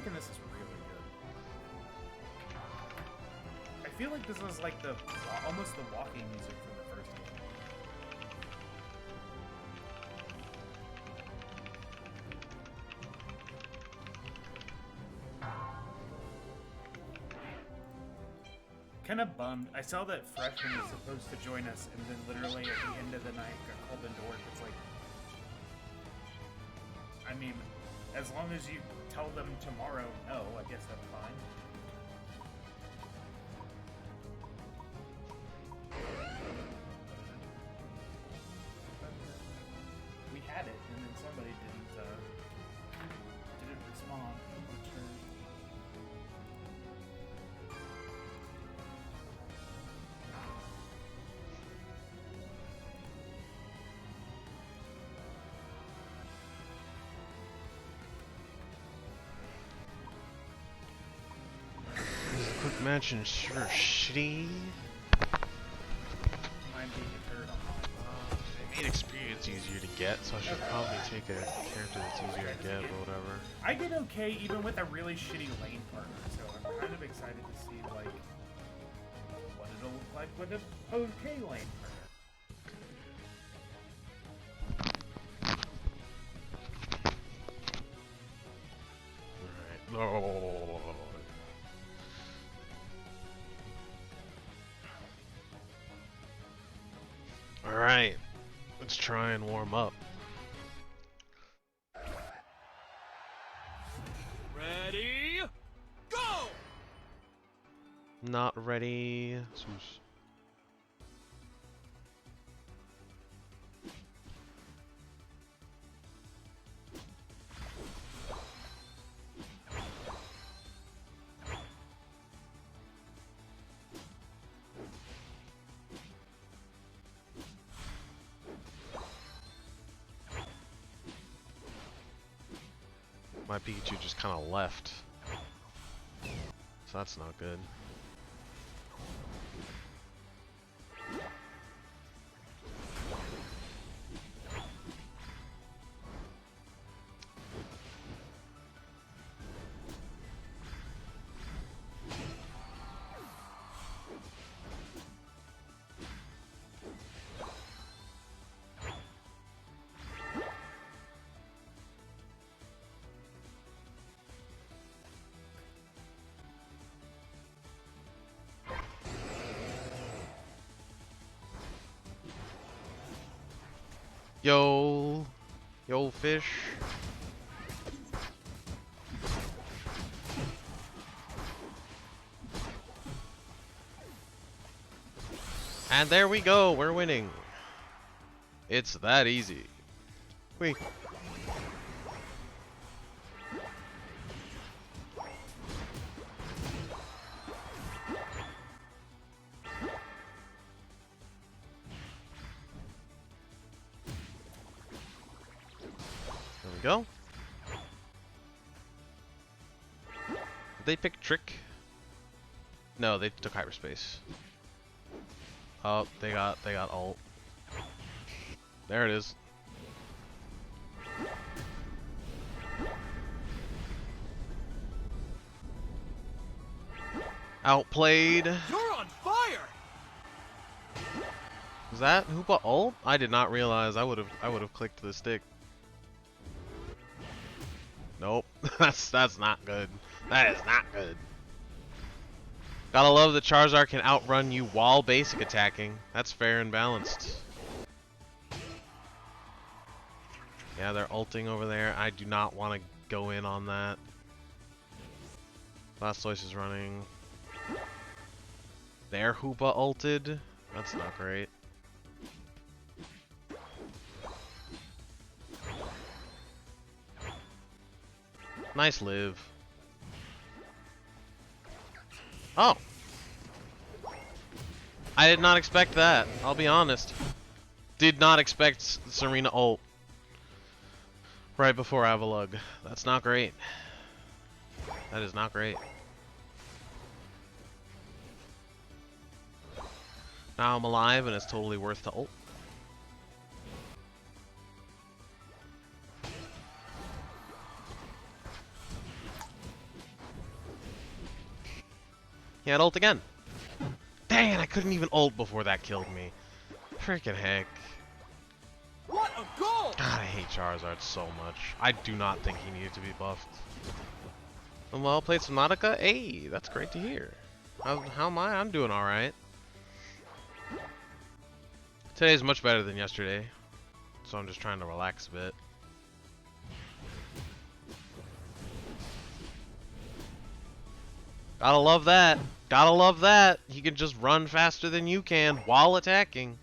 thinking this is really good. I feel like this was like the almost the walking music from the first game. Kind of bummed. I saw that Freshman was supposed to join us, and then literally at the end of the night got called into work. It's like, I mean, as long as you tell them tomorrow, no, I guess that's fine. We had it, and then somebody didn't respond. Quick match and sure shitty. Mine being deterred on They made experience easier to get, so I should probably take a character that's easier to get, but whatever. I did okay even with a really shitty lane partner, so I'm kind of excited to see like what it'll look like with an okay lane partner. Alright. Alright. Let's try and warm up. Ready? Go! Not ready. Zeus. My Pikachu just kind of left. So that's not good. Yo, fish. And there we go, we're winning. It's that easy. Wait. There we go. Did they pick Trick? No, they took hyperspace. Oh, they got ult. There it is. Outplayed. You're on fire! Was that Hoopa ult? I did not realize. I would have clicked the stick. Nope. that's not good. That is not good. Gotta love that Charizard can outrun you while basic attacking. That's fair and balanced. Yeah, they're ulting over there. I do not want to go in on that. Blastoise is running. Their Hoopa ulted. That's not great. Nice live. Oh. I did not expect that. I'll be honest. Did not expect Serena ult right before Avalugg. That's not great. That is not great. Now I'm alive and it's totally worth the ult. He had ult again. Dang it, I couldn't even ult before that killed me. Freaking heck. What a goal! God, I hate Charizard so much. I do not think he needed to be buffed. Well, played some Nautica? Hey, that's great to hear. How am I? I'm doing alright. Today's much better than yesterday, so I'm just trying to relax a bit. Gotta love that. Gotta love that. He can just run faster than you can while attacking.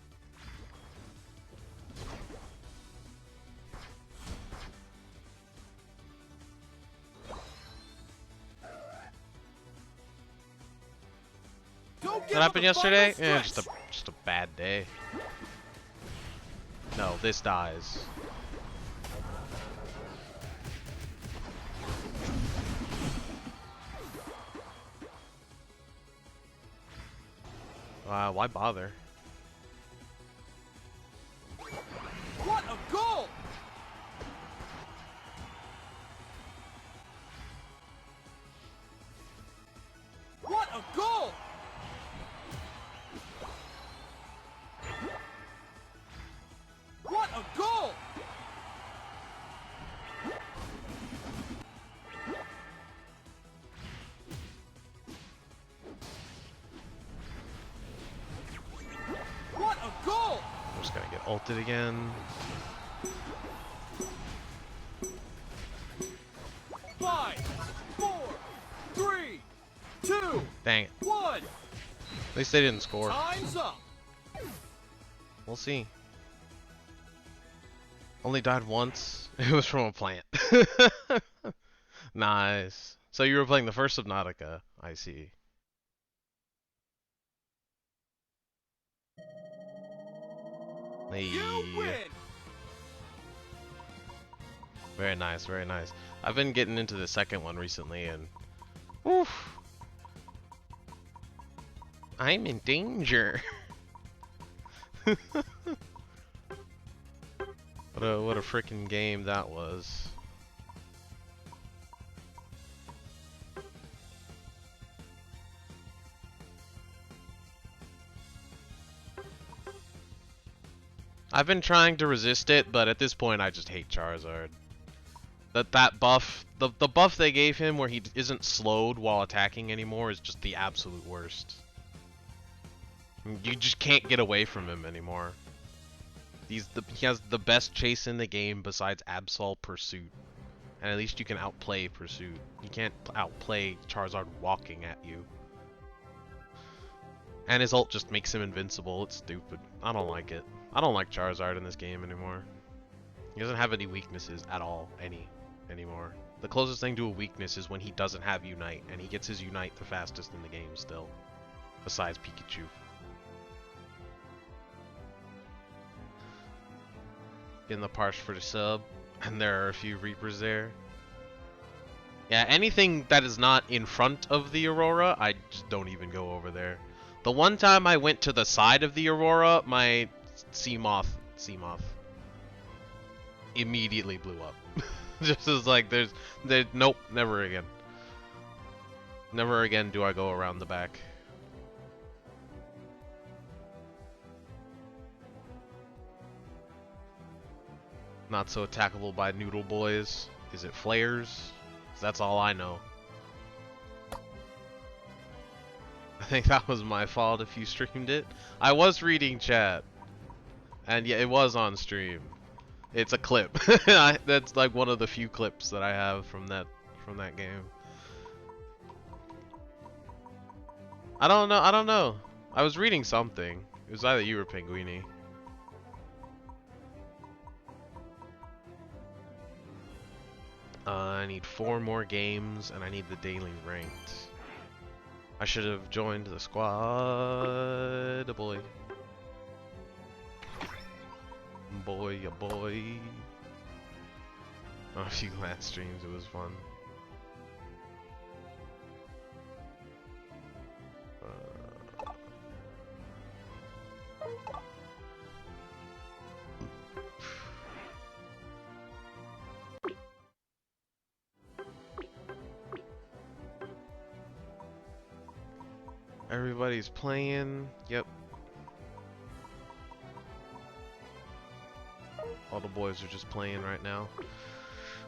Don't give What up happened the yesterday? final Eh, stretch. just a bad day. No, this dies. Why bother? What a goal! What a goal! What a goal! What a goal! I'm just gonna get ulted again. 5, 4, 3, 2, Dang it. 1. At least they didn't score. Time's up. We'll see. Only died once. It was from a plant. Nice. So you were playing the first Subnautica. I see. Hey. You win. Very nice, very nice. I've been getting into the second one recently and oof. I'm in danger. What a freaking game that was. I've been trying to resist it, but at this point I just hate Charizard. That buff, the buff they gave him where he isn't slowed while attacking anymore is just the absolute worst. You just can't get away from him anymore. He has the best chase in the game besides Absol Pursuit. And at least you can outplay Pursuit. You can't outplay Charizard walking at you. And his ult just makes him invincible. It's stupid. I don't like it. I don't like Charizard in this game anymore. He doesn't have any weaknesses at all. Anymore. The closest thing to a weakness is when he doesn't have Unite. And he gets his Unite the fastest in the game still. Besides Pikachu. In the parse for the sub, and there are a few Reapers there. Yeah, anything that is not in front of the Aurora, I just don't even go over there. The one time I went to the side of the Aurora, my Seamoth immediately blew up. Just as like, nope, never again. Never again do I go around the back. Not so attackable by Noodle Boys. Is it flares? 'Cause that's all I know. I think that was my fault if you streamed it. I was reading chat. And yeah, it was on stream. It's a clip. That's like one of the few clips that I have from that game. I don't know. I was reading something. It was either you or Pinguini. I need 4 more games, and I need the daily ranked. I should have joined the squad, boy. Boy, a boy. Oh, a few last streams, it was fun. Everybody's playing. Yep. All the boys are just playing right now.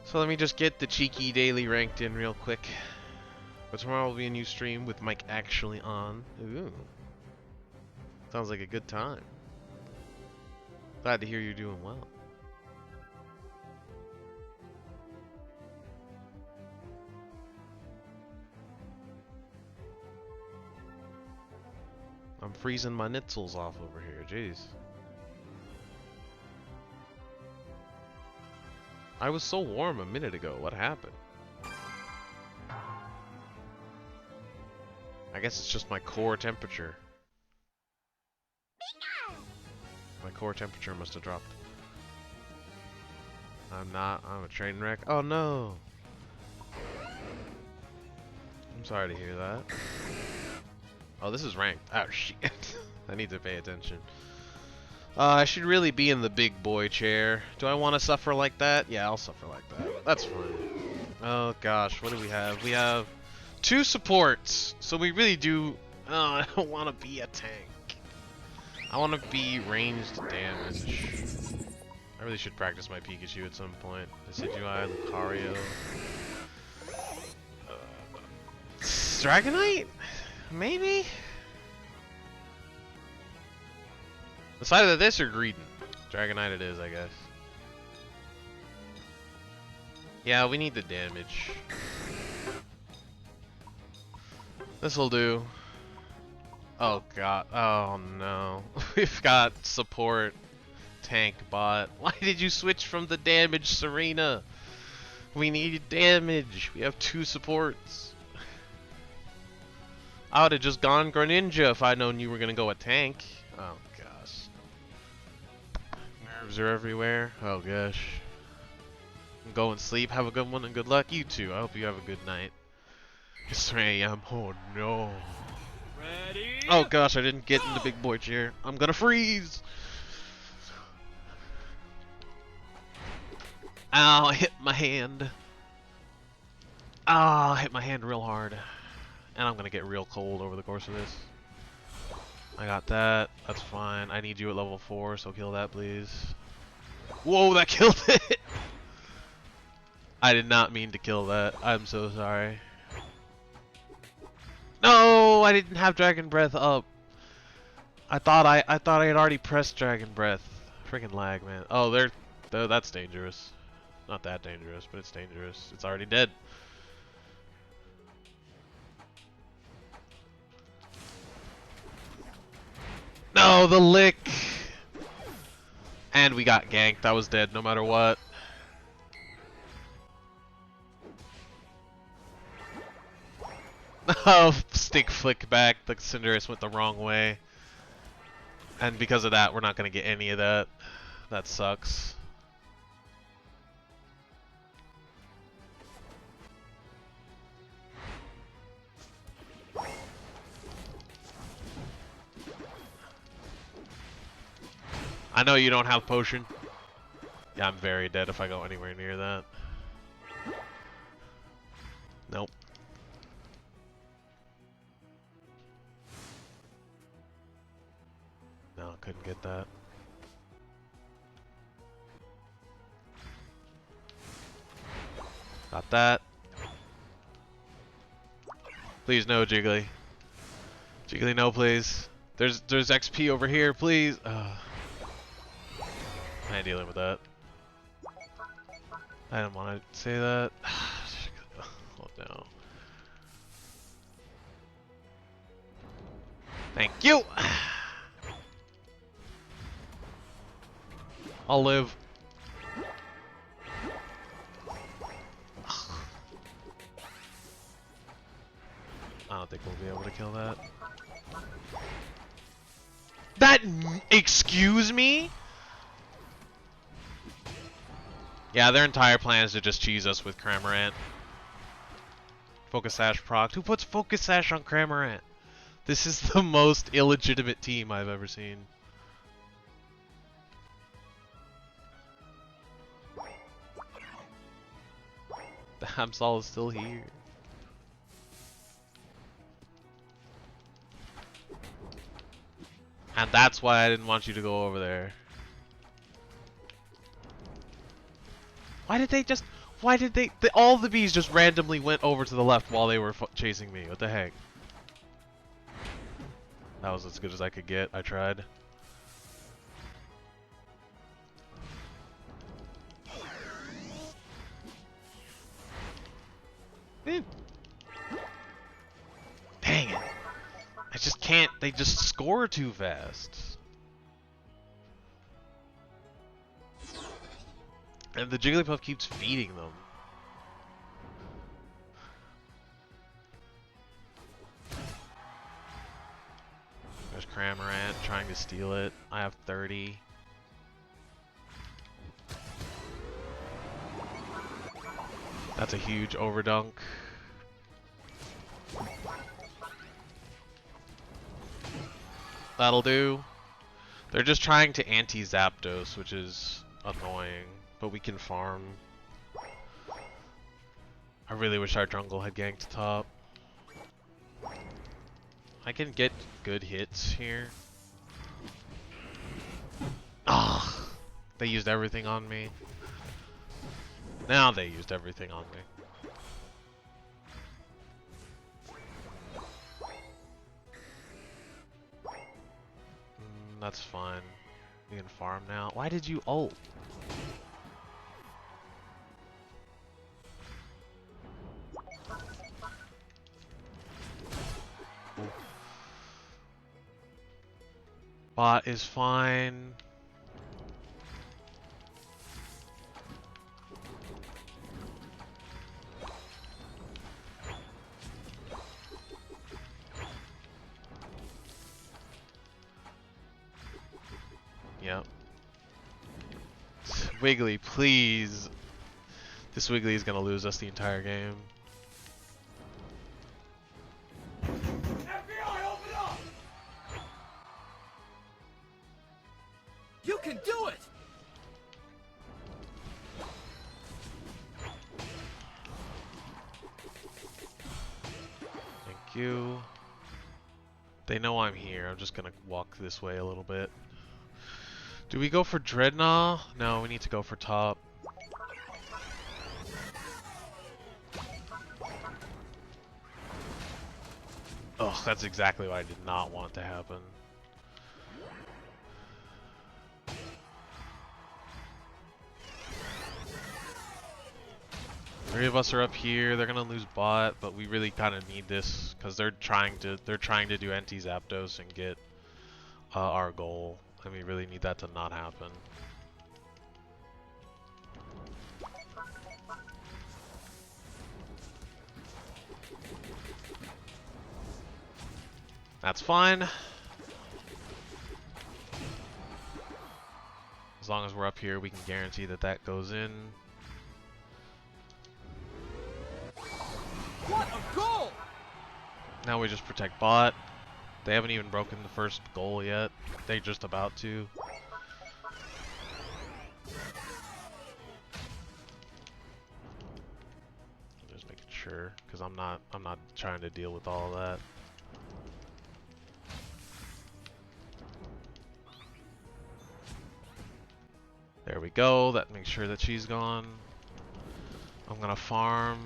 So let me just get the cheeky daily ranked in real quick. But tomorrow will be a new stream with mic actually on. Ooh. Sounds like a good time. Glad to hear you're doing well. I'm freezing my nitzels off over here, jeez. I was so warm a minute ago, what happened? I guess it's just my core temperature. My core temperature must have dropped. I'm a train wreck. Oh no! I'm sorry to hear that. Oh, this is ranked. Oh shit. I need to pay attention. I should really be in the big boy chair. Do I want to suffer like that? Yeah, I'll suffer like that. That's fine. Oh gosh, what do we have? We have 2 supports. So we really do... Oh, I don't want to be a tank. I want to be ranged damage. I really should practice my Pikachu at some point. Decidueye, Lucario... Dragonite? Maybe? It's either this or Greedent. Dragonite it is, I guess. Yeah, we need the damage. This'll do. Oh god. Oh no. We've got support. Tank bot. Why did you switch from the damage, Serena? We need damage. We have 2 supports. I would have just gone Greninja if I'd known you were gonna go a tank. Oh gosh. Nerves are everywhere. Oh gosh. Go and sleep. Have a good one and good luck. You too. I hope you have a good night. It's 3 AM. Oh no. Ready? Oh gosh, I didn't get in the big boy chair. I'm gonna freeze. Ow, I hit my hand. Ah, I hit my hand real hard. And I'm gonna get real cold over the course of this. I got that. That's fine. I need you at level 4, so kill that, please. Whoa, that killed it! I did not mean to kill that. I'm so sorry. No, I didn't have Dragon Breath up. I thought I had already pressed Dragon Breath. Freaking lag, man. Oh, that's dangerous. Not that dangerous, but it's dangerous. It's already dead. No, the lick! And we got ganked. That was dead no matter what. Oh, stick flick back. The Cinderace went the wrong way. And because of that, we're not going to get any of that. That sucks. I know you don't have potion. Yeah, I'm very dead if I go anywhere near that. Nope. No, couldn't get that. Got that. Please no, Jiggly. Jiggly, no, please. There's XP over here, please. I ain't dealing with that. I didn't want to say that. Oh no. Thank you. I'll live. I don't think we'll be able to kill that. Excuse me? Yeah, their entire plan is to just cheese us with Cramorant. Focus Sash proc. Who puts Focus Sash on Cramorant? This is the most illegitimate team I've ever seen. The Hamsol is still here. And that's why I didn't want you to go over there. Why did they just... Why did they... all the bees just randomly went over to the left while they were chasing me. What the heck? That was as good as I could get. I tried. Dang it. I just can't. They just score too fast. And the Jigglypuff keeps feeding them. There's Cramorant trying to steal it. I have 30. That's a huge overdunk. That'll do. They're just trying to anti-Zapdos, which is annoying, but we can farm. I really wish our jungle had ganked top. I can get good hits here. Ah, they used everything on me. Now they used everything on me. That's fine. We can farm now. Why did you ult? Ooh. Bot is fine. Yep. Wiggly, please. This Wiggly is gonna lose us the entire game. FBI, open up! You can do it! Thank you. They know I'm here. I'm just gonna walk this way a little bit. Do we go for Dreadnought? No, we need to go for top. Ugh, that's exactly what I did not want to happen. Three of us are up here. They're gonna lose bot, but we really kind of need this because they're trying to do anti-Zapdos and get our goal, and we really need that to not happen. That's fine. As long as we're up here, we can guarantee that that goes in. What a goal! Now we just protect bot. They haven't even broken the first goal yet. They're just about to. Just making sure, because I'm not trying to deal with all of that. There we go. That makes sure that she's gone. I'm gonna farm.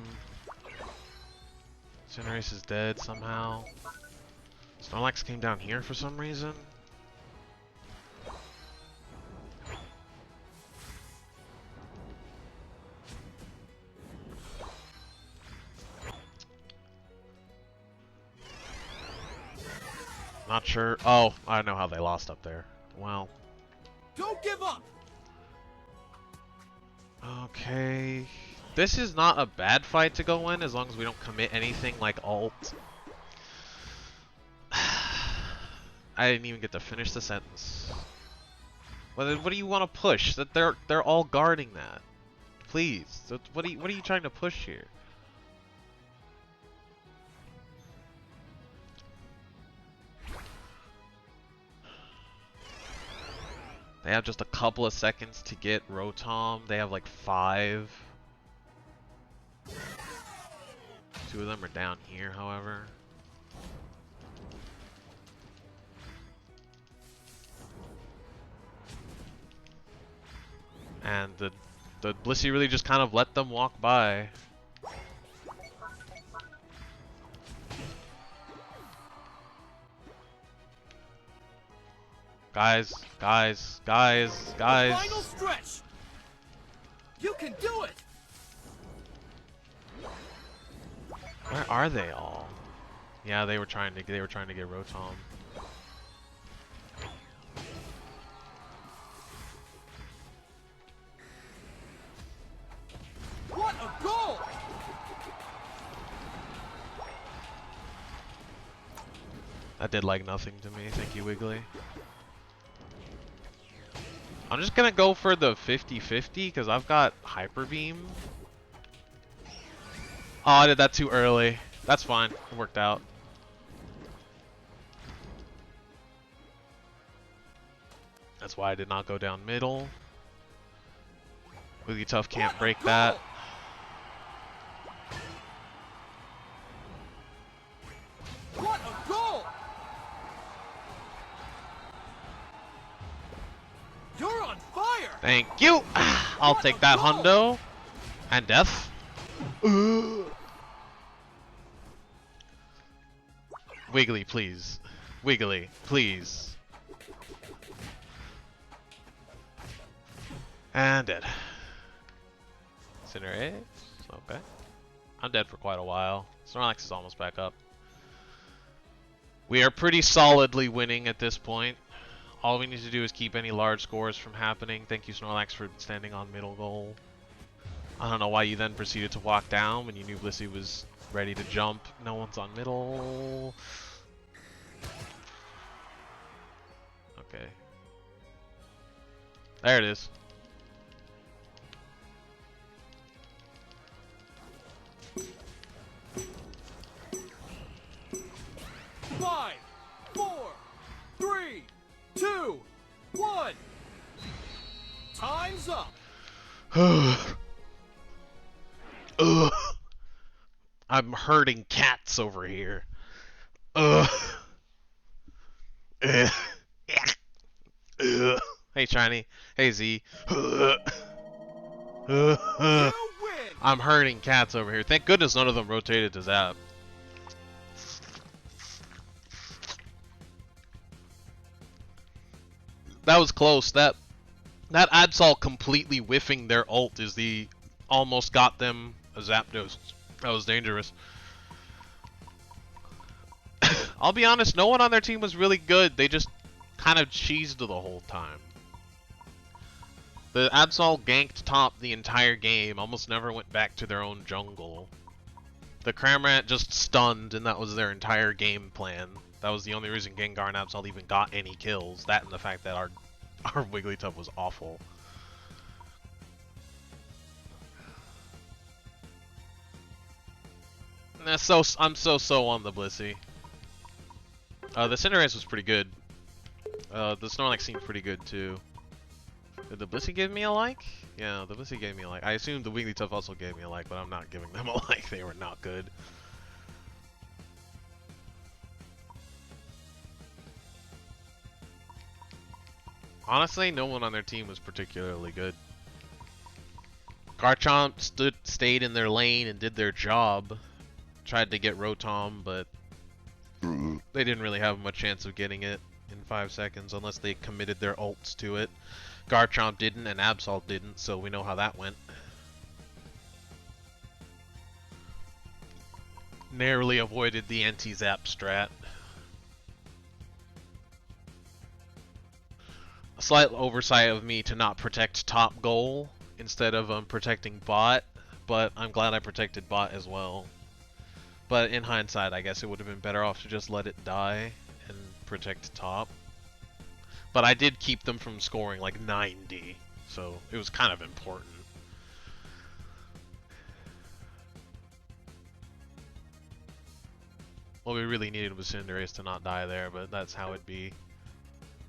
Cinderace is dead somehow. Snorlax came down here for some reason. Not sure. Oh, I know how they lost up there. Well. Don't give up! Okay. This is not a bad fight to go in as long as we don't commit anything like ult. I didn't even get to finish the sentence. What do you want to push? That they're all guarding that. Please. So what are you trying to push here? They have just a couple of seconds to get Rotom. They have like 5. 2 of them are down here, however. And the Blissey really just kind of let them walk by. Guys, guys, guys, guys. Final stretch. You can do it. Where are they all? Yeah, they were trying to get Rotom. What a goal! That did like nothing to me. Thank you, Wiggly. I'm just gonna go for the 50-50 because I've got Hyper Beam. Oh, I did that too early. That's fine. It worked out. That's why I did not go down middle. Wigglytuff can't break that. What a goal! You're on fire! Thank you. I'll take that hundo. And death. Wiggly, please. Wiggly, please. And dead. Incinerate. Okay. I'm dead for quite a while. Snorlax is almost back up. We are pretty solidly winning at this point. All we need to do is keep any large scores from happening. Thank you, Snorlax, for standing on middle goal. I don't know why you then proceeded to walk down when you knew Blissey was ready to jump. No one's on middle. Okay. There it is. Five, 4, 3, 2, 1. Time's up. Ugh. I'm hurting cats over here. Ugh. Hey Shiny. Hey Z. You win. I'm hurting cats over here. Thank goodness none of them rotated to Zap. That was close. That Absol completely whiffing their ult is the almost got them a Zapdos. That was dangerous. I'll be honest, no one on their team was really good. They just kind of cheesed the whole time. The Absol ganked top the entire game, almost never went back to their own jungle. The Cramorant just stunned, and that was their entire game plan. That was the only reason Gengar and Absol even got any kills. That and the fact that our Wigglytuff was awful. I'm so on the Blissey. The Cinderace was pretty good. The Snorlax seemed pretty good too. Did the Blissey give me a like? Yeah, the Blissey gave me a like. I assume the Wigglytuff also gave me a like, but I'm not giving them a like. They were not good. Honestly, no one on their team was particularly good. Garchomp stayed in their lane and did their job. Tried to get Rotom, but they didn't really have much chance of getting it in 5 seconds unless they committed their ults to it. Garchomp didn't and Absol didn't, so we know how that went. Narrowly avoided the anti-zap strat. A slight oversight of me to not protect top goal instead of protecting bot, but I'm glad I protected bot as well. But in hindsight, I guess it would have been better off to just let it die and protect top. But I did keep them from scoring like 90, so it was kind of important. What we really needed was Cinderace to not die there, but that's how it'd be.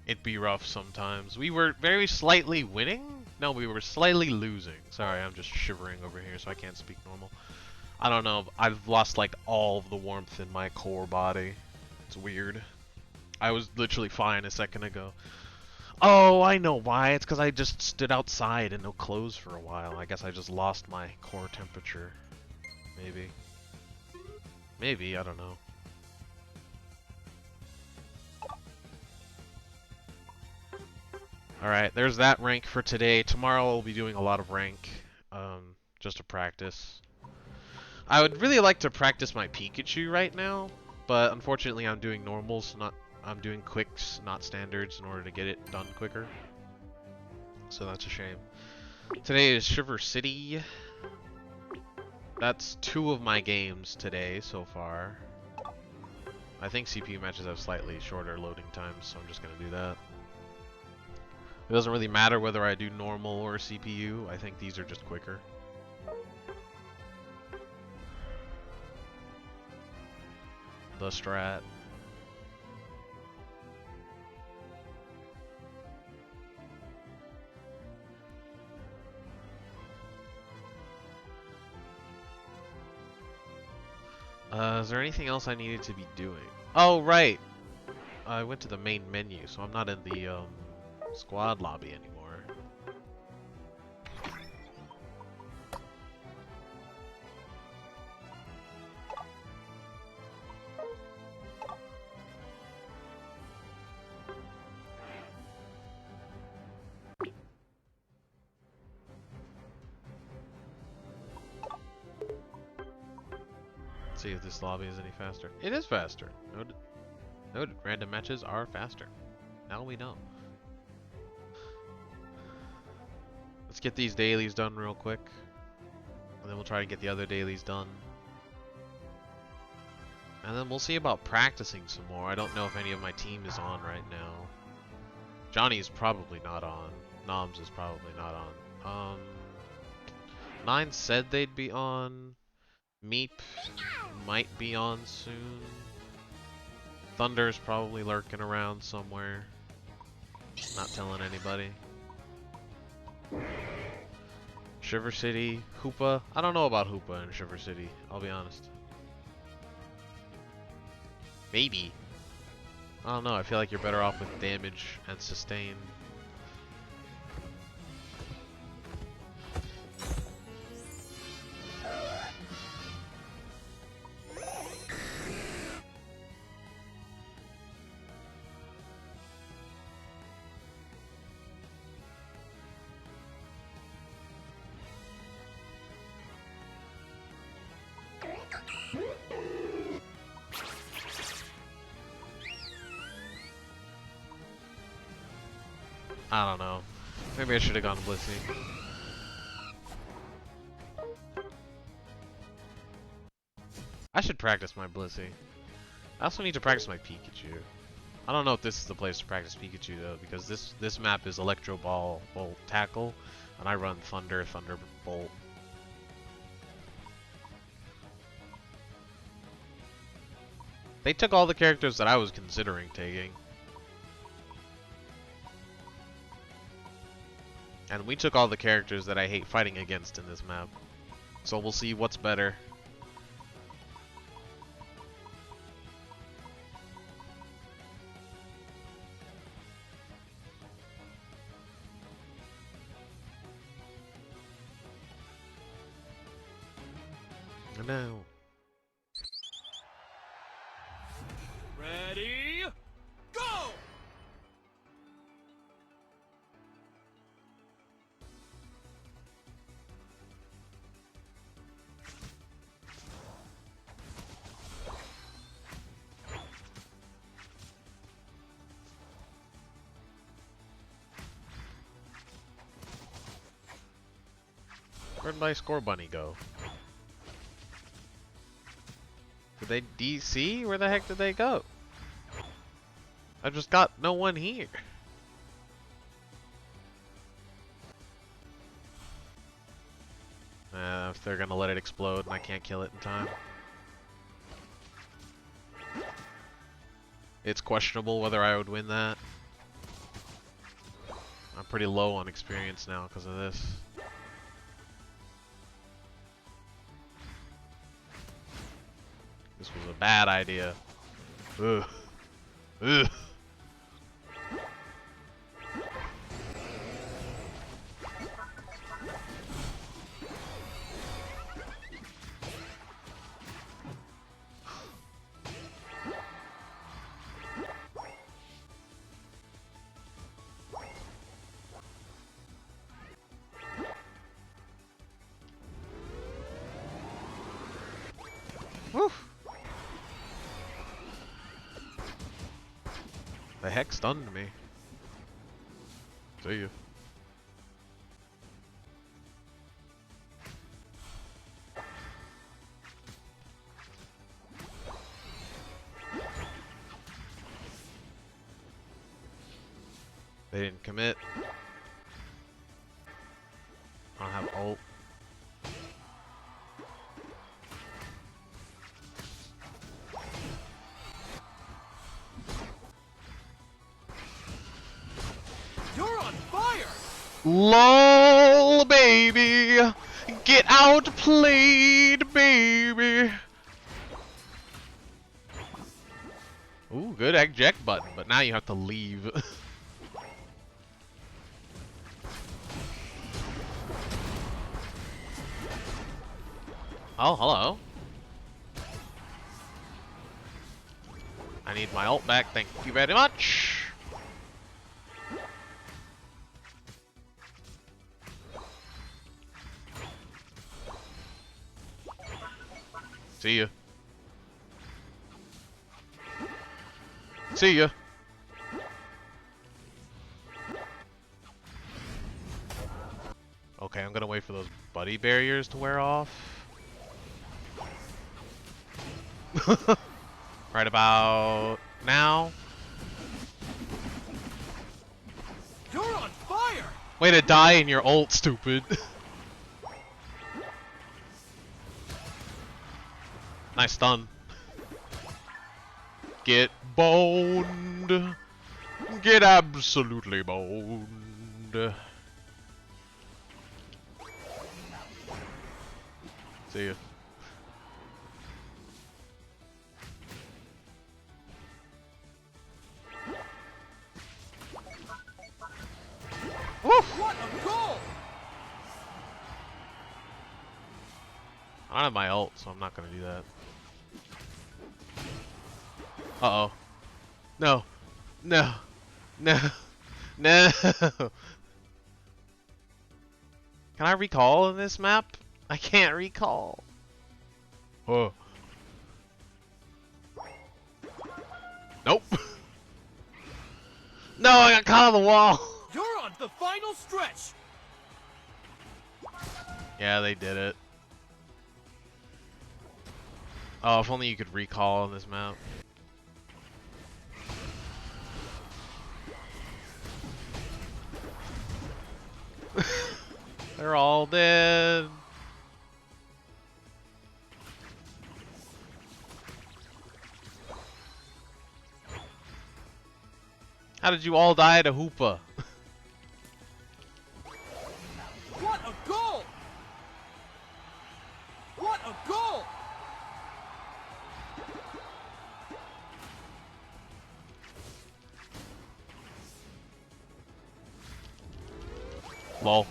It'd be rough sometimes. We were very slightly winning? No, we were slightly losing. Sorry, I'm just shivering over here, so I can't speak normal. I don't know, I've lost like all of the warmth in my core body. It's weird. I was literally fine a second ago. Oh, I know why. It's because I just stood outside in no clothes for a while. I guess I just lost my core temperature. Maybe. Maybe, I don't know. Alright, there's that rank for today. Tomorrow I'll be doing a lot of rank, just to practice. I would really like to practice my Pikachu right now, but unfortunately I'm doing normals, I'm doing quicks, not standards, in order to get it done quicker. So that's a shame. Today is Shiver City. That's 2 of my games today so far. I think CPU matches have slightly shorter loading times, so I'm just gonna do that. It doesn't really matter whether I do normal or CPU. I think these are just quicker. The strat. Is there anything else I needed to be doing? Oh, right! I went to the main menu, so I'm not in the, squad lobby anymore. Let's see if this lobby is any faster. It is faster! Noted. Random matches are faster. Now we know. Let's get these dailies done real quick. And then we'll try to get the other dailies done. And then we'll see about practicing some more. I don't know if any of my team is on right now. Johnny's probably not on. Noms is probably not on. Nine said they'd be on. Meep might be on soon. Thunder's probably lurking around somewhere. Not telling anybody. Shiver City, Hoopa. I don't know about Hoopa in Shiver City, I'll be honest. Maybe. I don't know, I feel like you're better off with damage and sustain. I don't know. Maybe I should have gone Blissey. I should practice my Blissey. I also need to practice my Pikachu. I don't know if this is the place to practice Pikachu though, because this map is Electro Ball, Volt, Tackle, and I run Thunder, Thunderbolt. They took all the characters that I was considering taking. And we took all the characters that I hate fighting against in this map. So we'll see what's better. No. Ready? Go! Where'd my score bunny go? Did they DC? Where the heck did they go? I just got no one here. If they're gonna let it explode and I can't kill it in time. It's questionable whether I would win that. I'm pretty low on experience now because of this. This was a bad idea. Ugh. Ugh. Woo! The heck stunned me. See ya. They didn't commit. I don't have ult. You're on fire! LOL, baby! Get outplayed, baby! Ooh, good eject button, but now you have to leave. Oh, hello. I need my ult back, thank you very much. See ya. See ya. Okay, I'm gonna wait for those buddy barriers to wear off. Right about now. You're on fire! Way to die in your ult, stupid. Nice stun. Get boned. Get absolutely boned. See ya. What a goal! I don't have my ult, so I'm not gonna do that. Uh-oh. No. No. No. No. Can I recall in this map? I can't recall. Oh. Nope. No, I got caught on the wall. You're on the final stretch! Yeah, they did it. Oh, if only you could recall on this map. They're all dead. How did you all die to Hoopa? What a goal! What a goal! Lol.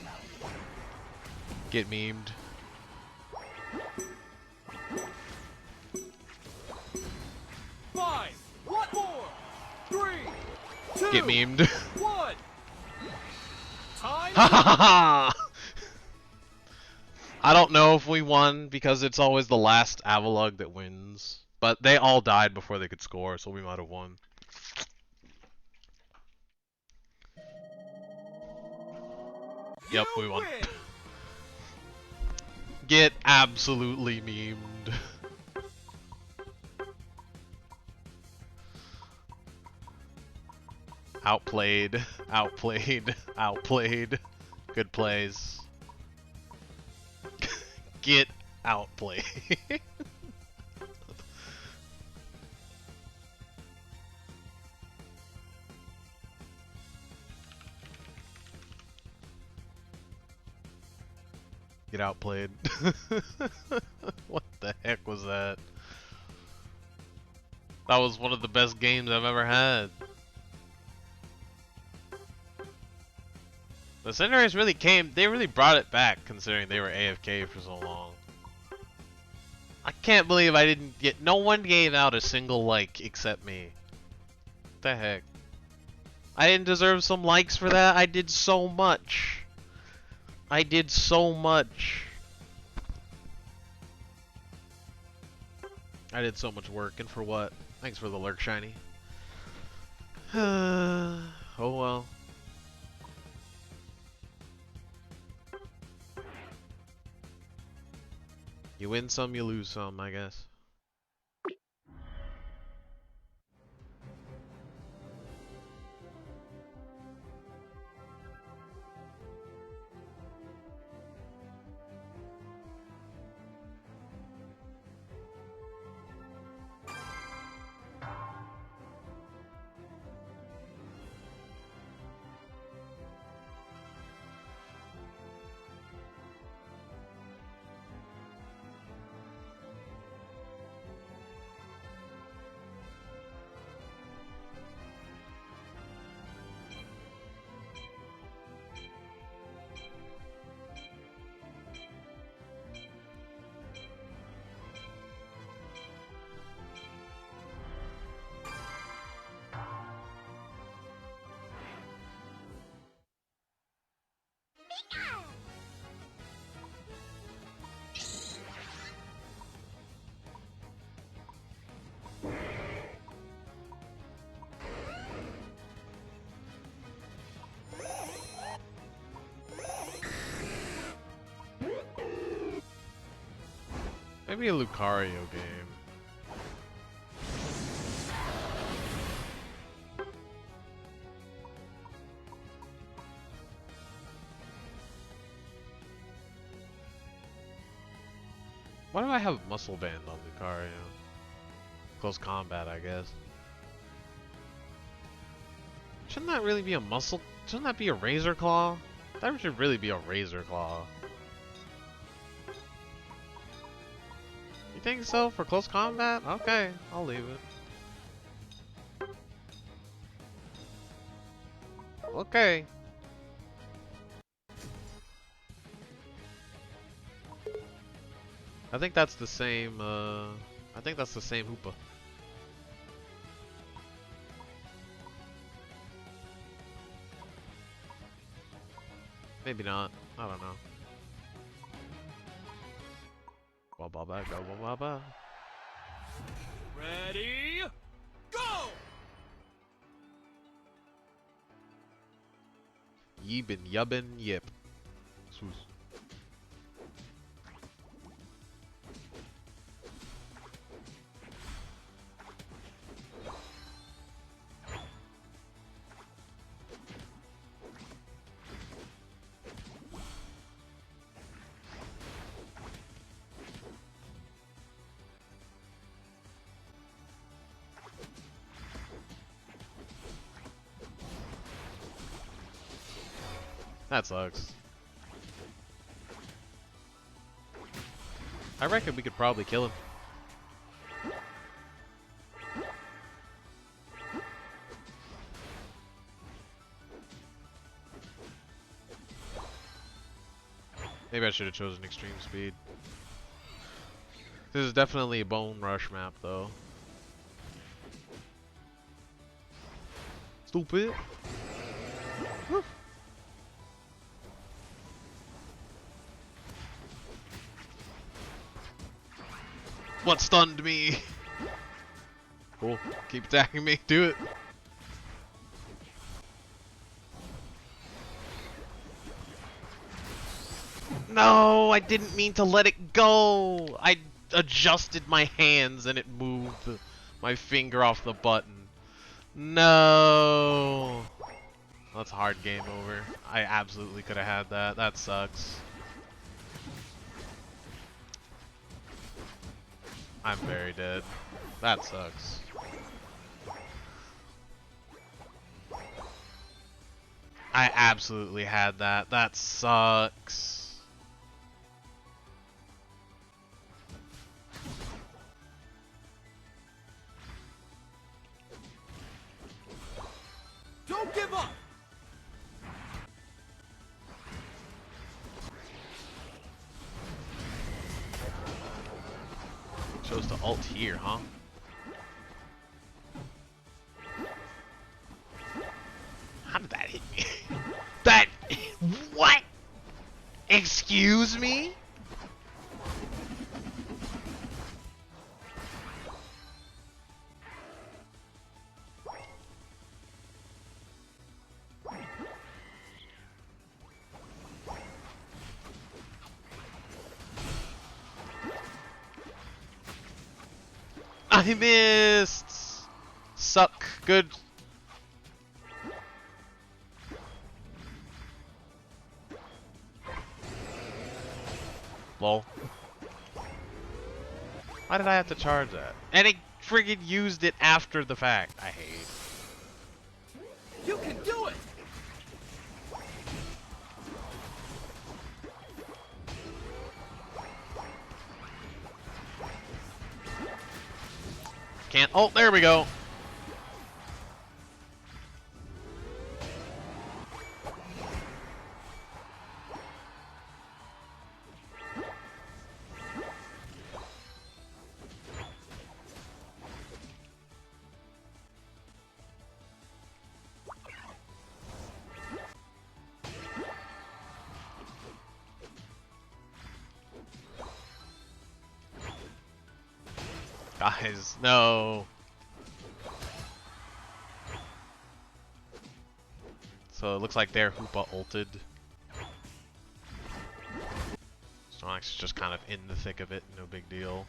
Get memed. Five, what more? 3, 2, Get memed. 1. Time. Ha ha ha! I don't know if we won because it's always the last Avalug that wins. But they all died before they could score, so we might have won. Yep, You we won. win. Get absolutely memed. Outplayed, outplayed, outplayed. Good plays. Get outplayed. Get outplayed. What the heck was that? That was one of the best games I've ever had. The Cinderace really came, they really brought it back considering they were AFK for so long. I can't believe I didn't get, no one gave out a single like except me. What the heck? I didn't deserve some likes for that? I did so much. I did so much. I did so much work, and for what? Thanks for the lurk, shiny. Oh well. You win some, you lose some, I guess. Maybe a Lucario game. Why do I have Muscle Band on Lucario? Close combat, I guess. Shouldn't that really be a muscle? Shouldn't that be a Razor Claw? That should really be a Razor Claw. You think so? For close combat? Okay, I'll leave it. Okay. I think that's the same, I think that's the same Hoopa. Maybe not. I don't know. Ba ba ba go ba ba ba. Ready? Go! Yibin yubbin yip. Swoos. That sucks. I reckon we could probably kill him. Maybe I should have chosen extreme speed. This is definitely a bone rush map though. Stupid. Woo. What stunned me? Cool. Keep attacking me. Do it. No, I didn't mean to let it go. I adjusted my hands and it moved my finger off the button. No. That's a hard game over. I absolutely could have had that. That sucks. I'm very dead. That sucks. I absolutely had that. That sucks. Don't give up! Chose to ult here, huh? How did that hit me? That... What? Excuse me? I missed! Suck. Good. Lol. Why did I have to charge that? And it friggin' used it after the fact. I hate. You can do it! Can't. Oh, there we go. Guys, no. So it looks like their Hoopa ulted. Snorlax is just kind of in the thick of it, no big deal.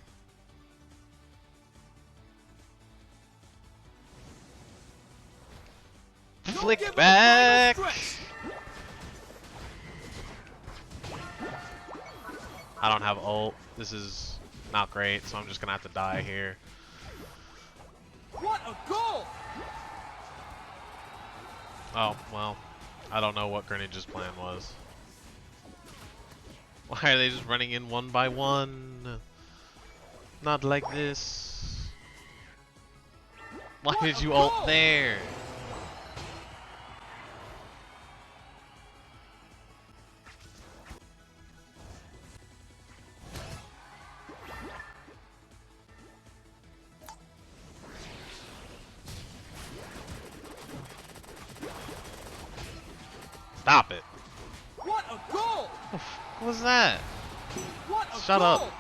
Flick back! I don't have ult. This is not great, so I'm just gonna have to die here. What a goal! Oh, well. I don't know what Grenage's plan was. Why are they just running in one by one? Not like this. Why did you ult there? Stop it. What a goal! What was that? What a Shut goal! up.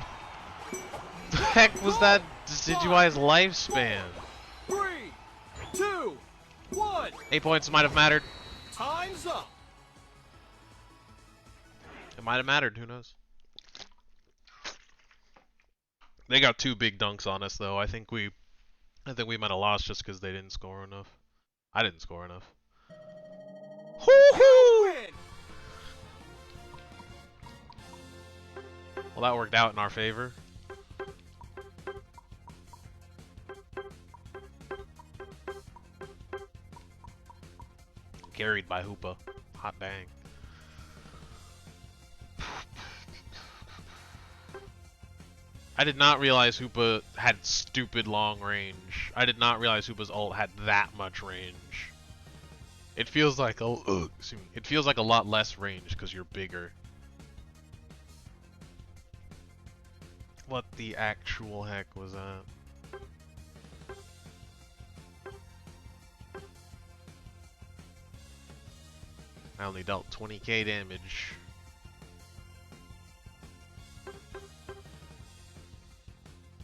The heck was that Decidueye's lifespan? 3, 2, 1. 8 points might have mattered. Time's up. It might have mattered, who knows? They got 2 big dunks on us though. I think we might have lost just because they didn't score enough. I didn't score enough. Woohoo! Win. Well, that worked out in our favor. Carried by Hoopa. Hot dang. I did not realize Hoopa had stupid long range. I did not realize Hoopa's ult had that much range. It feels like it feels like a lot less range because you're bigger. What the actual heck was that? I only dealt 20k damage.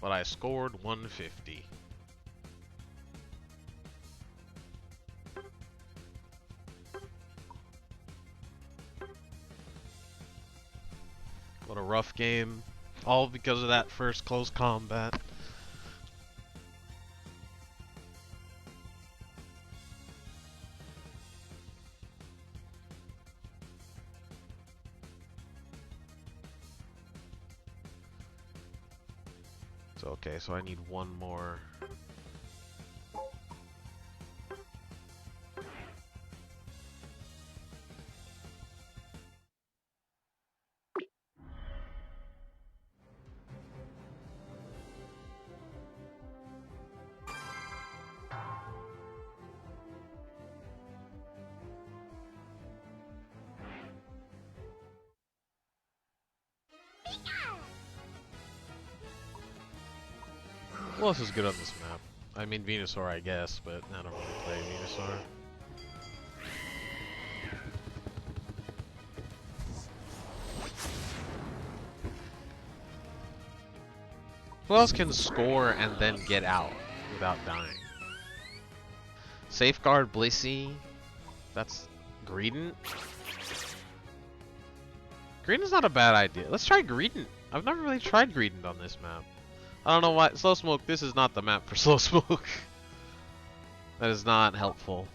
But I scored 150. What a rough game. All because of that first close combat. So okay, so I need one more. Who else is good on this map? I mean Venusaur, I guess, but I don't really play Venusaur. Who else can score and then get out without dying? Safeguard Blissey. That's Greedent. Greedent's not a bad idea. Let's try Greedent. I've never really tried Greedent on this map. I don't know why. Slow Smoke, this is not the map for Slow Smoke. That is not helpful.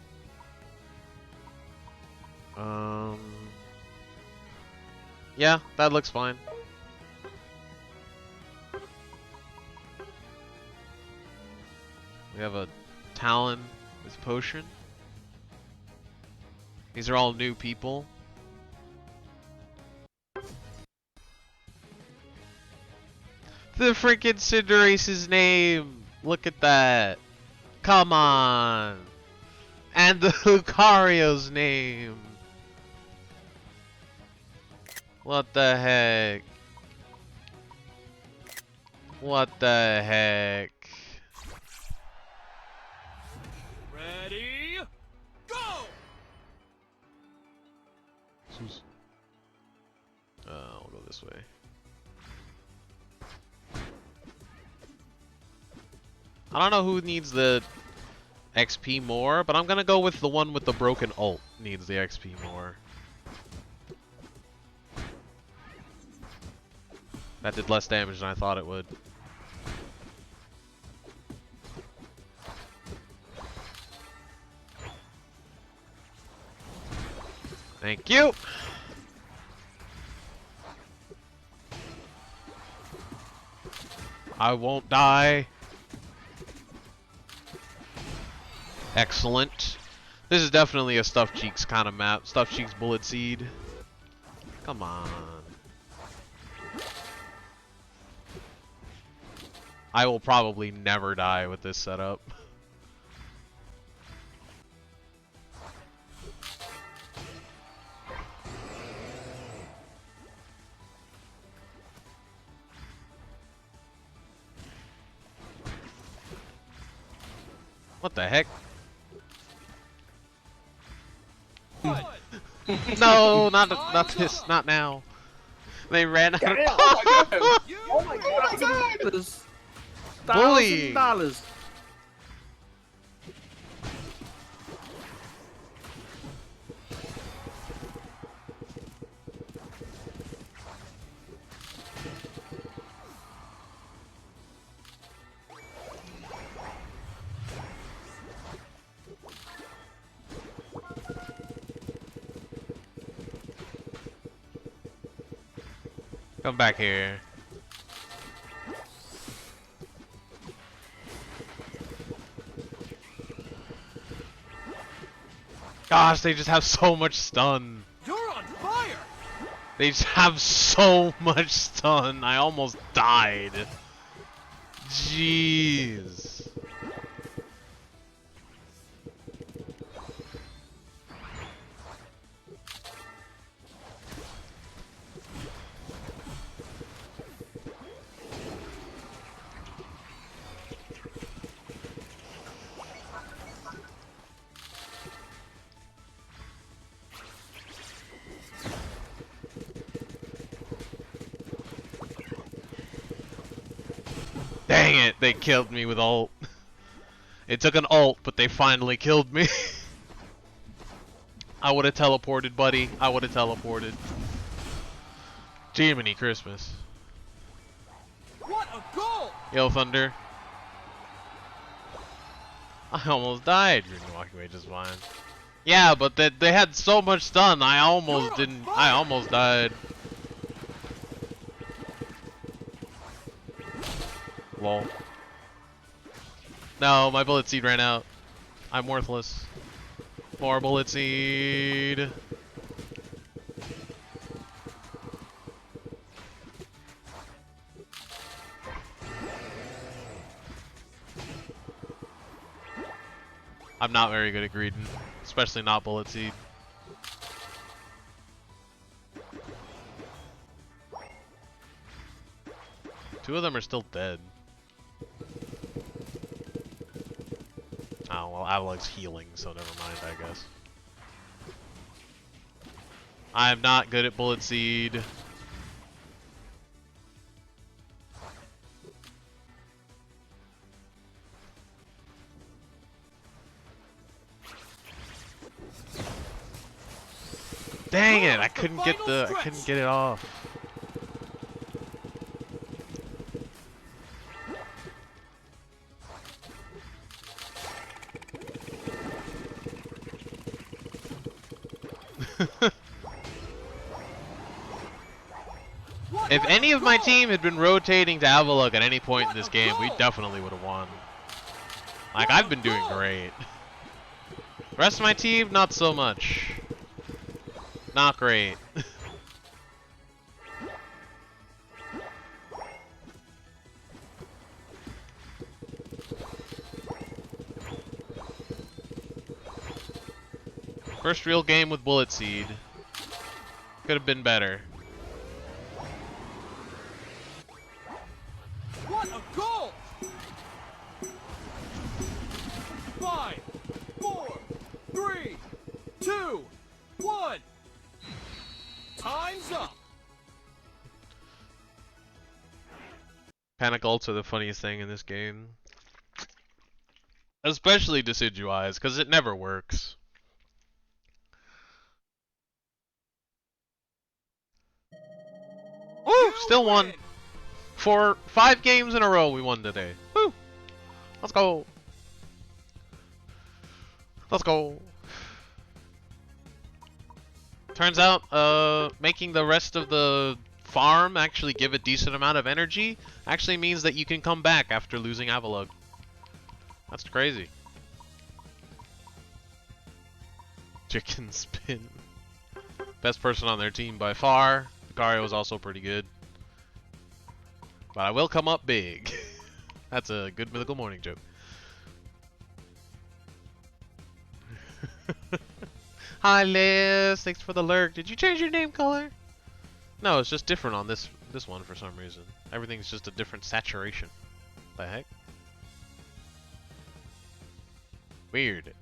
Yeah, that looks fine. We have a Talon with Potion. These are all new people. The freaking Cinderace's name! Look at that! Come on! And the Lucario's name! What the heck? What the heck? Ready? Go! I'll go this way. I don't know who needs the XP more, but I'm gonna go with the one with the broken ult needs the XP more. That did less damage than I thought it would. Thank you! I won't die. Excellent. This is definitely a Stuffed Cheeks kind of map. Stuffed Cheeks Bullet Seed. Come on. I will probably never die with this setup. What the heck? No, not this, not now. They ran out. Oh my god! Bully! $1,000. Come back here. Gosh, they just have so much stun. You're on fire! They just have so much stun. I almost died. Jeez. Dang it, they killed me with ult. It took an ult, but they finally killed me. I would have teleported, buddy. I would have teleported. Jiminy Christmas. What a goal! Yo, Thunder. I almost died. You're walking away just fine. Yeah, but they had so much stun. I almost didn't. I almost died. Lol. No, my bullet seed ran out. I'm worthless. More bullet seed. I'm not very good at greeding, especially not bullet seed. Two of them are still dead. Oh, well, Avalug's healing, so never mind, I guess. I'm not good at bullet seed. Dang it! I couldn't get it off. What If a any of my goal! team had been rotating to Avalugg at any point in this game, we definitely would have won. Like, I've been doing great. The rest of my team, not so much. Not great. First real game with Bullet Seed. Could have been better. What a goal! 5, 4, 3, 2, 1. Time's up. Panic ults are the funniest thing in this game. Especially Decidueyes, because it never works. Woo! Still won. Win. For 5 games in a row, we won today. Woo! Let's go. Let's go. Turns out, making the rest of the farm actually give a decent amount of energy actually means that you can come back after losing Avalugg. That's crazy. Chicken spin. Best person on their team by far. Lucario was also pretty good. But I will come up big. That's a good Mythical Morning joke. Hi Liz, thanks for the lurk. Did you change your name color? No, it's just different on this one for some reason. Everything's just a different saturation. The heck? Weird.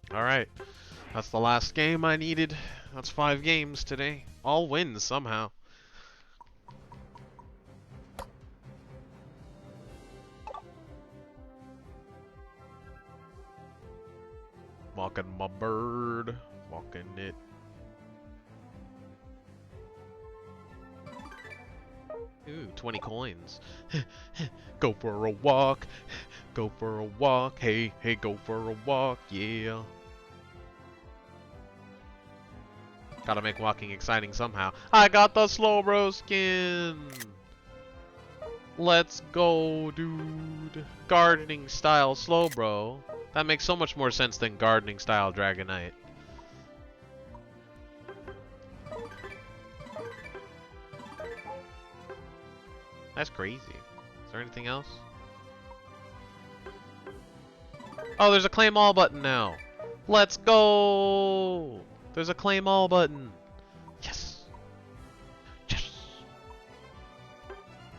Alright, that's the last game I needed. That's 5 games today. All wins somehow. Walking my bird, walking it. Ooh, 20 coins. Go for a walk, go for a walk, hey, hey, go for a walk, yeah. Gotta make walking exciting somehow. I got the Slowbro skin! Let's go, dude. Gardening style Slowbro. That makes so much more sense than gardening style Dragonite. That's crazy. Is there anything else? Oh, there's a claim all button now. Let's go! There's a claim all button. Yes! Yes!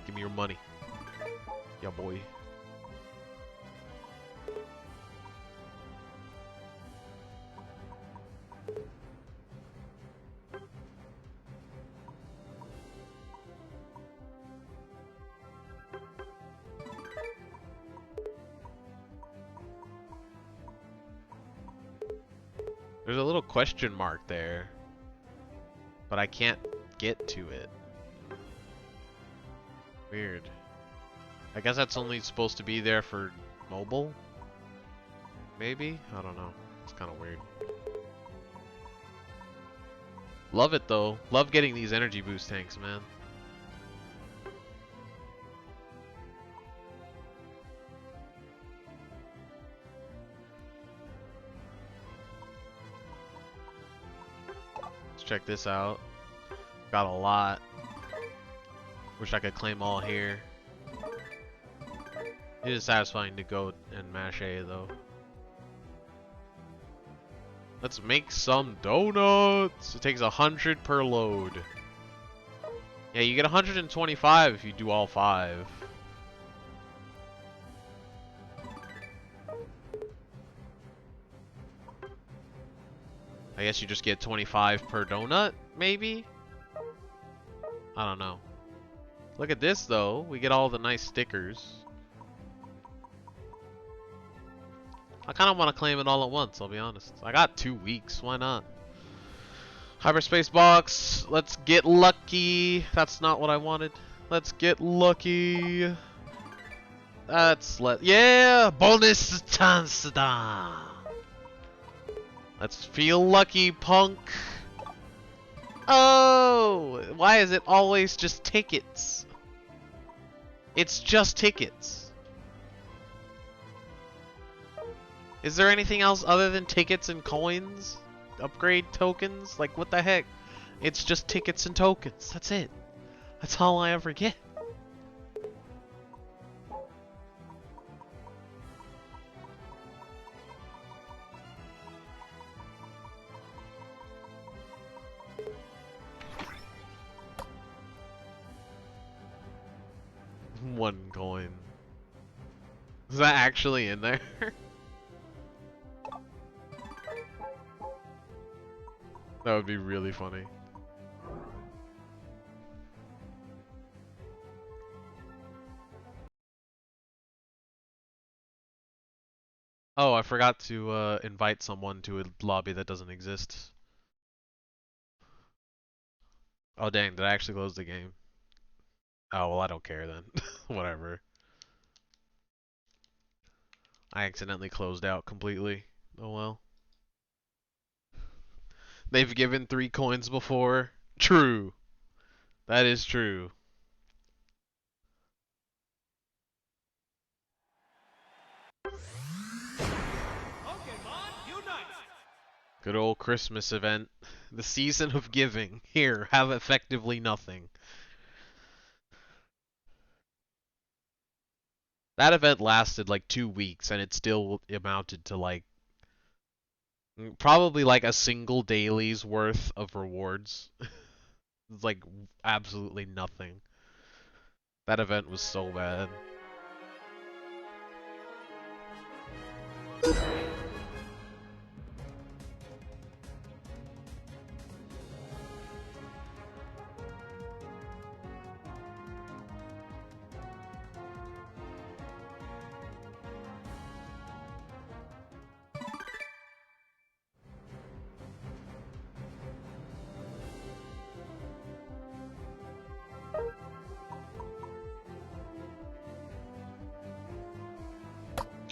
Give me your money. Yeah, boy. There's a little question mark there, but I can't get to it. Weird. I guess that's only supposed to be there for mobile? Maybe? I don't know. It's kind of weird. Love it though. Love getting these energy boost tanks, man. Check this out. Got a lot. Wish I could claim all here. It is satisfying to go and mash A though. Let's make some donuts. It takes 100 per load. Yeah, you get 125 if you do all 5. I guess you just get 25 per donut, maybe? I don't know. Look at this though. We get all the nice stickers. I kind of want to claim it all at once, I'll be honest. I got 2 weeks. Why not? Hyperspace box. Let's get lucky. That's not what I wanted. Let's get lucky. Yeah! Bonus chance. Let's feel lucky, punk. Oh! Why is it always just tickets? It's just tickets. Is there anything else other than tickets and coins? Upgrade tokens? Like, what the heck? It's just tickets and tokens. That's it. That's all I ever get. One coin. Is that actually in there? That would be really funny. Oh, I forgot to invite someone to a lobby that doesn't exist. Oh dang, did I actually close the game? Oh, well, I don't care then. Whatever. I accidentally closed out completely. Oh well. They've given 3 coins before. True. That is true. Good old Christmas event. The season of giving. Here, have effectively nothing. That event lasted like 2 weeks and it still amounted to like probably like a single daily's worth of rewards. It's like absolutely nothing. That event was so bad.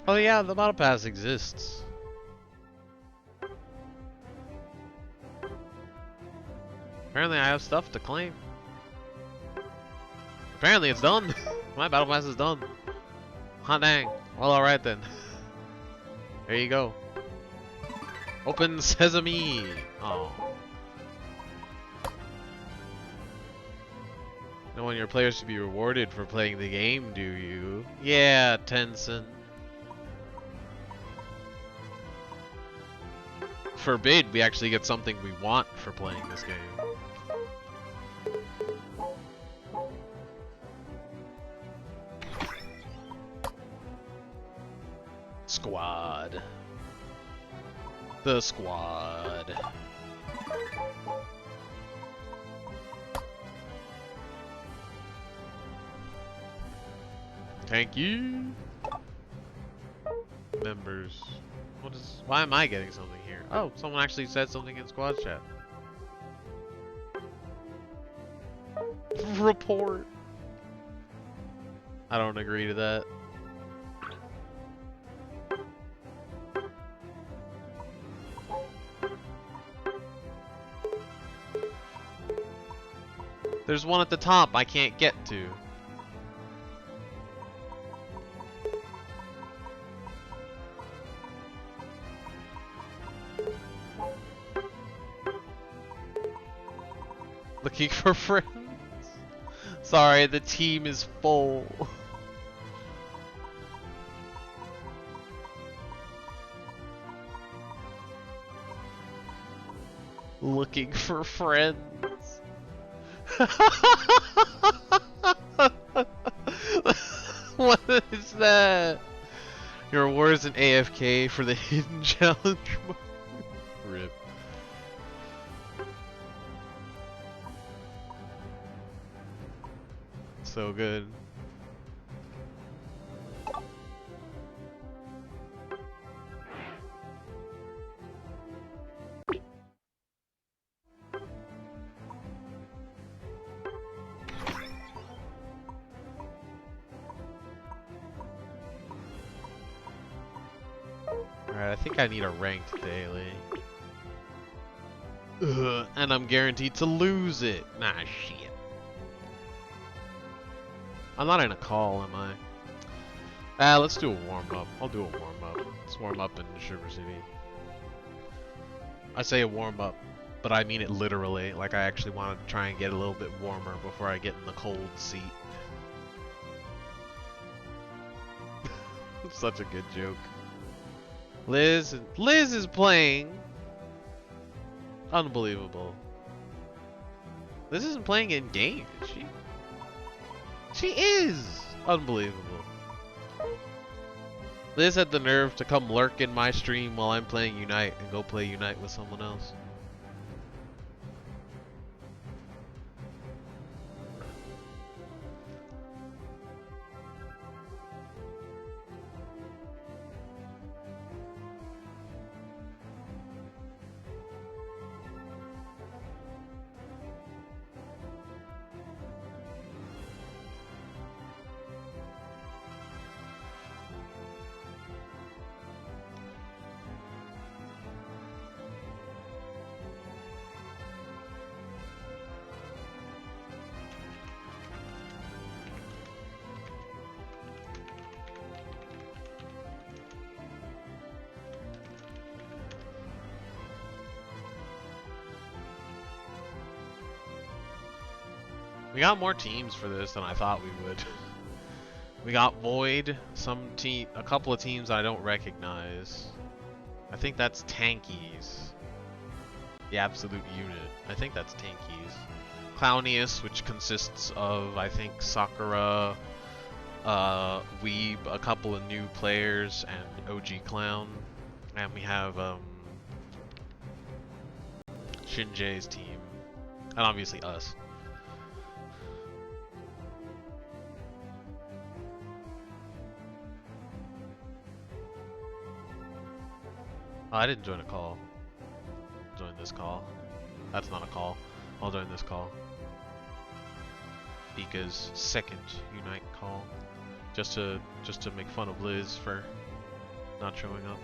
Oh yeah, the battle pass exists. Apparently I have stuff to claim. Apparently it's done. My battle pass is done. Hot dang. Well, alright then. There you go. Open sesame. Oh. You don't want your players to be rewarded for playing the game, do you? Yeah, Tencent. Forbid we actually get something we want for playing this game. Squad. The squad. Thank you. Members. Why am I getting something here? Oh, someone actually said something in squad chat. Report. I don't agree to that. There's one at the top I can't get to. Looking for friends? Sorry, the team is full. Looking for friends. What is that? Your reward is an AFK for the hidden challenge mode. Rip. so good. Alright, I think I need a ranked daily. Ugh, and I'm guaranteed to lose it. Nah, shit. I'm not in a call, am I? Ah, let's do a warm-up. I'll do a warm-up. Let's warm up in Sugar City. I say a warm-up, but I mean it literally. Like, I actually want to try and get a little bit warmer before I get in the cold seat. Such a good joke. Liz is playing. Unbelievable. Liz isn't playing in game, is she? She is! Unbelievable. Liz had the nerve to come lurk in my stream while I'm playing Unite and go play Unite with someone else. We got more teams for this than I thought we would. We got Void, a couple of teams I don't recognize. I think that's Tankies. The absolute unit. I think that's Tankies. Clownius, which consists of, I think, Sakura, Weeb, a couple of new players, and OG Clown. And we have, Shinjay's team. And obviously us. Oh, I didn't join a call. Join this call. That's not a call. I'll join this call. Pika's second Unite call. Just to make fun of Liz for not showing up.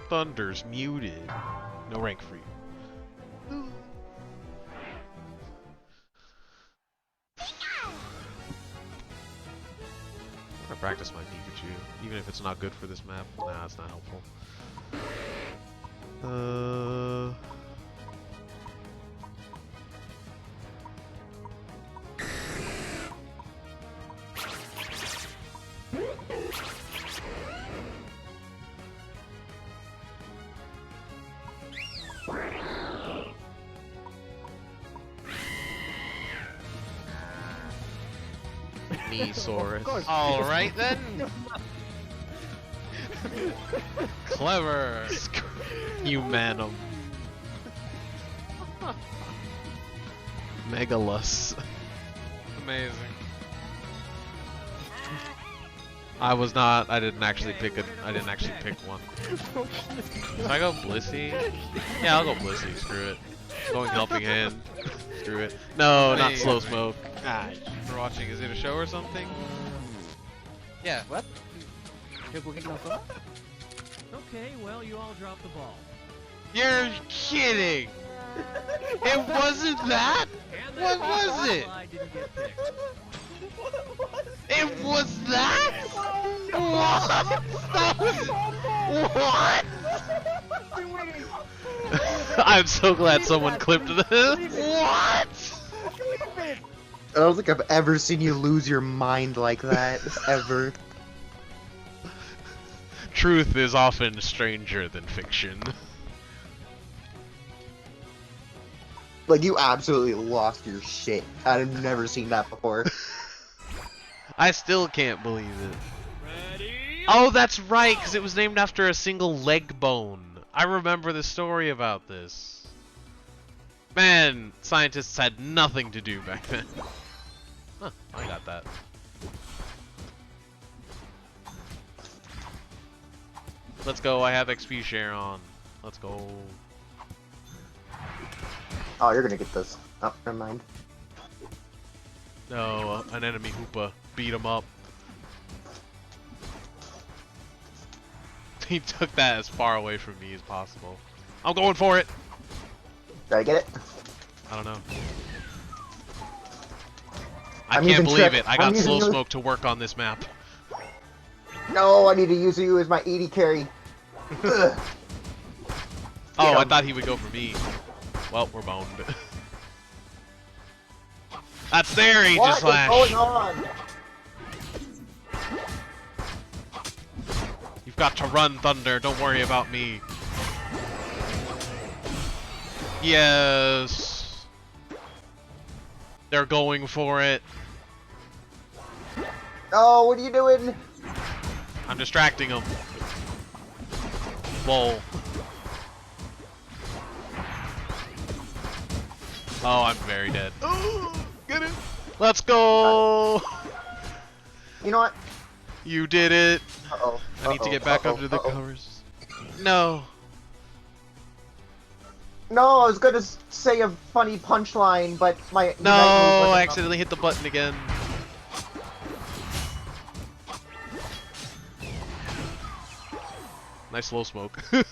Thunder's muted. No rank for you. I practice my Pikachu, even if it's not good for this map. Nah, it's not helpful. Alright then. Clever. Humanum. Megalus. Amazing. I didn't actually pick one. Should I go Blissey? Yeah, I'll go Blissey, screw it. Going Helping Hand. Screw it. No, not Slow Smoke. Ah, for watching, is it a show or something? Yeah. What? Okay, well, you all dropped the ball. You're kidding! It wasn't that? What was it? It was that? What? What? I'm so glad someone clipped this. What? I don't think I've ever seen you lose your mind like that, ever. Truth is often stranger than fiction. Like, you absolutely lost your shit. I've never seen that before. I still can't believe it. Ready? Oh, that's right, because it was named after a single leg bone. I remember the story about this. Man, scientists had nothing to do back then. Huh, I got that. Let's go, I have XP share on. Let's go. Oh, you're gonna get this. Oh, never mind. No, an enemy Hoopa. Beat him up. He took that as far away from me as possible. I'm going for it! Did I get it? I don't know. I I'm can't using believe trick. it. I I'm got using slow you- smoke to work on this map. No, I need to use you as my ED carry. Ugh. Oh, I him. thought he would go for me. Well, we're boned. That's there, Aegis What is Slash. going on? You've got to run, Thunder. Don't worry about me. Yes. They're going for it. Oh, what are you doing? I'm distracting them. Lol. Oh, I'm very dead. Get it. Let's go. You know what? You did it. Uh-oh. I need to get back under the covers. No. No, I was gonna say a funny punchline, but my No, I accidentally hit the button again. Nice slow smoke. You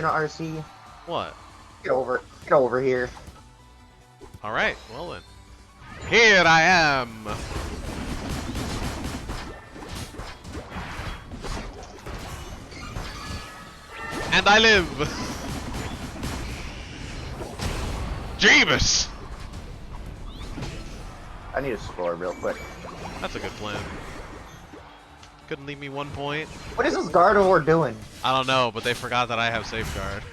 know, RC, What? get over here. Alright, well then. Here I am! And I live! Jeebus! I need to score real quick. That's a good plan. Couldn't leave me 1 point. What is this Gardevoir doing? I don't know, but they forgot that I have safeguard.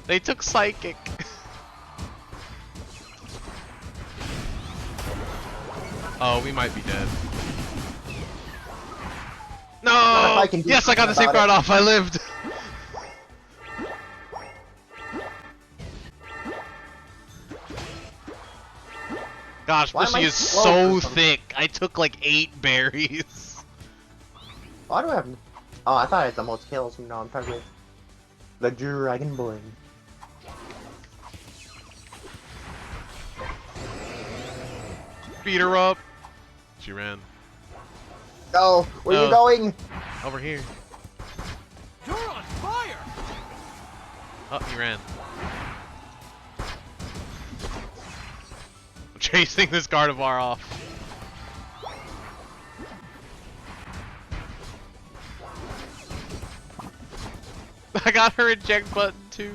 They took Psychic. Oh, we might be dead. No! I can do Yes, I got the something safeguard about off. I lived. Gosh, Why am Bushy I is slow so for some- thick. I took like 8 berries. Why do I have... Oh, I thought I had the most kills. No, I'm talking about the Dragon Boy. Beat her up. She ran. No, where are you No. going? Over here. You're on fire! Oh, he ran. I'm chasing this Gardevoir off. I got her eject button too.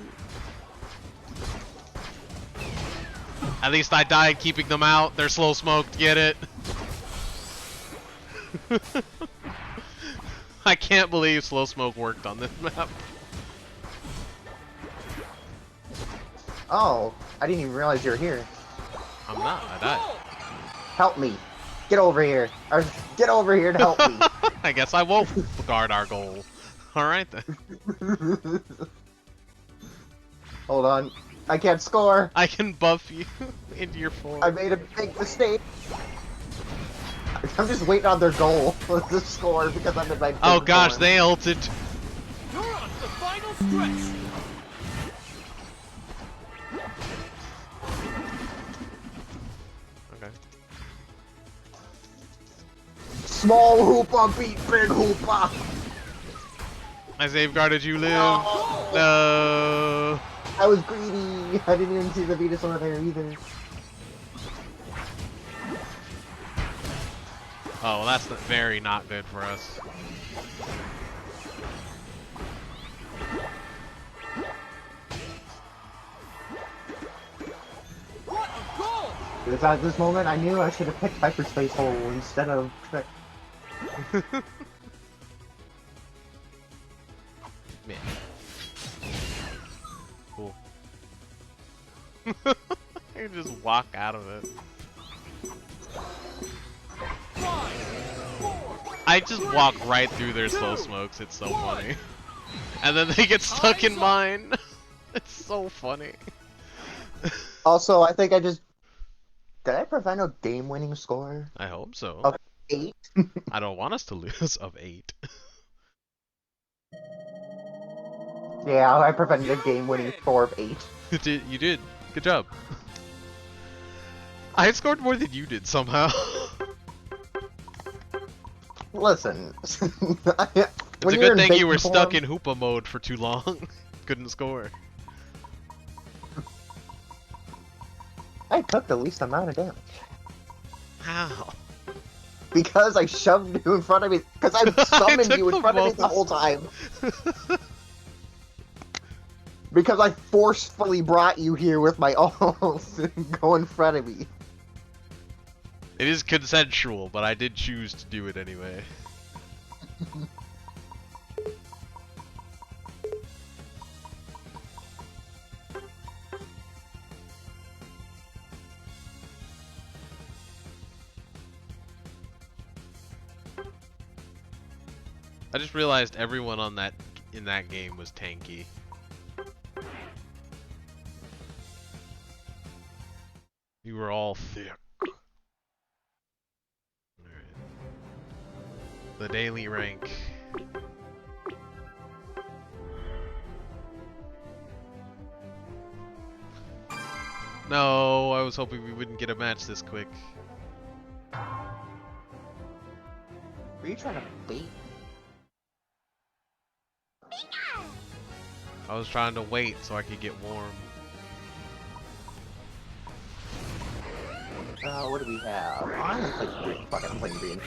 At least I died keeping them out. They're slow smoked, get it? I can't believe slow smoke worked on this map. Oh, I didn't even realize you were here. I'm not, I died. Help me. Get over here. Or get over here to help me. I guess I won't guard our goal. Alright then. Hold on. I can't score. I can buff you into your form. I made a big mistake. I'm just waiting on their goal to score because I'm in my Oh big gosh, form. they ulted. You're on to the final stretch! Okay. Small hoopa beat big hoopa. I safeguarded you, Liv. No. No. I was greedy. I didn't even see the Venusaur there either. Oh, well, that's very not good for us. What a goal! Because at this moment, I knew I should have picked Hyperspace Hole instead of Trick. Man. Cool. I just walk out of it. I just walk right through their slow smokes. It's so funny. And then they get stuck in mine. It's so funny. Also, I think I just... Did I prevent a game-winning score? I hope so. Of 8? I don't want us to lose of 8. Yeah, I prevented a game-winning score of 8. You did. Good job. I scored more than you did somehow. Listen. It's a good thing you were stuck in Hoopa mode for too long. Couldn't score. I took the least amount of damage. How? Because I shoved you in front of me. Because I summoned you in front of me the whole time. Because I forcefully brought you here with my ult and go in front of me. It is consensual, but I did choose to do it anyway. I just realized everyone in that game was tanky. You were all thick. Alright. The daily rank. No, I was hoping we wouldn't get a match this quick. Were you trying to bait? I was trying to wait so I could get warm. What do we have? Oh, I'm gonna play green. Fuck it, I'm playing green.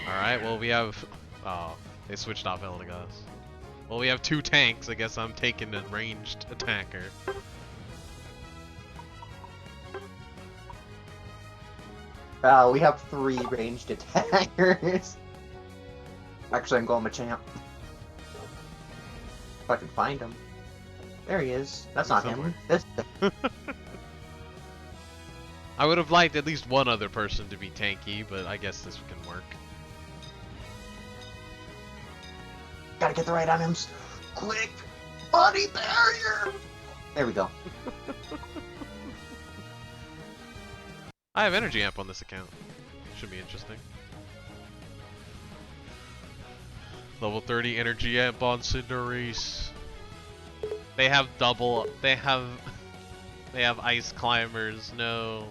Alright, well we have... Oh, they switched off Eldegoss. Well, we have 2 tanks. I guess I'm taking a ranged attacker. We have 3 ranged attackers. Actually, I'm going Machamp. If I can find him. There he is. That's not him. This. I would have liked at least one other person to be tanky, but I guess this can work. Gotta get the right items. Quick! Body barrier! There we go. I have energy amp on this account. Should be interesting. Level 30 energy amp on Cinderace. They have double. They have ice climbers. No.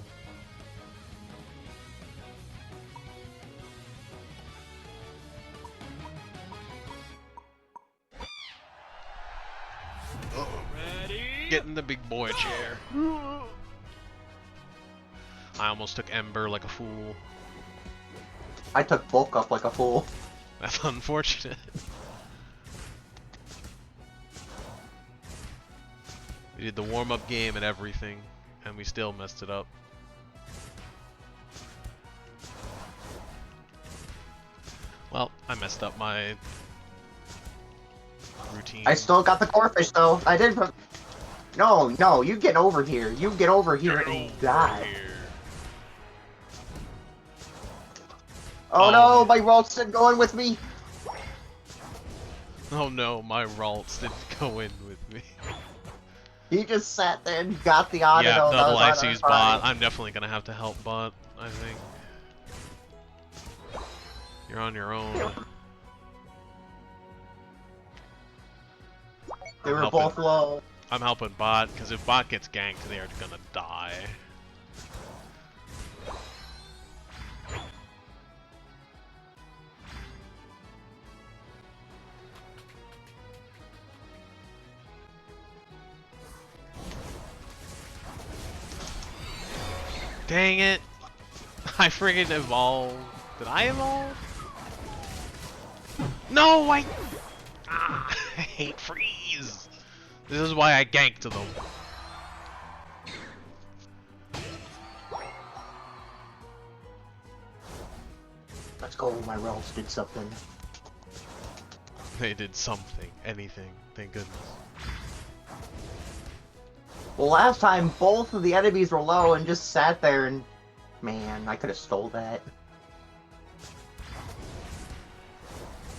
Get in the big boy chair. I almost took Ember like a fool. I took bulk up like a fool. That's unfortunate. We did the warm-up game and everything, and we still messed it up. Well, I messed up my routine. I still got the Corphish though. I did. No, you get over here. You get over here and die. Oh no, my Ralts didn't go in with me. Oh no, my Ralts didn't go in with me. He just sat there and got the auto. Yeah, double IC's bot. I'm definitely gonna have to help bot, I think. You're on your own. They were both low. I'm helping bot, because if bot gets ganked, they are gonna die. Dang it! I friggin' evolved. Did I evolve? No, I hate freeze! This is why I ganked them. Let's go, my Ralts did something. They did something. Anything. Thank goodness. Well, last time both of the enemies were low and just sat there and... Man, I could have stole that.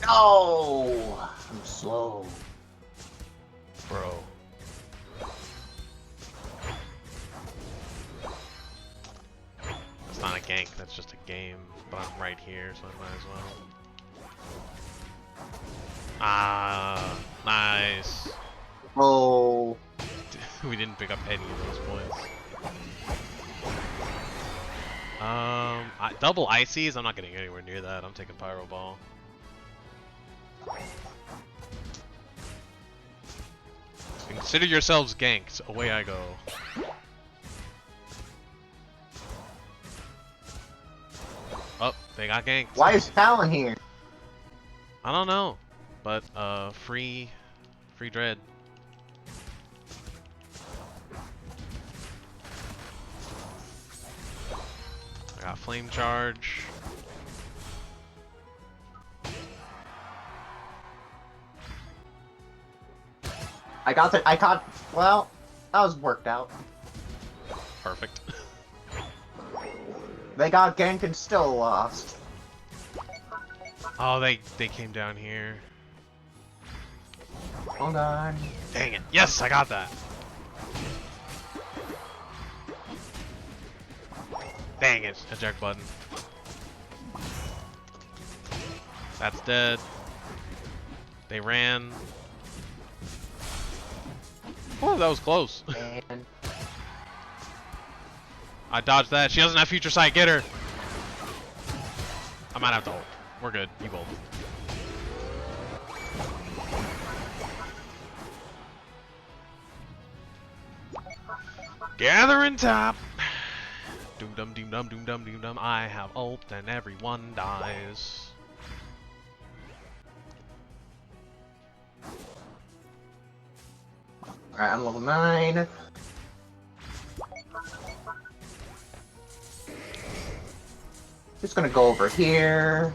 No! I'm slow. Bro. That's not a gank, that's just a game. But I'm right here, so I might as well. Ah, nice. Oh. We didn't pick up any of those points. Double ices? I'm not getting anywhere near that. I'm taking Pyro Ball. Consider yourselves ganked. Away I go. Oh, they got ganked. Why is Talon here? I don't know, but free dread. I got flame charge. I caught, well, that was worked out. Perfect. They got ganked and still lost. Oh, they came down here. Hold on. Dang it! Yes, I got that. Dang it! Eject button. That's dead. They ran. Oh, that was close. And I dodged that. She doesn't have future sight. Get her. I might have to ult. We're good. You ult. Gathering top. Doom dum doom dum doom dum doom dum. I have ult and everyone dies. alright, I'm level 9. Just gonna go over here.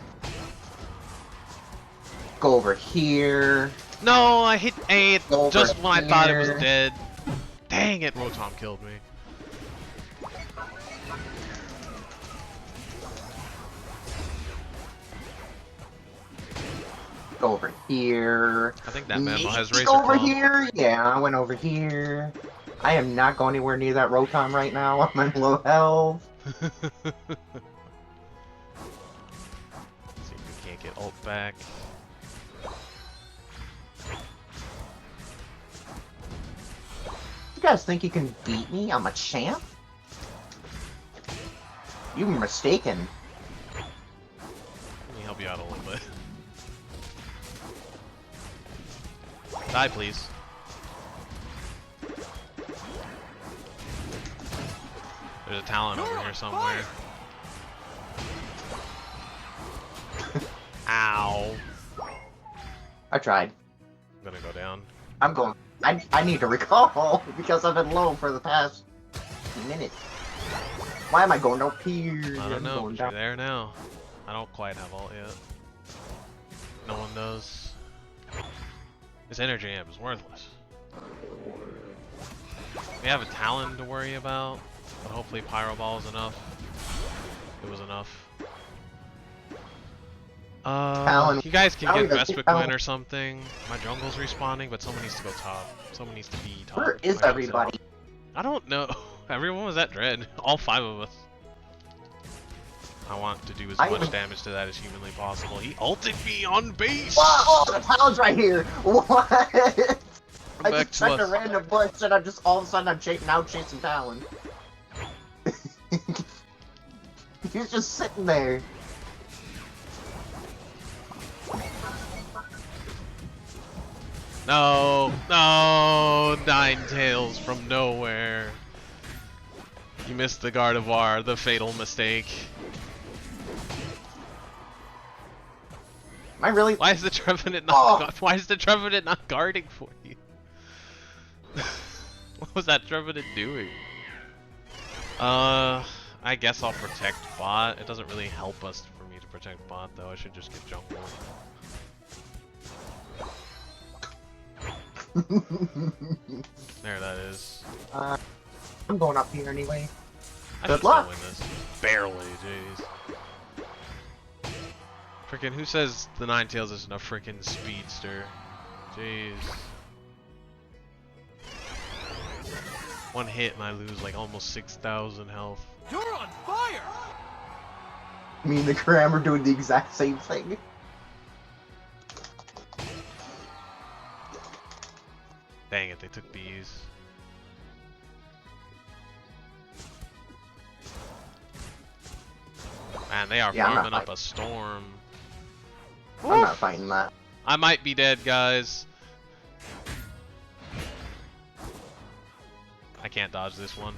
Go over here. No, I hit A Over just when I thought it was here. dead. Dang it, Rotom killed me. Go over here. I think that memo has Maybe razor over claw. here. Yeah, I went over here. I am not going anywhere near that Rotom right now. I'm in low health. See if we can't get ult back. You guys think you can beat me? I'm a champ? You were mistaken. Let me help you out a little bit. Die, please. There's a Talon over here somewhere. Ow. I tried. I'm gonna go down. I'm going. I need to recall because I've been low for the past minute. Why am I going up here? I don't I'm know, going but you're down. there now. I don't quite have ult yet. No one does. This energy amp is worthless. We have a Talon to worry about, but hopefully Pyro Ball is enough. It was enough. Talon. You guys can get Talon, Vespiquen Talon. or something. My jungle's respawning, but someone needs to go top. Someone needs to be top. Where is Like I said. everybody? I don't know. Everyone was at Dread. All 5 of us. I want to do as I much even- damage to that as humanly possible. He ulted me on base! Whoa! The Talon's right here. What? I Back just to checked a us. random bush and I'm just all of a sudden I'm now chasing Talon. He's just sitting there. No, no, Ninetales from nowhere. You missed the Gardevoir, the fatal mistake. Am I really? Why is the Trevenant not? Oh. Why is the Trevenant not guarding for you? What was that Trevenant doing? I guess I'll protect bot. It doesn't really help us for me to protect bot though. I should just get jungle. There, that is. I'm going up here anyway. I Good should still luck. win this. Barely, jeez. Freaking, who says the Ninetales isn't a freaking speedster? Jeez. One hit and I lose like almost 6,000 health. You're on fire! Me and the Cram are doing the exact same thing. Dang it, they took bees. Man, they are Yeah, I'm not farming up fighting. a storm. I'm not fighting that. I might be dead, guys. I can't dodge this one.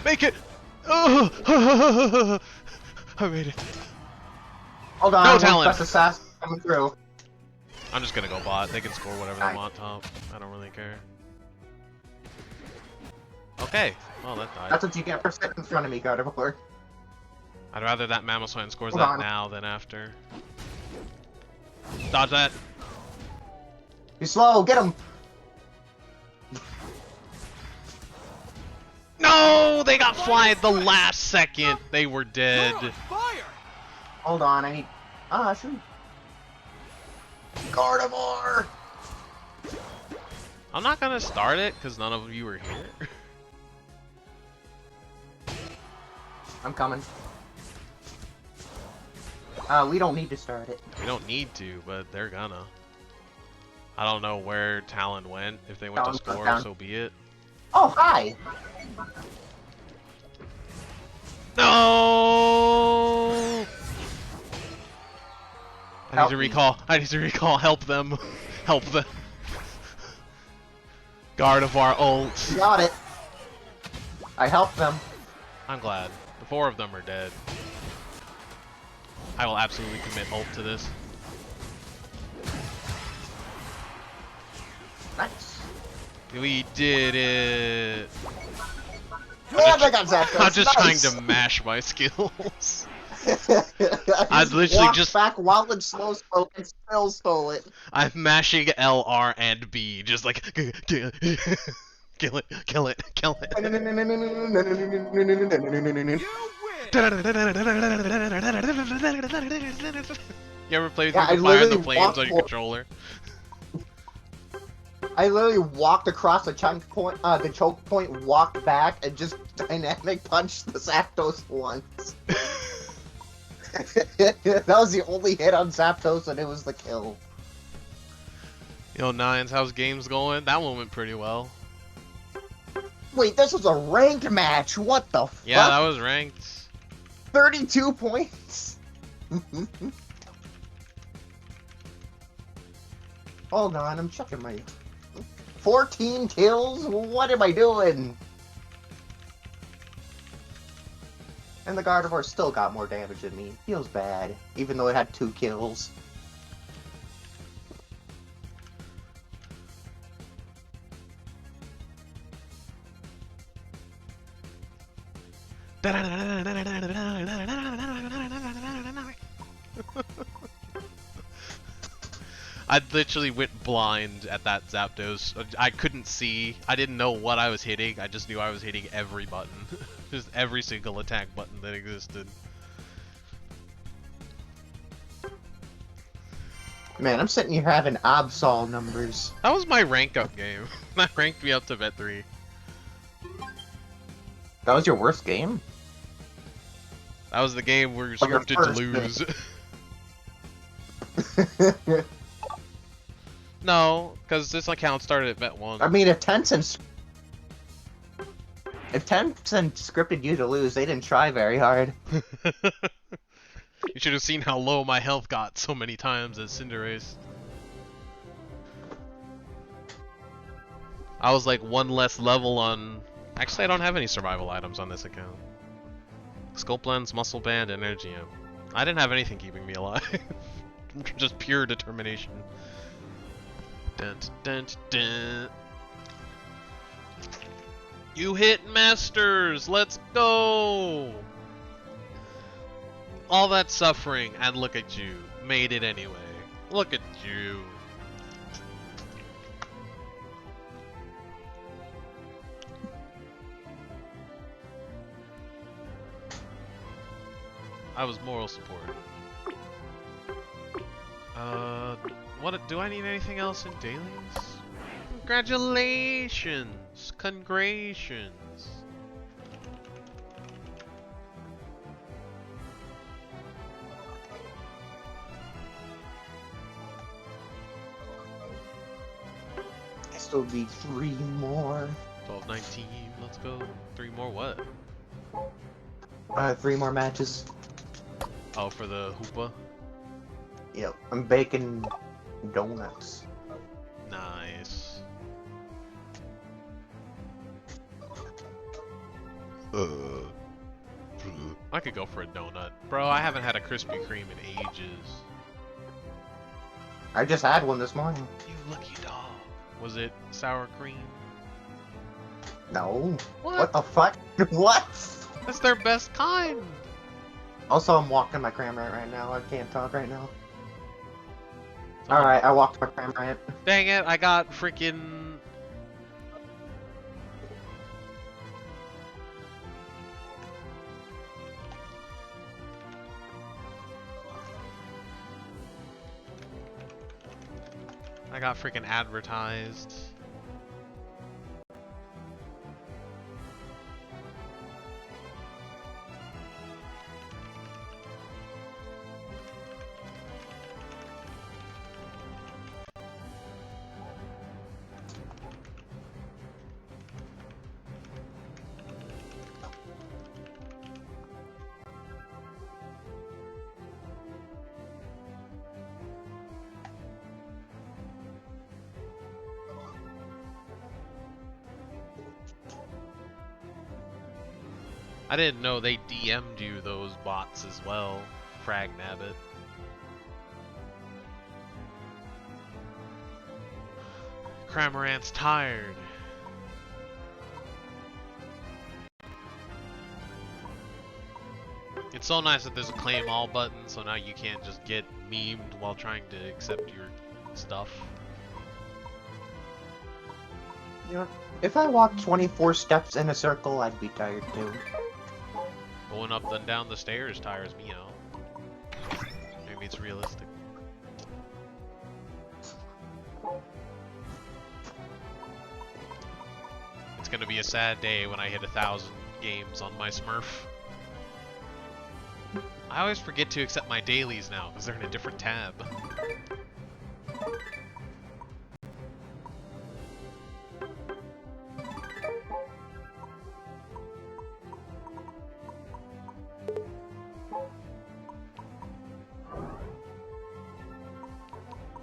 Make it! Oh! I made it. Hold on, No one talent. special assassin coming through. I'm just gonna go bot. They can score whatever they Nice. want top. I don't really care. Okay. Well, that died. That's what you get for sitting in front of me, Gardevoir. I'd rather that Mamoswine scores Hold that on. now than after. Dodge that. He's slow, get him! No! They got flied the last second. They were dead. You're on fire! Hold on, I need... shoot. Gardevoir! I'm not gonna start it because none of you were here. I'm coming. We don't need to start it. We don't need to, but they're gonna. I don't know where Talon went. If they went to Talon goes score, down. so be it. Oh, hi! No! I need Help to me. recall. I need to recall. Help them. Help them. Gardevoir ult. Got it. I helped them. I'm glad. The 4 of them are dead. I will absolutely commit ult to this. Nice. We did it. Yeah, they got Zapdos. I'm just Nice. trying to mash my skills. I literally walked just- back while it slow spoke and still stole it. I'm mashing L, R, and B, just like kill it, kill it, kill it. You win! You ever play Yeah, through I the Fire and the literally Flames walked on your for- controller? I literally walked across the chunk point, the choke point, walked back, and just dynamic punched the Zapdos once. That was the only hit on Zapdos, and it was the kill. Yo, Nines, how's games going? That one went pretty well. Wait, this was a ranked match. What the fuck? Yeah, that was ranked. 32 points. Hold on, I'm checking my 14 kills. What am I doing? And the Gardevoir still got more damage than me. Feels bad, even though it had 2 kills. I literally went blind at that Zapdos. I couldn't see. I didn't know what I was hitting. I just knew I was hitting every button. Just every single attack button that existed. Man, I'm sitting here having Absol numbers. That was my rank up game. That ranked me up to vet 3. That was your worst game? That was the game where you're Of your scripted to first lose. No, because this account started at vet 1. I mean, if Tencent scripted you to lose, they didn't try very hard. You should have seen how low my health got so many times at Cinderace. I was like 1 less level on... Actually, I don't have any survival items on this account. Scope Lens, Muscle Band, and Energium. I didn't have anything keeping me alive. Just pure determination. Dun, dun, dun. You hit Masters! Let's go! All that suffering, and look at you. Made it anyway. Look at you. I was moral support. What do I need anything else in dailies? Congratulations! Congrations! I still need 3 more. 12, 19, let's go. 3 more what? 3 more matches. Oh, for the hoopa? Yep, I'm baking donuts. Nice. I could go for a donut. Bro, I haven't had a Krispy Kreme in ages. I just had one this morning. You lucky dog. Was it sour cream? No. What? What the fuck? What? That's their best kind! Also, I'm walking my cramorant right now. I can't talk right now. Someone- Alright, I walked my cramorant. Dang it, I got freaking... I got freaking advertised. I didn't know they DM'd you those bots as well, Fragnabbit. Cramorant's tired. It's so nice that there's a claim all button, so now you can't just get memed while trying to accept your stuff. You know, if I walked 24 steps in a circle, I'd be tired too. Going up and down the stairs tires me out. Maybe it's realistic. It's gonna be a sad day when I hit 1,000 games on my Smurf. I always forget to accept my dailies now, because they're in a different tab.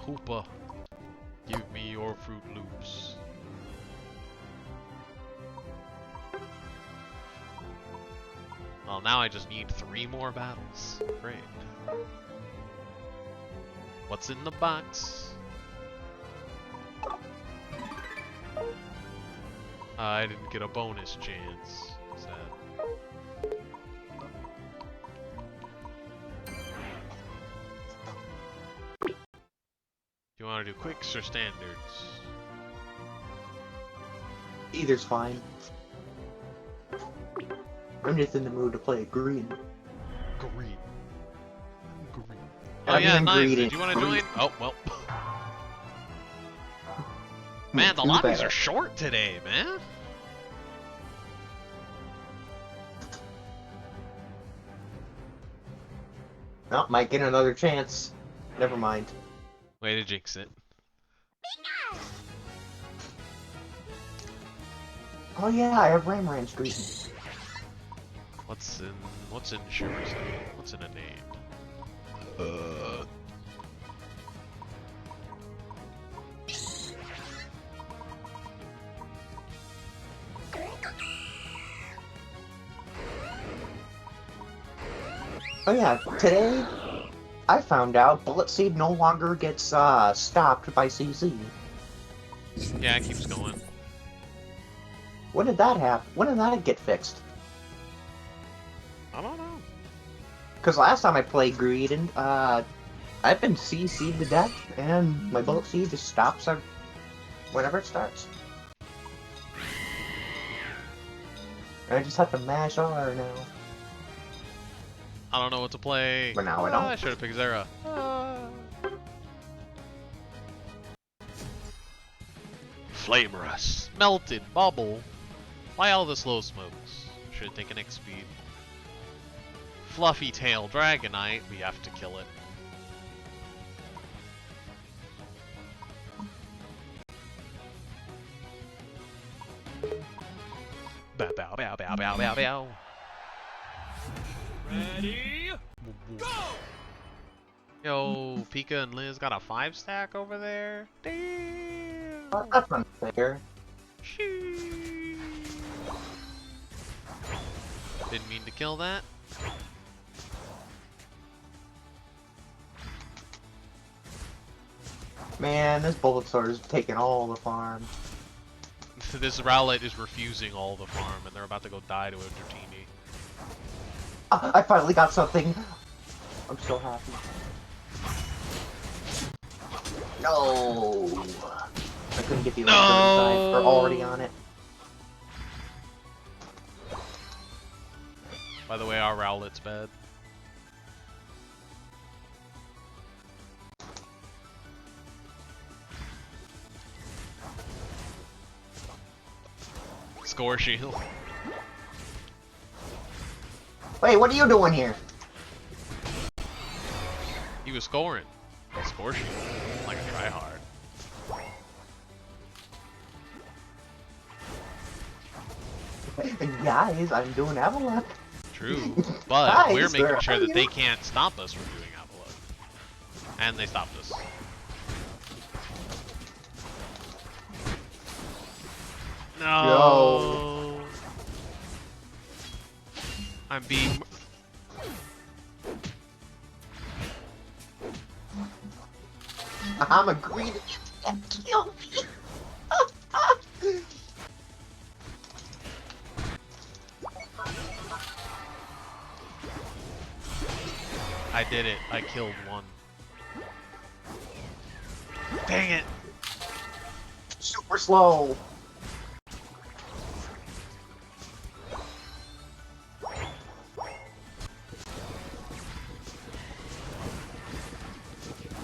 Hoopa, give me your Fruit Loops. Well, now I just need 3 more battles. Great. What's in the box? I didn't get a bonus chance. Sad. You want to do quicks or standards? Either's fine. I'm just in the mood to play green. Green. Green. Oh I'm yeah, in nice. green. Did you want to join? Oh, well. Man, the Too lobbies bad. are short today, man. Oh, might get another chance. Never mind. Way to jinx it. Oh yeah, I have Ramran's green. What's in Sugar's name? What's in a name? Oh yeah, today I found out Bullet Seed no longer gets stopped by CC. Yeah, it keeps going. When did that happen? When did that get fixed? I don't know. Because last time I played Greed, and I've been CC'd to death, and my Bullet Seed just stops whenever it starts. And I just have to mash R now. I don't know what to play. But now I don't. I should have picked Zera. Flame Rust. Melted Bubble. Why all the slow smokes? Should have taken X speed. Fluffy Tail Dragonite. We have to kill it. Bow bow bow bow bow bow bow. Ready? Go! Yo, Pika and Liz got a 5-stack over there. Damn. That's unfair. Sheesh. Didn't mean to kill that. Man, this Bulbasaur is taking all the farm. This Rowlet is refusing all the farm, and they're about to go die to a Dratini. I finally got something. I'm so happy. No, I couldn't get the electro inside. We're already on it. By the way, our Rowlet's bad. Score shield. Wait, what are you doing here? He was scoring. Score shield. Like a tryhard. Guys, I'm doing Avalon. True, but Guys, we're where making sure are that they you? can't stop us from doing Avalon. And they stopped us. No. I'm being. I'm agreeing that you can't kill me. I did it. I killed one. Dang it. Super slow.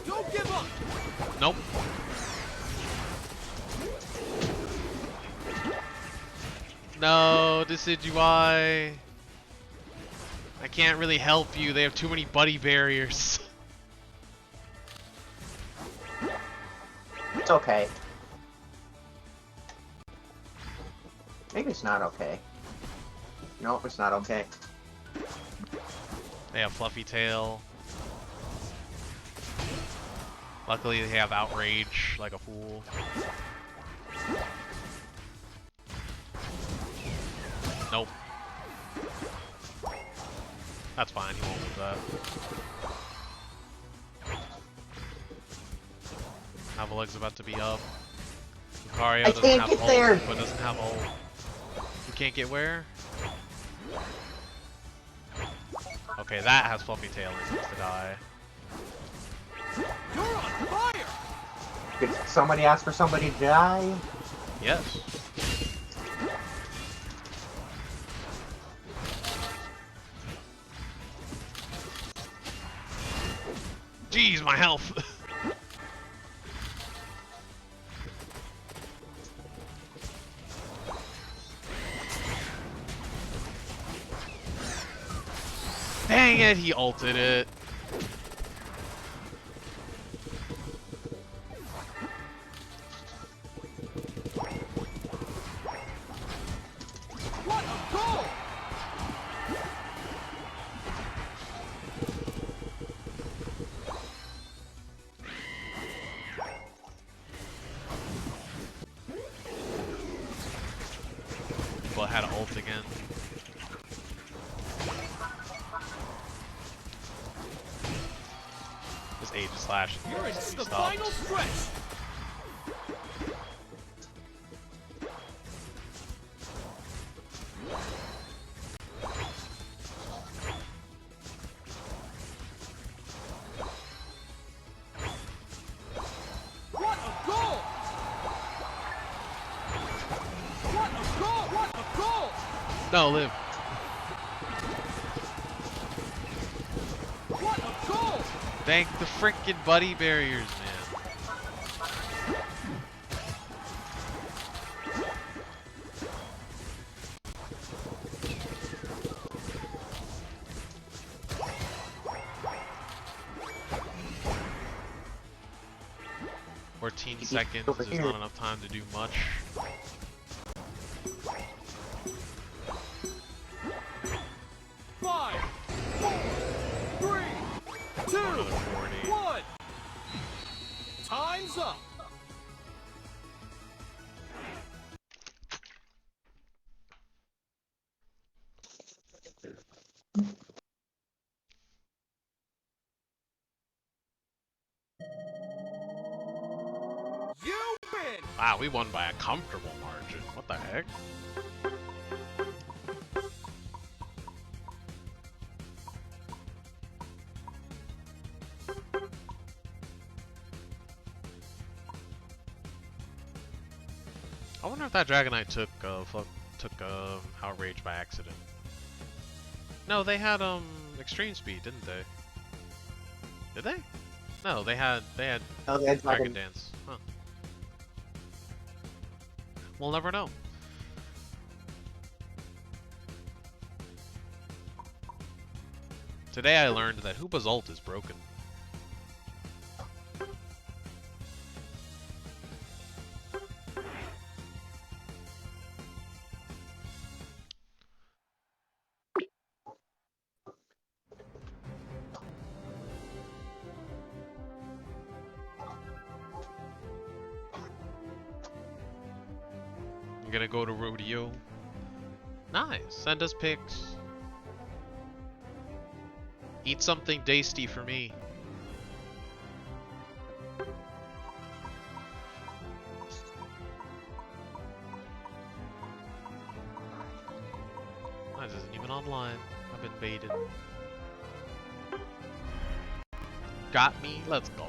Don't give up! Nope. No, Decidueye. I can't really help you. They have too many buddy barriers. It's okay. Maybe it's not okay. Nope, it's not okay. They have Fluffy Tail. Luckily, they have Outrage like a fool. Nope. That's fine, he won't lose that. Avalug's about to be up. Lucario I doesn't can't have get ult, there. but doesn't have ult. You can't get where? Okay, that has Fluffy Tail and needs to die. You're on fire! Did somebody ask for somebody to die? Yes. Jeez, my health! Dang it, he ulted it. What a goal! But had an ult again. This Aegis Slash You're needs to in be the stopped. final stretch! What a goal! What a goal! What a goal! No, live. Thank the frickin' buddy barriers, man. 14 seconds is not enough time to do much. Five, four, 3, 2, 1. Time's up. You win. Wow, we won by a comfortable margin. What the heck? I wonder if that Dragonite took Outrage by accident. No, they had Extreme Speed, didn't they? Did they? No, they had Oh, they had Dragon Dance. Huh. We'll never know. Today I learned that Hoopa's ult is broken. You're gonna go to rodeo? Nice. Send us pics. Eat something tasty for me. This isn't even online. I've been baited. Got me? Let's go.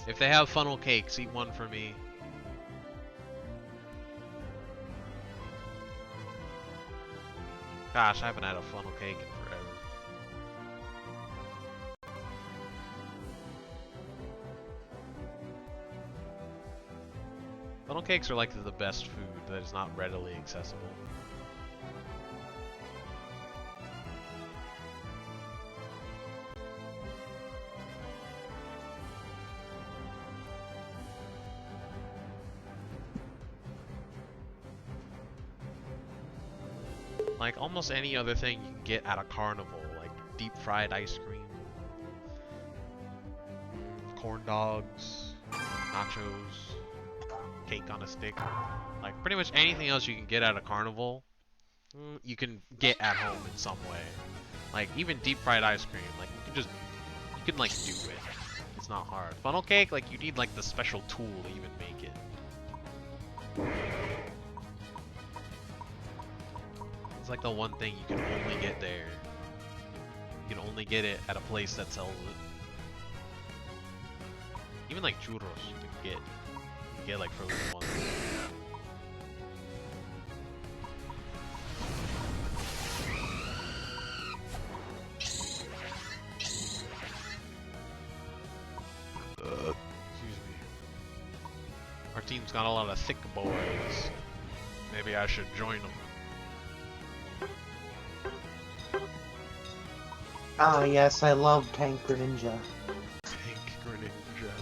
If they have funnel cakes, eat one for me. Gosh, I haven't had a funnel cake in forever. Funnel cakes are like the best food that is not readily accessible. Like almost any other thing you can get at a carnival, like deep fried ice cream, corn dogs, nachos, cake on a stick. Like pretty much anything else you can get at a carnival, you can get at home in some way. Like even deep fried ice cream, like you can like do it. It's not hard. Funnel cake, like you need like the special tool to even make it. It's like the one thing you can only get there. You can only get it at a place that sells it. Even like churros you can get like frozen ones. Excuse me. Our team's got a lot of thick boys. Maybe I should join them. Ah, yes, I love Tank Greninja. Tank Greninja.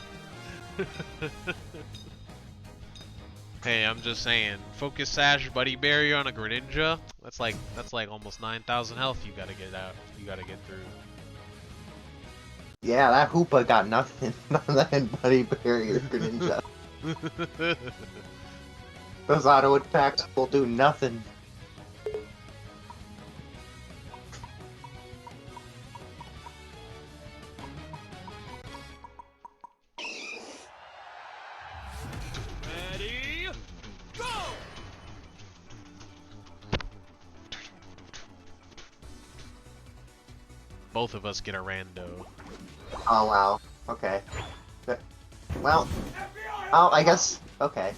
Hey, I'm just saying, Focus Sash, Buddy Barrier on a Greninja, that's like almost 9,000 health you gotta get out. You gotta get through. Yeah, that Hoopa got nothing on that Buddy Barrier Greninja. Those auto attacks will do nothing. Ready? Go! Both of us get a rando. Oh wow. Okay. Well. Oh, I guess. Okay.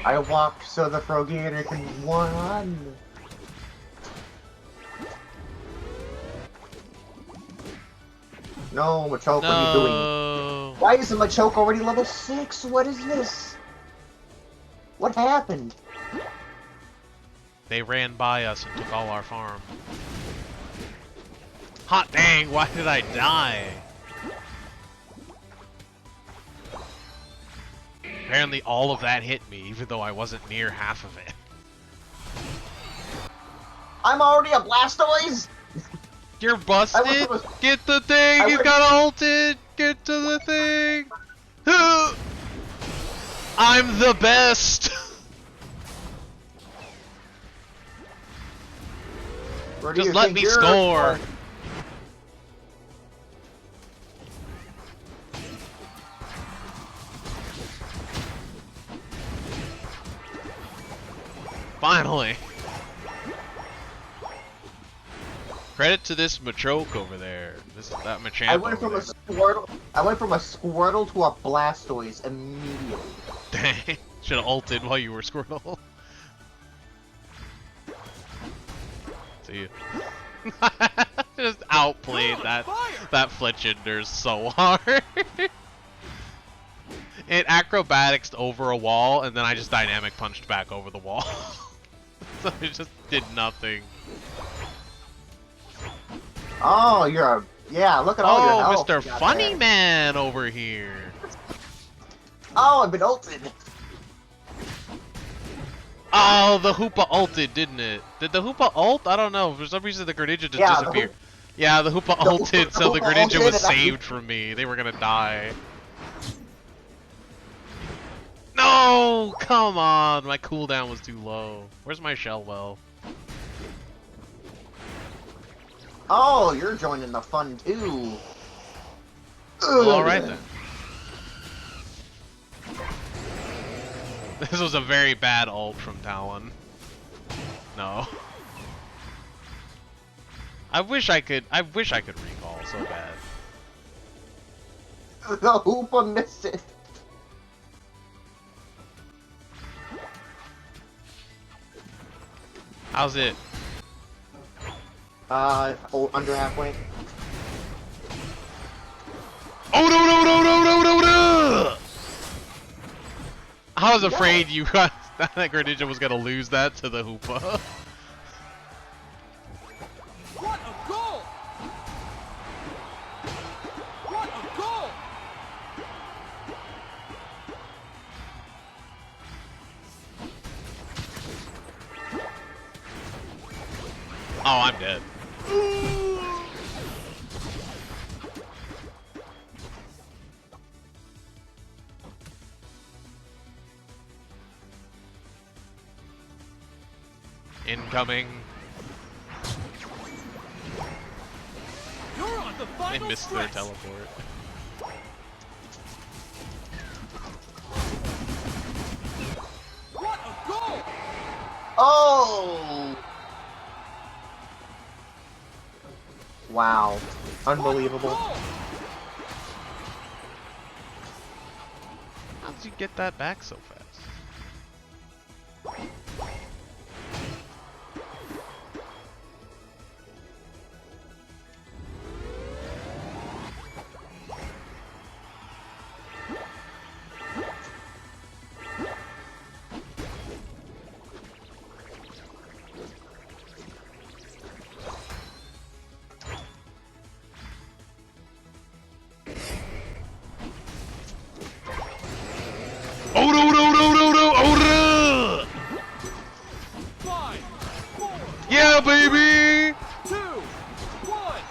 I walked so the Frogator can run. No, Machoke, what are you doing? No. Why is the Machoke already level 6? What is this? What happened? They ran by us and took all our farm. Hot dang, why did I die? Apparently all of that hit me, even though I wasn't near half of it. I'm already a Blastoise! You're busted! Get the thing! You got ulted! Get to the thing! I'm the best! Just let me score! Finally! Credit to this Machoke over there. That Machamp I went from a Squirtle to a Blastoise immediately. Dang. Should have ulted while you were Squirtle. See you. Just outplayed that Fletchinder so hard. It acrobatics over a wall, and then I just dynamic punched back over the wall. So it just did nothing. Oh, you're a... Yeah, look at all your health. Oh, Mr. Funny Man over here. Oh, I've been ulted. Oh, the Hoopa ulted, didn't it? Did the Hoopa ult? I don't know. For some reason, the Greninja just disappeared. Yeah, the Hoopa ulted, so the Greninja was saved from me. They were gonna die. No! Come on! My cooldown was too low. Where's my shell well? Oh, you're joining the fun too. Well, alright then. This was a very bad ult from Talon. No. I wish I could recall so bad. The Hoopa missed it. How's it? Under halfway. Oh no no no no no no no! I was afraid you got that Greninja was gonna lose that to the Hoopa. What a goal! What a goal! Oh, I'm dead. Incoming. You're on the They final missed their stretch. teleport. What a goal! Oh! Wow. Unbelievable. Goal! How did you get that back so fast? Oh no no no no no! Oh no! 5, 4, Yeah, baby! 2, 1.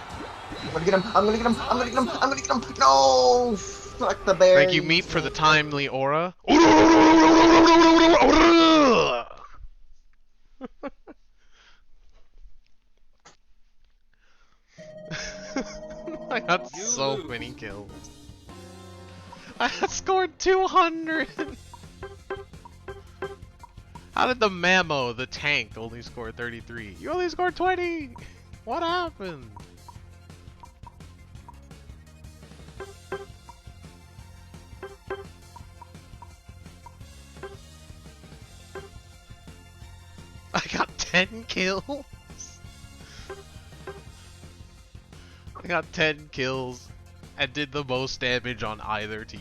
I'm gonna get him. I'm gonna get him. I'm gonna get him. I'm gonna get him. No! Fuck the bear. Thank you, Meat, for the timely aura. Oh no no no no no no no no! Oh no! I got so many kills. I scored 200! How did the Mamo, the tank, only score 33? You only scored 20! What happened? 10 kills. I got 10 kills and did the most damage on either team.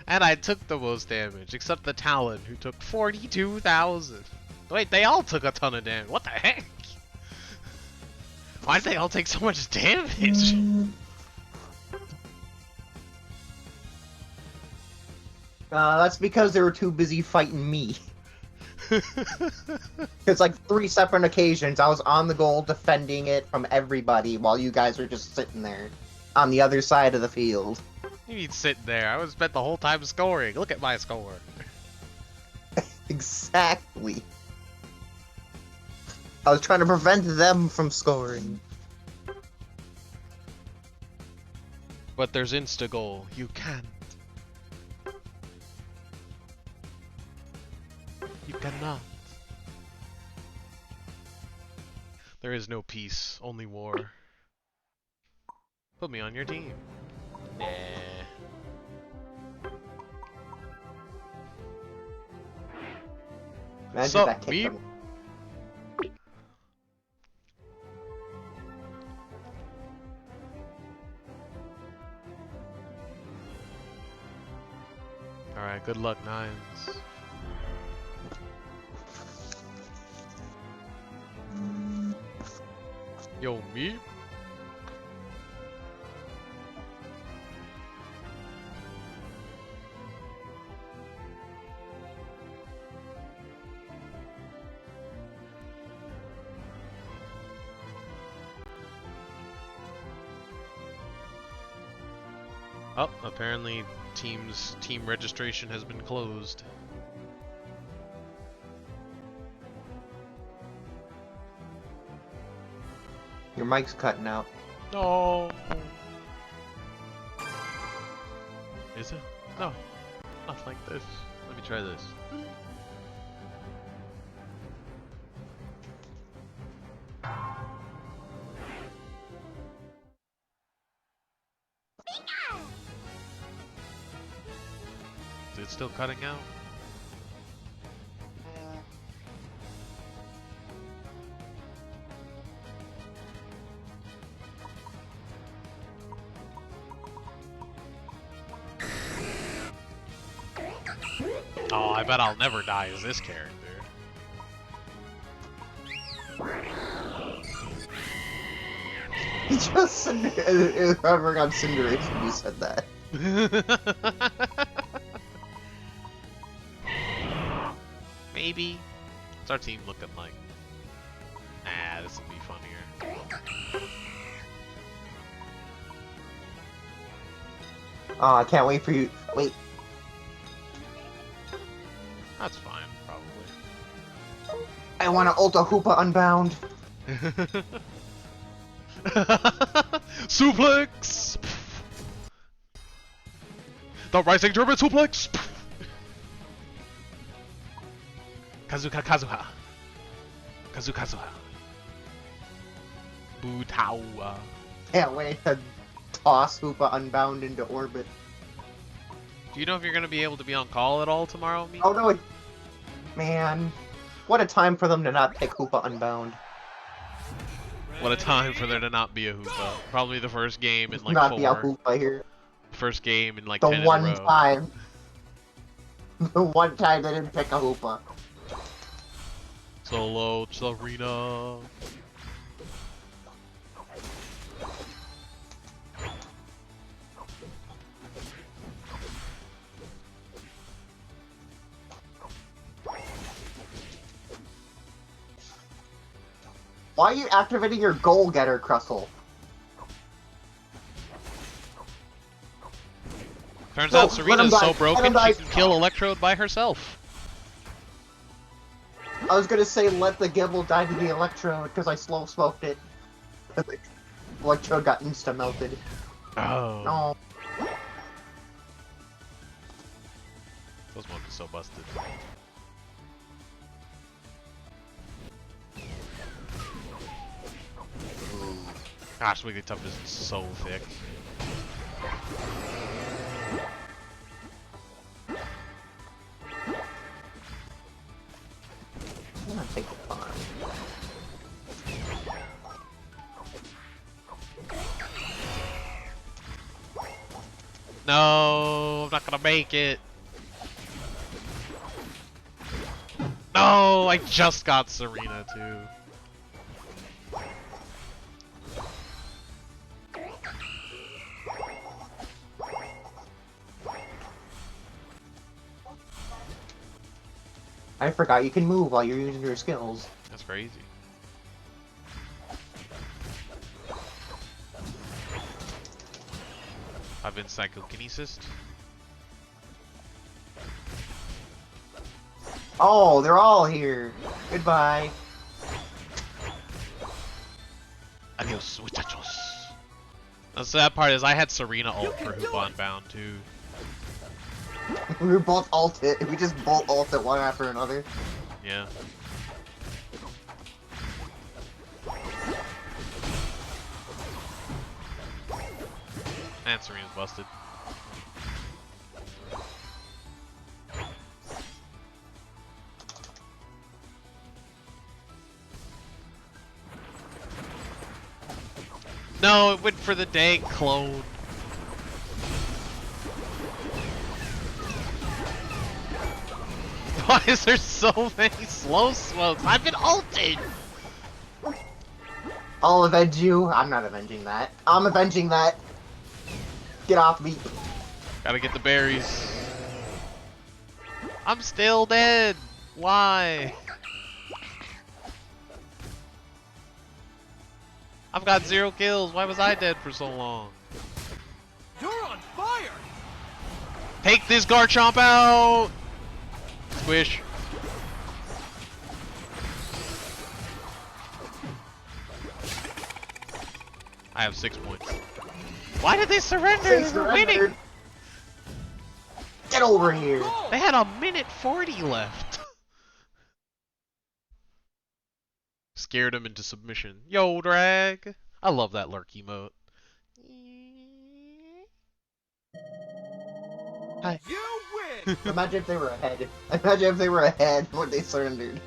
And I took the most damage, except the Talon, who took 42,000. Wait, they all took a ton of damage. What the heck? Why did they all take so much damage? That's because they were too busy fighting me. It's like 3 separate occasions I was on the goal defending it from everybody while you guys were just sitting there on the other side of the field. You need sitting there. I was spent the whole time scoring. Look at my score. Exactly. I was trying to prevent them from scoring. But there's insta-goal. You can't. You cannot. There is no peace, only war. Put me on your team. Nah. Imagine Sup, that kicked meep? them. Alright, good luck, Nines. Yo, me? Oh, apparently team registration has been closed. Your mic's cutting out. No. Is it? No. Not like this. Let me try this. Is it still cutting out? Oh, I bet I'll never die as this character. He just whoever got Cinderation, you said that. Maybe. What's our team looking like? Nah, this will be funnier. Oh, I can't wait for you. Wait. That's fine, probably. I want to Ulta Hoopa Unbound. Suplex! The Rising German Suplex! Kazuha Kazuha. Kazuha. Butawa. Can't wait to toss Hoopa Unbound into orbit. Do you know if you're going to be able to be on call at all tomorrow, me? Oh no, man. What a time for them to not pick Hoopa Unbound. What a time for there to not be a Hoopa. Probably the first game in like not 4. be a Hoopa here. First game in like The 10 one in a row. time. The one time they didn't pick a Hoopa. Solo Serena. Why are you activating your goal getter, Crustle? Turns No, out let Serena's him die. so broken Let him die. she can kill Electrode by herself. I was gonna say let the Gible die to the Electrode because I slow smoked it. Electrode got insta melted. Oh. No. Those ones are so busted. Gosh, Wigglytuff is so thick. No, I'm not gonna make it. No, I just got Serena too. I forgot you can move while you're using your skills. That's crazy. I've been psychokinesis. Oh, they're all here. Goodbye. Adios, muchachos. The sad part is I had Serena ult for Hoop Unbound too. We were both ulted. We just both ulted one after another. Yeah. And Serena's busted. No, it went for the dang clone. Why is there so many slow smokes? I've been ulted! I'll avenge you. I'm not avenging that. I'm avenging that. Get off me. Gotta get the berries. I'm still dead! Why? I've got 0 kills. Why was I dead for so long? You're on fire! Take this Garchomp out! Squish. I have 6 points. Why did they surrender? They They were winning! surrendered. Get over here. They had a minute 40 left. Scared him into submission. Yo, drag! I love that lurk emote. Hi. You win! Imagine if they were ahead. Imagine if they were ahead when they surrendered.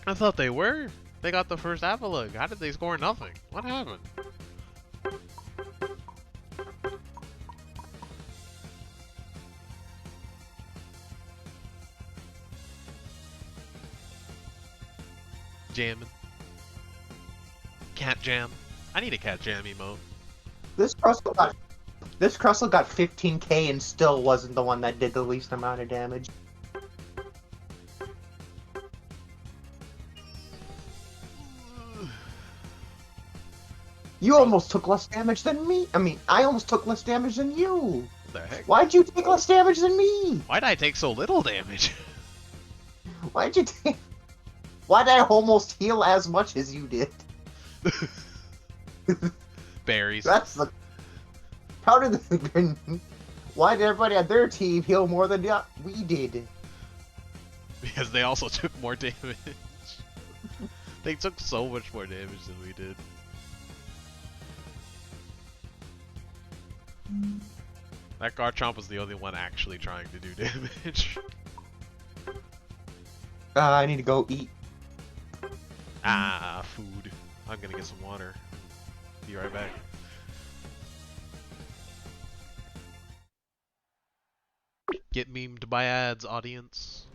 I thought they were. They got the first Avalug. How did they score nothing? What happened? Jamming. Cat jam. I need a cat jam emote. This Crustle got 15k and still wasn't the one that did the least amount of damage. You almost took less damage than me. I mean, I almost took less damage than you. What the heck? Why'd you take less damage than me? Why'd I take so little damage? Why'd you take... Why'd I almost heal as much as you did? Berries. That's the... How did the... Why did everybody on their team heal more than we did? Because they also took more damage. They took so much more damage than we did. That Garchomp was the only one actually trying to do damage. I need to go eat. Ah, food. I'm gonna get some water. Be right back. Get memed by ads, audience.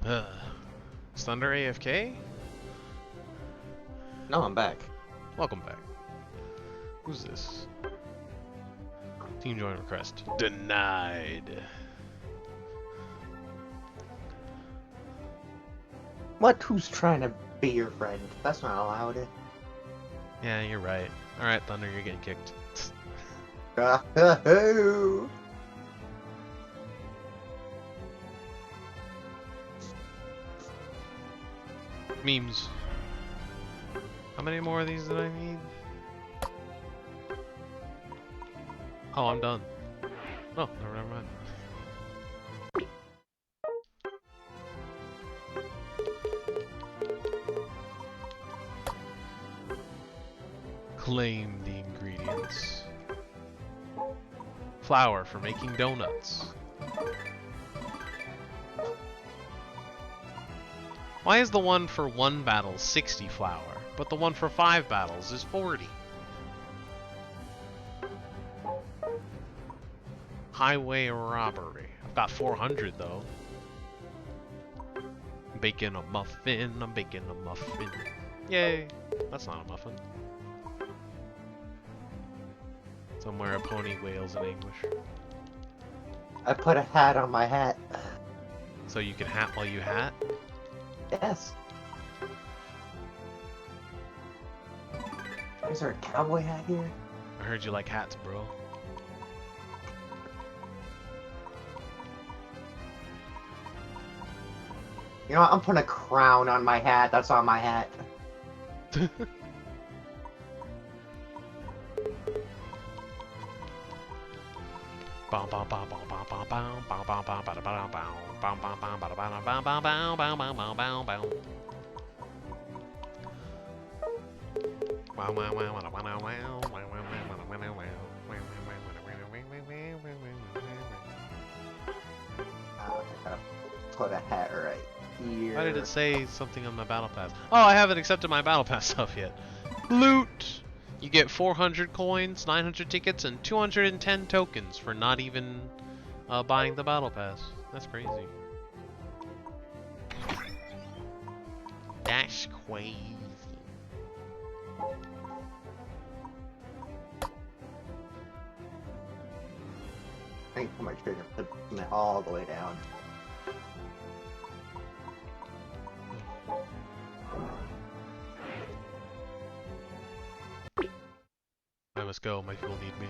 Is Thunder AFK? No, I'm back. Welcome back. Who's this? Team join request. Denied. What? Who's trying to be your friend? That's not allowed. Yeah, you're right. Alright, Thunder, you're getting kicked. Memes. How many more of these did I need? Oh, I'm done. Oh, never mind. Claim the ingredients. Flour for making donuts. Why is the one for 1 battle 60 flour, but the one for 5 battles is 40? Highway robbery. I've got 400 though. Baking a muffin, I'm baking a muffin. Yay! That's not a muffin. Somewhere a pony wails in English. I put a hat on my hat. So you can hat while you hat? Yes. Is there a cowboy hat here? I heard you like hats, bro. You know what? I'm putting a crown on my hat. That's on my hat. I gotta put a hat right here. Why did it say something on my battle pass? Oh, I haven't accepted my battle pass stuff yet. Loot! You get 400 coins, 900 tickets, and 210 tokens for not even buying the battle pass. That's crazy. That's crazy. I think put my trigger, put it all the way down. I must go, my people need me.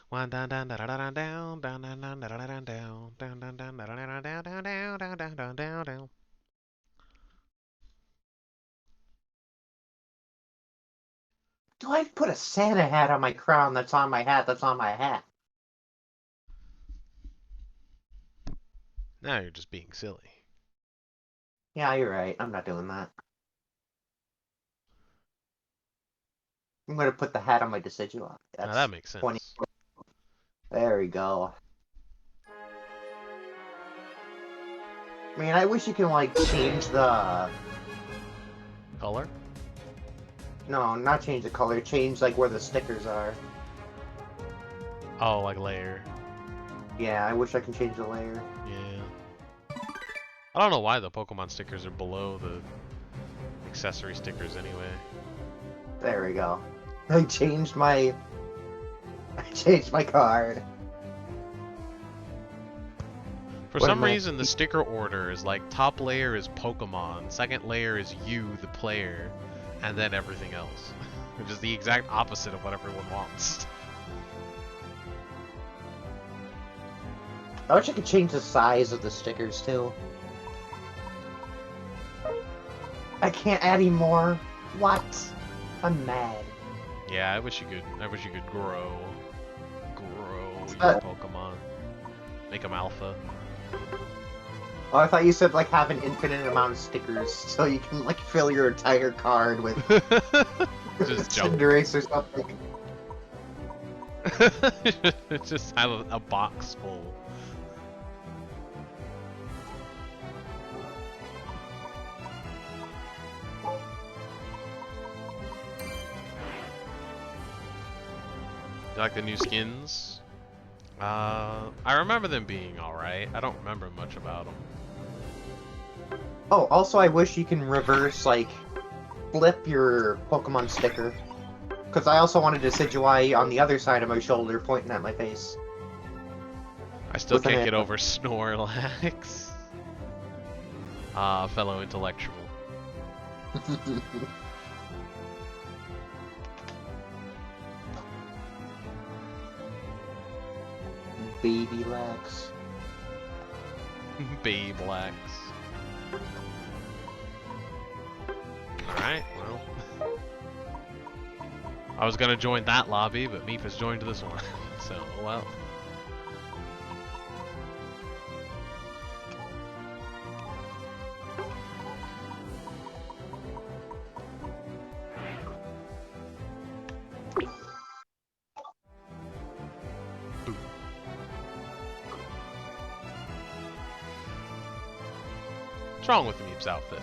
One down down down down down down down down down down down down down down down down down down. Do I put a Santa hat on my crown that's on my hat that's on my hat? Now you're just being silly. Yeah, you're right. I'm not doing that. I'm gonna put the hat on my deciduous. Now that makes sense. 20. There we go. Man, I wish you can like change the. Color? No, not change the color. Change like where the stickers are. Oh, like layer. Yeah, I wish I can change the layer. Yeah. I don't know why the Pokemon stickers are below the accessory stickers anyway. There we go. I changed my card. For some reason, the sticker order is like top layer is Pokemon, second layer is you, the player, and then everything else. Which is the exact opposite of what everyone wants. I wish I could change the size of the stickers too. I can't add any more. What? I'm mad. Yeah, I wish you could grow your Pokemon. Make them alpha. Oh, I thought you said like have an infinite amount of stickers so you can like fill your entire card with Just jump. Cinderace or something. Just have a box full. You like the new skins? I remember them being alright. I don't remember much about them. Oh, also I wish you can reverse, like, flip your Pokemon sticker. Because I also wanted Decidueye on the other side of my shoulder pointing at my face. I still With an can't get arrow. over Snorlax. Fellow intellectual. Baby Lax. Bablax. Alright, well. I was gonna join that lobby, but Meep has joined this one. So, well. What's wrong with Meep's outfit?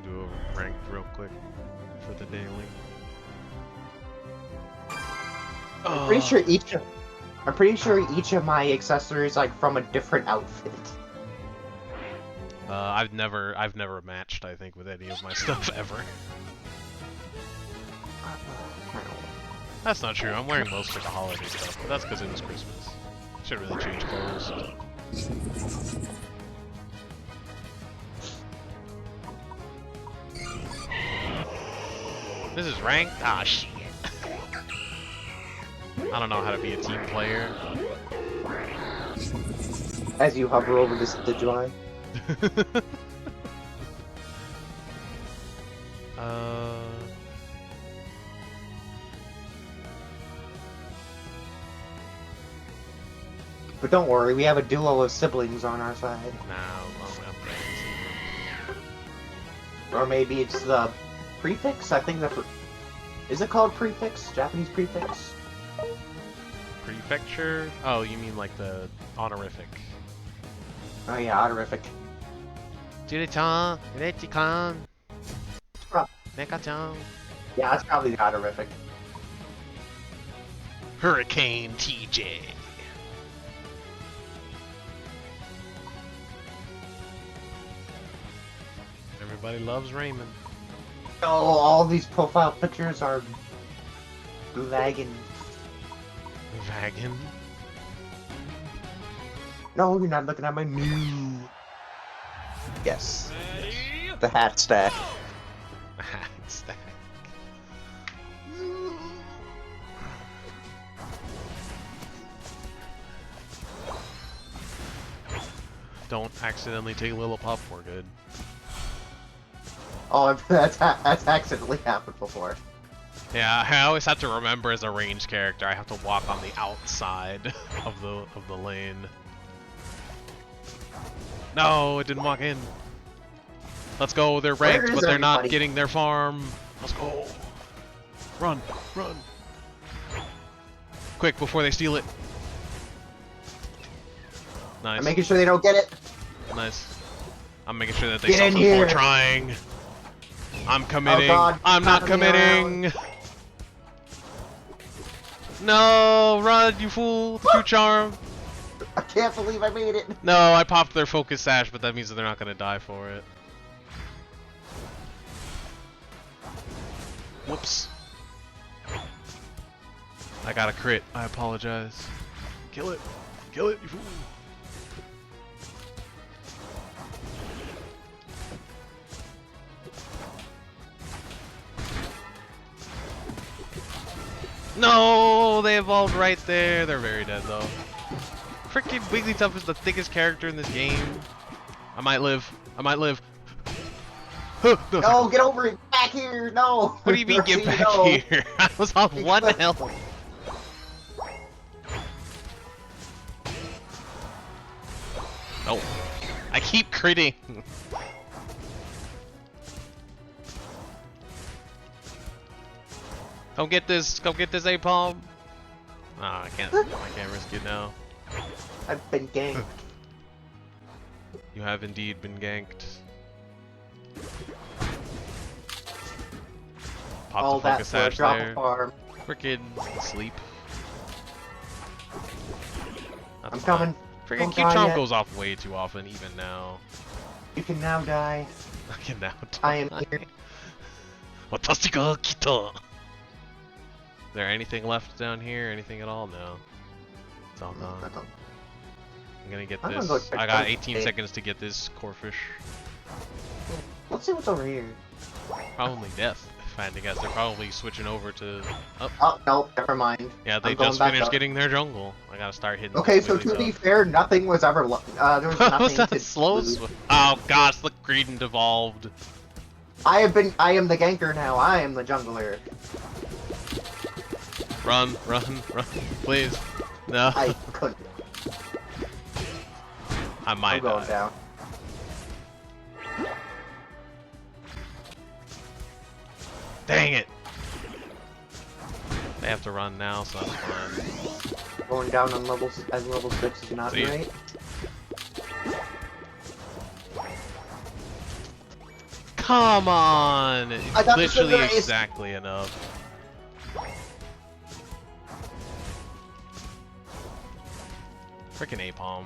Do a ranked real quick for the daily. I'm pretty sure each of my accessories like from a different outfit. I've never matched, I think, with any of my stuff ever. That's not true. I'm wearing most of the holiday stuff, but that's because it was Christmas. Shouldn't really change clothes. This is ranked? Ah, shit. I don't know how to be a team player. As you hover over this Decidueye. But don't worry, we have a duo of siblings on our side. No, I'm playing. Or maybe it's the prefix? I think that's what... Is it called prefix? Japanese prefix? Prefecture? Oh, you mean like the honorific. Oh yeah, honorific. Jiri-chan, Rechi-kan, Prob- Mecha-chan. Yeah, that's probably the honorific. Hurricane TJ. Everybody loves Raymond. Oh, all these profile pictures are lagging. Vagan. No, you're not looking at my new. Yes. The hat stack. Stack. Don't accidentally take Lillipop, we're good. Oh, that's accidentally happened before. Yeah, I always have to remember as a ranged character, I have to walk on the outside of the lane. No, it didn't walk in. Let's go, they're Where ranked, is but they're not everybody? getting their farm. Let's go. Run, run. Quick, before they steal it. Nice. I'm making sure they don't get it. Nice. I'm making sure that they Get in suffer before here. trying. I'm committing. God, I'm not stop me committing. No, run, you fool. The true charm. I can't believe I made it. No, I popped their focus sash, but that means that they're not going to die for it. Whoops. I got a crit. I apologize. Kill it. Kill it, you fool. No, they evolved right there. They're very dead though. Freaking Wigglytuff is the thickest character in this game. I might live. I might live. No. No, get over it. Back here. No. What do you mean get back No. here? I was on one health. No. I keep critting. Come get this. Come get this A-palm. Ah, I can't risk it now. I've been ganked. You have indeed been ganked. Pop All the that focus for a sash drop there. of farm. Frickin' sleep. That's I'm fine. coming. Frickin' Don't Q die Chomp yet. goes off way too often, even now. You can now die. I can now I am die. here. Watashi ga kita. Is there anything left down here? Anything at all? No. It's all gone. That's all. I'm gonna get I'm gonna this. go check I got out 18 the- seconds to get this corefish. Let's see what's over here. Probably death, if I had to guess. They're probably switching over to... Oh, Oh, no, never mind. yeah, they I'm going just back finished up. getting their jungle. I gotta start hitting Okay, so really to be tough. fair, nothing was ever there was What was nothing that to slow lose. swim? Oh gosh, look, Greedent devolved. I am the ganker now. I am the jungler. Run, run, run, please. No, I couldn't. I might I'm going die. down. Dang it! They have to run now, so that's fine. Going down on level 6 is not See? right. Come on! It's I got the literally sugar ace. exactly enough. Frickin' A-palm.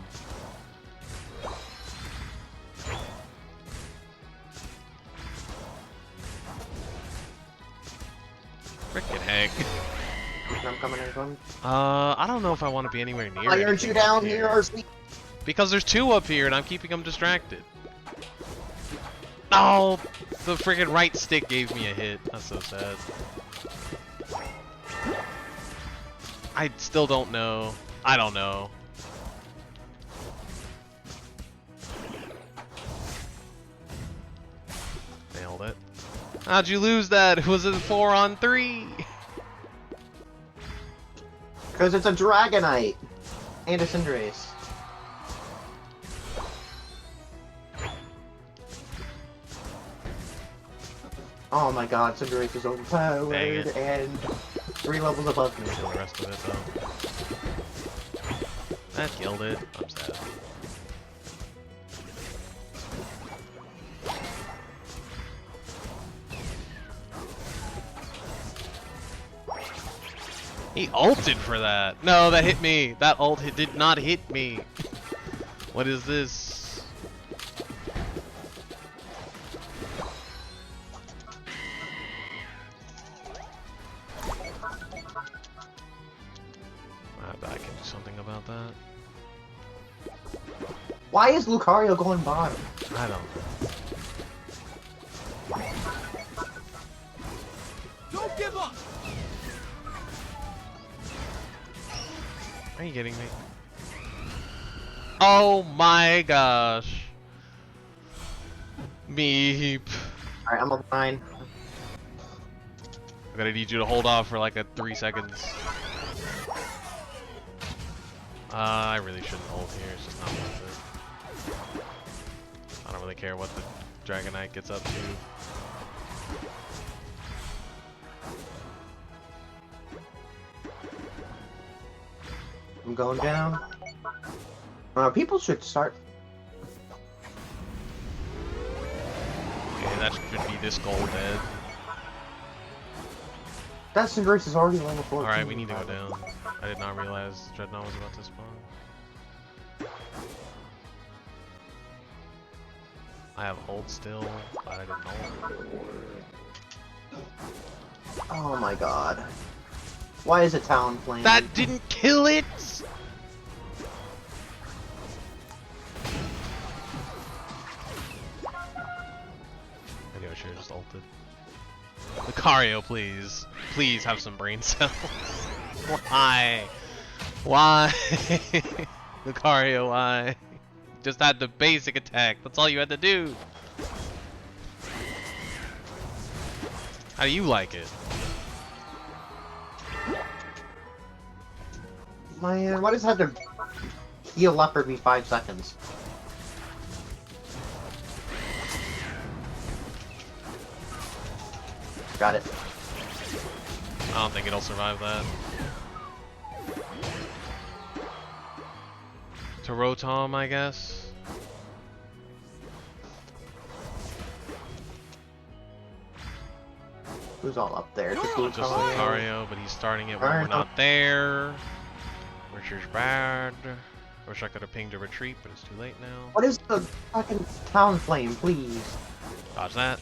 Frickin' heck. I'm coming in from. I don't know if I want to be anywhere near Why aren't anything you down up here, RC? Because there's two up here and I'm keeping them distracted. Oh, the friggin' right stick gave me a hit. That's so sad. I still don't know. I don't know. Nailed it. How'd you lose that? Was it 4-on-3? Because it's a Dragonite and a Cinderace. Oh my god, Cinderace is overpowered Dang it. and 3 levels above me. Kill the rest of it though. That killed it. I'm sad. He ulted for that. No, that hit me. That ult did not hit me. What is this? I bet I can do something about that. Why is Lucario going bottom? I don't know. Don't give up! Are you kidding me? Oh my gosh. Meep. Alright, I'm on 9. I'm gonna need you to hold off for like a 3 seconds. I really shouldn't hold here, it's just not worth it. I don't really care what the Dragonite gets up to. I'm going down. People should start. Okay, that should be this goal dead. That Cinderace is already level 14. Alright, we need to go down. I did not realize Dreadnought was about to spawn. I have hold still, but I didn't hold. Oh my god. Why is a town playing? That didn't kill it! Maybe I should have just ulted. Lucario, please. Please have some brain cells. Why? Why? Lucario, why? Just had the basic attack. That's all you had to do. How do you like it? Man, why does it have to heal up every 5 seconds? Got it. I don't think it'll survive that. To Rotom, I guess. Who's all up there? Just Just Lucario, but he's starting it when we're not there. Which is bad. Wish I could have pinged a retreat, but it's too late now. What is the fucking Town Flame, please? Dodge that.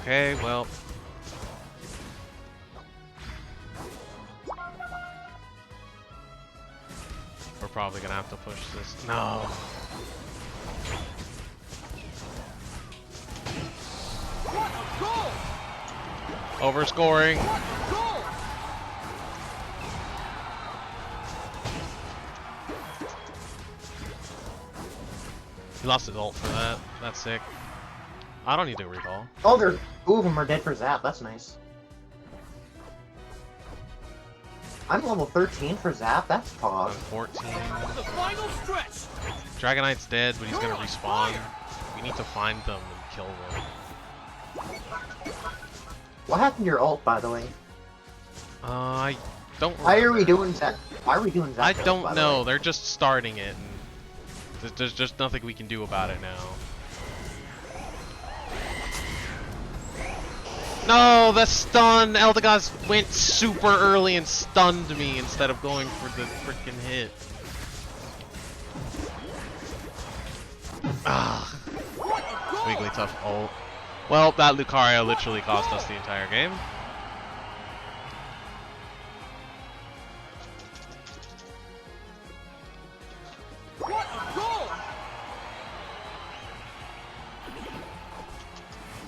Okay, well. We're probably gonna have to push this. No. Overscoring. He lost his ult for that. That's sick. I don't need to recall. Oh, they're two of them are dead for Zap. That's nice. I'm level 13 for Zap. That's I'm pog. 14. The final stretch. Dragonite's dead, but he's gonna respawn. We need to find them and kill them. What happened to your ult, by the way? I don't. Why are we doing Zap? Why are we doing Zap? I by don't the know. way? They're just starting it, and there's just nothing we can do about it now. No, the stun! Eldegoss went super early and stunned me instead of going for the freaking hit. Ah. Wigglytuff ult. Well, that Lucario literally cost us the entire game.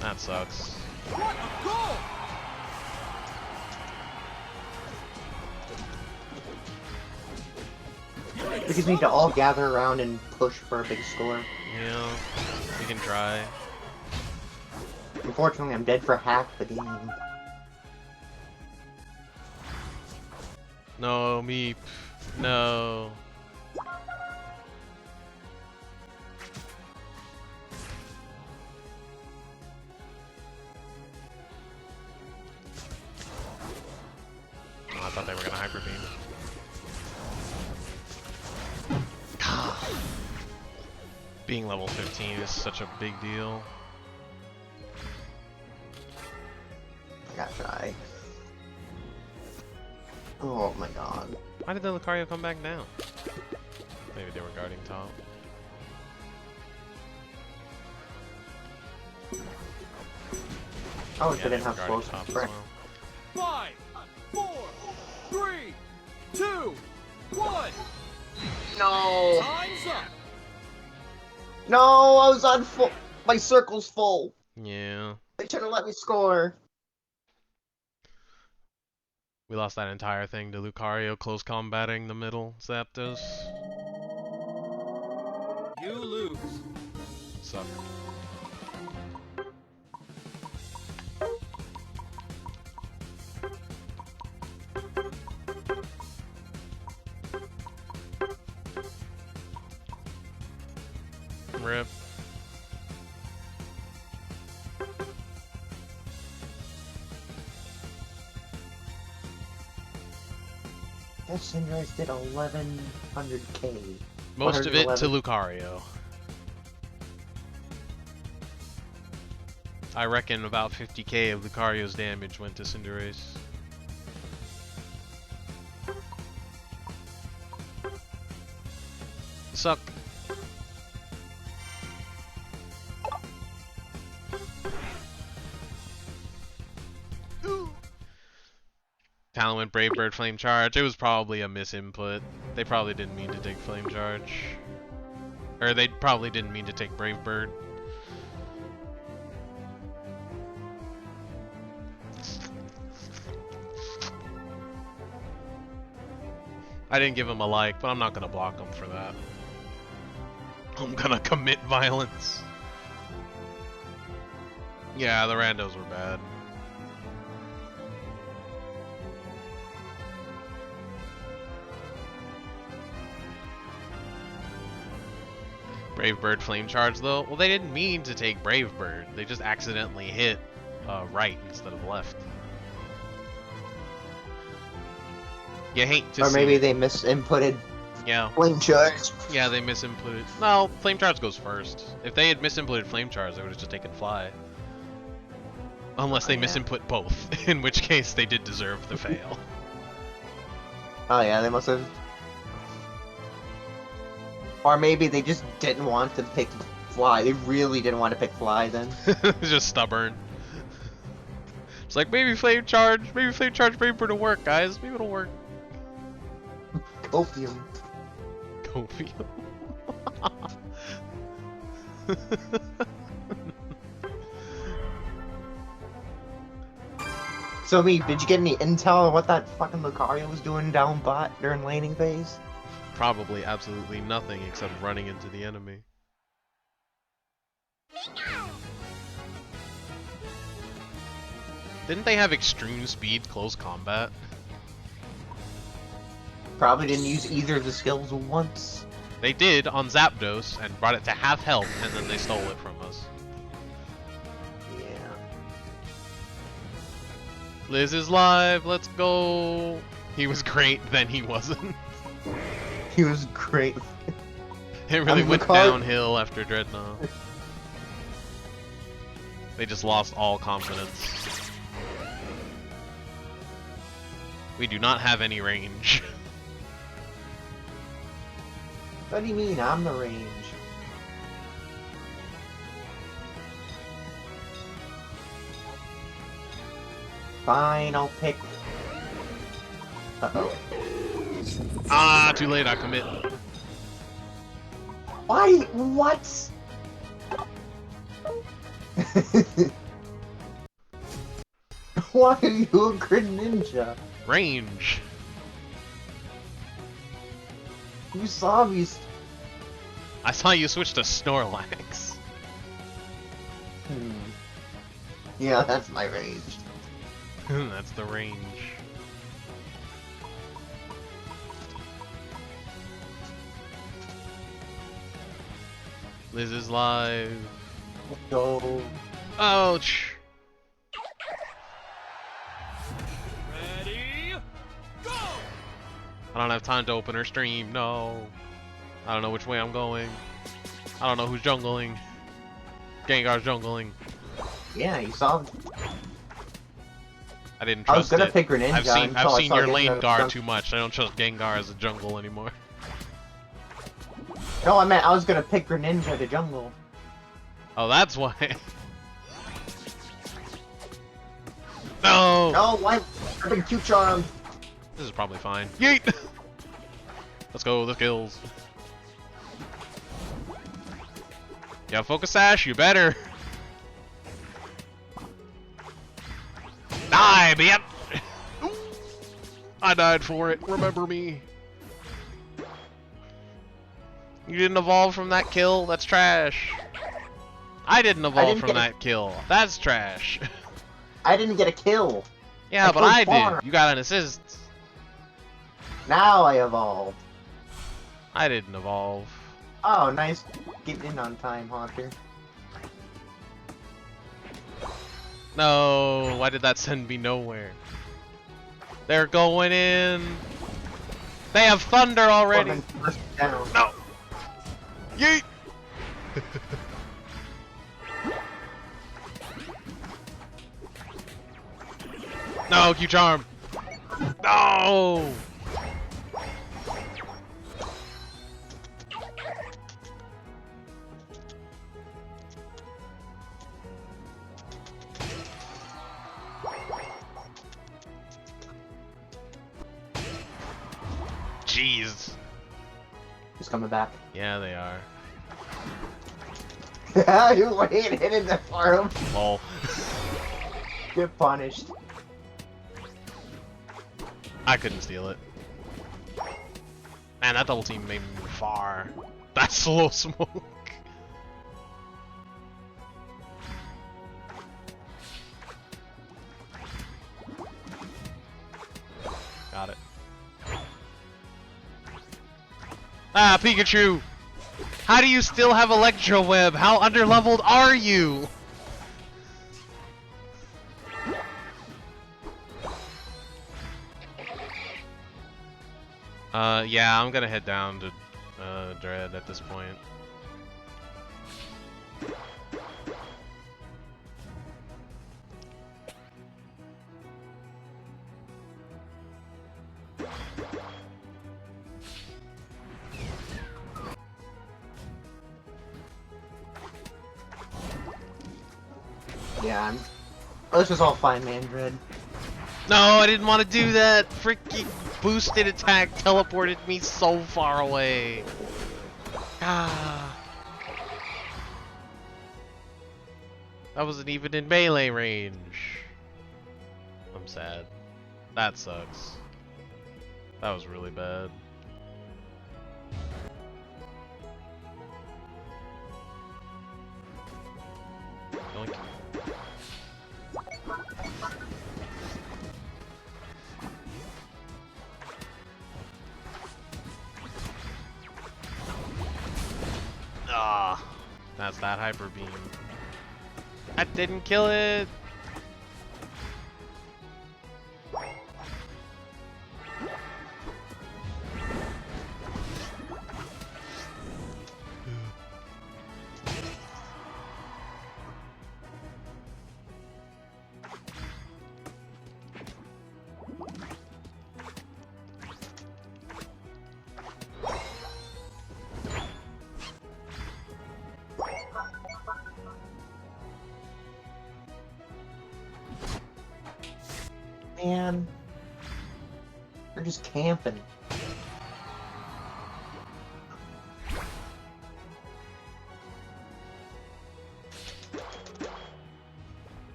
That sucks. We just need to all gather around and push for a big score. Yeah, we can try. Unfortunately, I'm dead for half the game. No, Meep. No. Oh, I thought they were gonna Hyper Beam. Being level 15 is such a big deal. I gotta try. Oh my god. Why did the Lucario come back down? Maybe they were guarding top. Oh, Yeah, they they didn't were have guarding slow top as sprint. well. 5, 4, 3, 2, 1. No! Time's up. No, I was on full. My circle's full. Yeah. They should have let me score. We lost that entire thing to Lucario close combating the middle Zapdos. You lose. Suck. Rip. That Cinderace did 1100k. Most of it to 111. Lucario. I reckon about 50k of Lucario's damage went to Cinderace. Suck. Talon went Brave Bird Flame Charge. It was probably a misinput. They probably didn't mean to take Flame Charge. Or they probably didn't mean to take Brave Bird. I didn't give him a like, but I'm not gonna block him for that. I'm gonna commit violence. Yeah, the randos were bad. Brave Bird Flame Charge, though? Well, they didn't mean to take Brave Bird. They just accidentally hit right instead of left. You hate to Or see maybe it. they misinputted Yeah. Flame Charge. Yeah, they misinputted. No, Flame Charge goes first. If they had misinputted Flame Charge, they would have just taken Fly. Unless they Oh, yeah. misinput both, in which case they did deserve the fail. Oh yeah, they must have. Or maybe they just didn't want to pick Fly. They really didn't want to pick Fly then. Just stubborn. It's like, maybe Flame Charge Brave Bird will work, guys. Maybe it'll work. Opium. Copium. So, did you get any intel on what that fucking Lucario was doing down bot during laning phase? Probably absolutely nothing except running into the enemy. Didn't they have extreme speed close combat? Probably didn't use either of the skills once. They did on Zapdos and brought it to half health, and then they stole it from us. Yeah. Liz is live, let's go! He was great, then he wasn't. He was great. It really went Lucario- downhill after Dreadnought. They just lost all confidence. We do not have any range. What do you mean? I'm the range. Fine, I'll pick. Uh-oh. Ah, too late, I commit. Why? What? Why are you a Greninja? Range. You saw me. I saw you switch to Snorlax. Yeah, that's my range. That's the range. Liz is live. Go. Ouch. Ready, go! I don't have time to open her stream. No. I don't know which way I'm going. I don't know who's jungling. Gengar's jungling. Yeah, you saw. I didn't I was trust gonna it. pick Greninja I've seen until I saw your Gengar lane guard junk- too much. I don't trust Gengar as a jungle anymore. No, I meant I was gonna pick Greninja to jungle. Oh, that's why. No! No, why? I've been Q-charmed. This is probably fine. Yeet! Let's go, the kills. Yeah, focus sash, you better. Die, bitch! I died for it, remember me. You didn't evolve from that kill? That's trash. I didn't evolve didn't from get- that kill. That's trash. I didn't get a kill. Yeah, but killed I far. did. You got an assist. Now I evolved. I didn't evolve. Oh, nice getting in on time, Haunter. No, why did that send me nowhere? They're going in. They have thunder already. Corbin first down. No. Yeet. No, Q-Charm. No. Jeez. He's coming back. Yeah, they are. You waited in the farm. Lol. Get punished. I couldn't steal it. Man, that double team made me move far. That's slow smoke. Got it. Ah, Pikachu! How do you still have Electro Web? How underleveled are you? Yeah, I'm gonna head down to Dread at this point. Yeah, this is all fine, man, Dread. No, I didn't want to do that. Freaking boosted attack teleported me so far away. Ah. That wasn't even in melee range. I'm sad. That sucks. That was really bad. Yoink. Ah, that's that hyper beam. That didn't kill it. Man, they're just camping.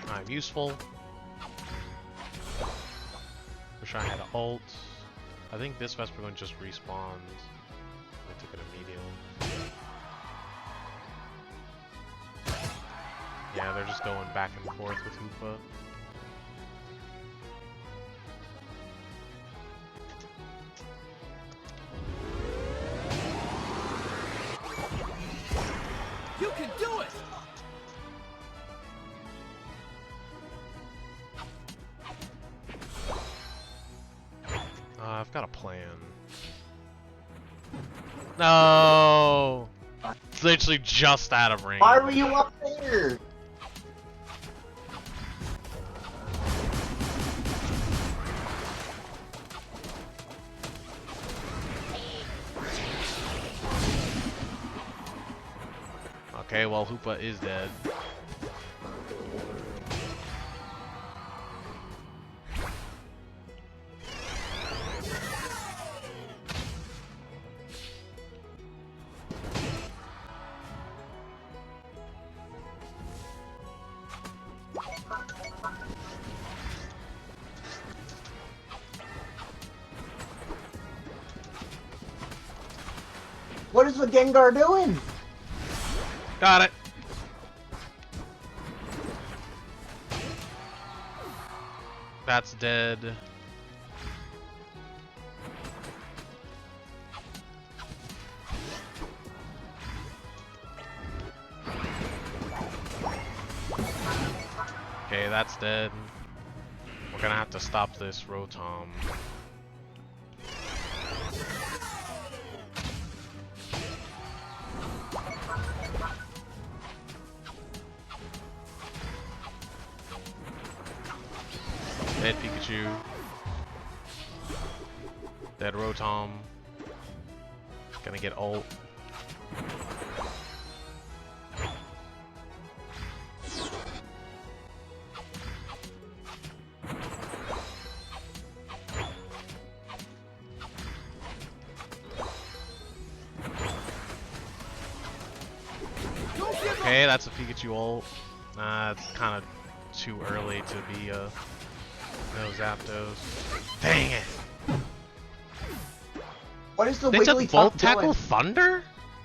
I'm useful. Wish I had an ult. I think this Vesper one just respawns. I took it immediately. Yeah, they're just going back and forth with Hoopa. You can do it! I've got a plan. No! It's literally just out of range. Why were you up there? Okay, well, Hoopa is dead. What is the Gengar doing? Got it. That's dead. Okay, that's dead. We're gonna have to stop this Rotom. Dead Pikachu. Dead Rotom. Gonna get ult. Okay, that's a Pikachu ult. It's kind of too early to be no Zapdos. Dang it! What is the They took Wigglytuff Volt Tackle doing? Thunder?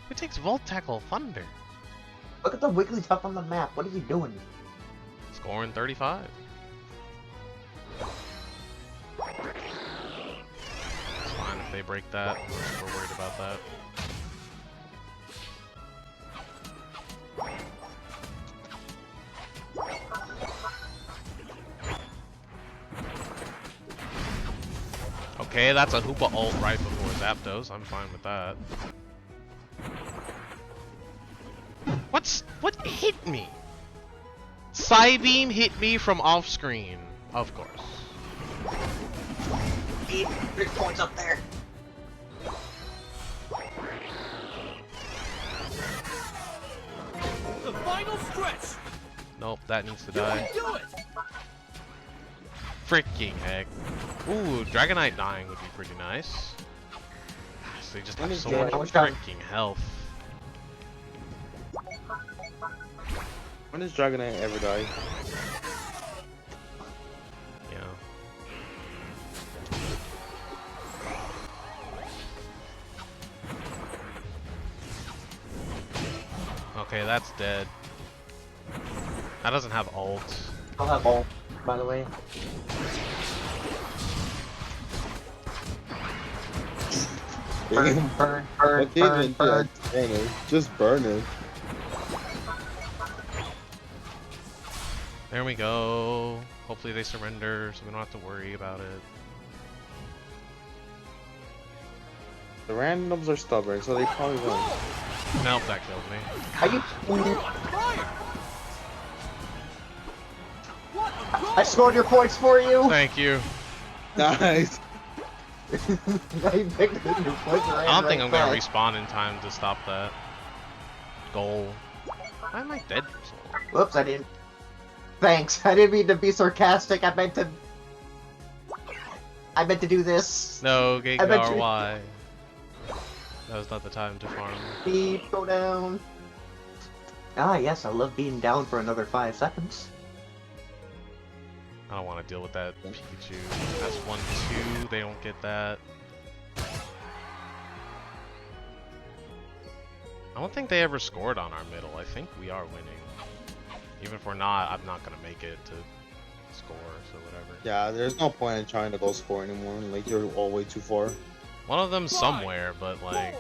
Who takes Volt Tackle Thunder? Look at the Wigglytuff on the map. What are you doing? Scoring 35. It's fine if they break that. We're worried about that. Okay, that's a Hoopa ult right before Zapdos. I'm fine with that. What hit me? Psybeam hit me from off screen. Of course. 8 points up there. The final stretch. Nope, that needs to You die. can do it. Freaking heck. Ooh, Dragonite dying would be pretty nice. Gosh, they just have so much freaking health. When does Dragonite ever die? Yeah. Okay, that's dead. That doesn't have ult. I'll have all, by the way. Burn, burn, burn, burn, burn. Just burn it. There we go. Hopefully they surrender so we don't have to worry about it. The randoms are stubborn, so they probably won't. Nope, that killed me. Are you? Fire. What a goal. I scored your points for you. Thank you. Nice. I picked up your points. I don't think I'm gonna respawn in time to stop that goal. Why am I dead for so long? Whoops, I didn't. Thanks. I didn't mean to be sarcastic. I meant to do this. No, I bet Gengar, you- why? That was not the time to farm. Beep, go down. Ah, yes, I love being down for another 5 seconds. I don't want to deal with that Pikachu. That's 1-2, they don't get that. I don't think they ever scored on our middle. I think we are winning. Even if we're not, I'm not gonna make it to score, so whatever. Yeah, there's no point in trying to go score anymore. Like, you're all way too far. One of them's somewhere, but like,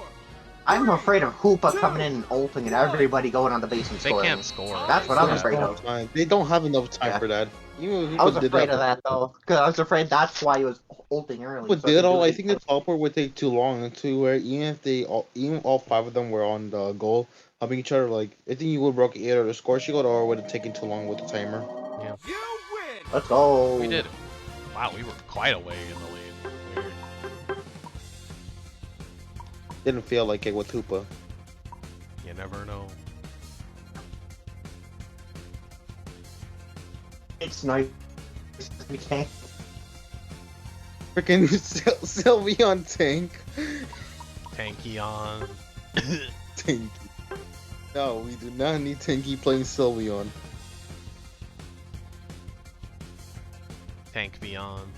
I'm afraid of Hoopa coming in and ulting and everybody going on the base and they scoring. can't score. That's what I'm Yeah. afraid of. They don't have enough time Yeah. for that. Even if I was Hoopa did afraid of that though, because I was afraid that's why he was ulting early. But so he did all? do I it. think the teleport would take too long to where even all 5 of them were on the goal, helping each other. Like, I think you would broke either the score sheet or would have taken too long with the timer. You win. Let's go. We did it. Wow, we were quite a way in the lead. Weird. Didn't feel like it with Hoopa. You never know. It's nice. We can't. Freaking Sylveon tank. Tankion. Tanky. No, we do not need Tanky playing Sylveon. Tank Beyond.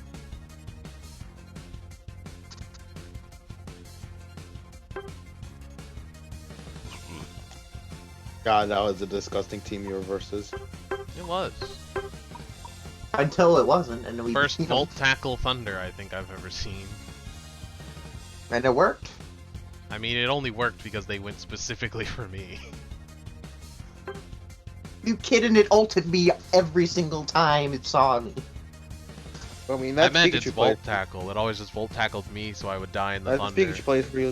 God, that was a disgusting team you were versus. It was. Until it wasn't, and we First beat 'em. Volt Tackle Thunder I think I've ever seen. And it worked. I mean, it only worked because they went specifically for me. You kidding? It ulted me every single time it saw me. I mean, I that's meant Pikachu it's plays. Volt Tackle. It always just Volt Tackled me so I would die in the That's Thunder. Pikachu plays for you.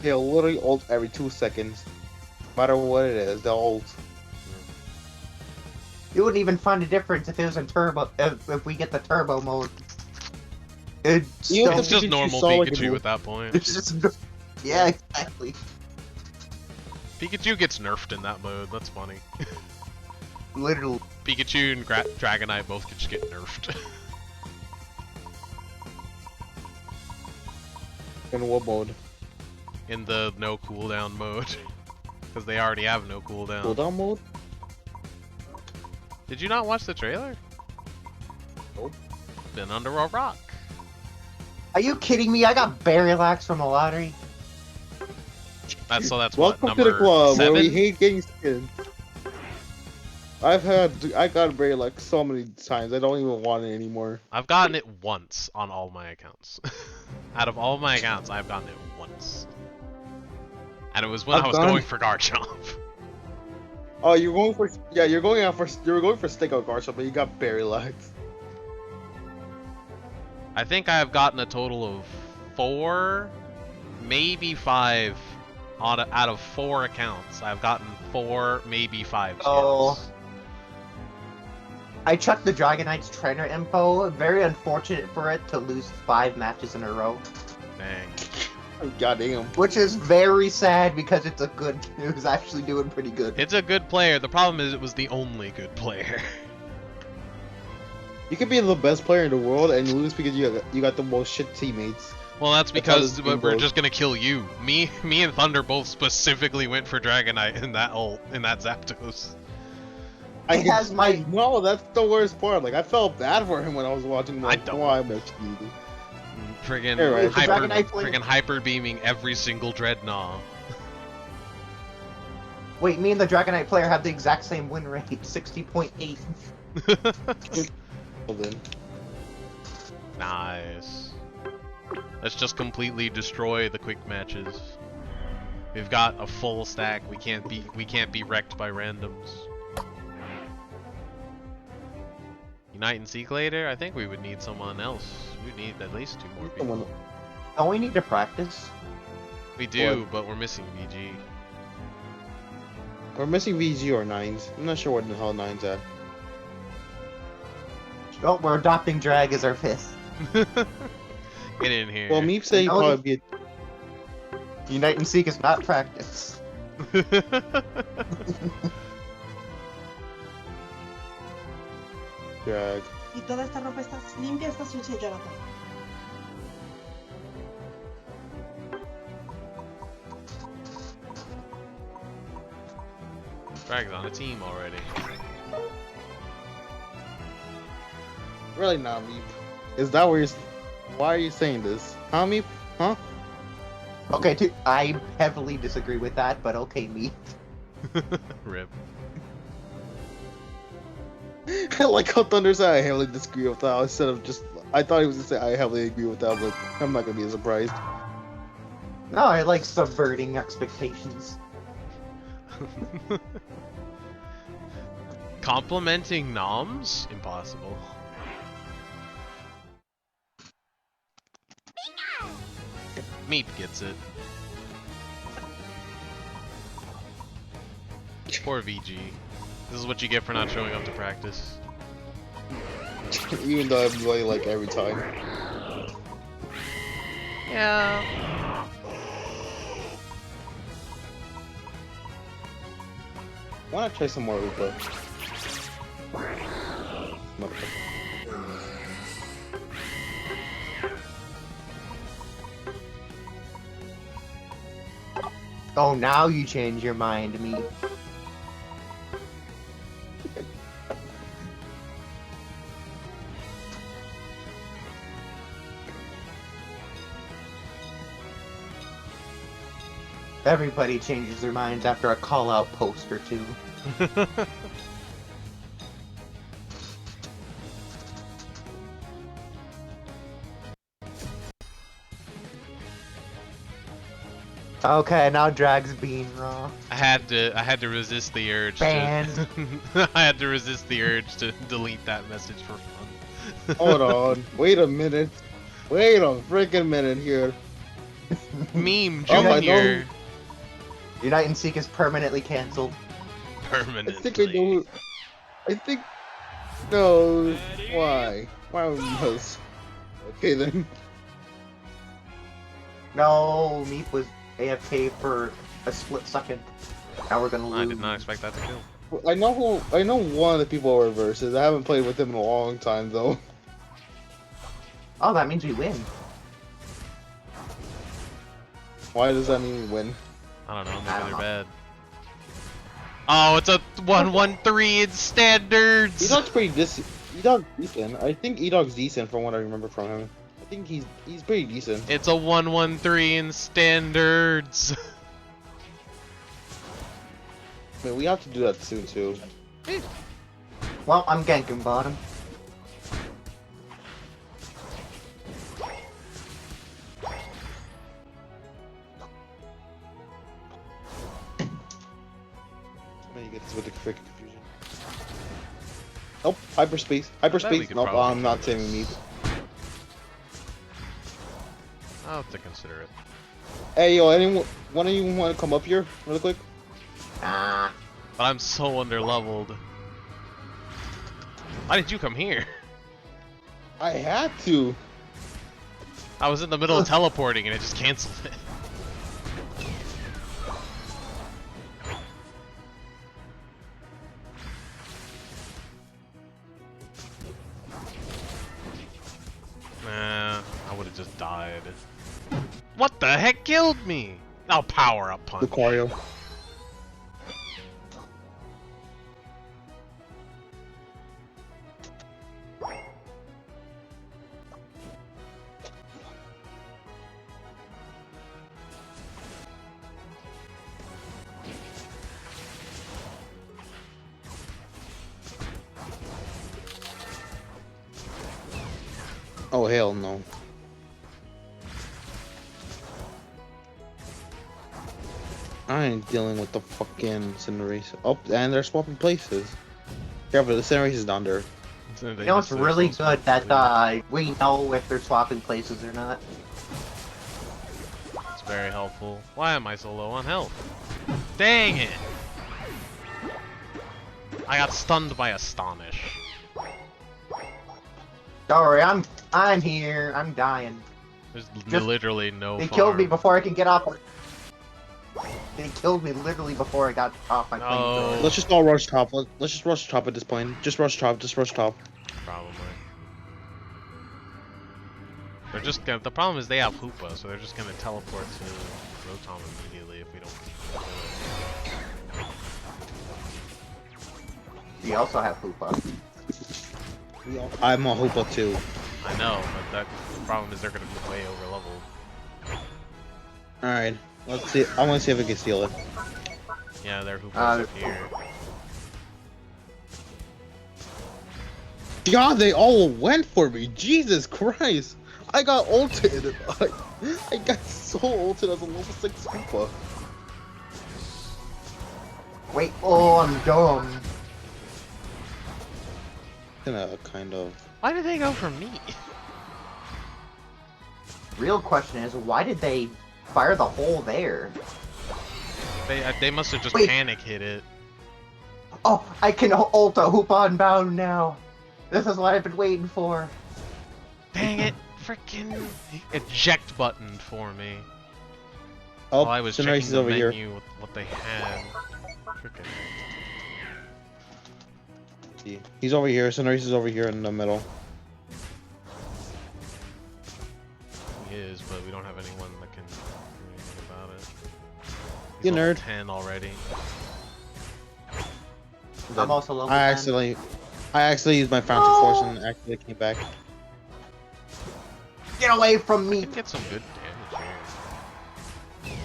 They'll literally ult every 2 seconds. No matter what it is, they'll ult. You wouldn't even find a difference if it was in turbo. If we get the turbo mode, it's You still. It's just Pikachu normal saw like a Pikachu move. at that point. It's just. Yeah, exactly. Pikachu gets nerfed in that mode. That's funny. Literally. Pikachu and Dragonite both just get nerfed. In what mode? in the no cooldown mode. Because they already have no cooldown. Cooldown mode? Did you not watch the trailer? Nope. Been under a rock. Are you kidding me? I got Barrelax from the lottery. That's what Welcome to the number club where we 7? hate getting skinned. I got Barry like so many times. I don't even want it anymore. I've gotten it once on all my accounts. Out of all my accounts, I've gotten it once. And it was when I was going for Garchomp. Oh, you're going for you're going for Stick Out Garchomp, but you got Barry Legs. I think I have gotten a total of 4, maybe 5 out of 4 accounts. I've gotten 4, maybe 5 skills. Oh. I checked the Dragonite's trainer info. Very unfortunate for it to lose 5 matches in a row. Dang. Goddamn. Which is very sad because it's a good. It was actually doing pretty good. It's a good player. The problem is it was the only good player. You could be the best player in the world and you lose because you got the most shit teammates. Well, that's because how this we're goes. just gonna kill you. Me and Thunder both specifically went for Dragonite in that Zapdos. No, that's the worst part. Like I felt bad for him when I was watching him. Like, I don't. Why am I cheating? Friggin' Anyway, hyper beaming every single Dreadnought. Wait, me and the Dragonite player have the exact same win rate, 60.8. Well then. Nice. Let's just completely destroy the quick matches. We've got a full stack. We can't be wrecked by randoms. Unite and Seek later? I think we would need someone else. We need at least 2 more people. Don't we need to practice? We do, but we're missing VG. We're missing VG or Nines. I'm not sure what the hell Nines at. Oh, we're adopting Drag as our 5th. Get in here. Well, Meep said he'd probably be Unite and Seek is not practice. Drag. Y toda esta ropa está limpia, está sucia, Jonathan. Drag's on a team already. Really not Meep. Is that where you're... Why are you saying this? Huh, Meep? Huh? Okay, I heavily disagree with that, but okay, me. Rip. I like how Thunder said I heavily disagree with that instead of just... I thought he was going to say I heavily agree with that, but I'm not going to be surprised. No, I like subverting expectations. Complimenting noms? Impossible. Meep gets it. Poor VG. This is what you get for not showing up to practice. Even though I'm really like every time. Yeah. Why not try some more Upa? Motherfucker. Oh, now you change your mind, me. Everybody changes their minds after a call-out post or 2. Okay, now Drag's being raw. I had to resist the urge Banned. to I had to resist the urge to delete that message for fun. Hold on. Wait a minute. Wait a freaking minute here. Meme Oh, I Junior. Unite and Seek is permanently cancelled. Permanently. I think I know. I think. No. Why? Why would you? Okay then. No, Meep was AFK for a split second. Now we're gonna lose. I did not expect that to kill. I know one of the people are versus. I haven't played with him in a long time though. Oh, that means we win. Why does that mean we win? I don't know, I maybe don't they're know. bad. Oh, it's a 1-1-3 in standards! E-Dog's pretty decent. E-Dog's decent. I think E-Dog's decent from what I remember from him. I think he's pretty decent. It's a 1-1-3 in standards! I mean, we have to do that soon too. Well, I'm ganking bottom. When you get this with the freaking confusion. Nope, hyperspace. we Hyperspace. could Nope, probably I'm not do saving this. me. I'll have to consider it. Hey, yo, anyone, one of you want to come up here really quick? Ah. But I'm so underleveled. Why did you come here? I had to. I was in the middle of teleporting and it just canceled it. Nah, I would have just died. What the heck killed me? Oh, power up punch. Lucario. Oh, hell no. I ain't dealing with the fucking Cinderace. Oh, and they're swapping places. Yeah, but the Cinderace is down there. You know, it's really good that we know if they're swapping places or not. It's very helpful. Why am I so low on health? Dang it! I got stunned by Astonish. Don't worry, I'm here. I'm dying. There's Just- literally no They farm. killed me before I can get off. They killed me literally before I got off my No. flamethrower. Let's just all rush top. Let's just rush top at this point. Just rush top. Just rush top. Probably. They're just gonna, the problem is they have Hoopa, so they're just gonna teleport to Rotom immediately if we don't. We also have Hoopa. I'm a Hoopa too. I know, but the problem is they're gonna be way over leveled. Alright, let's see. I want to see if I can steal it. Yeah, their Hoopa's up here. God, they all went for me. Jesus Christ. I got ulted. I got so ulted as a level 6 Hoopa. Wait, oh, I'm dumb. Gonna kind of. Why did they go for me? Real question is, why did they fire the hole there? They must have just Wait. panic hit it. Oh, I can ult a Hoopa Unbound now. This is what I've been waiting for. Dang it! Freaking eject buttoned for me. Oh, While I was Cinderace checking is the over here. menu with what they had. Frickin'. He's over here. Cinderace is over here in the middle. He is, but we don't have anyone that can do anything about it. He's You level nerd. 10 already. I'm also level I 10. actually used my Fountain Force and actually came back. Get away from We me! can get some good damage here.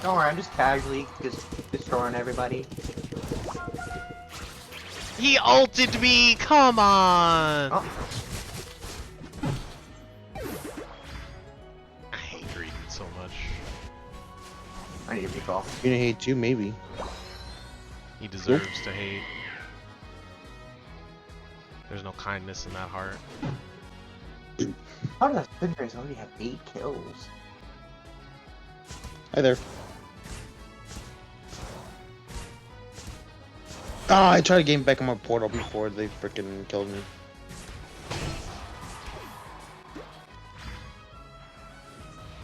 Don't worry, I'm just casually just destroying everybody. He ulted me! Come on! Oh. I hate Greedon so much. I need to pick off. You hate you, maybe. He deserves to hate. There's no kindness in that heart. How does Cinderace already have 8 kills? Hi there. Ah, I tried to gain back on my portal before they freaking killed me.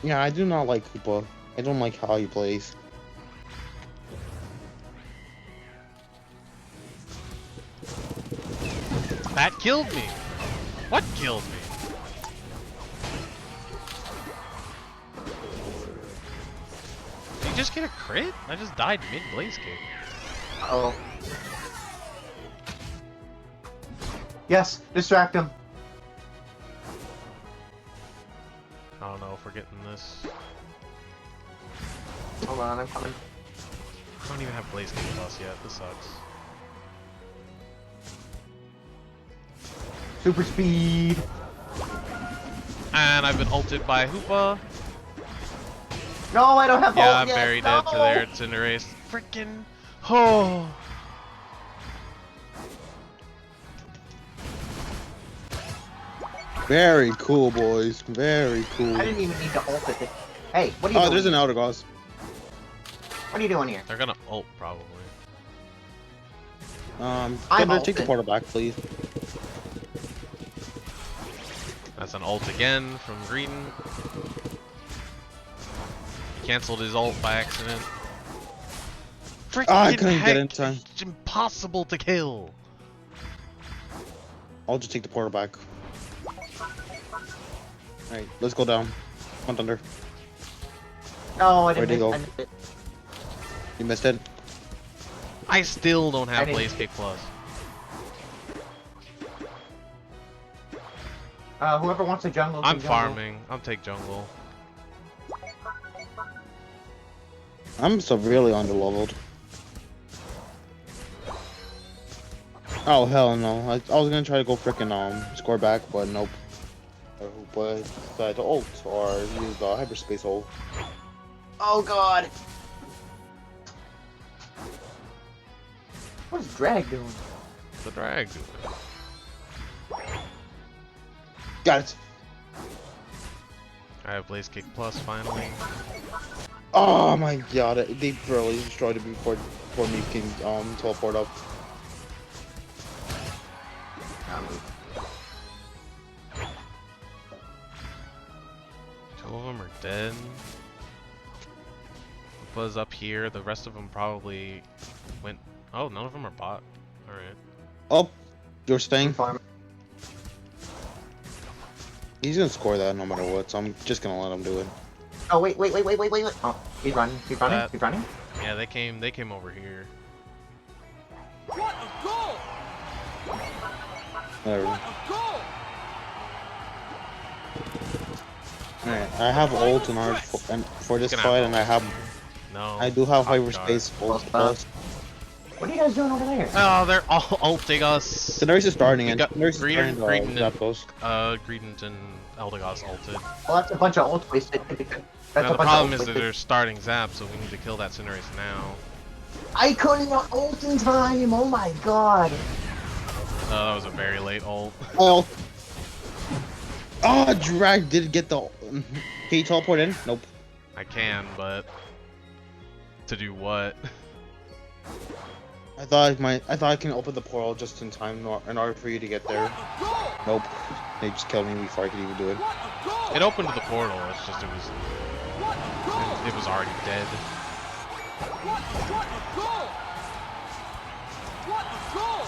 Yeah, I do not like Hoopa. I don't like how he plays. That killed me! What killed me? Did you just get a crit? I just died mid-blaze kick. Oh. Yes, distract him. I don't know if we're getting this. Hold on, I'm coming. I don't even have blaze kick plus yet. This sucks. Super speed. And I've been ulted by Hoopa. No, I don't have Yeah, ult I'm yet. very No! dead to their Cinderace. Freaking. Oh. Very cool, boys. Very cool. I didn't even need to ult at this. Hey, what are you Oh, doing? there's an Eldegoss. What are you doing here? They're gonna ult probably. I'm Thunder, take the ulted. portal back, please. That's an ult again from Greedon. He canceled his ult by accident. Freaking I couldn't heck, get in time. It's impossible to kill. I'll just take the portal back. Alright, let's go down. Come on, Thunder. No, I Where'd didn't he go? miss it. You missed it. I still don't I have didn't- Blaze Kick Plus. Whoever wants a jungle can I'm jungle. farming. I'll take jungle. I'm severely underleveled. Oh hell no! I was gonna try to go frickin' score back, but nope. But decided to ult or use the hyperspace ult. Oh god! What is Drag doing? The drag. Got it. I have Blaze Kick Plus finally. Oh my god! They barely destroyed it before me can teleport up. Two of them are dead. Buzz up here. The rest of them probably went. Oh, none of them are bot. All right. Oh, you're staying. Farm. He's gonna score that no matter what, so I'm just gonna let him do it. Oh wait. Oh, he's running. He's running. That- He's running. Yeah, they came over here. What a goal! Whatever. What a goal! Alright, I have ult in our for this Gonna fight, have and I do have Oh, hyperspace ult plus. What are you guys doing over there? Oh, they're all ulting us. The nurse is starting, We and got nurse is Greedon, starting Greedon, to Zapdos. Greedon and Eldegoss ulted. Well, that's a bunch of ult wasted. That's Now a the bunch problem of is ult that they're wasted. starting Zap, so we need to kill that Cinderace now. I couldn't ult in time. Oh my god. Oh, that was a very late ult. Oh, oh, drag did get the. Can you teleport in? Nope. I can, but to do what? I thought I can open the portal just in time in order for you to get there. Nope. They just killed me before I could even do it. What a goal! It opened to the portal. It's just it What a goal! was already dead. What a goal! What a goal!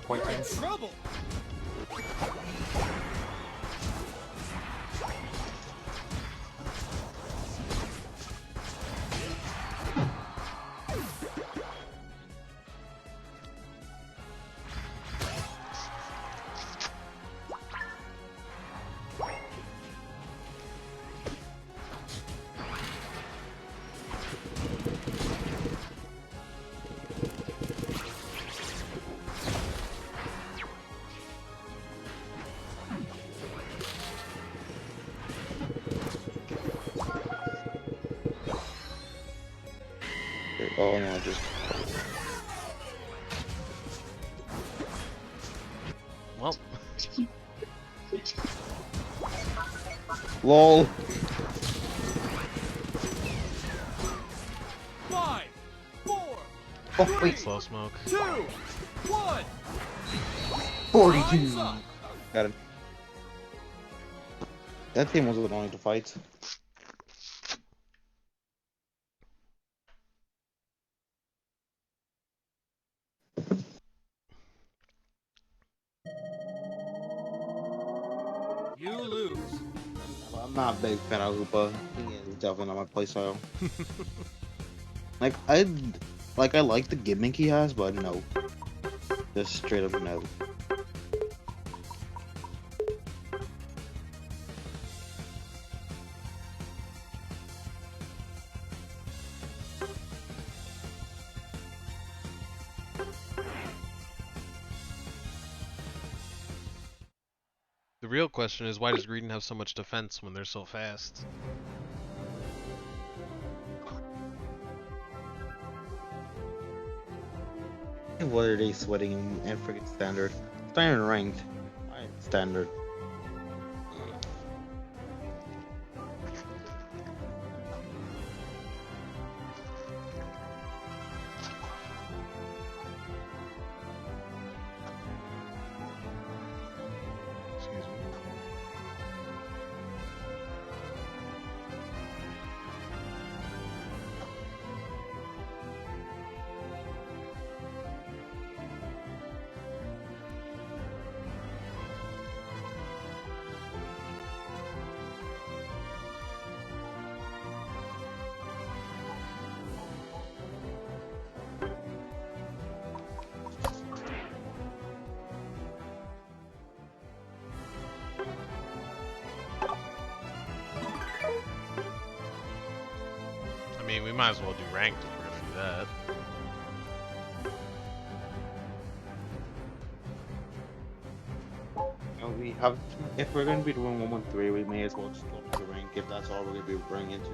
You're in trouble! Oh no, just. Well, LOL. 5, 4, Oh wait, slow smoke. 2, 1. 42. Time's up. Got it. That team was annoying to fight. You lose. I'm not a big fan of Hoopa. He is definitely not my playstyle. I like the gimmick he has, but no. Just straight up no. real question is, why does Greedent have so much defense when they're so fast? What are they sweating in freaking standard? It's not even ranked. Why standard? Excuse me. I mean, we might as well do ranked if we're gonna do that. We have, if we're gonna be doing 113, we may as well just go up to rank if that's all we're gonna be bringing into.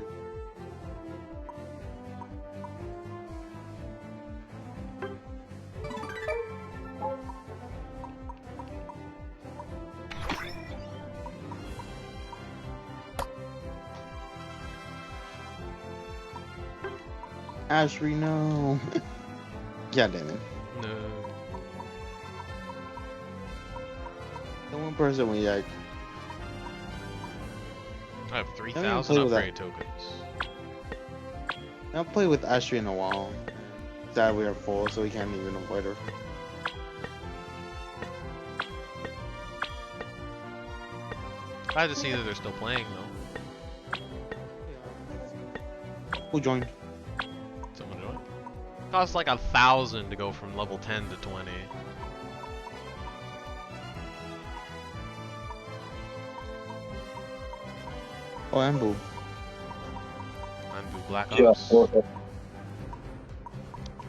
Ashby, no. Yeah, damn it. No. The one person we like. I have play 3,000 with upgrade tokens. I haven't played with Ashby in a while. Sad we are full, so we can't even avoid her. Glad to see that they're still playing though. Who joined? Someone join. Costs like 1,000 to go from level 10 to 20. Oh, Ambu. Undo Black Yeah, Ops. okay.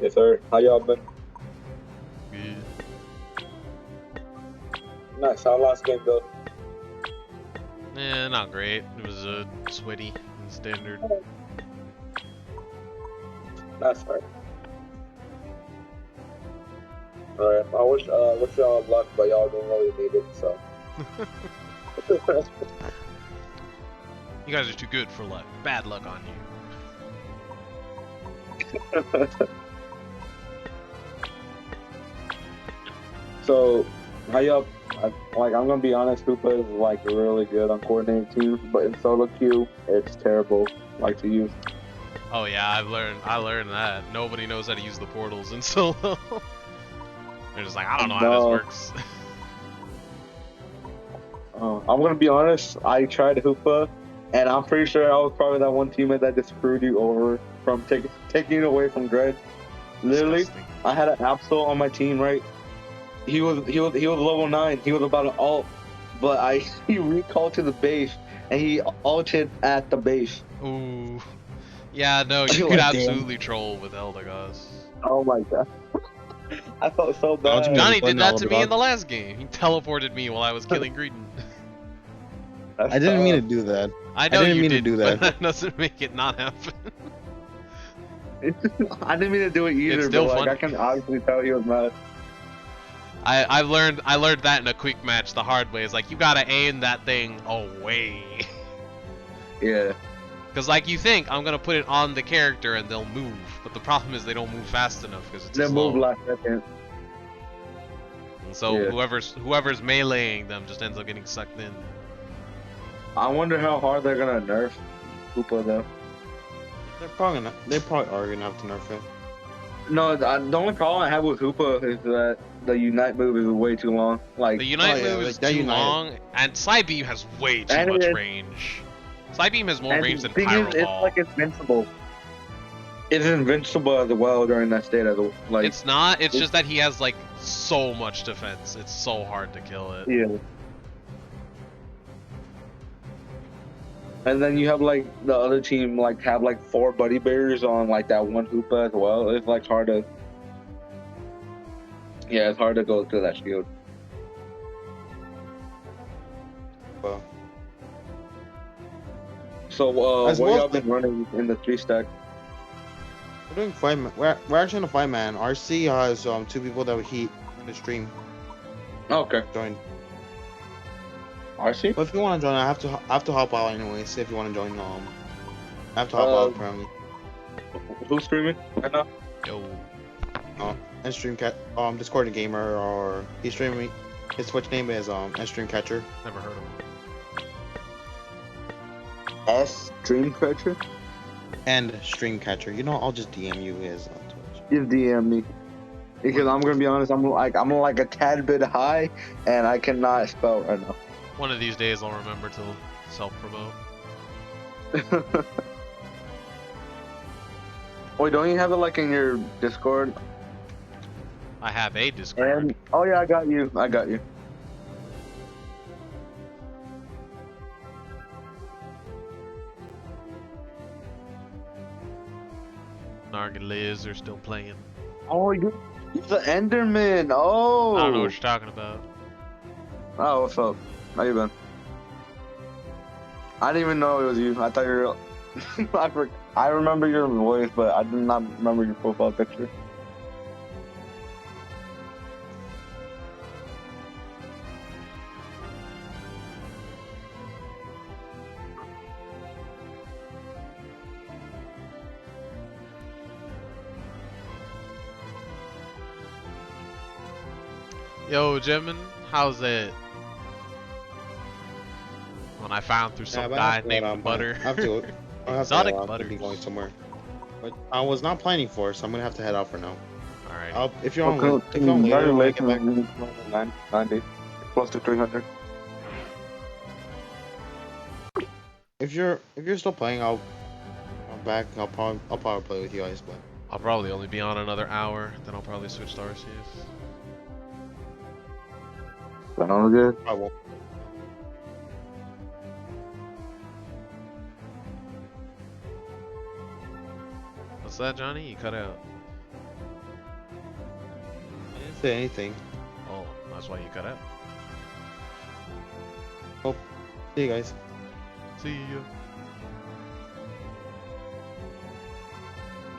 Yes, sir. How y'all been? Good. Nice. How last game go? Not great. It was sweaty and standard. That's right. Alright. I wish y'all luck, but y'all don't really need it, so. You guys are too good for luck. Bad luck on you. So, how y'all? I'm gonna be honest. Hoopa is like really good on coordinated teams, but in solo queue, it's terrible. Like to use. Oh yeah, I learned that. Nobody knows how to use the portals in solo. They're just like, I don't know how this works. I'm gonna be honest. I tried Hoopa, and I'm pretty sure I was probably that one teammate that just screwed you over from taking it away from Dread. Literally, Disgusting. I had an Absol on my team, right? He was level 9. He was about to ult, but he recalled to the base, and he ulted at the base. Ooh. Yeah, no, you Oh, could damn. absolutely troll with Eldegoss. Oh my god. I felt so bad. Johnny But did no, that to me Eldegoss- in the last game. He teleported me while I was killing Greedent. That's I didn't mean to tough. do that. I know didn't you mean to did, do but that. that doesn't make it not happen. I didn't mean to do it either, It's still but like funny. I can obviously tell he was mad. I learned that in a quick match the hard way. It's like, you gotta aim that thing away. Yeah. Because like, you think I'm gonna put it on the character and they'll move, but the problem is they don't move fast enough because it's They slow. moved last second. And so Yeah. whoever's meleeing them just ends up getting sucked in. I wonder how hard they're gonna nerf Hoopa though. They're probably are gonna have to nerf it. No, the only problem I have with Hoopa is that the Unite move is way too long. Like, The Unite Oh, yeah, move like is that too Unite. long, and Psybeam has way too And much it- range. Psybeam has more and range the than thing Pyro is, it's Ball. like invincible. It's invincible as well during that state as a, like. It's not, it's it's- just that he has like so much defense. It's so hard to kill it. Yeah. And then you have like the other team like have like 4 buddy bears on like that one Hoopa as well. It's like hard to. Yeah, it's hard to go through that shield. But So, as what well, y'all been running in the 3-stack? we're doing 5 man. We're actually on a 5 man. RC has 2 people that he in the stream Okay. join. RC? But if you want to join, I have to hop out anyways. If you want to join, I have to hop Uh, out apparently. Who's streaming right now? Yo. And stream cat Discord and gamer, or he's streaming. His Twitch name is and stream catcher. Never heard of him. S Dreamcatcher? And stream catcher. You know, I'll just DM you his Twitch. Just DM me. Because I'm gonna be honest, I'm like a tad bit high, and I cannot spell right now. One of these days I'll remember to self-promote. Wait, don't you have it like in your Discord? I have a Discord. And oh yeah, I got you. I got you. Narg and Liz are still playing. Oh, you're the Enderman. Oh. I don't know what you're talking about. Oh, what's up? How you been? I didn't even know it was you. I thought you were. I remember your voice, but I did not remember your profile picture. Yo, Jimin, how's it? When I found through some guy named Butter. I have to. Exotic I'll butters. be going somewhere. But I was not planning for, so I'm gonna have to head out for now. Alright. If you're on, if you're on later, when I get back. 90 close to 300. If you're still playing, I'm back. I'll probably play with you guys, but I'll probably only be on another hour, then I'll probably switch to Arceus. Sounds good. I won't. What's that, Johnny? You cut out. I didn't say anything. Oh, that's why you cut out. See you guys. See ya.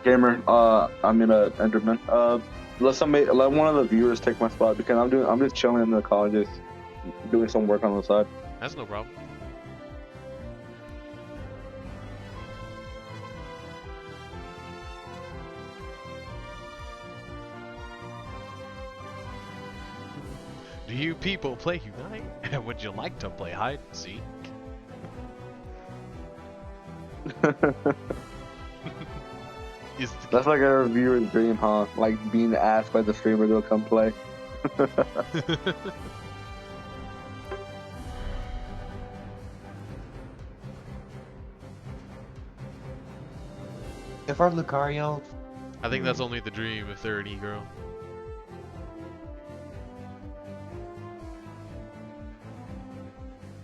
Gamer, I'm gonna Enderman. Let one of the viewers take my spot because I'm just chilling in the colleges, doing some work on the side. That's no problem. Do you people play Unite? Would you like to play hide and seek? That's like a reviewer's dream, huh? Like being asked by the streamer to come play. If our Lucario, I think that's only the dream if they're an e-girl.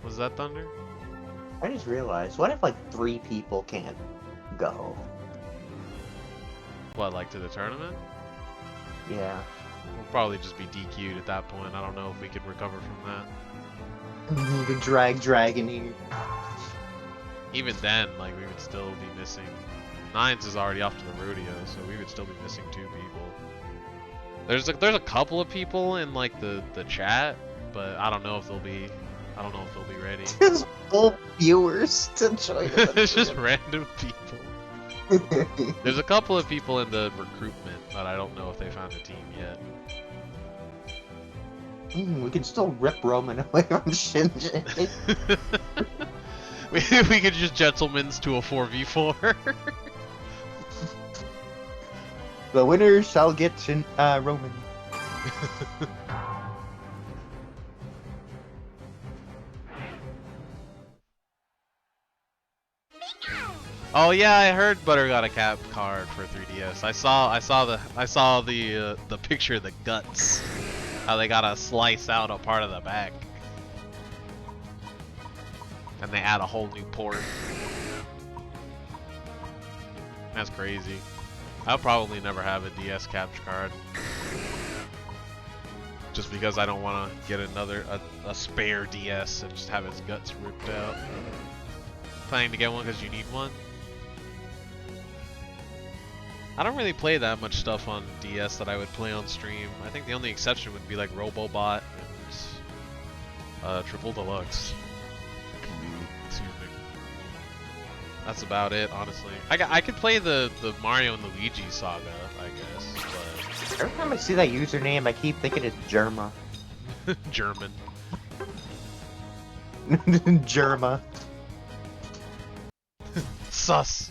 Was that Thunder? I just realized, what if like 3 people can't go? What, like to the tournament? Yeah. We'll probably just be DQ'd at that point. I don't know if we could recover from that. The drag dragon here. Even then, like, we would still be missing. Nines is already off to the rodeo, so we would still be missing 2 people. There's a couple of people in like the chat, but I don't know if they'll be ready. Just full viewers to join. It's just random people. There's a couple of people in the recruitment, but I don't know if they found a team yet. We can still rip Roman away from Shinji. we could just gentlemen's to a 4v4. The winner shall get Roman. Oh yeah, I heard Butter got a cap card for 3DS. I saw the picture of the guts. How they gotta slice out a part of the back. And they add a whole new port. That's crazy. I'll probably never have a DS capture card. Just because I don't want to get a spare DS and just have its guts ripped out. Planning to get one because you need one? I don't really play that much stuff on DS that I would play on stream. I think the only exception would be like Robobot and Triple Deluxe. Excuse me. That's about it, honestly. I could play the Mario and Luigi saga, I guess, but... Every time I see that username, I keep thinking it's Germa. German. Germa. Sus!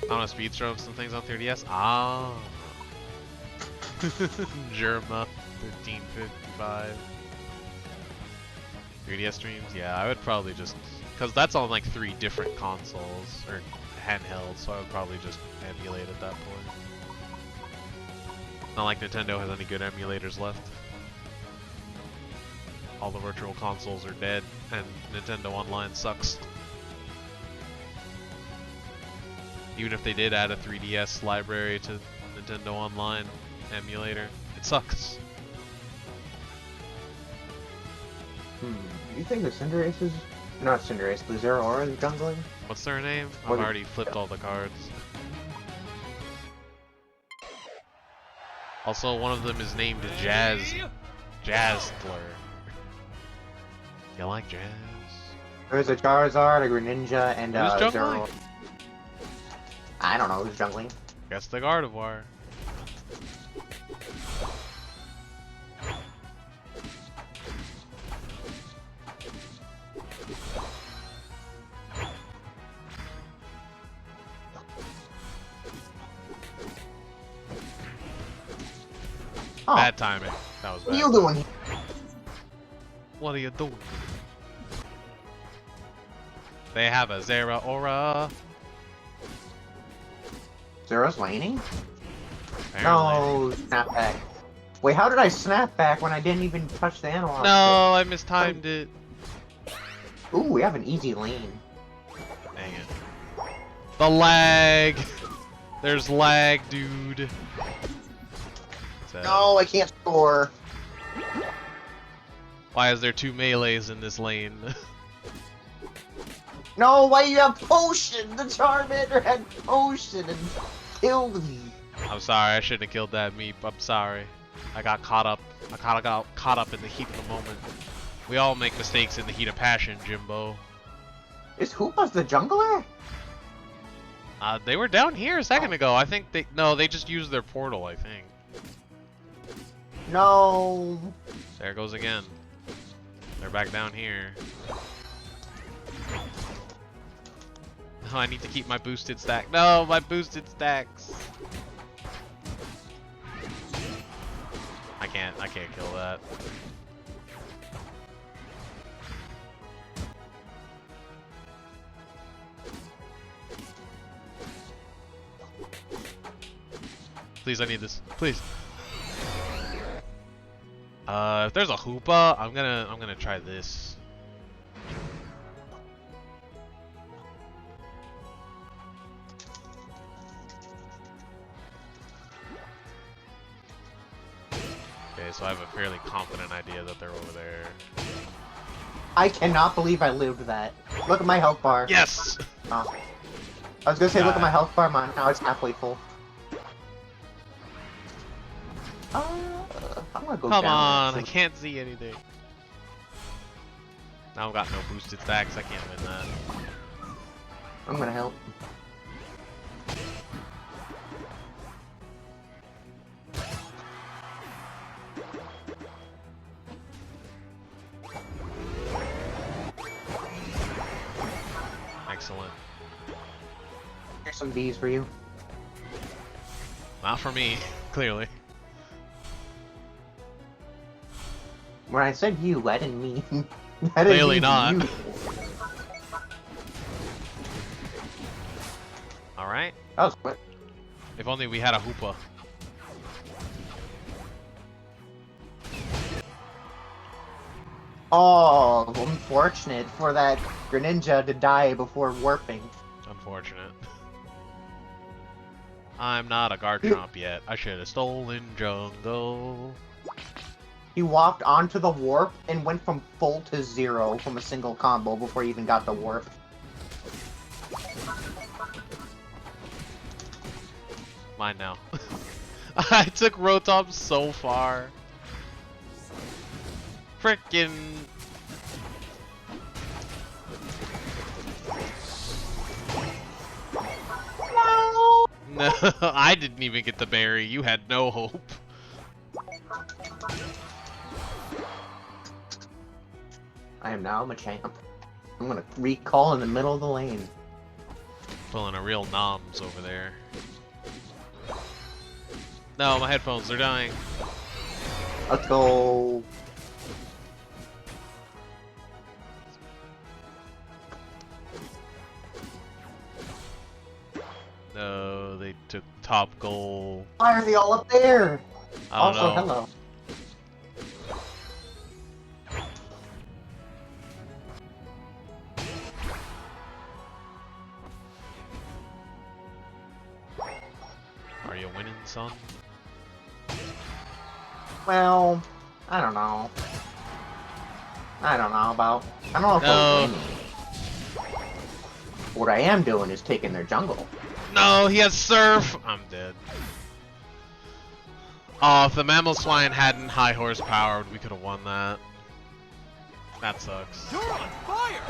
I want to speed throw some things on 3DS. Ah. Germa 1355. 3DS streams? Yeah, I would probably just... Because that's on like 3 different consoles, or handheld, so I would probably just emulate at that point. Not like Nintendo has any good emulators left. All the virtual consoles are dead, and Nintendo Online sucks. Even if they did add a 3DS library to Nintendo Online emulator, it sucks. You think the Cinderace is... Not Cinderace, the Zeraora is jungling? What's their name? I've What- already flipped all the cards. Also, one of them is named Jazzler. You like Jazz? There's a Charizard, a Greninja, and a Who's jungling? Zeraora. I don't know who's jungling. Guess the Gardevoir. Oh, Bad timing. That was bad. what are you doing here? What are you doing? They have a Zeraora. Zera's laning? Apparently. No, snap back. Wait, how did I snap back when I didn't even touch the analog? No, I mistimed it. Ooh, we have an easy lane. Dang it. The lag. There's lag, dude. So, No, I can't score. why is there 2 melees in this lane? No, why you have potion? The Charmander had potion and killed me. I'm sorry, I shouldn't have killed that meep. I'm sorry. I got caught up. I got caught up in the heat of the moment. We all make mistakes in the heat of passion, Jimbo. Is Hoopa's the jungler? They were down here a second ago. I think they just used their portal, I think. No. There it goes again. They're back down here. Oh, I need to keep my boosted stack. No, my boosted stacks. I can't kill that. Please, I need this. Please. If there's a Hoopa, I'm gonna try this. Okay, so I have a fairly confident idea that they're over there. I cannot believe I lived that. Look at my health bar. Yes! Oh. I was gonna say, look at my health bar, man. Now it's halfway full. I'm gonna go Come down on, there. I can't see anything. Now I've got no boosted stacks, I can't win that. I'm gonna help. Excellent. Here's some bees for you. Not for me, clearly. When I said you, I didn't mean. I didn't Clearly mean not. you. Alright. That was quick. If only we had a Hoopa. Oh, unfortunate for that Greninja to die before warping. Unfortunate. I'm not a Garchomp yet. I should have stolen jungle. He walked onto the warp and went from full to zero from a single combo before he even got the warp. Mine now. I took Rotom so far. Frickin'. No, I didn't even get the berry. You had no hope. I am now Machamp. I'm gonna recall in the middle of the lane. Pulling a real noms over there. No, my headphones, they're dying. Let's go. No, they took top goal. Why are they all up there? I don't Also, know. hello. Are you winning, son? Well, I don't know. I don't know if No. I'm winning. What I am doing is taking their jungle. No, he has Surf! I'm dead. Oh, if the Mamoswine hadn't high horsepower, we could have won that. That sucks. You're on fire!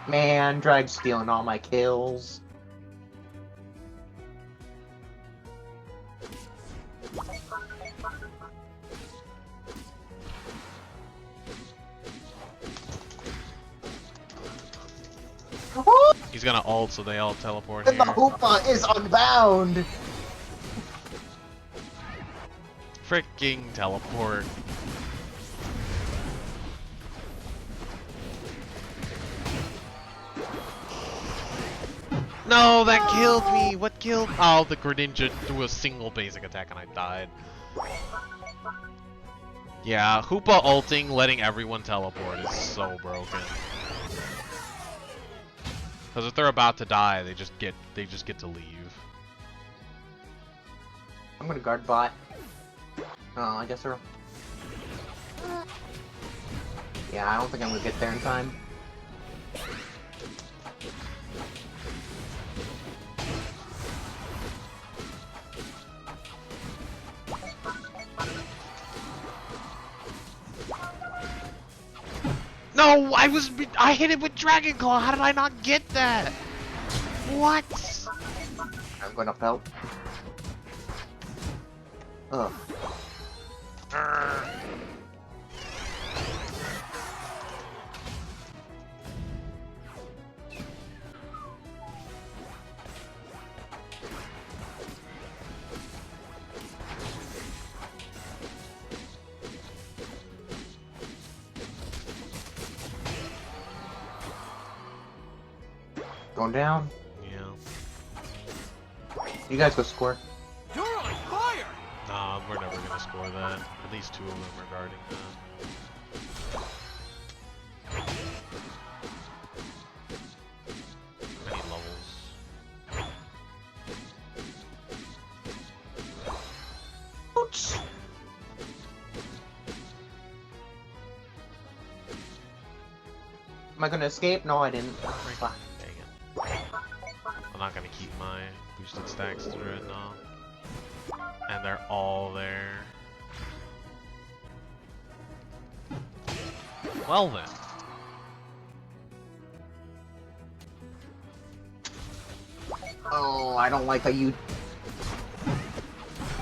Man, Drag's stealing all my kills. He's gonna ult, so they all teleport And here. the Hoopa is unbound! Freaking teleport. No, that killed me! What killed? Oh, the Greninja threw a single basic attack and I died. Yeah, Hoopa ulting, letting everyone teleport is so broken. Because if they're about to die, they just get to leave. I'm gonna guard bot. Oh, I guess they're... Yeah, I don't think I'm gonna get there in time. No, I hit it with Dragon Claw. How did I not get that? What? I'm gonna pelt. Ugh. Going down. Yeah. You guys go score. You're on fire! Nah, we're never gonna score that. At least two of them are guarding that. I need levels. Oops. Am I gonna escape? No, I didn't. Fuck. Dang it. I'm not gonna keep my boosted stacks to Dreadnought. And they're all there. Well then. Oh, I don't like how you...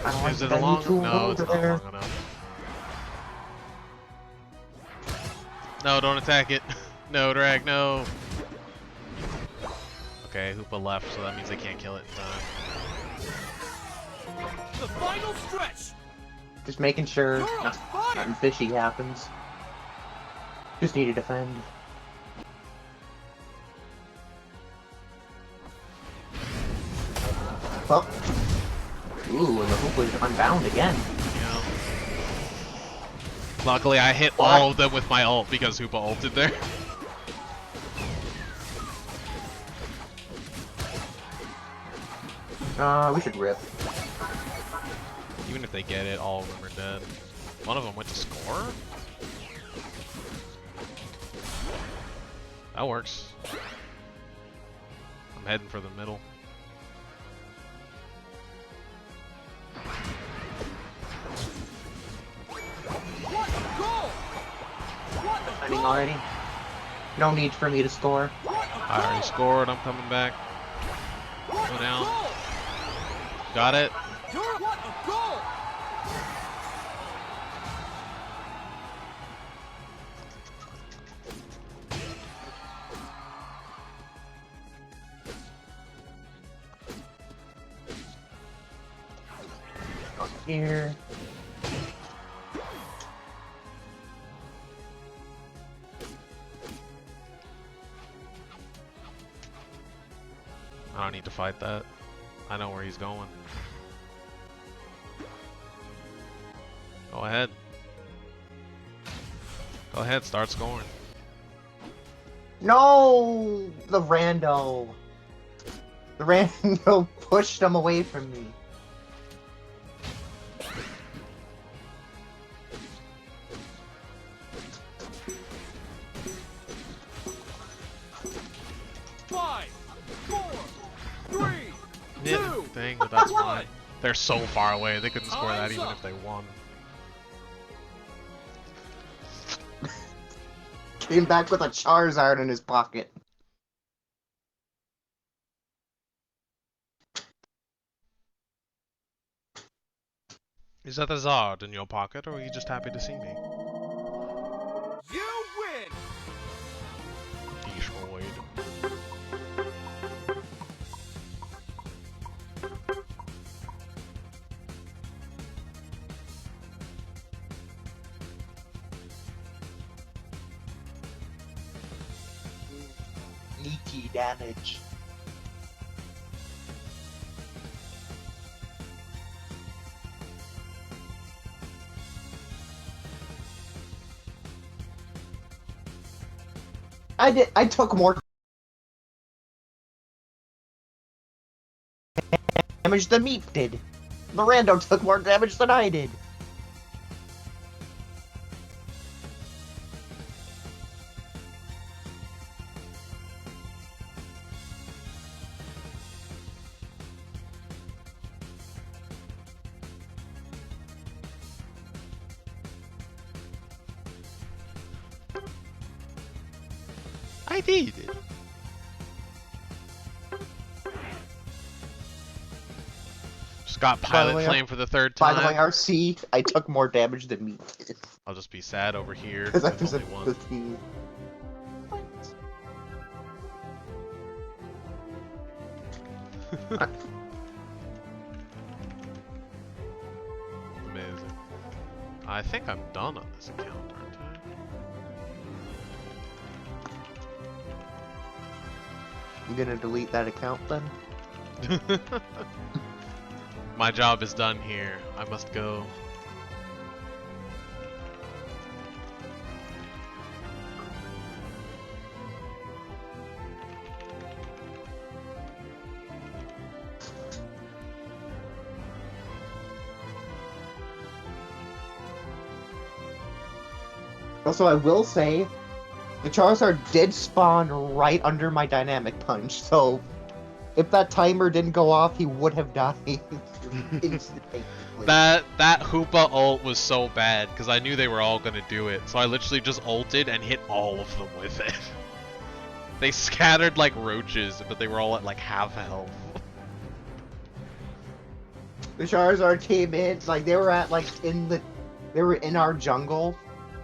I don't like Is it that a long? you two No, it's over not there. long enough. No, don't attack it. No, drag, no. Okay, Hoopa left, so that means they can't kill it in time. The final stretch! Just making sure You're on fire! nothing fishy happens. Just need to defend. Well. Ooh, and the Hoopa is unbound again. You know? Luckily, I hit all of them with my ult because Hoopa ulted there. We should rip. Even if they get it, all of them are dead. One of them went to score? That works. I'm heading for the middle. Defending already. No need for me to score. I already scored, I'm coming back. Go down. Got it. What a goal! Here. I don't need to fight that. I know where he's going. Go ahead. Go ahead, start scoring. No! The rando. The rando pushed him away from me. Five, four, three, Yeah, two, thing, but that's one. fine. They're so far away, they couldn't score that even if they won. Came back with a Charizard in his pocket. Is that a Zard in your pocket, or are you just happy to see me? You win! Destroyed. Sneaky damage. I took more damage than Meep did. Mirando took more damage than I did. I did. Just got Pilot way, Flame for the third By time. the way, RC, I took more damage than Meep did. I'll just be sad over here Because I with was only the one. team. Amazing. I think I'm done on this account, aren't You gonna delete that account then? I? My job is done here. I must go. Also, I will say, the Charizard did spawn right under my Dynamic Punch, so if that timer didn't go off, he would have died instantly. That Hoopa ult was so bad because I knew they were all gonna do it, so I literally just ulted and hit all of them with it. They scattered like roaches, but they were all at like half health. The Charizard came in, like, they were at, like, they were in our jungle.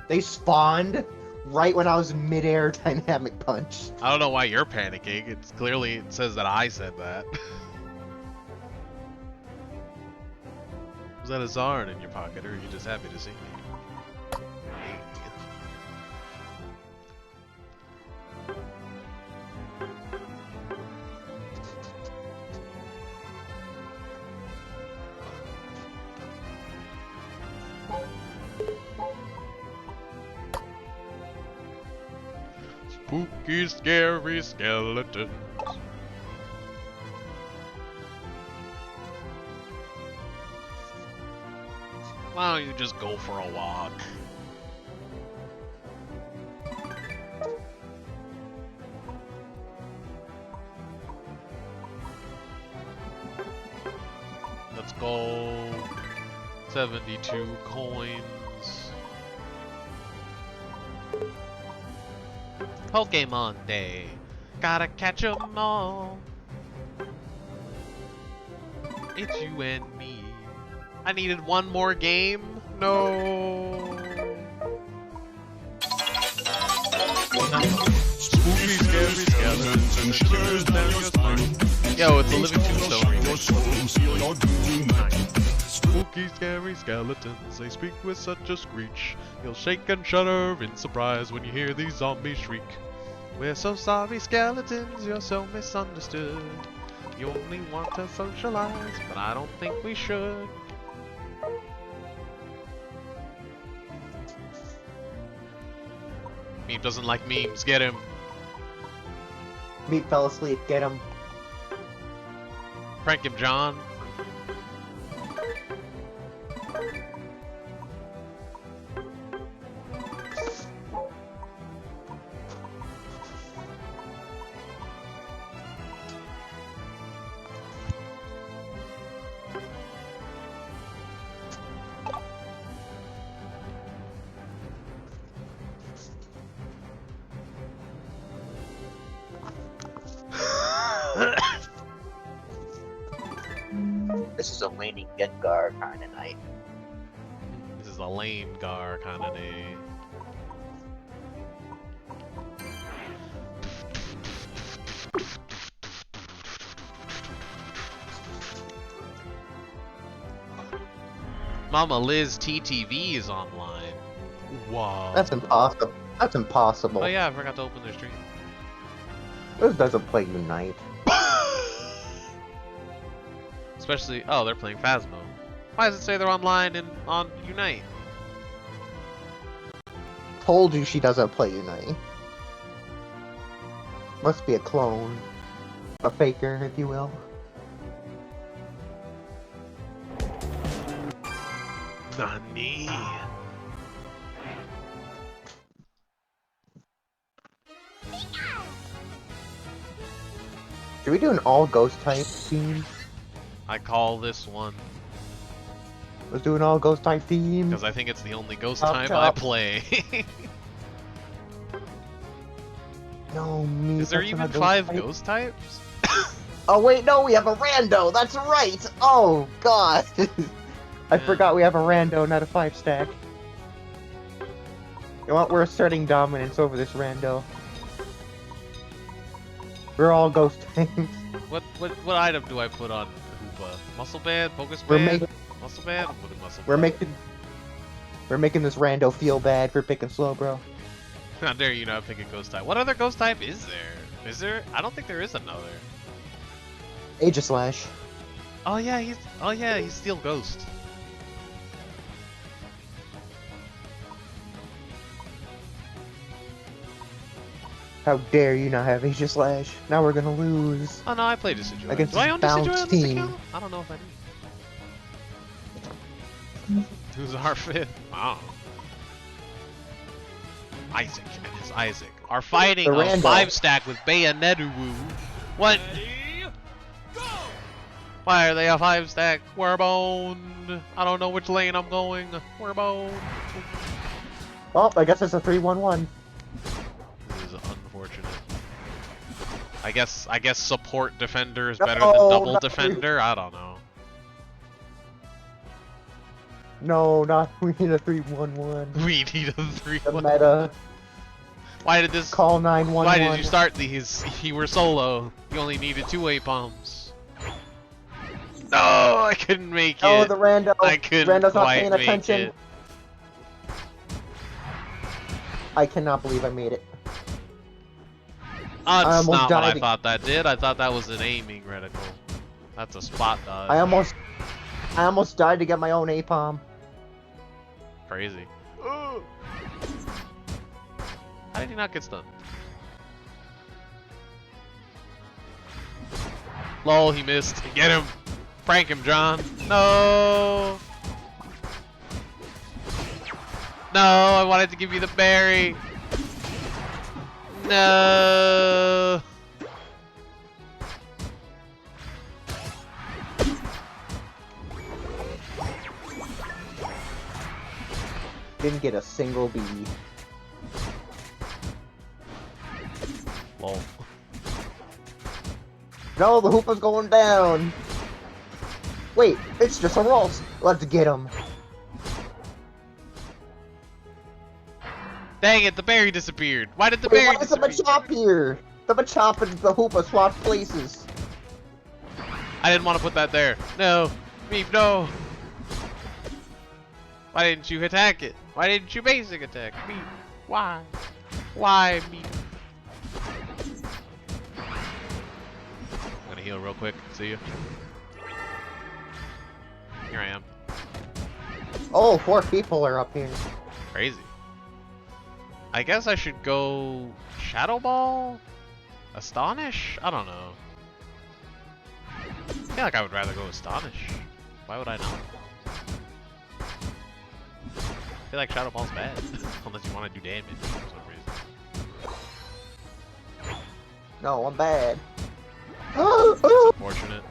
They spawned right when I was mid-air Dynamic Punch. I don't know why you're panicking. It's clearly it says that I said that. Was that a Zard in your pocket, or are you just happy to see me? Spooky, scary skeletons. Why don't you just go for a walk? Let's go. 72 coins. Pokemon Day. Gotta catch 'em all. It's you and me. I needed one more game? No. Spooky, scary skeletons and shivers down your spine. Yo, it's a Living Tombstone remix. Spooky, scary skeletons, they speak with such a screech. You'll shake and shudder in surprise when you hear these zombies shriek. We're so sorry, skeletons, you're so misunderstood. You only want to socialize, but I don't think we should. Meme doesn't like memes, get him. Meat fell asleep, get him. Prank him, John. This is a laning Gengar kind of night. This is a lane gar kind of day. Mama Liz TTV is online. Wow. That's impossible. That's impossible. Oh yeah, I forgot to open their stream. This doesn't play Unite. Especially, oh, they're playing Phasmo. Why does it say they're online and on Unite? Told you she doesn't play Unite. Must be a clone. A faker, if you will. Nani? Should we do an all ghost type team? I call this one Let's do an all ghost type team. because I think it's the only ghost Chop, type chop. I play. No, me. Is there that's even not a 5 type. ghost types? Oh wait, no, we have a rando. That's right. Oh god. I Yeah. forgot we have a rando, not a 5-stack. You know what? We're asserting dominance over this rando. We're all ghost types. What item do I put on Hoopa? Muscle band, focus We're band, making muscle band. I'm putting muscle we're band. making this rando feel bad for picking slow, bro. How dare you not pick a ghost type? What other ghost type is there? Is there? I don't think there is another. Aegislash. Oh yeah, he's Steel Ghost. How dare you not have Aegislash? Now we're gonna lose. Oh no, I play Decidueye. Against Do I this own Decidueye on balanced this team. account? I don't know if I do. Who's our fifth? Wow. Isaac and his Isaac are fighting The a Randall. 5-stack with Bayonetu. What? Why are they a 5-stack? We're boned. I don't know which lane I'm going. We're boned. Oh, I guess it's a 3-1-1. This is unfortunate. I guess support defender is better than No, double not defender. I don't know. No, not we need a 3-1-1. We need a 3. The meta. Why did this? Call 911. Why did you start these? You were solo. You only needed 2 A-pumps. No, I couldn't make it. Oh, the rando. I couldn't Rando's not quite paying make attention. it. I cannot believe I made it. That's almost not what I died. thought that did. I thought that was an aiming reticle. That's a spot dodge. I almost died to get my own APOM. Crazy. How did he not get stunned? Lol, he missed. Get him! Prank him, John. No! No, I wanted to give you the berry. No! Didn't get a single bee. Lol. No, the Hoopa's going down. Wait, it's just a Rolls. Let's get him. Dang it, the berry disappeared. Why did the Wait, berry why is the disappear? Machop here? The Machop and the Hoopa swapped places. I didn't want to put that there. No. Meep, no. Why didn't you attack it? Why didn't you basic attack? Meep. Why? Why, Meep? I'm gonna heal real quick. See you. Here I am. Oh, 4 people are up here. Crazy. I guess I should go Shadow Ball? Astonish? I don't know. I feel like I would rather go Astonish. Why would I not? I feel like Shadow Ball's bad. Unless you want to do damage for some reason. No, I'm bad. It's unfortunate.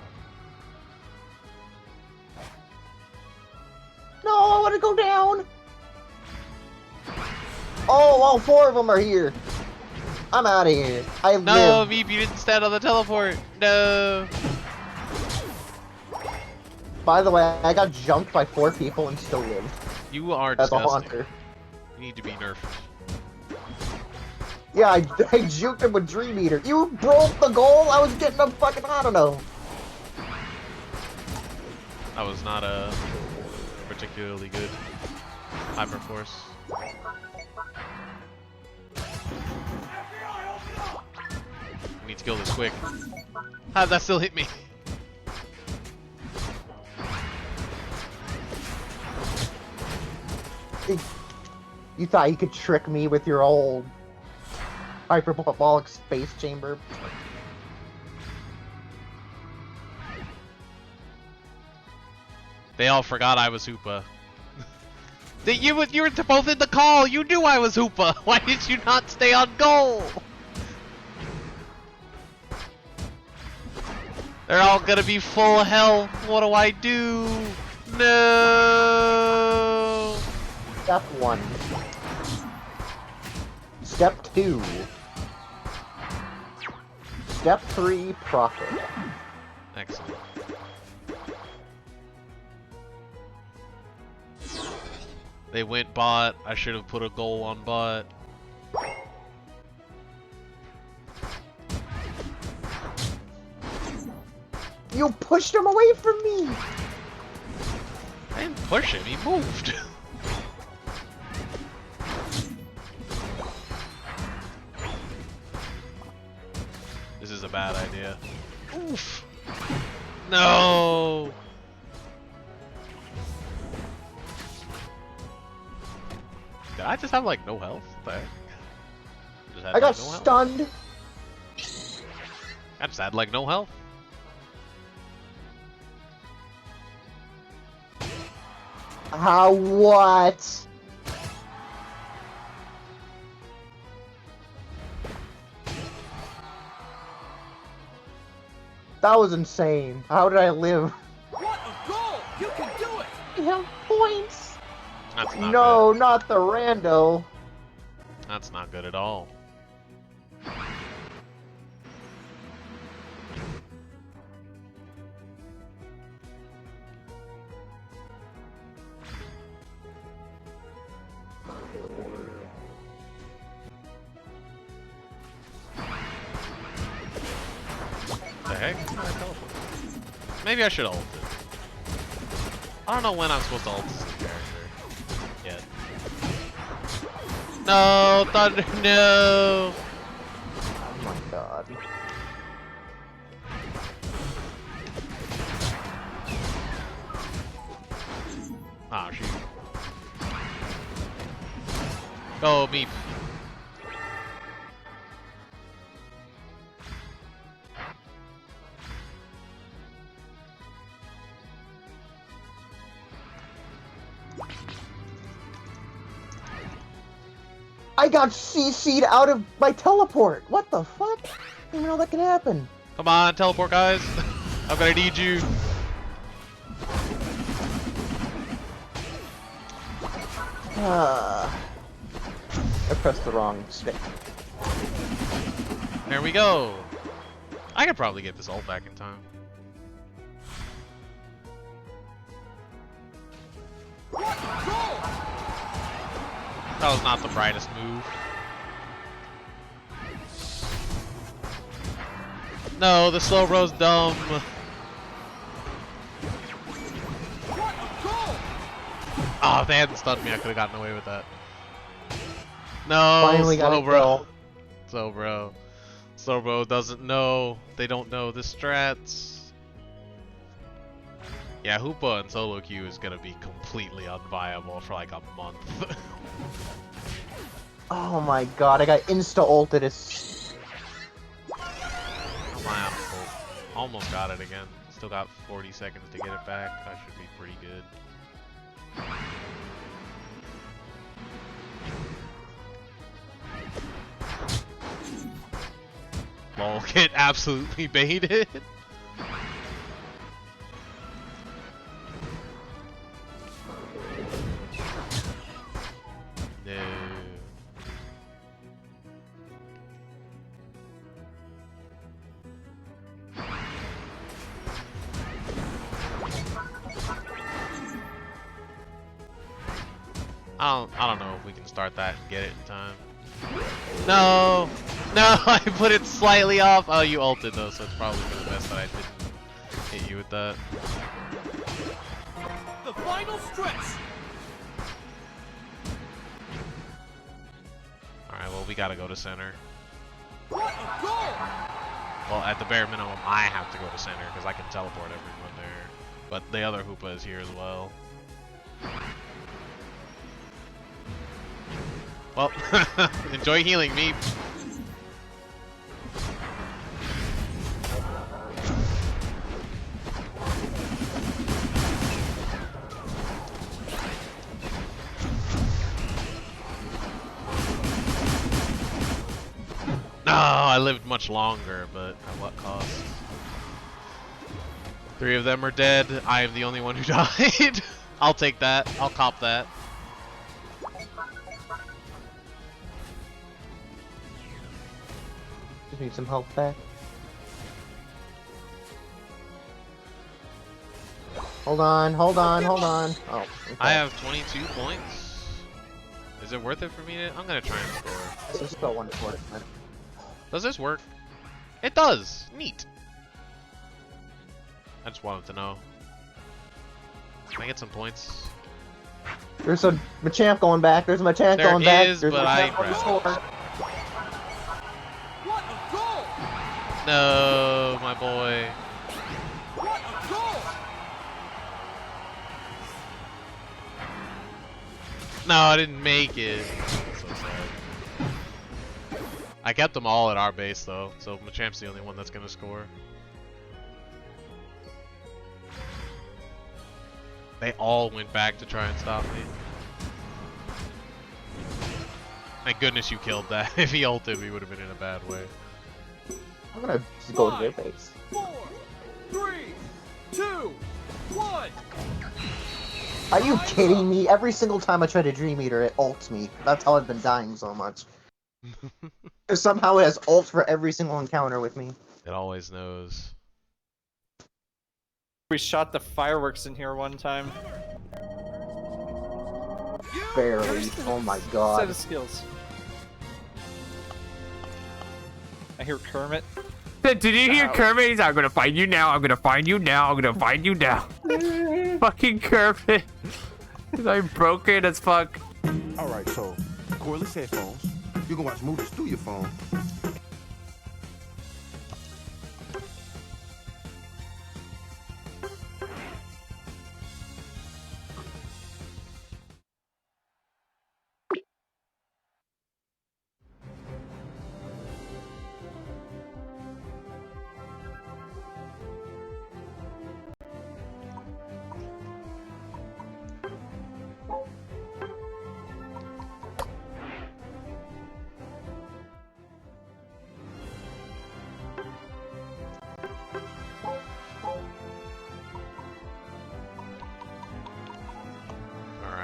No, I want to go down. Oh, all 4 of them are here. I'm out of here. I No, live. Meep, you didn't stand on the teleport. No. By the way, I got jumped by 4 people and still lived. You are As a disgusting. haunter. You need to be nerfed. Yeah, I juked him with Dream Eater. You broke the goal? I was getting a fucking, I don't know. That was not a particularly good Hyperforce. I need to kill this quick. How did that still hit me? You thought you could trick me with your old hyperbolic space chamber? They all forgot I was Hoopa. You were both in the call. You knew I was Hoopa. Why did you not stay on goal? They're all gonna be full health. What do I do? No. Step 1. Step 2. Step 3, profit. Excellent. They went bot. I should have put a goal on bot. You pushed him away from me! I didn't push him. He moved. This is a bad idea. Oof. No. Did I just have like no health? What the heck? Just had, I got like, no health? stunned. I just had like no health. How what? That was insane. How did I live? What a goal! You can do it! I have points. That's not No, not the rando. good. That's not good at all. The heck? How did I teleport? Maybe I should ult it. I don't know when I'm supposed to ult this character yet. No, Thunder, no! Oh my god. Ah, shoot. Go, Meep. I got CC'd out of my teleport! What the fuck? I didn't even know that could happen. Come on, teleport guys. I'm gonna need you. I pressed the wrong stick. There we go. I could probably get this ult back in time. That was not the brightest move. No, the slow bro's dumb. Oh, if they hadn't stunned me, I could have gotten away with that. No, Finally got slow it, bro. Slow bro. Slow bro doesn't know. They don't know the strats. Yeah, Hoopa and solo queue is gonna be completely unviable for like a month. Oh my god, I got insta-ulted as... Oh my apple. Almost got it again. Still got 40 seconds to get it back. I should be pretty good. Lol, get absolutely baited. No. I don't know if we can start that and get it in time. No! No, I put it slightly off. Oh, you ulted though, so it's probably for the best that I didn't hit you with that. The final stretch. Alright, well, we gotta go to center. What a goal! Well, at the bare minimum, I have to go to center because I can teleport everyone there. But the other Hoopa is here as well. Well, enjoy healing me. No, I lived much longer, but at what cost? 3 of them are dead. I am the only one who died. I'll take that. I'll cop that. Just need some help back. Hold on, hold on, hold on. Oh, okay. I have 22 points. Is it worth it for me to? I'm gonna try and score. Let's just go one for it, man. Does this work? It does! Neat! I just wanted to know. Can I get some points? There's a Machamp going back. There's a Machamp There going back. is, There's but a I Machamp on the score. What a goal! No, my boy. What a goal! No, I didn't make it. So sad. I kept them all at our base though, so Machamp's the only one that's gonna score. They all went back to try and stop me. Thank goodness you killed that. If he ulted, we would have been in a bad way. I'm gonna just go to their base. 4, 3, 2, 1. Are you kidding me? Every single time I try to Dream Eater, it ults me. That's how I've been dying so much. Somehow it has ult for every single encounter with me. It always knows. We shot the fireworks in here one time. Barely. Oh my Set god. of skills. I hear Kermit. Did you hear Kermit? He's, I'm gonna find you now. I'm gonna find you now. I'm gonna find you now. Fucking Kermit. He's like broken as fuck. Alright, so cordless headphones. You can watch movies through your phone.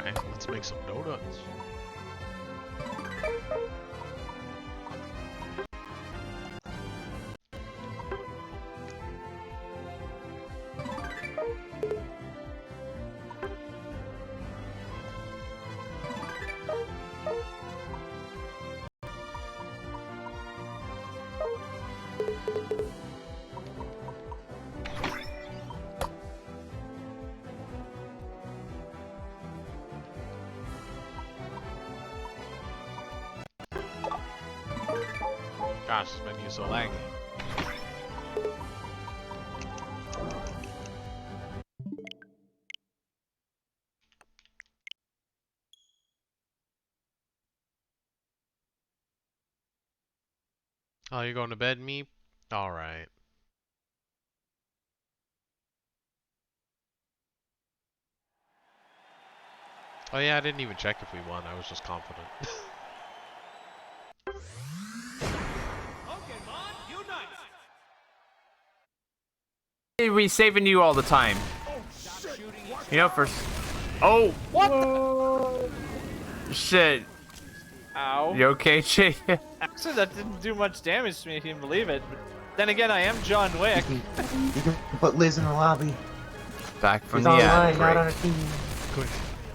Alright, let's make some donuts. Gosh, this menu is so laggy. Oh, you're going to bed, Meep? Alright. Oh yeah, I didn't even check if we won, I was just confident. We saving you all the time. You know, first. Oh, what? Whoa. Shit. Ow. You okay, Jay? Actually, that didn't do much damage to me if you can believe it. But then again, I am John Wick. You can put Liz in the lobby. Back from She's the online, ad not on break. a team.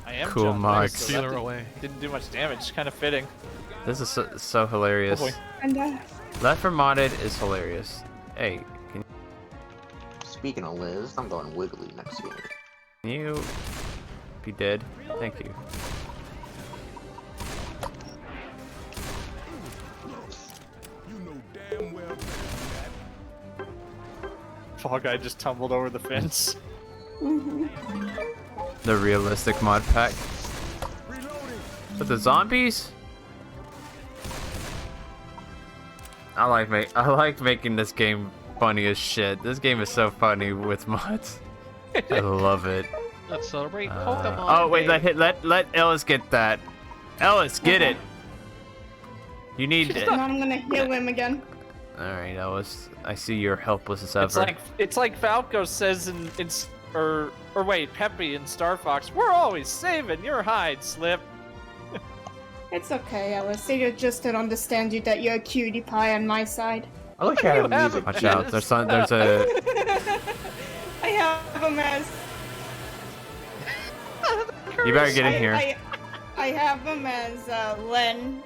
I am Cool, John Mark. Wick, so Seal that her away. didn't do much damage. Kind of fitting. This is so hilarious. Oh boy. And Left for modded is hilarious. Hey, can Speaking of Liz, I'm going Wiggly next game. you be dead? Thank you. Fall Guy just tumbled over the fence. The realistic mod pack. But the zombies? I like making this game funny as shit. This game is so funny with mods. I love it. Let's celebrate Pokemon. Oh wait, Day. let Ellis get that. Ellis, get it. You need it. I'm gonna heal him again. All right, Ellis. I see you're helpless as ever. It's like Falco says or wait, Peppy in Star Fox. We're always saving your hide, Slip. It's okay, Alice. They just don't understand you that you're a cutie pie on my side. I wish I had You have music. Watch out. There's a. I have him as. You better get in here. I have him as Len.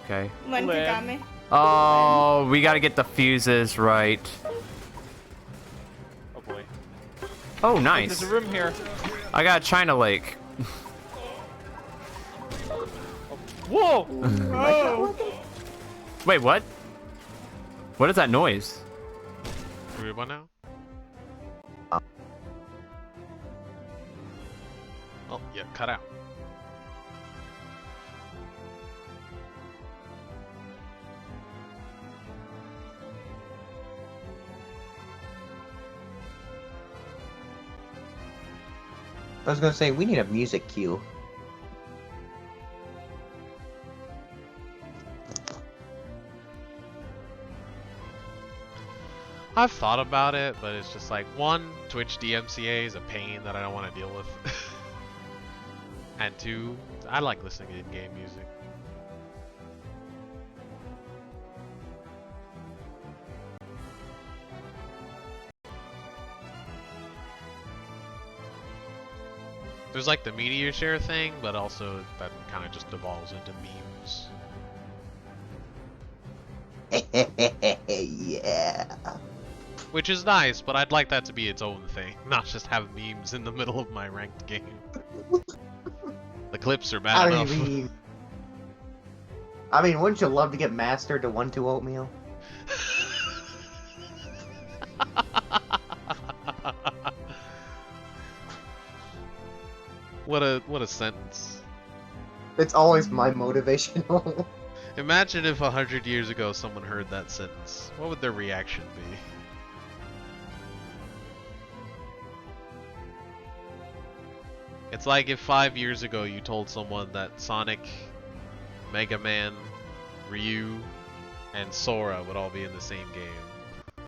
Okay. Len Len. Kagame. Oh, we gotta get the fuses right. Oh boy. Oh, nice. There's a room here. I got China Lake. Whoa! Oh. Wait, what? What is that noise? Do we win now? Oh, yeah, cut out. I was gonna say, we need a music cue. I've thought about it, but it's just like, one, Twitch DMCA is a pain that I don't want to deal with. And two, I like listening to in-game music. There's like the meteor share thing, but also that kind of just devolves into memes. Yeah. Which is nice, but I'd like that to be its own thing, not just have memes in the middle of my ranked game. The clips are bad enough. I mean, wouldn't you love to get mastered to 1-2 oatmeal? What a sentence. It's always my motivational. Imagine if 100 years ago someone heard that sentence. What would their reaction be? It's like if 5 years ago you told someone that Sonic, Mega Man, Ryu, and Sora would all be in the same game.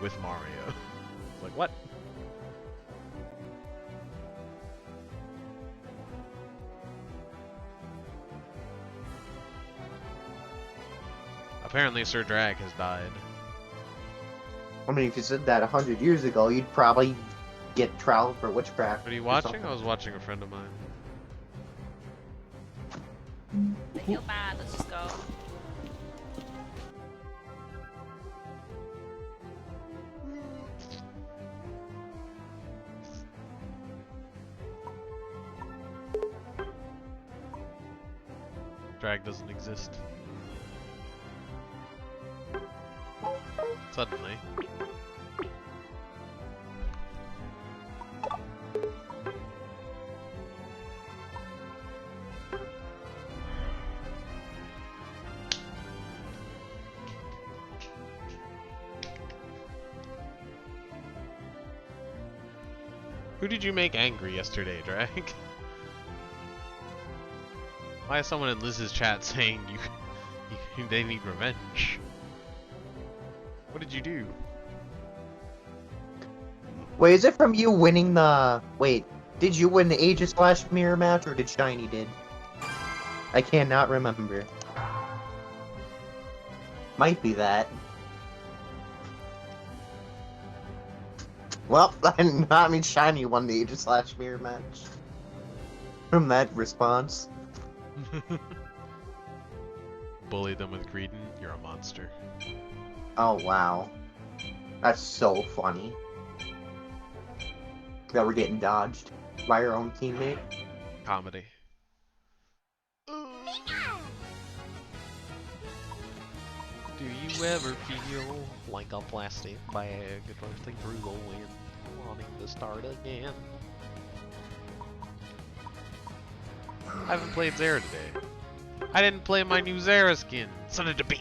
With Mario. Like, what? apparently Sir Drag has died. I mean, if you said that 100 years ago, you'd probably get trial for witchcraft. What are you or watching? something. I was watching a friend of mine. I feel bad. Let's just go. Drag doesn't exist. Suddenly. Who did you make angry yesterday, Drag? Why is someone in Liz's chat saying they need revenge? What did you do? Wait, is it from you winning the... Wait, did you win the Aegis Slash Mirror match, or did Shiny did? I cannot remember. Might be that. Well, I mean, Shiny won the Aegis Slash Mirror match. From that response. Bully them with Greedon, you're a monster. Oh, wow. That's so funny. That we're getting dodged by our own teammate. Comedy. Do you ever feel like a plastic bag bursting through the wind, wanting to start again? I haven't played Zera today. I didn't play my new Zera skin. Son of a bitch.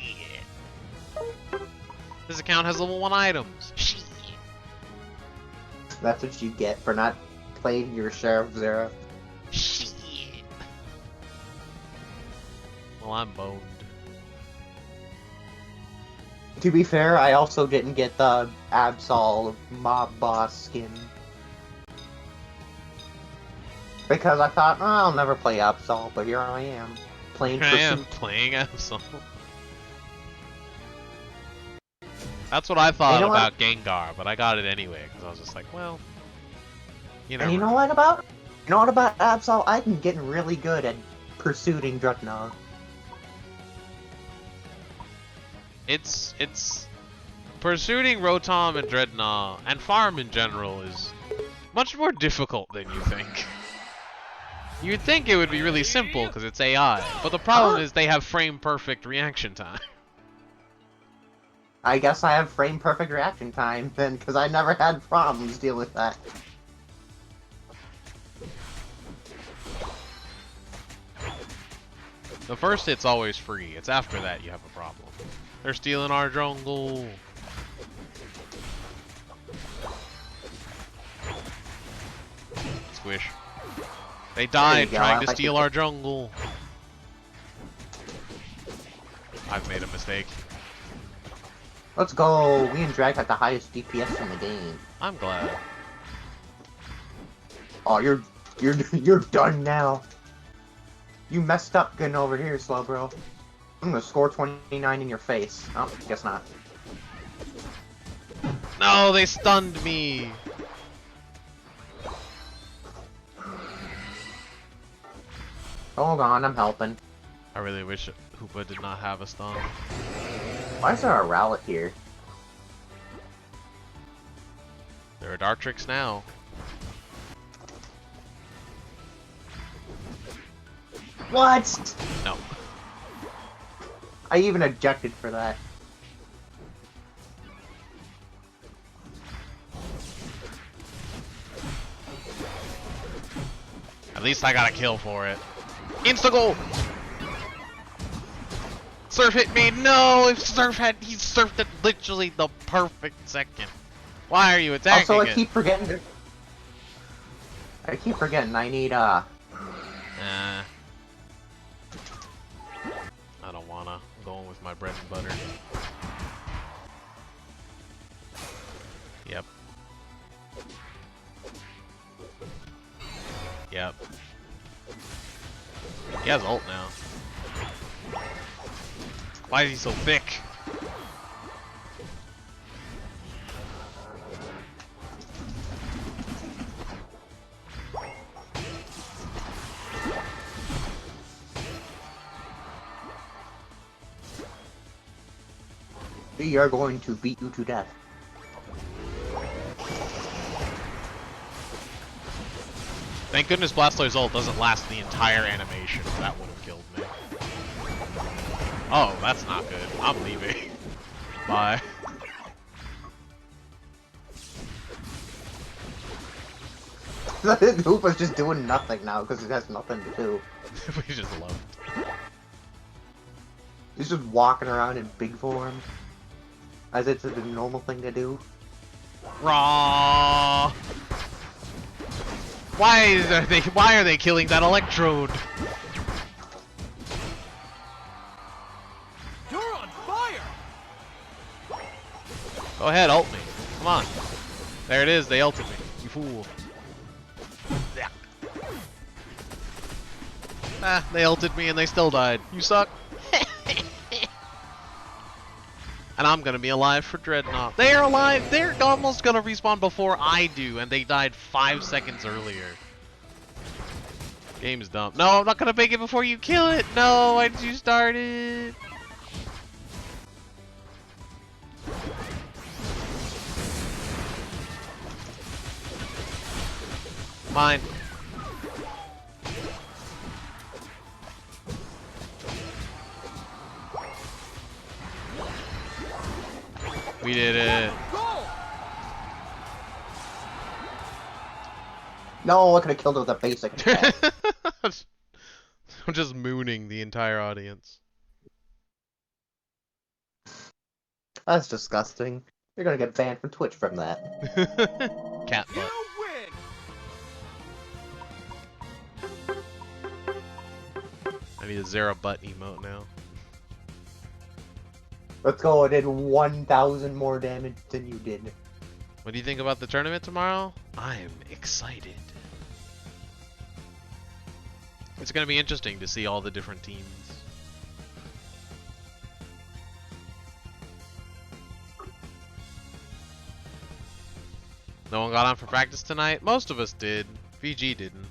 This account has level 1 items. Shit. That's what you get for not playing your share of Zera. Shit. Well, I'm boned. To be fair, I also didn't get the Absol Mob Boss skin. Because I thought, oh, I'll never play Absol, but here I am. Playing I am Pursuit. playing Absol. That's what I thought You know about Gengar, but I got it anyway, because I was just like, well, you know. And you know what about? You know what about Absol? I've been getting really good at pursuing Dreadnought. It's pursuing Rotom and Dreadnought and farm in general is much more difficult than you think. You'd think it would be really simple because it's AI, but the problem is they have frame perfect reaction time. I guess I have frame perfect reaction time then, because I never had problems dealing with that. The first hit's always free. It's after that you have a problem. They're stealing our jungle. Squish. They died trying to steal our jungle. I've made a mistake. Let's go. Me and Drag have the highest DPS in the game. I'm glad. Oh, you're done now. You messed up getting over here, Slowbro. I'm gonna score 29 in your face. Oh, guess not. No, they stunned me. Hold on, I'm helping. I really wish Hoopa did not have a stun. Why is there a Rowlet here? There are Dartrix now. What? No. I even ejected for that. At least I got a kill for it. Insta-goal! Surf hit me! No! If Surf had... He surfed it literally the perfect second. Why are you attacking Also, it? I keep forgetting I need, I don't wanna. I'm going with my bread and butter. Yep. Yep. He has ult now. Why is he so thick? We are going to beat you to death. Thank goodness Blastoise's ult doesn't last the entire animation. That would have killed me. Oh, that's not good. I'm leaving. Bye. Hoopa's just doing nothing now because it has nothing to do. We just love it. He's just walking around in big form. As it's the normal thing to do. Raw. Why are they killing that electrode? You're on fire! Go ahead, ult me. Come on. There it is, they ulted me. You fool. Yeah. Ah, they ulted me and they still died. You suck. And I'm gonna be alive for Dreadnought. They're alive! They're almost gonna respawn before I do, and they died 5 seconds earlier. Game's dumb. No, I'm not gonna make it before you kill it! No, why did you start it? Mine. We did it. No, I could have killed it with a basic attack. I'm just mooning the entire audience. That's disgusting. You're gonna get banned from Twitch from that. Cat butt. I need a Zera butt emote now. Let's go, I did 1,000 more damage than you did. What do you think about the tournament tomorrow? I'm excited. It's gonna be interesting to see all the different teams. No one got on for practice tonight? Most of us did. VG didn't.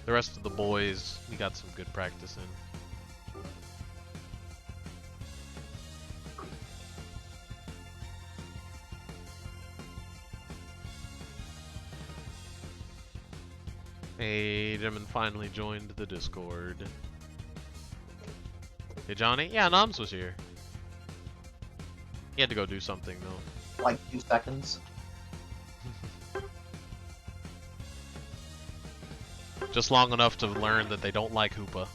The rest of the boys, we got some good practice in. Hey, Demon finally joined the Discord. Hey, Johnny? Yeah, Noms was here. He had to go do something, though. Like 2 seconds. Just long enough to learn that they don't like Hoopa.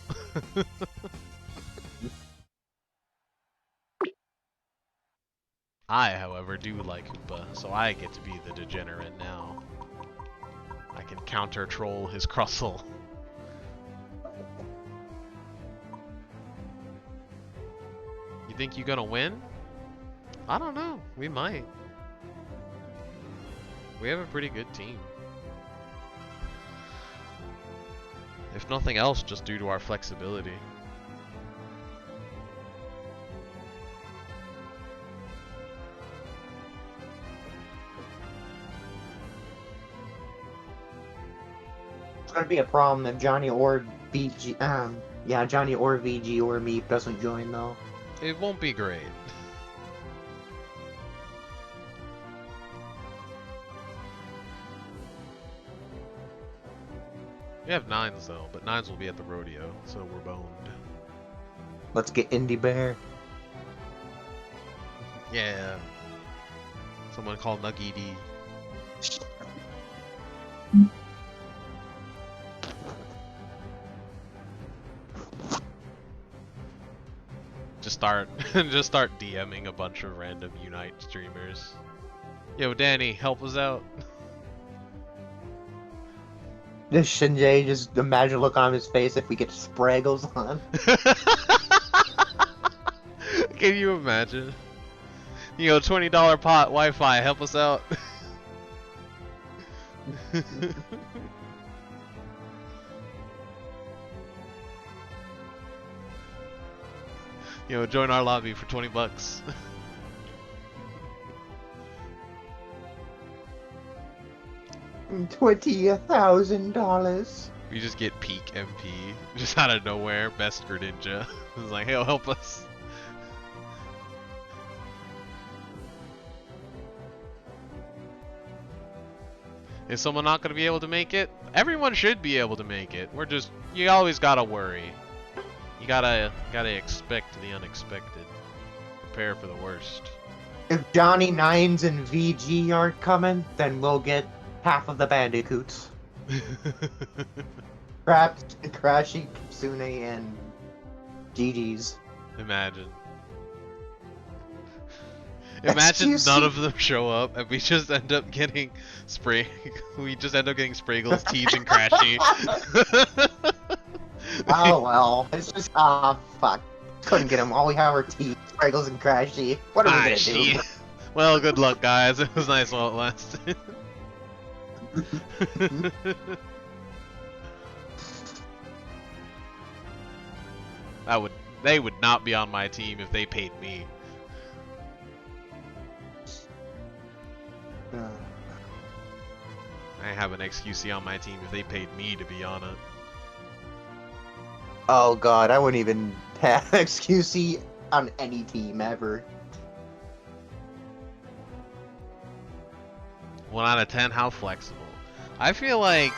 I, however, do like Hoopa, so I get to be the degenerate now. I can counter-troll his Crustle. You think you're gonna win? I don't know. We might. We have a pretty good team. If nothing else, just due to our flexibility. It's gonna be a problem if Johnny or VG, Johnny or VG or me doesn't join though. It won't be great. We have 9s though, but 9s will be at the rodeo, so we're boned. Let's get Indie Bear. Yeah. Someone called Nuggy. Just start DMing a bunch of random Unite streamers. Yo, Danny, help us out. This Shinjay, just imagine look on his face if we get Spraggles on. Can you imagine? You know, $20 pot Wi-Fi, help us out. You know, join our lobby for 20 bucks. $20,000. We just get peak MP, just out of nowhere. Best Greninja. It's like, hey, help us. Is someone not going to be able to make it? Everyone should be able to make it. We're just, you always gotta worry. You gotta expect the unexpected. Prepare for the worst. If Johnny Nines and VG aren't coming, then we'll get half of the Bandicoots. Crashy, Kitsune, and GG's. Imagine. Imagine none of them show up and we just end up getting we just end up getting Spraggles, Teach, and Crashy. Oh well. It's just fuck. Couldn't get them. All we have are Teach, Spraggles, and Crashy. What are we gonna do? Well, good luck, guys. It was nice while it lasted. They would not be on my team if they paid me. I have an XQC on my team if they paid me to be on it. Oh god, I wouldn't even have XQC on any team ever. 1 out of 10, how flexible? I feel like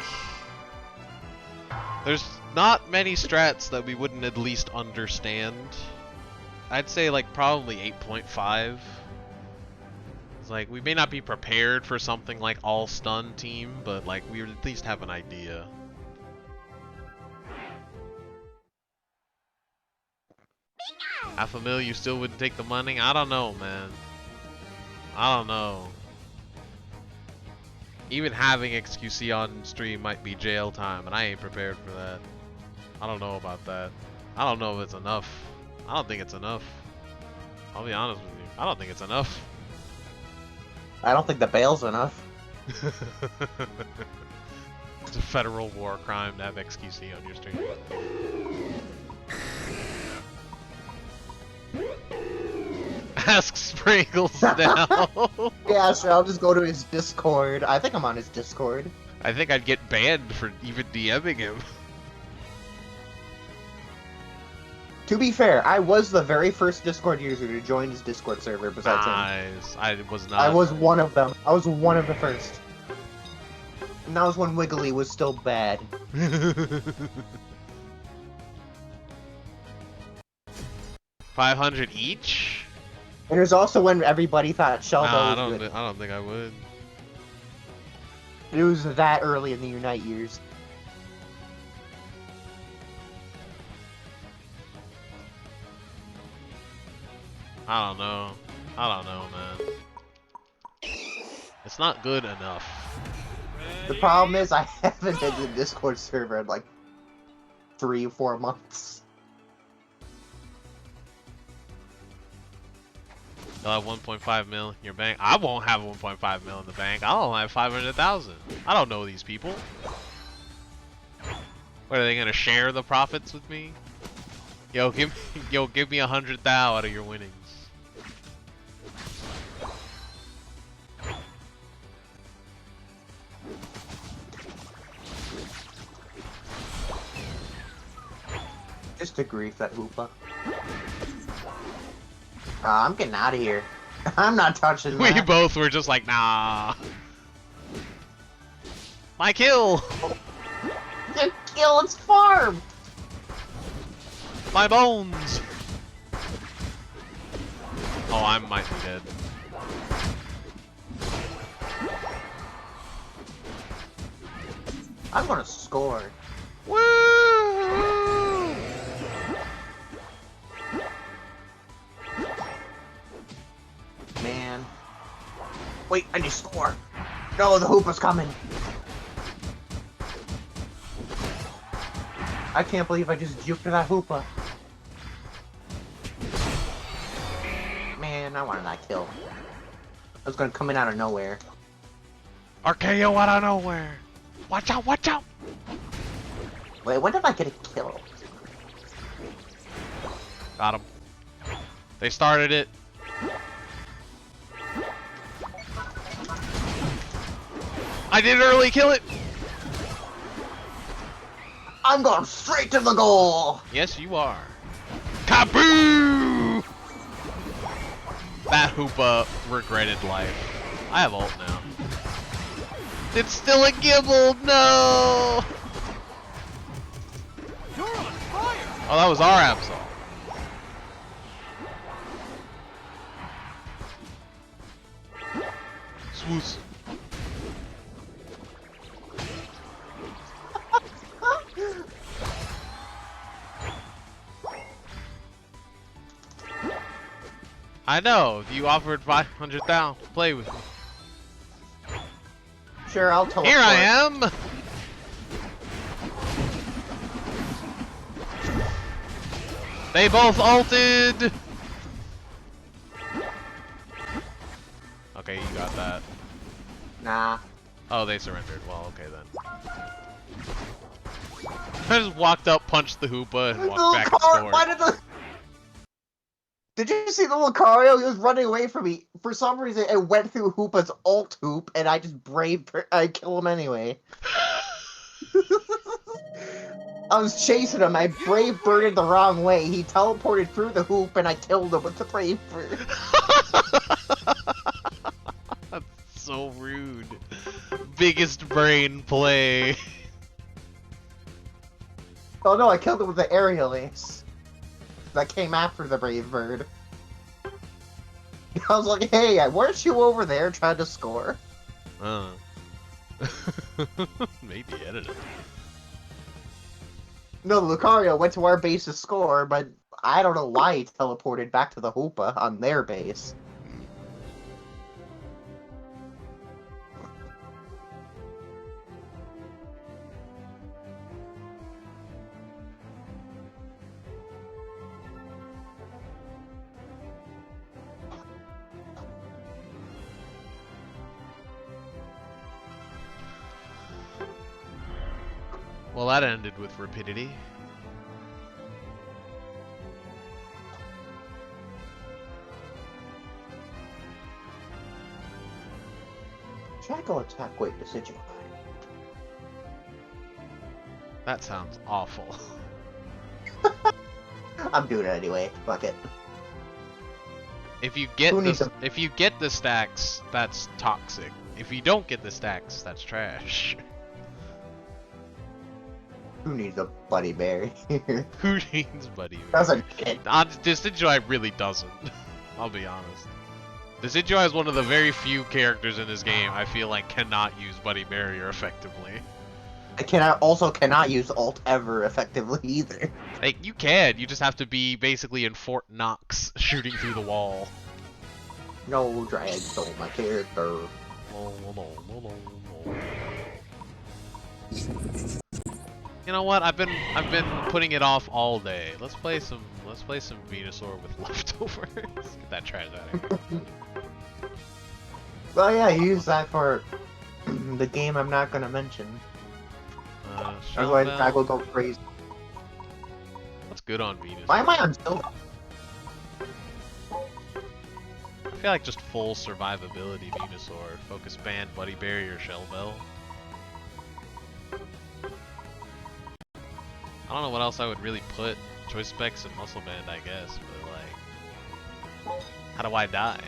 there's not many strats that we wouldn't at least understand. I'd say like probably 8.5. It's like we may not be prepared for something like all stun team, but like we would at least have an idea. $500,000, you still wouldn't take the money? I don't know, man. I don't know. Even having XQC on stream might be jail time, and I ain't prepared for that. I don't know about that. I don't know if it's enough. I don't think it's enough. I'll be honest with you. I don't think it's enough. I don't think the bail's enough. It's a federal war crime to have XQC on your stream. Ask Spraggles now. Yeah, sure, I'll just go to his Discord. I think I'm on his Discord. I think I'd get banned for even DMing him. To be fair, I was the very first Discord user to join his Discord server besides him. Nice. I was not. I was one of them. I was one of the first. And that was when Wiggly was still bad. 500 each? And there's also when everybody thought Sheldo was good. I don't think I would. It was that early in the Unite years. I don't know. I don't know, man. It's not good enough. The problem is I haven't been to the Discord server in like 3 or 4 months. You'll have 1.5 mil in your bank. I won't have 1.5 mil in the bank. I'll have 500,000. I don't know these people. What, are they gonna share the profits with me? Yo, give me 100,000 out of your winnings. Just to grief that Hoopa. I'm getting out of here. I'm not touching that. We both were just like, nah. My kill! The kill, it's farm! My bones! Oh, I might be dead. I'm gonna score. Woo! Man. Wait, I need to score. No, the Hoopa's coming. I can't believe I just juked that Hoopa. Man, I wanted that kill. I was gonna come in out of nowhere. RKO out of nowhere! Watch out, watch out! Wait, when did I get a kill? Got him. They started it. I did early, kill it! I'm going straight to the goal! Yes, you are. Kaboo! That Hoopa regretted life. I have ult now. It's still a Gibble, no! You're on fire! Oh, that was our Absol. Swoosh. I know, you offered 500 down to play with me. Sure, I'll teleport. Here I am! They both ulted! Okay, you got that. Nah. Oh, they surrendered. Well, okay then. I just walked up, punched the Hoopa, and walked back and scored. Why did the... Did you see the Lucario? He was running away from me. For some reason, it went through Hoopa's ult hoop, and I just I kill him anyway. I was chasing him. I brave birded the wrong way. He teleported through the hoop, and I killed him with the brave bird. That's so rude. Biggest brain play. Oh no, I killed him with the aerial ace. That came after the brave bird. I was like, hey, weren't you over there trying to score? Maybe edited. No, Lucario went to our base to score, but I don't know why he teleported back to the Hoopa on their base. Well, that ended with rapidity. Shackle attack weight decision. That sounds awful. I'm doing it anyway. Fuck it. If you get the stacks, that's toxic. If you don't get the stacks, that's trash. Who needs a Buddy Berry? Who needs Buddy Berry? Doesn't it? Decidueye really doesn't. I'll be honest. Decidueye is one of the very few characters in this game I feel like cannot use Buddy Barrier effectively. I cannot use ult ever effectively either. Like, you can, you just have to be basically in Fort Knox shooting through the wall. No drag stole my character. You know what? I've been putting it off all day. Let's play some Venusaur with leftovers. Get that trash out of here. Well, yeah, use that for the game I'm not gonna mention. Otherwise, I will go crazy. What's good on Venusaur? Why am I on Silver? I feel like just full survivability Venusaur. Focus Band, Buddy Barrier, Shell Bell. I don't know what else I would really put. Choice Specs and Muscle Band, I guess, but like... How do I die?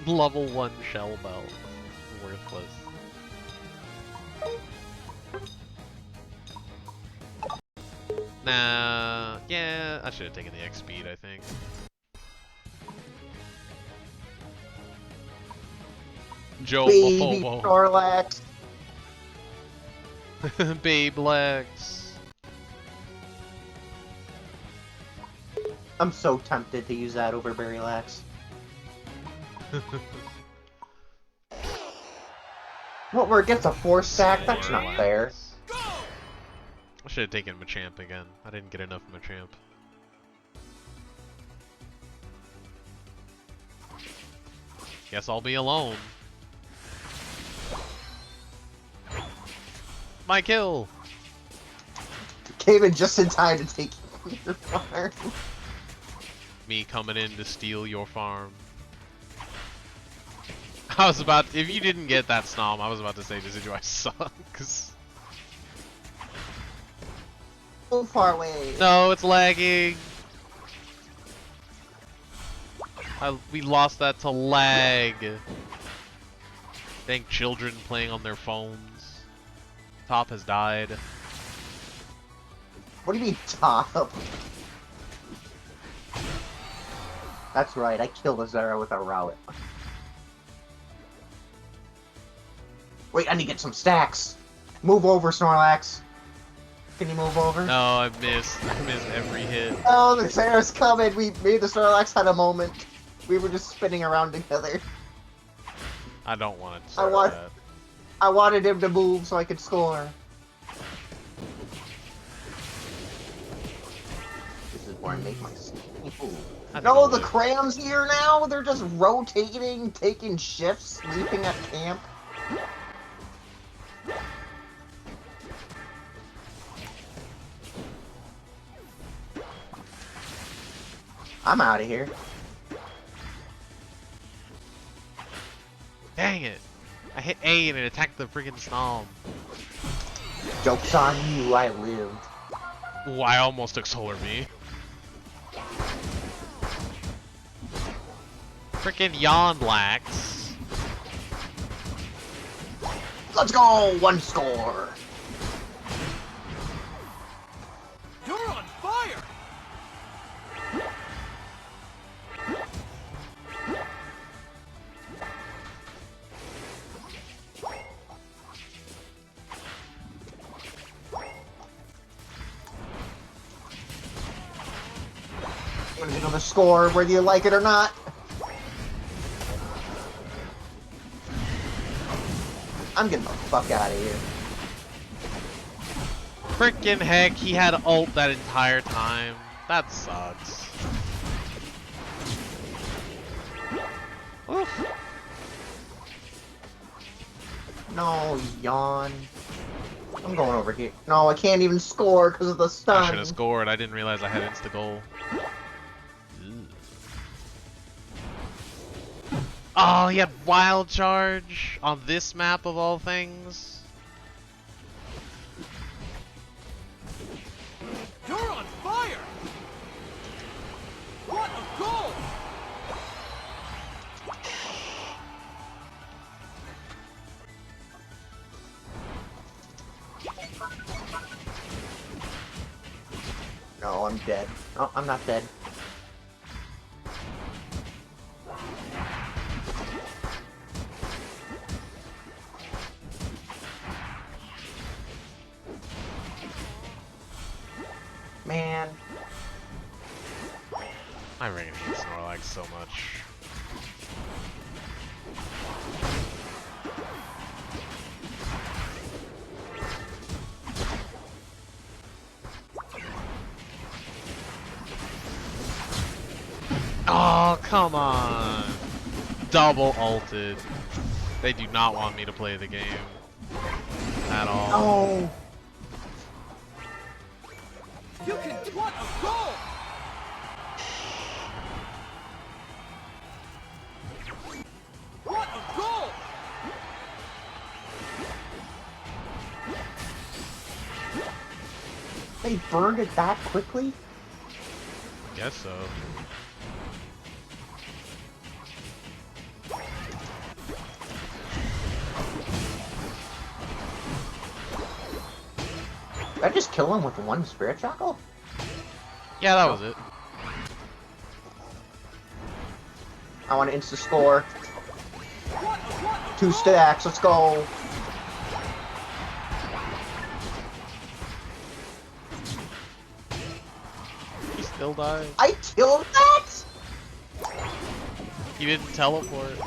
Level 1 Shell Bell. Worthless. Nah, yeah, I should have taken the X speed, I think. Joe Baby Mofomo. Snorlax. Babe Lex. I'm so tempted to use that over Berrylax. What, where it gets a 4-stack? That's not fair. I should have taken Machamp again. I didn't get enough Machamp. Guess I'll be alone. My kill! Came in just in time to take your farm. me coming in to steal your farm. I was about, if you didn't get that Snom, I was about to say Decidueye sucks. So far away. No, it's lagging. We lost that to lag. Dang children playing on their phones. Top has died. What do you mean, top? That's right, I killed a Zera with a Rowlet. Wait, I need to get some stacks. Move over, Snorlax. Can you move over? No, I missed every hit. Oh, the Zera's coming. Me and the Snorlax had a moment. We were just spinning around together. I don't want to I wanted him to move so I could score. This is where I make my move. No, the Cram's here now. They're just rotating, taking shifts, sleeping at camp. I'm out of here. Dang it! I hit A and it attacked the freaking Snom. Joke's on you, I lived. Ooh, I almost took Solar Me. Freaking Yonlax. Let's go! One score! You're on fire! I'm gonna get another score, whether you like it or not. I'm getting the fuck out of here. Frickin' heck, he had ult that entire time. That sucks. Oof. No, yawn. I'm going over here. No, I can't even score because of the stun. I should have scored. I didn't realize I had insta-goal. Oh, he had Wild Charge on this map of all things. You're on fire! What a goal! No, I'm dead. Oh, I'm not dead. Man. I really hate Snorlax so much. Oh, come on. Double ulted. They do not want me to play the game. At all. Oh. You can. What a goal! What a goal! They burned it that quickly? Guess so. Did I just kill him with one Spirit Shackle? Yeah, that was it. I want to insta score. 2 stacks, let's go. He still died. I killed that? He didn't teleport.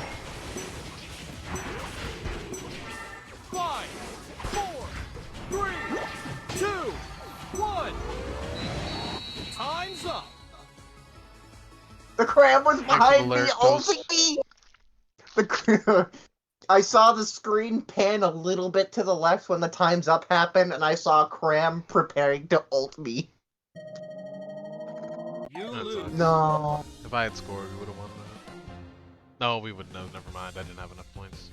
5, 4, 3, 2, 1. Time's up. The crab was behind me, alert, ulting me! I saw the screen pan a little bit to the left when the time's up happened, and I saw Cram preparing to ult me. You lose. No. I had scored, we would have won that. No, we wouldn't have. Never mind. I didn't have enough points.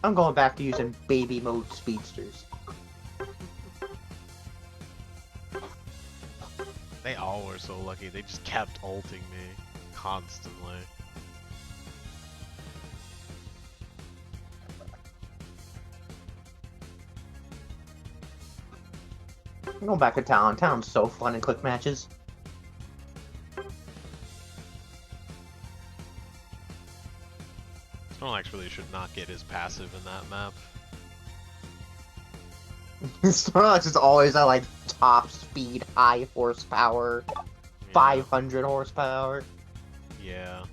I'm going back to using baby mode speedsters. They all were so lucky. They just kept ulting me constantly. I'm going back to Talon. Talon's so fun in quick matches. Snorlax really should not get his passive in that map. Snorlax is always at like top speed, high horsepower, Yeah. 500 horsepower. Yeah.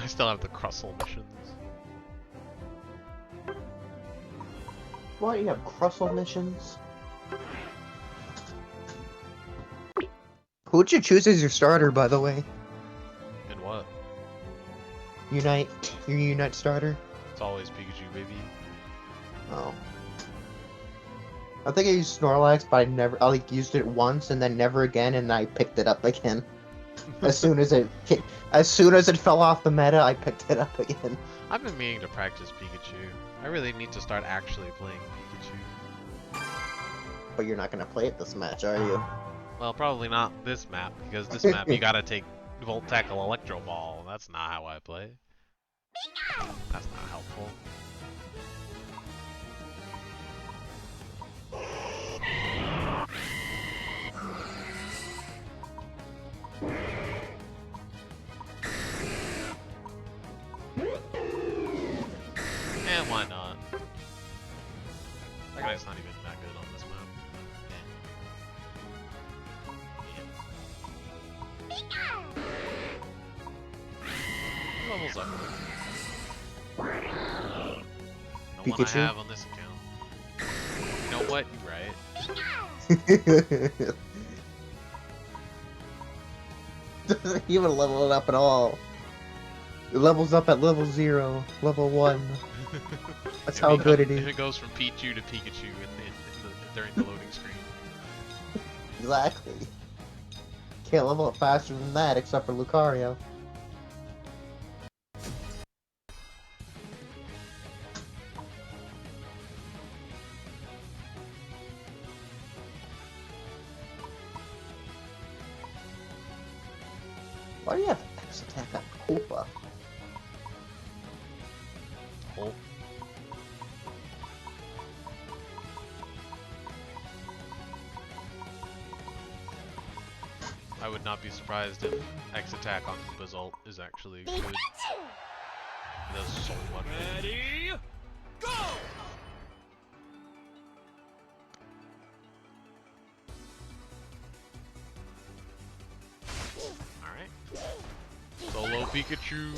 I still have the Crustle missions. What? You have Crustle missions? Who'd you choose as your starter, by the way? And what? Unite? Your Unite starter? It's always Pikachu, baby. Oh. I think I used Snorlax, but I like used it once and then never again, and I picked it up again. As soon as it fell off the meta, I picked it up again. I've been meaning to practice Pikachu. I really need to start actually playing Pikachu. But you're not gonna play it this match, are you? Well, probably not this map, because this map you gotta take Volt Tackle Electro Ball. That's not how I play. That's not helpful. And why not? That guy's not even that good on this map. Yeah. Levels up. No one I Pikachu? have on this account. You know what? You're right. Doesn't even level it up at all. It levels up at level 0, level 1. That's how good it is. It goes from Pichu to Pikachu during the loading screen. Exactly. Can't level up faster than that, except for Lucario. Why do you have X attack on Koopa? Oh. I would not be surprised if X attack on Koopa's ult is actually good. It does so much. Ready, go! Alright. Solo Pikachu.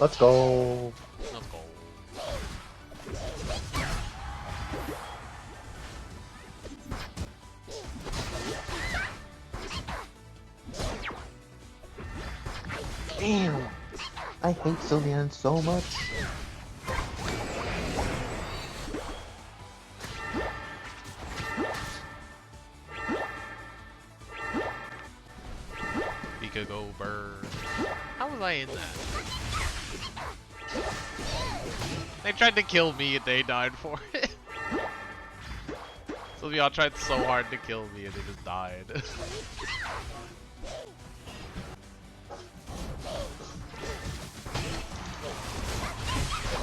Let's go. Let's go. Damn. I hate Sylveon so much. bird. How was I in that? They tried to kill me and they died for it. Some of y'all tried so hard to kill me and they just died.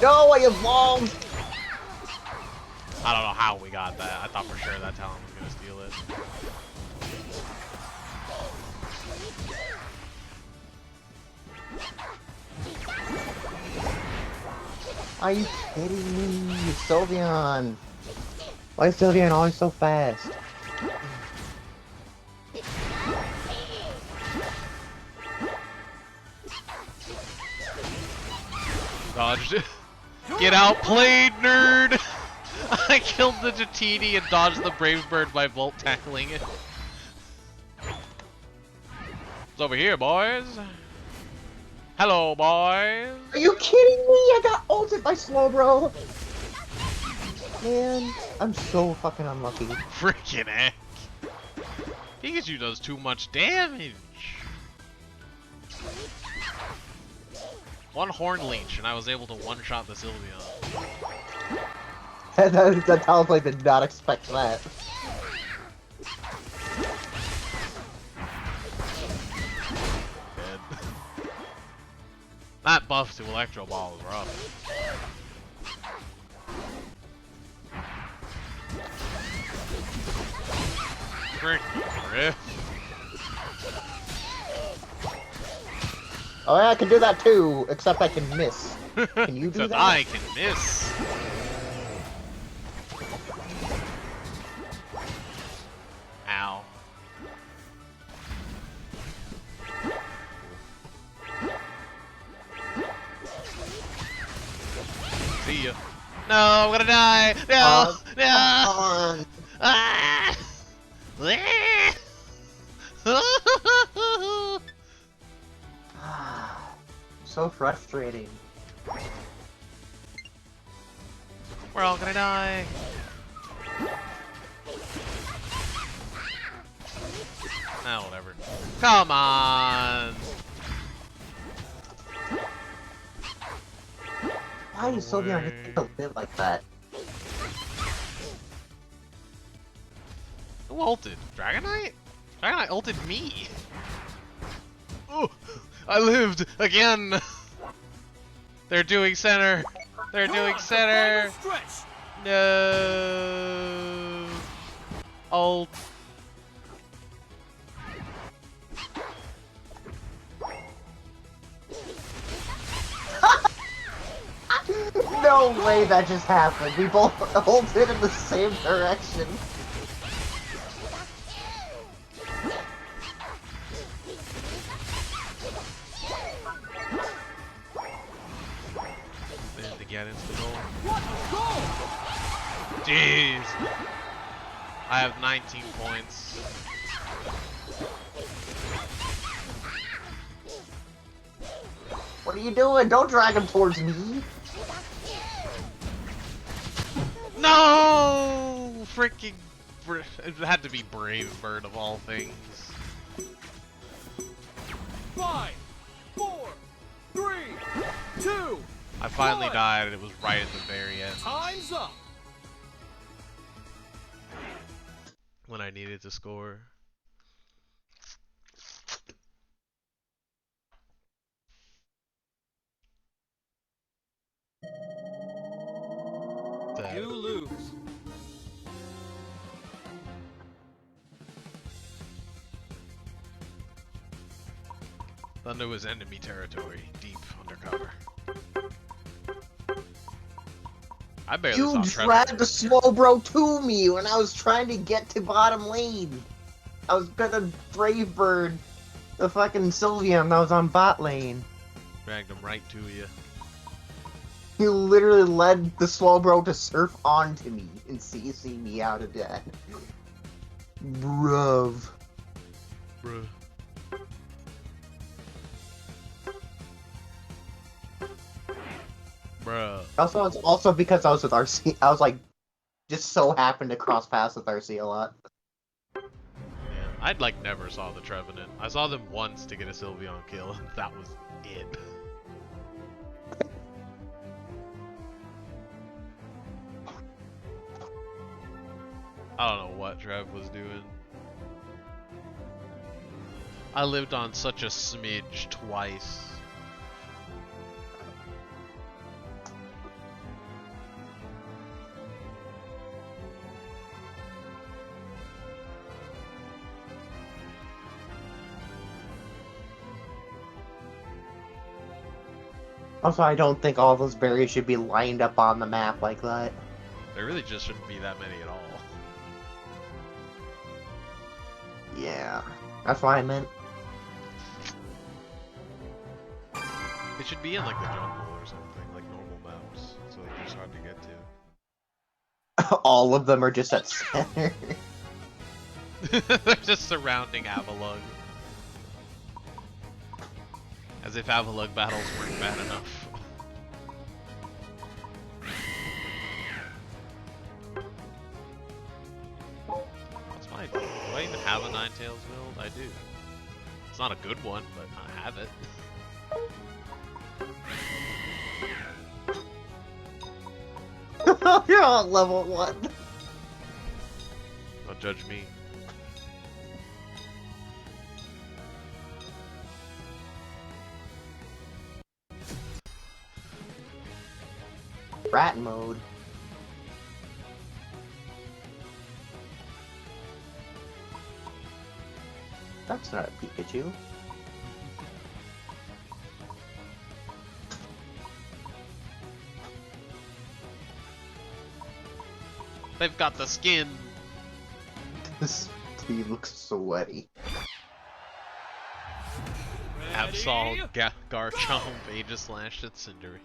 No, I evolved! I don't know how we got that. I thought for sure that Talon was gonna steal it. Are you kidding me? Sylveon! Why is Sylveon always so fast? Dodged it. Get outplayed, nerd! I killed the Jatini and dodged the Brave Bird by Volt tackling it. It's over here, boys. Hello, boys. Are you kidding me? I got ulted by Slowbro! Man, I'm so fucking unlucky. Freaking heck. Pikachu does too much damage. One Horn Leech and I was able to one-shot the Sylveon. That Talonflame did not expect that. Dead. That buff to Electro Ball is rough. Freaking riff. Oh yeah, I can do that too, except I can miss. Can you do Except that? I can miss. Ow. See ya. No, I'm gonna die. No, no. Ah! So frustrating. We're all gonna die. Ah, whatever. Come on. Why is Sylveon just a bit like that? Who ulted? Dragonite? Dragonite ulted me. Oh, I lived again. They're doing center. They're doing center. No. Ult. No way that just happened. We both ulted in the same direction. To get into the goal. Jeez. I have 19 points. What are you doing? Don't drag him towards me. No! Freaking. It had to be Brave Bird of all things. 5, 4, 3, 2. I finally died and it was right at the very end. Time's up. When I needed to score. You lose. Thunder was enemy territory, deep undercover. I barely You saw Trevor. dragged the Slowbro to me when I was trying to get to bottom lane. I was gonna Brave Bird the fucking Sylveon that was on bot lane. Dragged him right to you. You literally led the Slowbro to surf onto me and CC me out of that. Bruv. Bruh. Bruh. Also, it's also because I was with RC. I was like, just so happened to cross paths with RC a lot. Yeah. I'd like never saw the Trevenant. I saw them once to get a Sylveon kill, and that was it. I don't know what Trev was doing. I lived on such a smidge twice. Also, I don't think all those berries should be lined up on the map like that. There really just shouldn't be that many at all. Yeah, that's what I meant. It should be in like the jungle or something, like normal maps, so they're just hard to get to. All of them are just at center. They're just surrounding Avalugg. As if Avalugg battles weren't bad enough. What's my... Do I even have a Ninetales build? I do. It's not a good one, but I have it. You're on level 1. Don't judge me. Rat mode. That's not a Pikachu. They've got the skin. This team looks sweaty. Absol, Garchomp, Aegislash, and Cinderace.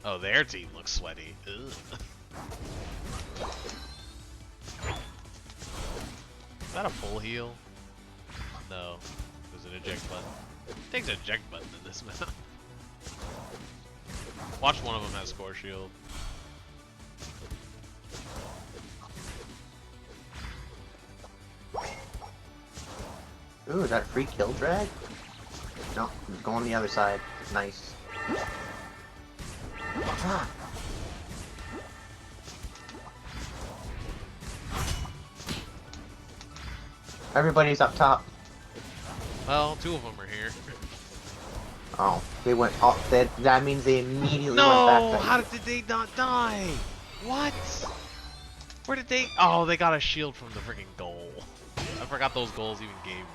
Oh, their team looks sweaty. Ugh. Is that a full heal? No. There's an eject button. It takes an eject button in this map. Watch one of them has Score Shield. Ooh, is that a free kill drag? No, go on the other side. Nice. Ah. Everybody's up top. Well, two of them are here. Oh, they went off. That means they immediately went No! back. How did they not die? What? Where did they? Oh, they got a shield from the freaking goal. I forgot those goals even gave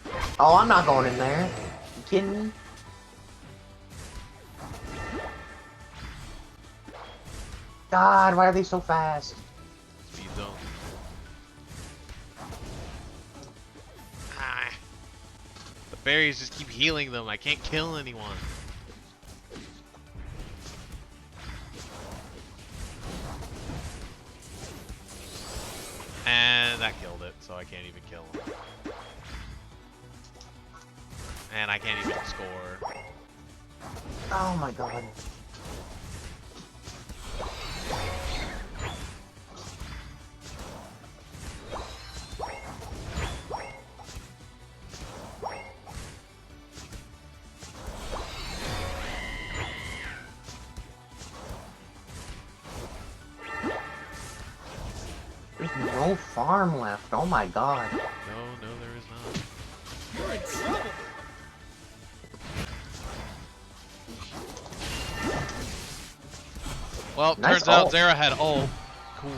shield. Oh, I'm not going in there. You kidding me? God, why are they so fast? Speed zone. Ah. The berries just keep healing them. I can't kill anyone. And that killed it, so I can't even kill him. And I can't even score. Oh my god. There's no farm left. Oh my god. No, there is not. You're in trouble. Well, Nice turns out ult. Zera had ult. Cool.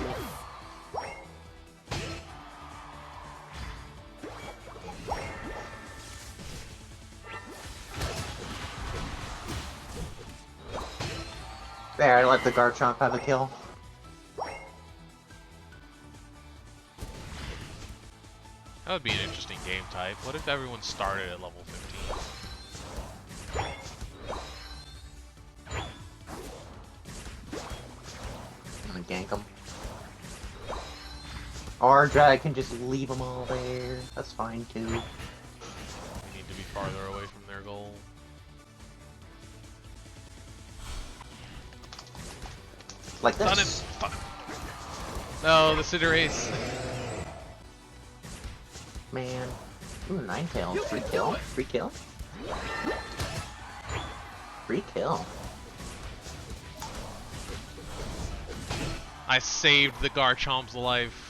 There, I let the Garchomp have a kill. That would be an interesting game type. What if everyone started at level 15? I'm gonna gank them. Or Drag can just leave them all there. That's fine too. They need to be farther away from their goal. Like Done it. this. Fuck. No, the Cinderace. Man. Ooh, Ninetales. Free kill. Free kill. Free kill. I saved the Garchomp's life.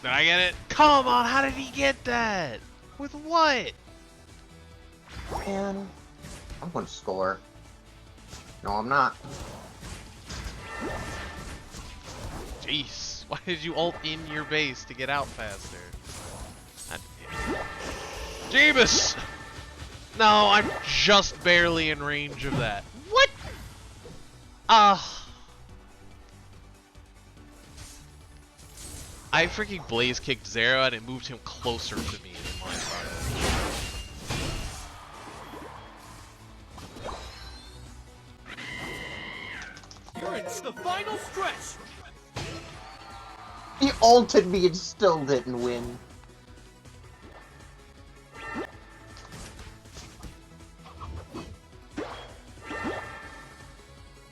Did I get it? Come on, how did he get that? With what? Man. I'm gonna score. No, I'm not. Jeez, why did you ult in your base to get out faster? Jeebus! No, I'm just barely in range of that. What? I freaking blaze kicked Zero and it moved him closer to me than my style. You're in the final stretch. He ulted me and still didn't win.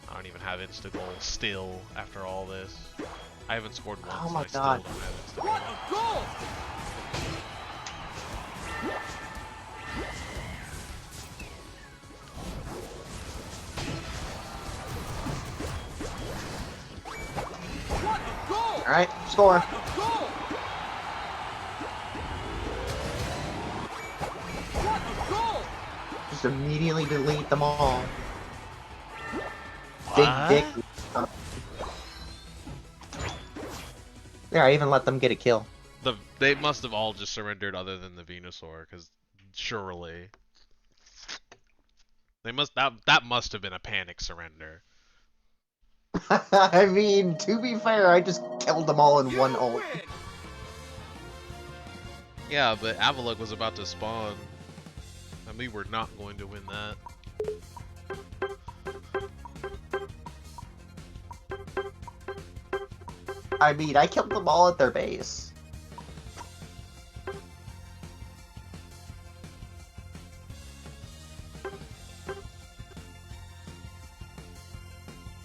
I don't even have insta goal still after all this. I haven't scored once. Oh my and I God. Still don't have insta goal. What a goal! What a goal! Alright, score. What a goal! What a goal! Just immediately delete them all. What? Big dick. There, I even let them get a kill. They must have all just surrendered other than the Venusaur, because surely they must that must have been a panic surrender. I mean, to be fair, I just killed them all in one ult. Win. Yeah, but Avalok was about to spawn, and we were not going to win that. I mean, I killed them all at their base.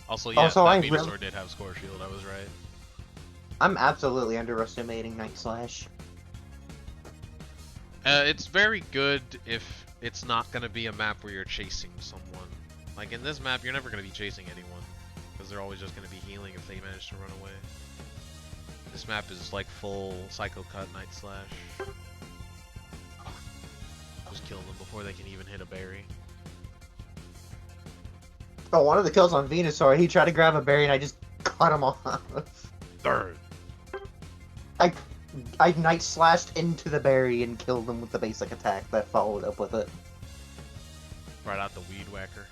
Also, yeah, Also, that I Venusaur really- did have Score Shield. I was right. I'm absolutely underestimating Night Slash. It's very good if it's not gonna be a map where you're chasing someone. Like in this map, you're never gonna be chasing anyone, because they're always just gonna be healing if they manage to run away. This map is like full Psycho Cut Night Slash. Just kill them before they can even hit a berry. Oh, one of the kills on Venusaur, he tried to grab a berry and I just cut him off. Third. I Night Slashed into the berry and killed him with the basic attack that followed up with it. Right out the Weed Whacker.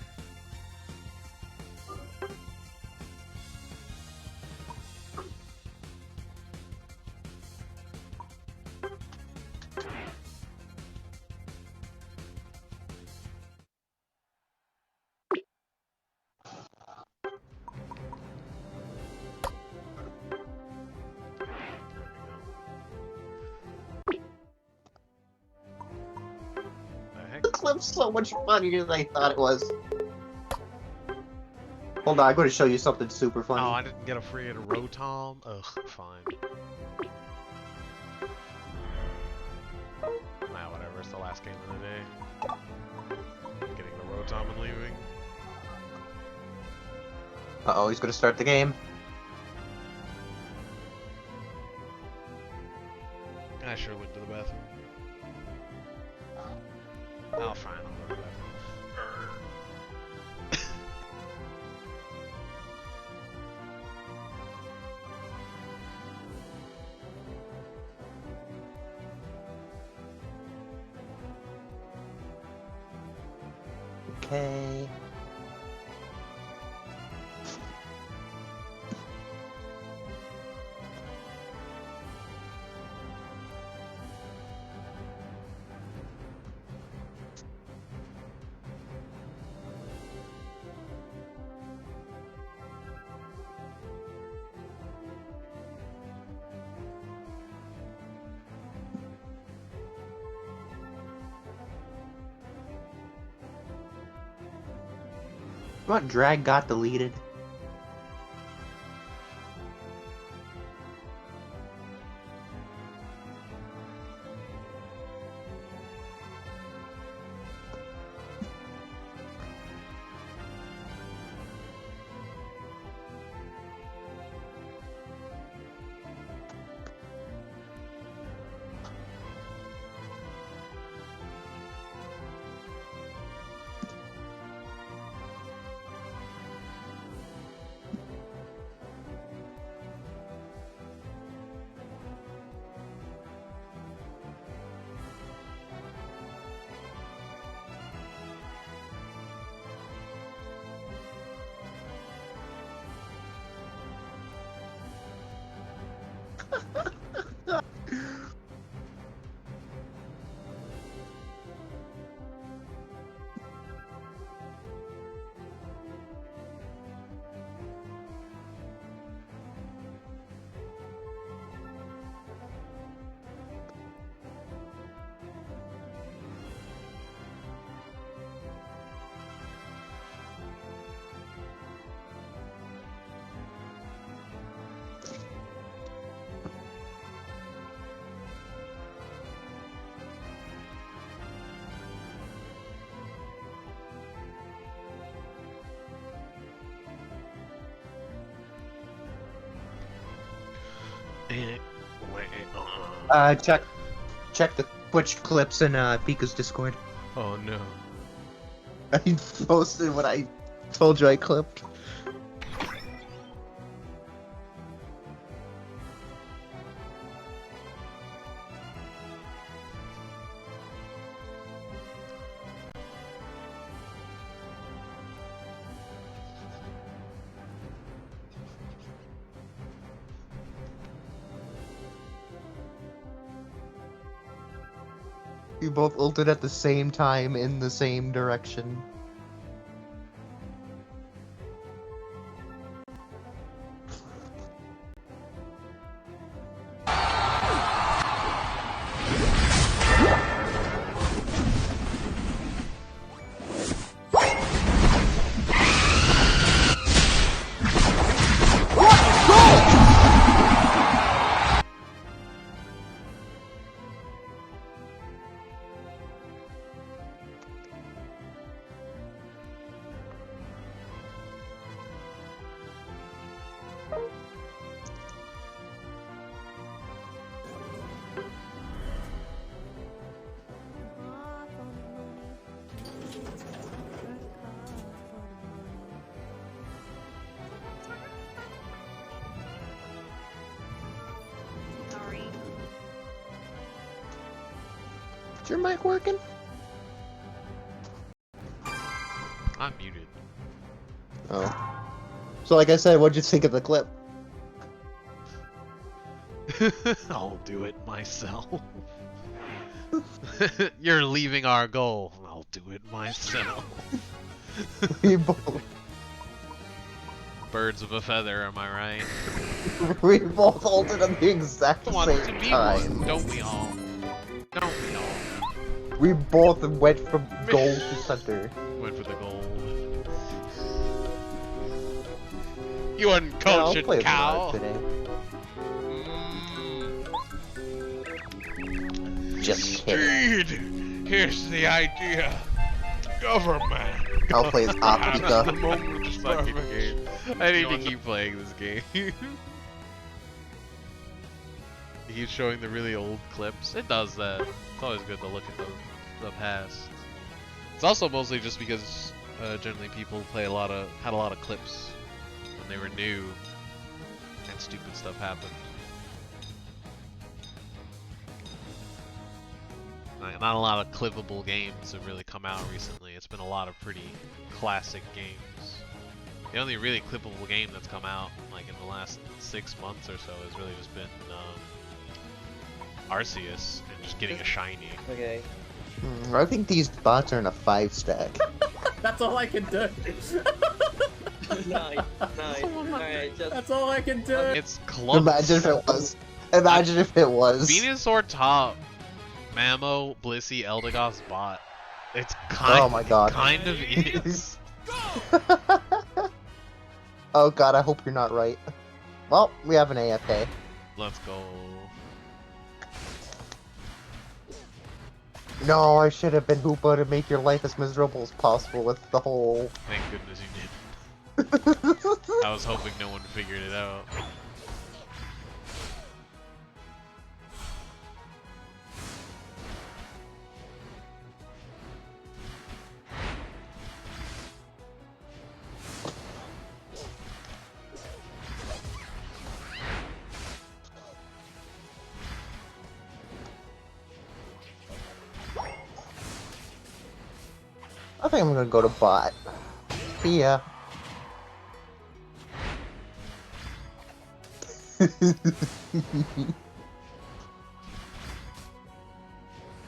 The clip's so much funnier than I thought it was. Hold on, I'm going to show you something super funny. Oh, I didn't get a free at a Rotom? Ugh, fine. Nah, whatever, it's the last game of the day. I'm getting the Rotom and leaving. Uh-oh, he's going to start the game. I sure went to the bathroom. Oh, fine, I'll go to the bathroom. Okay. What drag got deleted? Check the Twitch clips in Pika's Discord. Oh no. I posted what I told you I clipped. You both ulted at the same time in the same direction. Sorry. Is your mic working? I'm muted. Oh. So like I said, what'd you think of the clip? I'll do it myself. You're leaving our goal. I'll do it myself. We both Birds of a feather, am I right? we both ulted at the exact Wanted to same be time. one, don't we all? Don't we all? We both went from goal to center. Went for the gold. You Yeah, I'll uncultured play cow. Vlad today. Mm. Just kidding. Steed, here's the idea. Government. I'll play as The Optica. moment of fucking game. I need to keep playing this game. He keeps showing the really old clips. It does that. It's always good to look at the past. It's also mostly just because generally people had a lot of clips when they were new and stupid stuff happened. Not a lot of clippable games have really come out recently. It's been a lot of pretty classic games. The only really clippable game that's come out like in the last 6 months or so has really just been Arceus and just getting a shiny. Okay. I think these bots are in a 5-stack. That's all I can do. Nice. Alright, just... That's all I can do. It's close. Imagine if it was. Imagine if it was. Venusaur top, Mamo, Blissey, Eldegoss bot. It's kind. Oh my god. Kind of is. Oh god, I hope you're not right. Well, we have an AFK. Let's go. No, I should have been Hoopa to make your life as miserable as possible with the whole... Thank goodness you did. I was hoping no one figured it out. I think I'm gonna go to bot. See ya.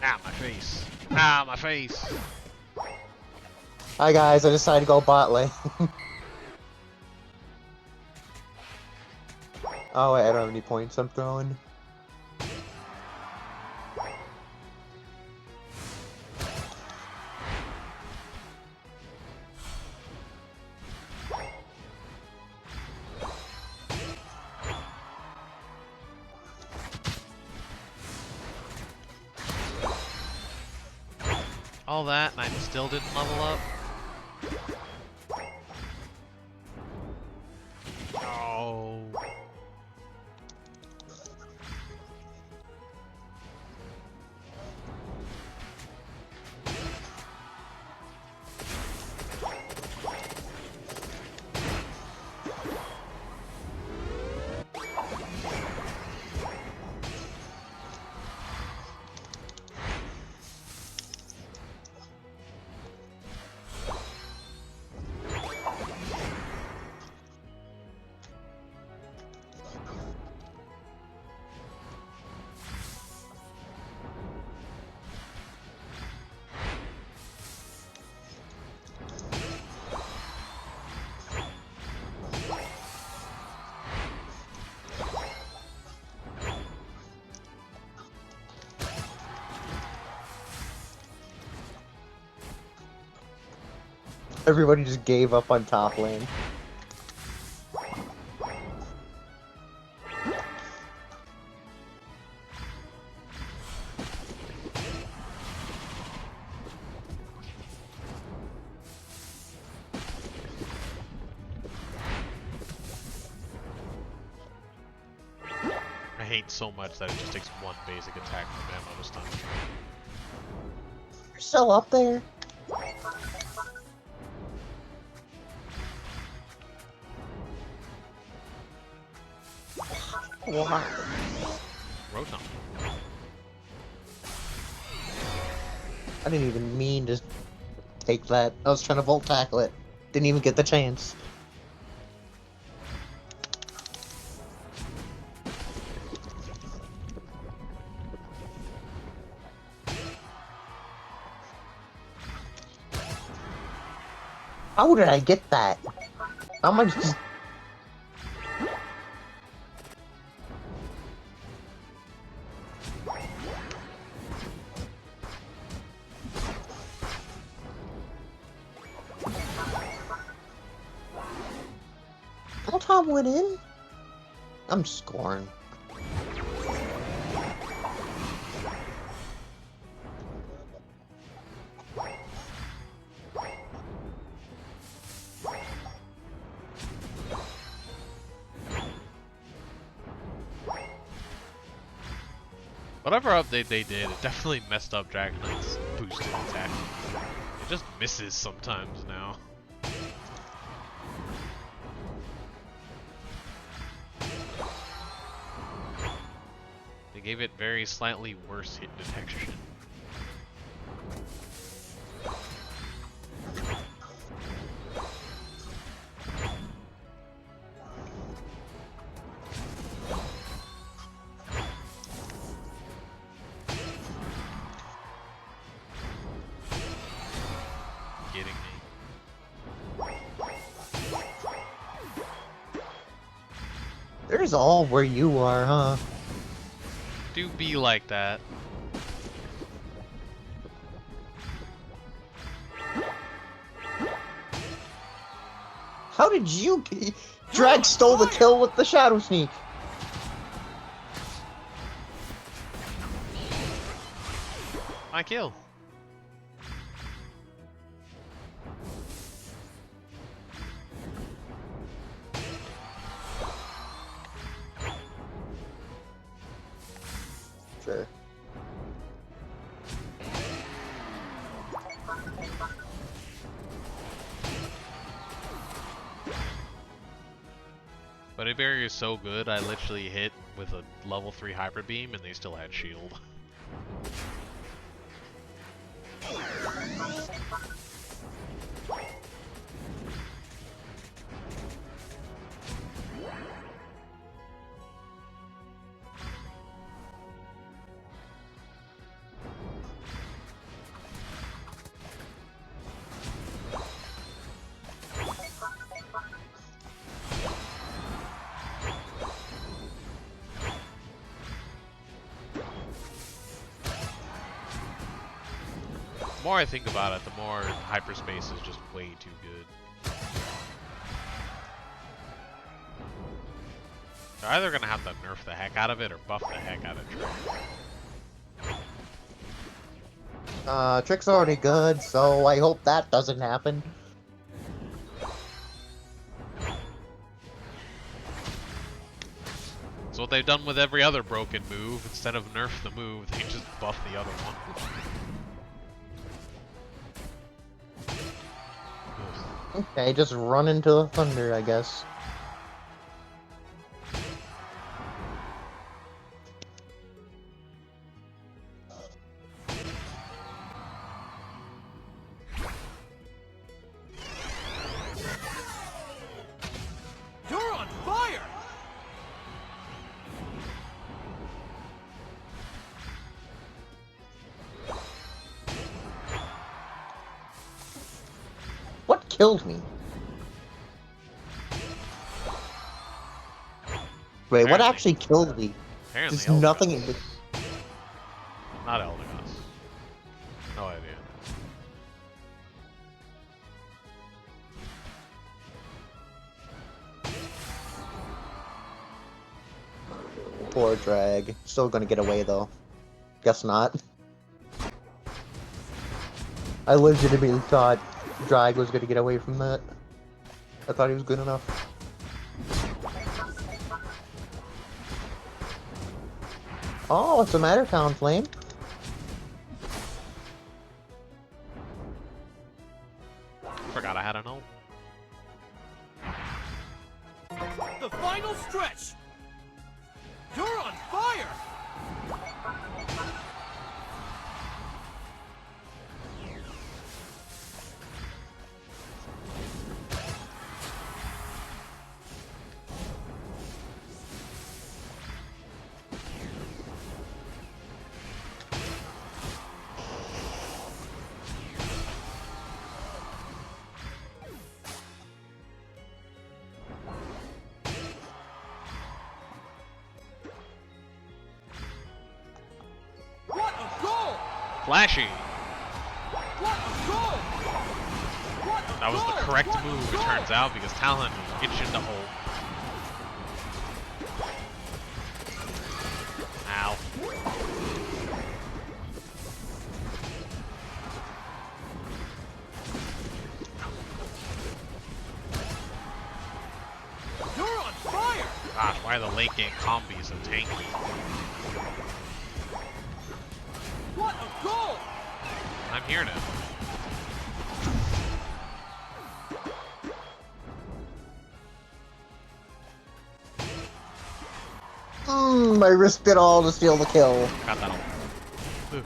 Ah, my face. Ah, my face. Hi guys, I decided to go bot lane. Oh wait, I don't have any points I'm throwing. All that, and I still didn't level up. Oh. Everybody just gave up on top lane. I hate so much that it just takes one basic attack from ammo to stun me. You're still up there? Wow. Rotom. I didn't even mean to take that. I was trying to volt tackle it. Didn't even get the chance. How did I get that? How much just... Tom went in? I'm scoring. Whatever update they did, it definitely messed up Dragonite's boosted attack. It just misses sometimes now. They gave it very slightly worse hit detection. Getting me. There's all where you are, huh? Do be like that. How did you... Drag stole the kill with the Shadow Sneak. My kill. Sure. Buddy Barrier is so good, I literally hit with a level 3 Hyper Beam and they still had shield. The more I think about it, the more hyperspace is just way too good. They're either gonna have to nerf the heck out of it or buff the heck out of Trick. Trick's already good, so I hope that doesn't happen. So what they've done with every other broken move, instead of nerf the move, they just buff the other one. Okay, just run into the thunder, I guess. You're on fire! What killed me? Wait, what actually killed me? Apparently There's Eldegoss. nothing in the... Not Eldegoss. No idea. Poor Drag. Still gonna get away though. Guess not. I legitimately thought Drag was gonna get away from that. I thought he was good enough. Oh, what's the matter, Town Flame? Forgot I had an ult. The final stretch! You're on fire! What a goal! Flashy! What a goal! What a That was the goal! correct What a move, it goal! turns out, because Talon was itching to ult. Ow. You're on fire! Gosh, why are the late game combis so tanky? What a goal! I'm here now. I risked it all to steal the kill. Got that ult. Ooh.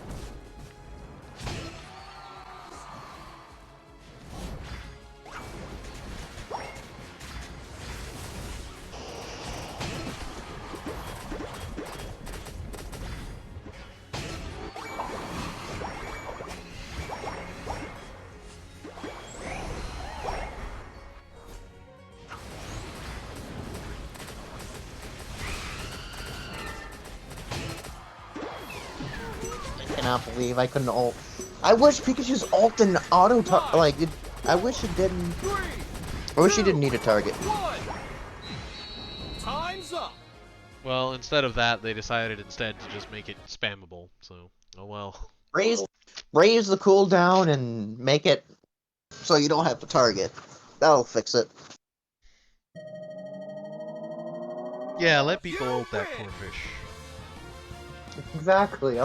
I cannot believe I couldn't ult. I wish Pikachu's ult didn't auto like it. I wish it didn't. I wish you didn't need a target. Time's up. Well, instead of that, they decided instead to just make it spammable. So, oh well. Raise the cooldown and make it so you don't have to target. That'll fix it. Yeah, let people ult that poor fish. Exactly.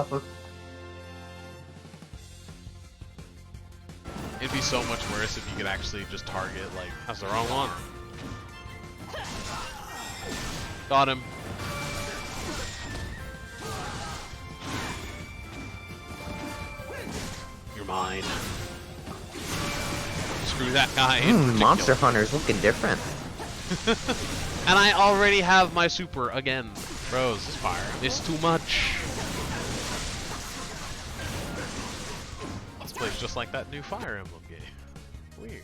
It'd be so much worse if you could actually just target, like, that's the wrong one. Got him. You're mine. Screw that guy. Monster Hunter's looking different. And I already have my super again. Bros, this fire is too much. This plays just like that new Fire Emblem game. Weird.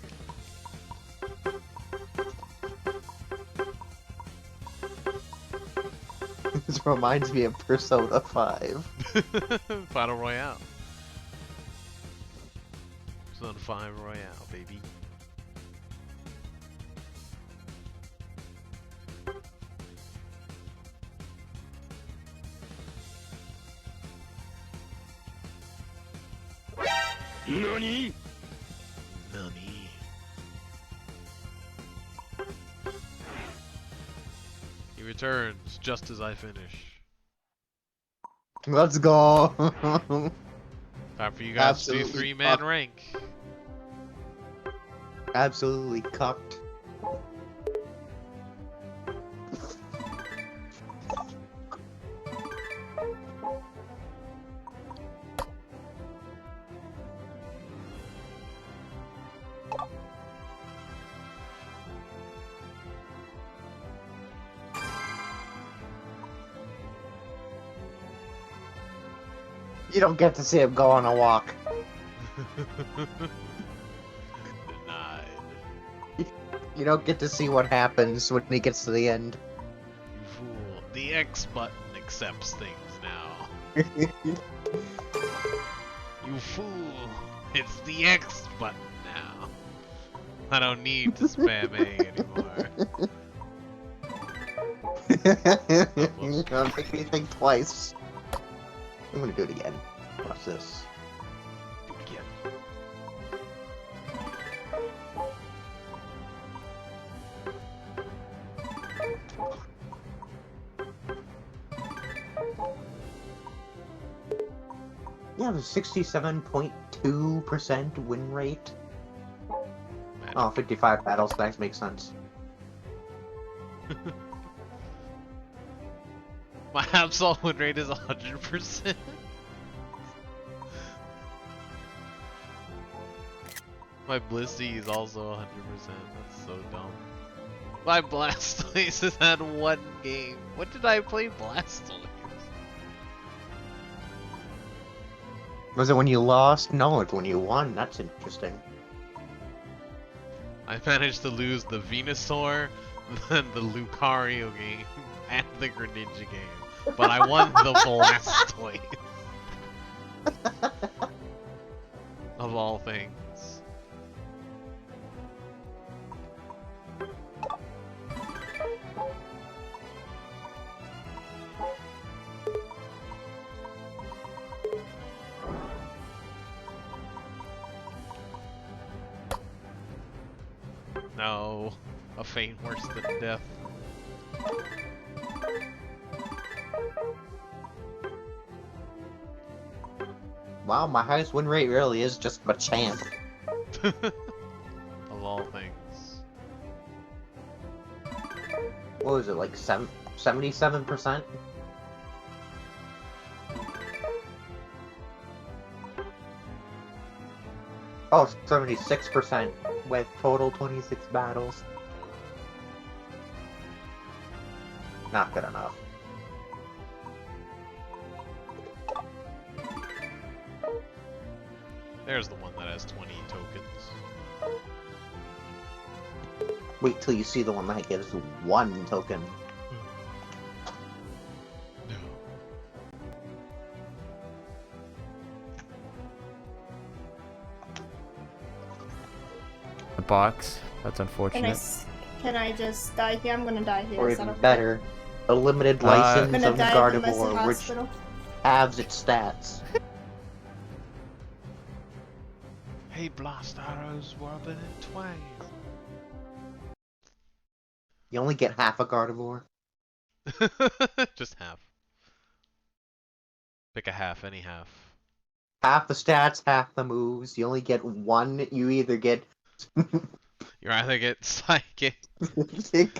This reminds me of Persona 5. Battle Royale. Persona 5 Royale, baby. Nani? Nani? He returns just as I finish. Let's go. Time for you guys to do Absolutely 3-man fucked. rank. Absolutely cucked. You don't get to see him go on a walk. Denied. You don't get to see what happens when he gets to the end. You fool. The X button accepts things now. You fool. It's the X button now. I don't need to spam A anymore. Don't make me think twice. I'm gonna do it again. Watch this. Do it again. You have a 67.2% win rate. Oh, 55 battle stacks makes sense. My absolute win rate is 100%. My Blissey is also 100%. That's so dumb. My Blastoise has had one game. What did I play Blastoise? Was it when you lost? No, it's when you won. That's interesting. I managed to lose the Venusaur, then the Lucario game, and the Greninja game. But I won the Blastoise. Of all things. No, a fate worse than death. Wow, my highest win rate really is just Machamp. Of all things. What was it, like 77%? Oh, 76% with total 26 battles. Not good enough. There's the one that has 20 tokens. Wait till you see the one that gives 1 token. No. The box. That's Can I, unfortunate. can I just die here? I'm gonna die here. Or Is that even okay? better, a limited I'm license gonna of die at the Mercy Gardevoir, which Hospital. halves its stats. Hey, blast arrows woven in twain. You only get half a Gardevoir. Just half. Pick a half, any half. Half the stats, half the moves. You only get one. You either get You either get Psychic,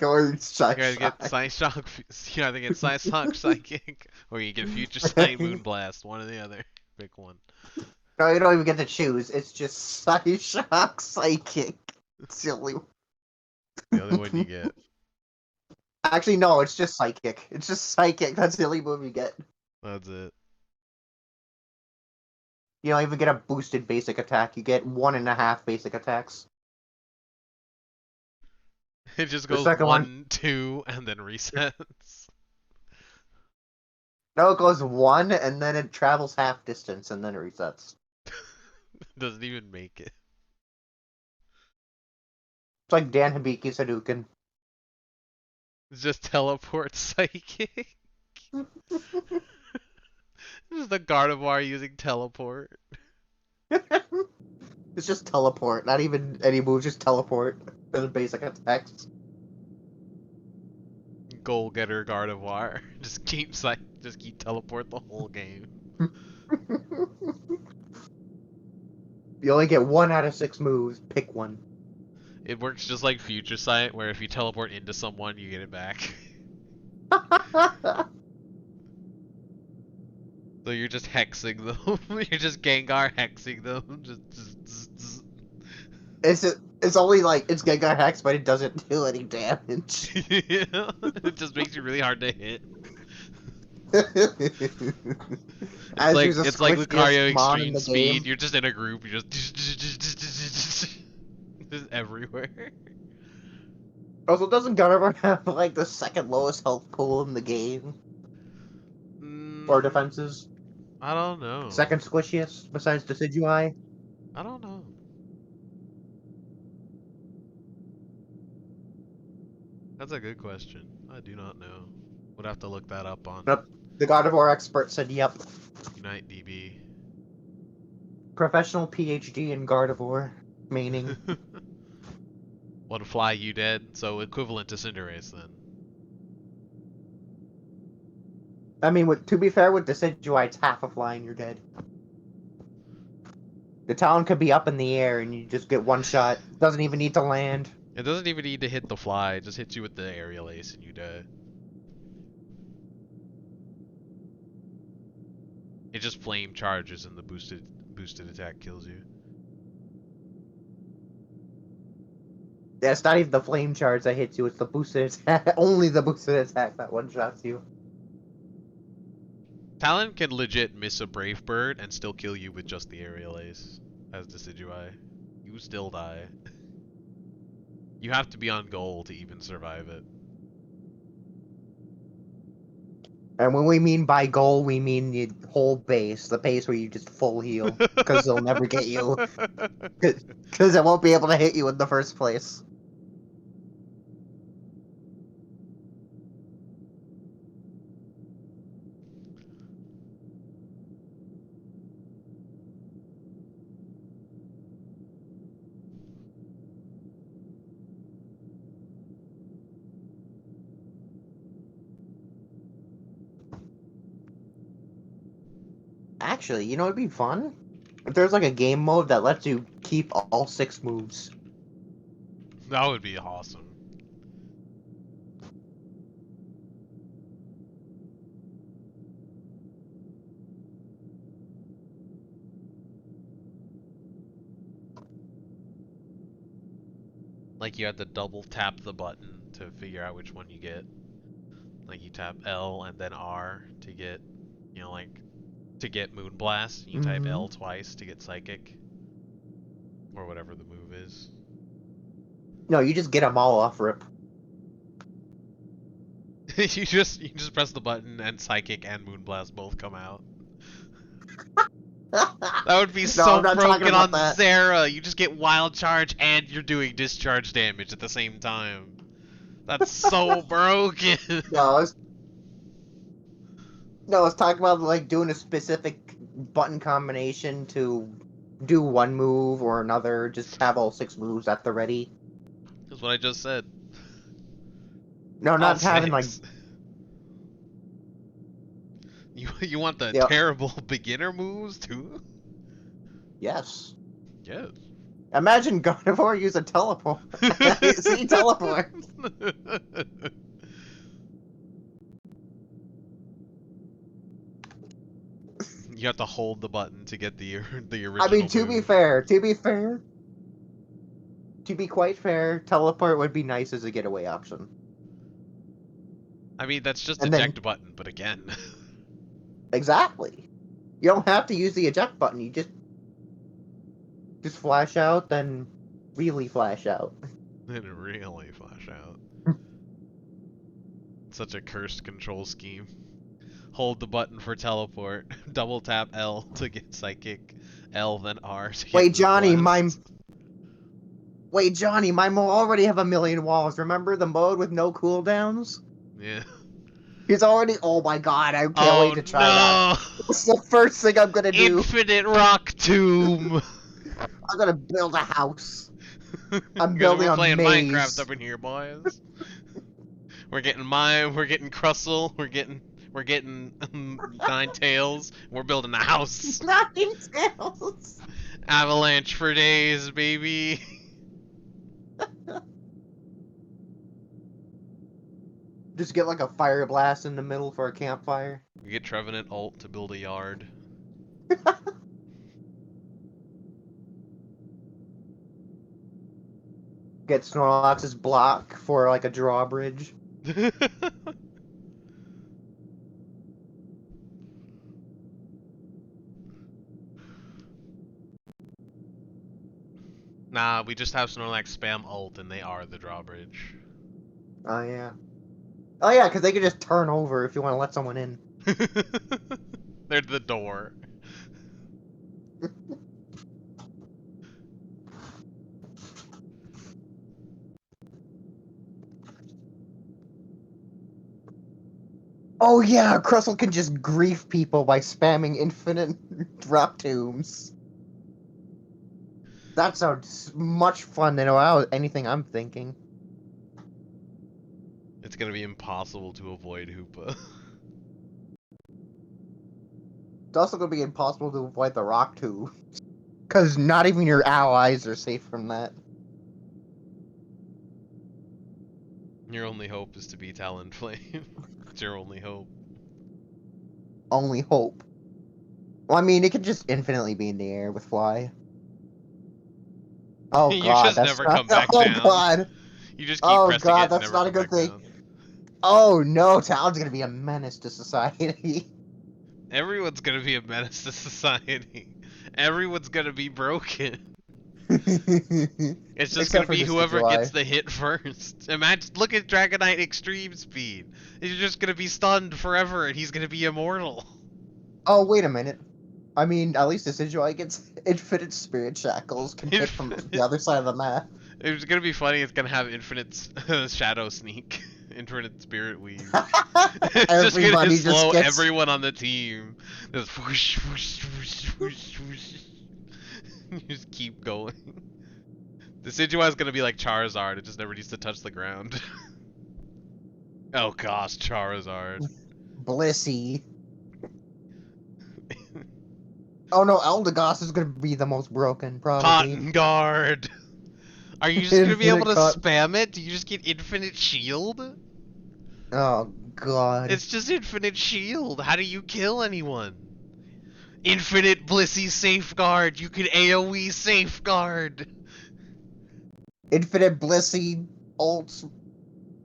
or Shy you either get Psyshock, you either get Psyshock Psychic, or you get Future Sight Moonblast, one or the other. Pick one. No, you don't even get to choose. It's just Psyshock Psychic. It's the only. The only one you get. Actually, no. It's just Psychic. It's just Psychic. That's the only move you get. That's it. You don't even get a boosted basic attack. You get 1.5 basic attacks. It just The goes second 1, one- 2, and then resets. No, it goes 1, and then it travels half distance, and then it resets. Doesn't even make it. It's like Dan Hibiki's Hadouken. It's just teleport Psychic. This is the Gardevoir using teleport. It's just teleport, not even any move, just teleport for the basic attacks. Goal getter Gardevoir. Just keep teleport the whole game. You only get 1 out of 6 moves. Pick one. It works just like Future Sight, where if you teleport into someone, you get it back. So you're just hexing them. You're just Gengar hexing them. It's only like it's Gengar Hex, but it doesn't do any damage. Yeah, it just makes it really hard to hit. As It's like Lucario Mon in Extreme the Speed. game. You're just in a group. You're just everywhere. Also, doesn't Gardevoir have like the second lowest health pool in the game? Or defenses? I don't know. Second squishiest besides Decidueye? I don't know. That's a good question. I do not know. Would have to look that up on Nope. The Gardevoir expert said yep. Unite DB. Professional PhD in Gardevoir. Meaning. What fly you dead? So equivalent to Cinderace then. I mean, to be fair, with Decidueye, it's half a fly and you're dead. The talon could be up in the air and you just get one shot. Doesn't even need to land. It doesn't even need to hit the fly. It just hits you with the aerial ace and you die. It just flame charges and the boosted attack kills you. Yeah, it's not even the flame charge that hits you, it's the boosted attack. Only the boosted attack that one-shots you. Talon can legit miss a Brave Bird and still kill you with just the aerial ace as Decidueye. You still die. You have to be on goal to even survive it. And when we mean by goal, we mean the whole base. The base where you just full heal. Because they'll never get you. Because it won't be able to hit you in the first place. Actually, you know what'd be fun? If there's like a game mode that lets you keep all 6 moves. That would be awesome. Like you had to double tap the button to figure out which one you get. Like you tap L and then R to get, you know, like to get Moonblast. You type L twice to get Psychic. Or whatever the move is. No, you just get them all off rip. you just press the button and Psychic and Moonblast both come out. That would be No, so I'm not talking broken about on that. Zera. You just get wild charge and you're doing discharge damage at the same time. That's so broken. No, I was talking about like doing a specific button combination to do one move or another. Just have all 6 moves at the ready. That's what I just said. No, All not having like 6. You want the Yep. terrible beginner moves too? yes. Yes. Imagine God of War use a teleport. See, teleport. You have to hold the button to get the original I mean, to be move. fair, to be quite fair, teleport would be nice as a getaway option. I mean, that's just And then- eject button, but again. Exactly. You don't have to use the eject button. You just flash out, then really flash out. Didn't really flash out. Such a cursed control scheme. Hold the button for teleport. Double tap L to get psychic. L then R to get Wait, Johnny, blast. mine will already have a million walls. Remember the mode with no cooldowns? Yeah. He's already. Oh my god, I can't wait to try that. It's the first thing I'm gonna do. Infinite rock tomb. I'm gonna build a house. I'm 'Cause building we're a playing maze. Minecraft up in here, boys. We're getting mine. We're getting Crustle. We're getting 9 tails. We're building a house. 9 tails. Avalanche for days, baby. Just get like a fire blast in the middle for a campfire. We get Trevenant ult to build a yard. Get Snorlax's block for like a drawbridge. Nah, we just have Snorlax spam ult and they are the drawbridge. Oh yeah. Oh yeah, because they can just turn over if you want to let someone in. They're the door. Oh yeah, Crustle can just grief people by spamming infinite drop tombs. That sounds much fun than anything I'm thinking. It's gonna be impossible to avoid Hoopa. It's also going to be impossible to avoid the rock too. Because not even your allies are safe from that. Your only hope is to be Talonflame. It's your only hope. Only hope. Well, I mean, it could just infinitely be in the air with Fly. Oh You god, just that's never not... come back oh down. god! You just keep Oh pressing god, it and that's never not a come good back thing. down. Oh no, Talon's gonna be a menace to society. Everyone's gonna be a menace to society. Everyone's gonna be broken. It's just Except gonna for be just whoever July. gets the hit first. Imagine, look at Dragonite Extreme Speed. You're just gonna be stunned forever, and he's gonna be immortal. Oh, wait a minute. I mean, at least Decidueye gets infinite spirit shackles, can hit from the other side of the map. It's gonna be funny. It's gonna have infinite shadow sneak, infinite spirit weave. It's just gonna Everybody just slow gets- everyone on the team. Just whoosh, whoosh, whoosh, whoosh, whoosh. You just keep going. The Decidueye's gonna be like Charizard. It just never needs to touch the ground. Oh gosh, Charizard. Blissey. Oh no, Eldegoss is gonna be the most broken, probably. Cotton Guard. Are you just gonna be able to Infinite spam it? Do you just get infinite shield? Oh god. It's just infinite shield. How do you kill anyone? Infinite Blissey Safeguard. You can AoE Safeguard. Infinite Blissey, ults,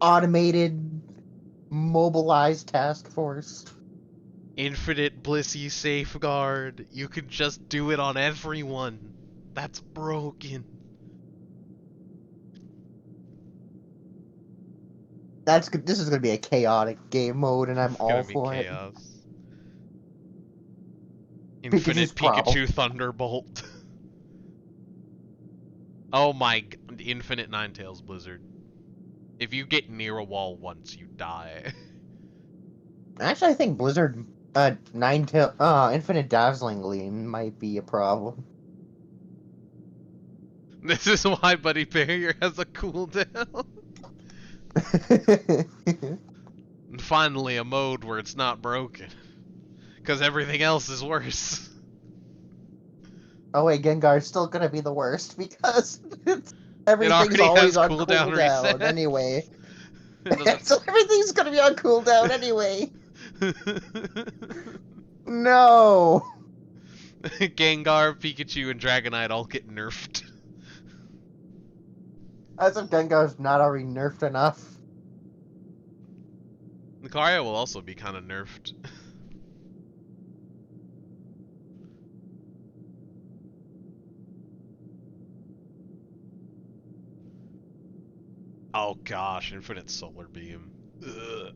automated, mobilized task force. Infinite Blissey Safeguard. You can just do it on everyone. That's broken. That's good. This is gonna be a chaotic game mode, and I'm It's all gonna be for chaos. Infinite Pikachu's Prowl. Pikachu Thunderbolt. Oh my... Infinite Ninetales Blizzard. If you get near a wall once, you die. Actually, I think Blizzard, Infinite Dazzling Gleam might be a problem. This is why Buddy Barrier has a cooldown. And finally, a mode where it's not broken. Because everything else is worse. Oh wait, Gengar's still gonna be the worst because It everything's already always has on cooldown reset. anyway. It doesn't- So everything's gonna be on cooldown anyway. No. Gengar, Pikachu, and Dragonite all get nerfed. As if Gengar's not already nerfed enough. Lucario will also be kind of nerfed. Oh gosh, Infinite Solar Beam. Ugh.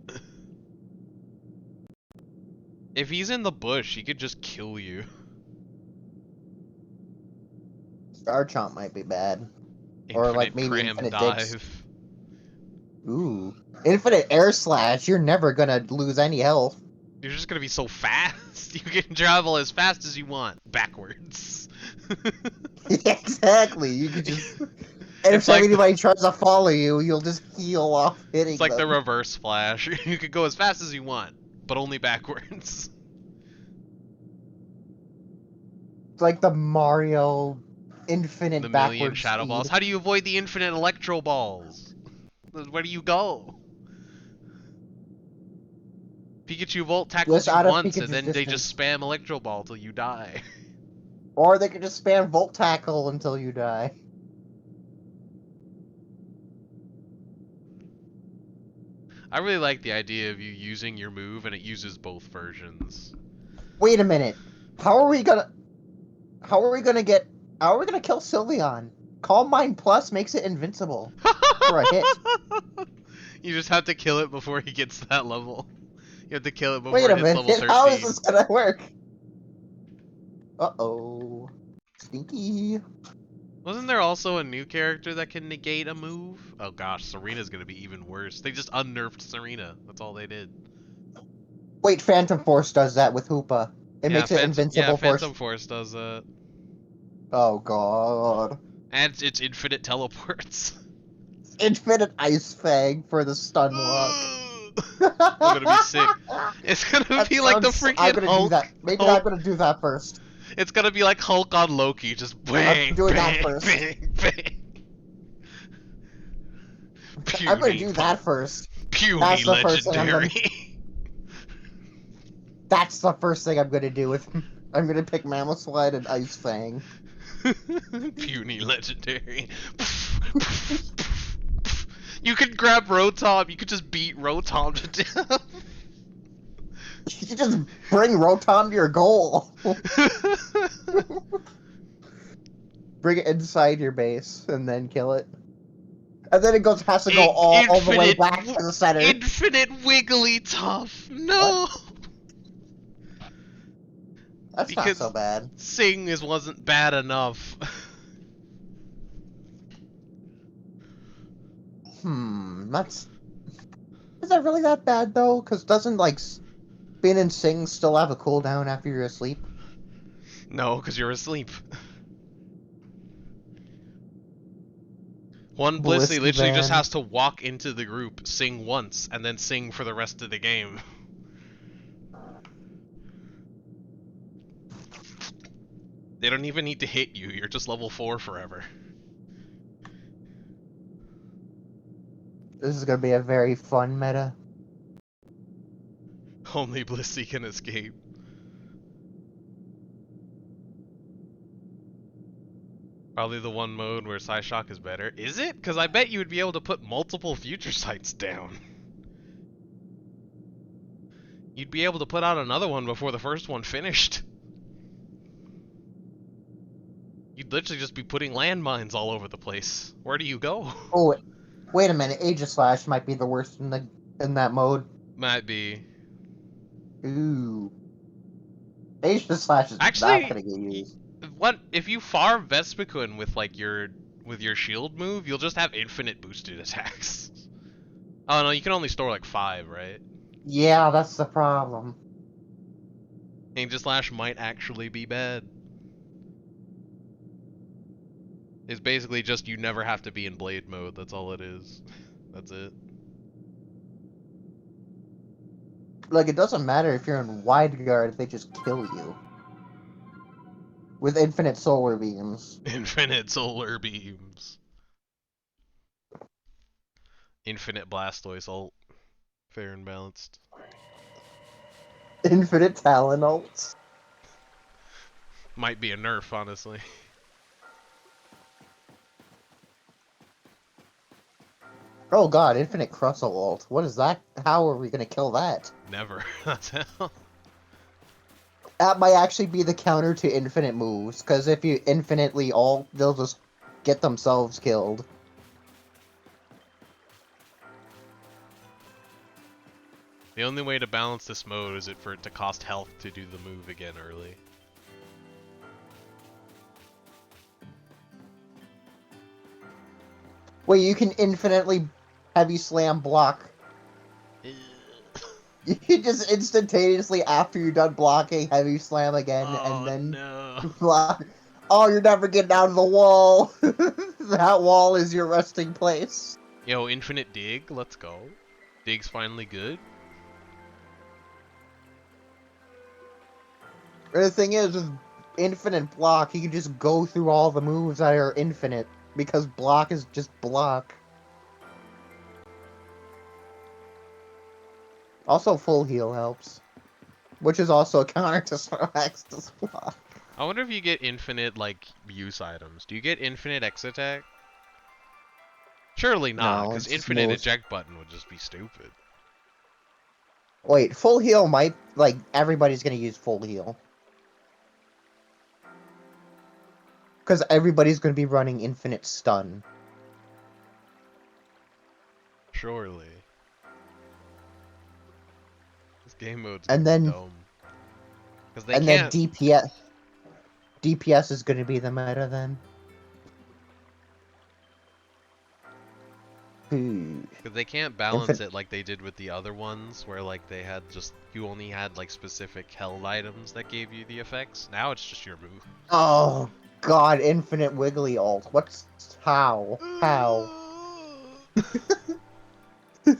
If he's in the bush, he could just kill you. Garchomp might be bad. Infinite Or like maybe Cram Infinite Dive. Digs. Ooh. Infinite Air Slash, you're never gonna lose any health. You're just gonna be so fast. You can travel as fast as you want. Backwards. Yeah, exactly. You could just... And It's if like anybody tries to follow you, you'll just heal off hitting It's like the them. reverse splash. You could go as fast as you want, but only backwards. It's like the Mario infinite The million backward shadow speed. balls. How do you avoid the infinite electro balls? Where do you go? Pikachu Volt tackles Just you out of once, Pikachu's and then they distance. just spam electro ball till you die. Or they could just spam Volt Tackle until you die. I really like the idea of you using your move and it uses both versions. Wait a minute. How are we gonna kill Sylveon? Calm Mind Plus makes it invincible for a hit. You just have to kill it before he gets to that level. You have to kill it before Wait it a hits level minute. 13. How is this gonna work? Uh-oh. Stinky. Wasn't there also a new character that can negate a move? Oh gosh, Serena's gonna be even worse. They just unnerfed Serena. That's all they did. Wait, Phantom Force does that with Hoopa. It makes it invincible Yeah, for... Phantom Force does that. Oh god. And it's infinite teleports. Infinite Ice Fang for the stun lock. I'm gonna be sick. It's gonna That be like the sounds- freaking I'm gonna Hulk. do that. Maybe Hulk. I'm gonna do that first. It's gonna be like Hulk on Loki, just bang, I'm doing bang, that first. bang, bang. I'm gonna Puny do that first. Puny That's the first thing I'm gonna... legendary. That's the first thing I'm gonna do with... I'm gonna pick Mammoslide and Ice Fang. Puny legendary. You could grab Rotom, you could just beat Rotom to death. You just bring Rotom to your goal. Bring it inside your base and then kill it. And then it has to go all the way back to the center. Infinite Wigglytuff! No! That's Because not so bad. Sing wasn't bad enough. That's... Is that really that bad, though? Because doesn't, like, Spin and Sing still have a cooldown after you're asleep? No, because you're asleep. One Blissey literally just has to walk into the group, sing once, and then sing for the rest of the game. They don't even need to hit you, you're just level 4 forever. This is gonna be a very fun meta. Only Blissey can escape. Probably the one mode where Psyshock is better. Is it? Because I bet you would be able to put multiple future sights down. You'd be able to put out another one before the first one finished. You'd literally just be putting landmines all over the place. Where do you go? Oh, wait a minute. Aegislash might be the worst in that mode. Might be. Ooh. Asia Slash is not Actually, gonna get used. what if you farm Vespiquen with like your shield move? You'll just have infinite boosted attacks. Oh no, you can only store like 5, right? Yeah, that's the problem. Aegis Slash might actually be bad. It's basically just you never have to be in blade mode. That's all it is. That's it. Like, it doesn't matter if you're in wide guard, they just kill you. With infinite solar beams. Infinite solar beams. Infinite Blastoise ult. Fair and balanced. Infinite Talon ults. Might be a nerf, honestly. Oh god, Infinite Crustle ult. What is that? How are we gonna kill that? Never. That's how. That might actually be the counter to infinite moves, because if you infinitely ult, they'll just get themselves killed. The only way to balance this mode is for it to cost health to do the move again early. Wait, you can infinitely heavy slam block. You can just instantaneously, after you're done blocking, heavy slam again, and then block. Oh, you're never getting out of the wall! That wall is your resting place. Yo, infinite dig, let's go. Dig's finally good. The thing is, with infinite block, you can just go through all the moves that are infinite, because block is just block. Also, full heal helps. Which is also a counter to Snorlax's block. I wonder if you get infinite, like, use items. Do you get infinite X attack? Surely not, because infinite eject button would just be stupid. Wait, full heal might, like, everybody's gonna use full heal. Because everybody's gonna be running infinite stun. Surely. This game mode's And then, dumb. They and can't... then DPS is gonna be the meta then. Because they can't balance it like they did with the other ones, where like they had just, you only had like specific held items that gave you the effects. Now it's just your move. Oh god, infinite wiggly ult. How?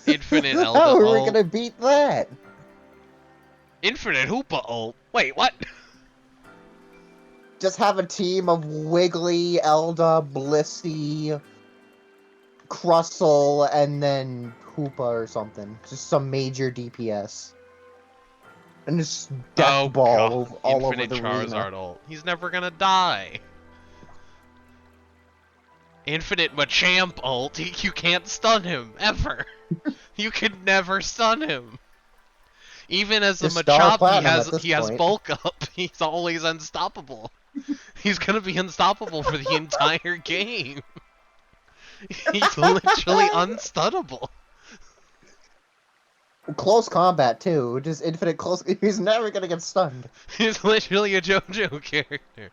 Infinite Elda How are we ult. gonna beat that? Infinite Hoopa ult. Wait, what? Just have a team of Wiggly, Elda, Blissey, Crustle, and then Hoopa or something. Just some major DPS. And just death ball God. all Infinite over the Charizard arena. ult. He's never gonna die. Infinite Machamp ult. You can't stun him, ever. You can never stun him. Even as a Machop, he has bulk up. He's always unstoppable. He's gonna be unstoppable for the entire game. He's literally unstunnable. Close combat too, just infinite close. He's never gonna get stunned. He's literally a JoJo character.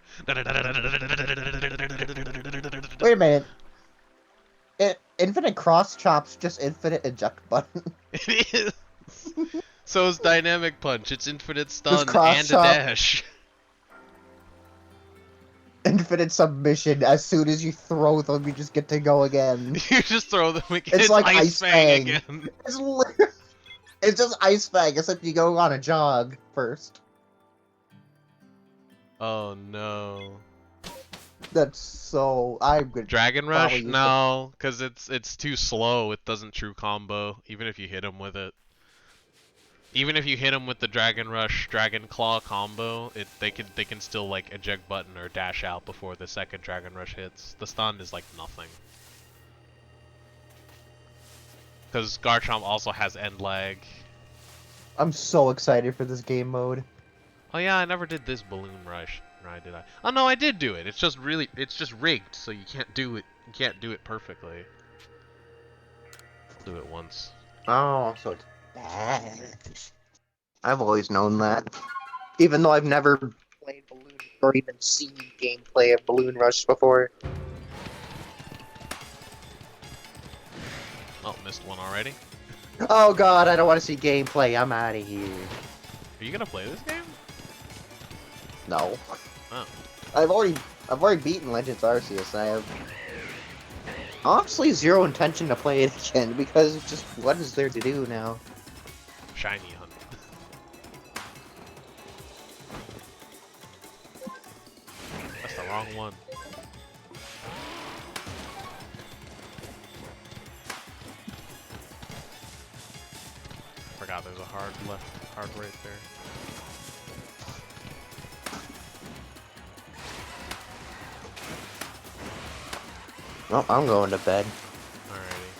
Wait a minute. Infinite cross chop's just infinite eject button. It is. So is Dynamic Punch. It's infinite stun cross and chop. a dash. Infinite submission. As soon as you throw them, you just get to go again. You just throw them again. It's like Ice Fang again. It's just Ice Fang, except you go on a jog first. Oh no. That's so... I'm good. Dragon Rush? No, because it's too slow. It doesn't true combo, even if you hit him with it. Even if you hit him with the Dragon Rush, Dragon Claw combo, they can still like eject button or dash out before the second Dragon Rush hits. The stun is like nothing. Because Garchomp also has end lag. I'm so excited for this game mode. Oh yeah, I never did this Balloon Rush. Right, did I? Oh no, I did do it. It's just rigged, so you can't do it. You can't do it perfectly. I'll do it once. Oh, so it's bad. I've always known that. Even though I've never played Balloon or even seen gameplay of Balloon Rush before. Oh, missed one already. Oh god, I don't want to see gameplay. I'm out of here. Are you gonna play this game? No. Oh. I've already beaten Legends Arceus. I have honestly zero intention to play it again because it's just what is there to do now? Shiny hunt. That's the wrong one. Forgot there's a hard left, hard right there. Well, I'm going to bed. Alrighty.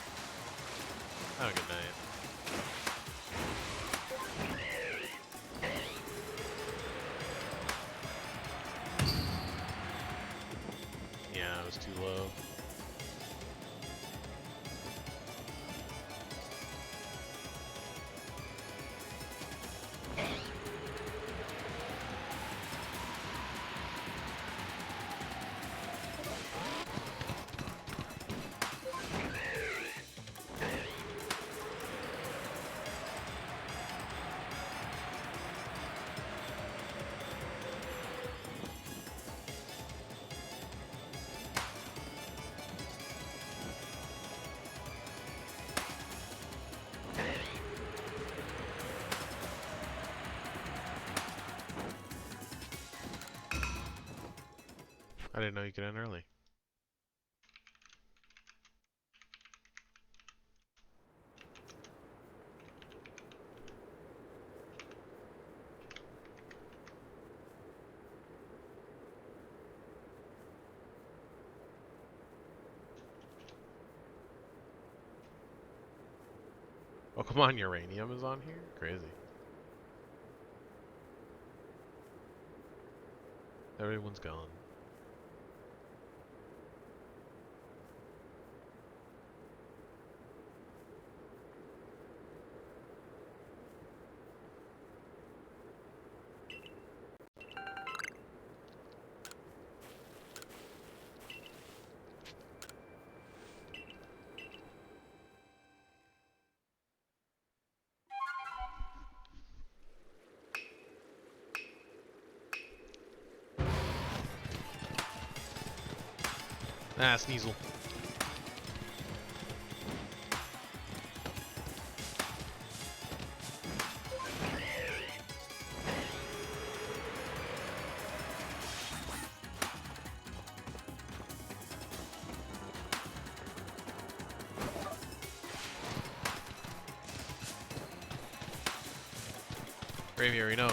Have a good night. Yeah, it was too low. I didn't know you could end early. Oh, come on, uranium is on here? Crazy. Everyone's gone. Ah, Sneasel. Gravy, you already know.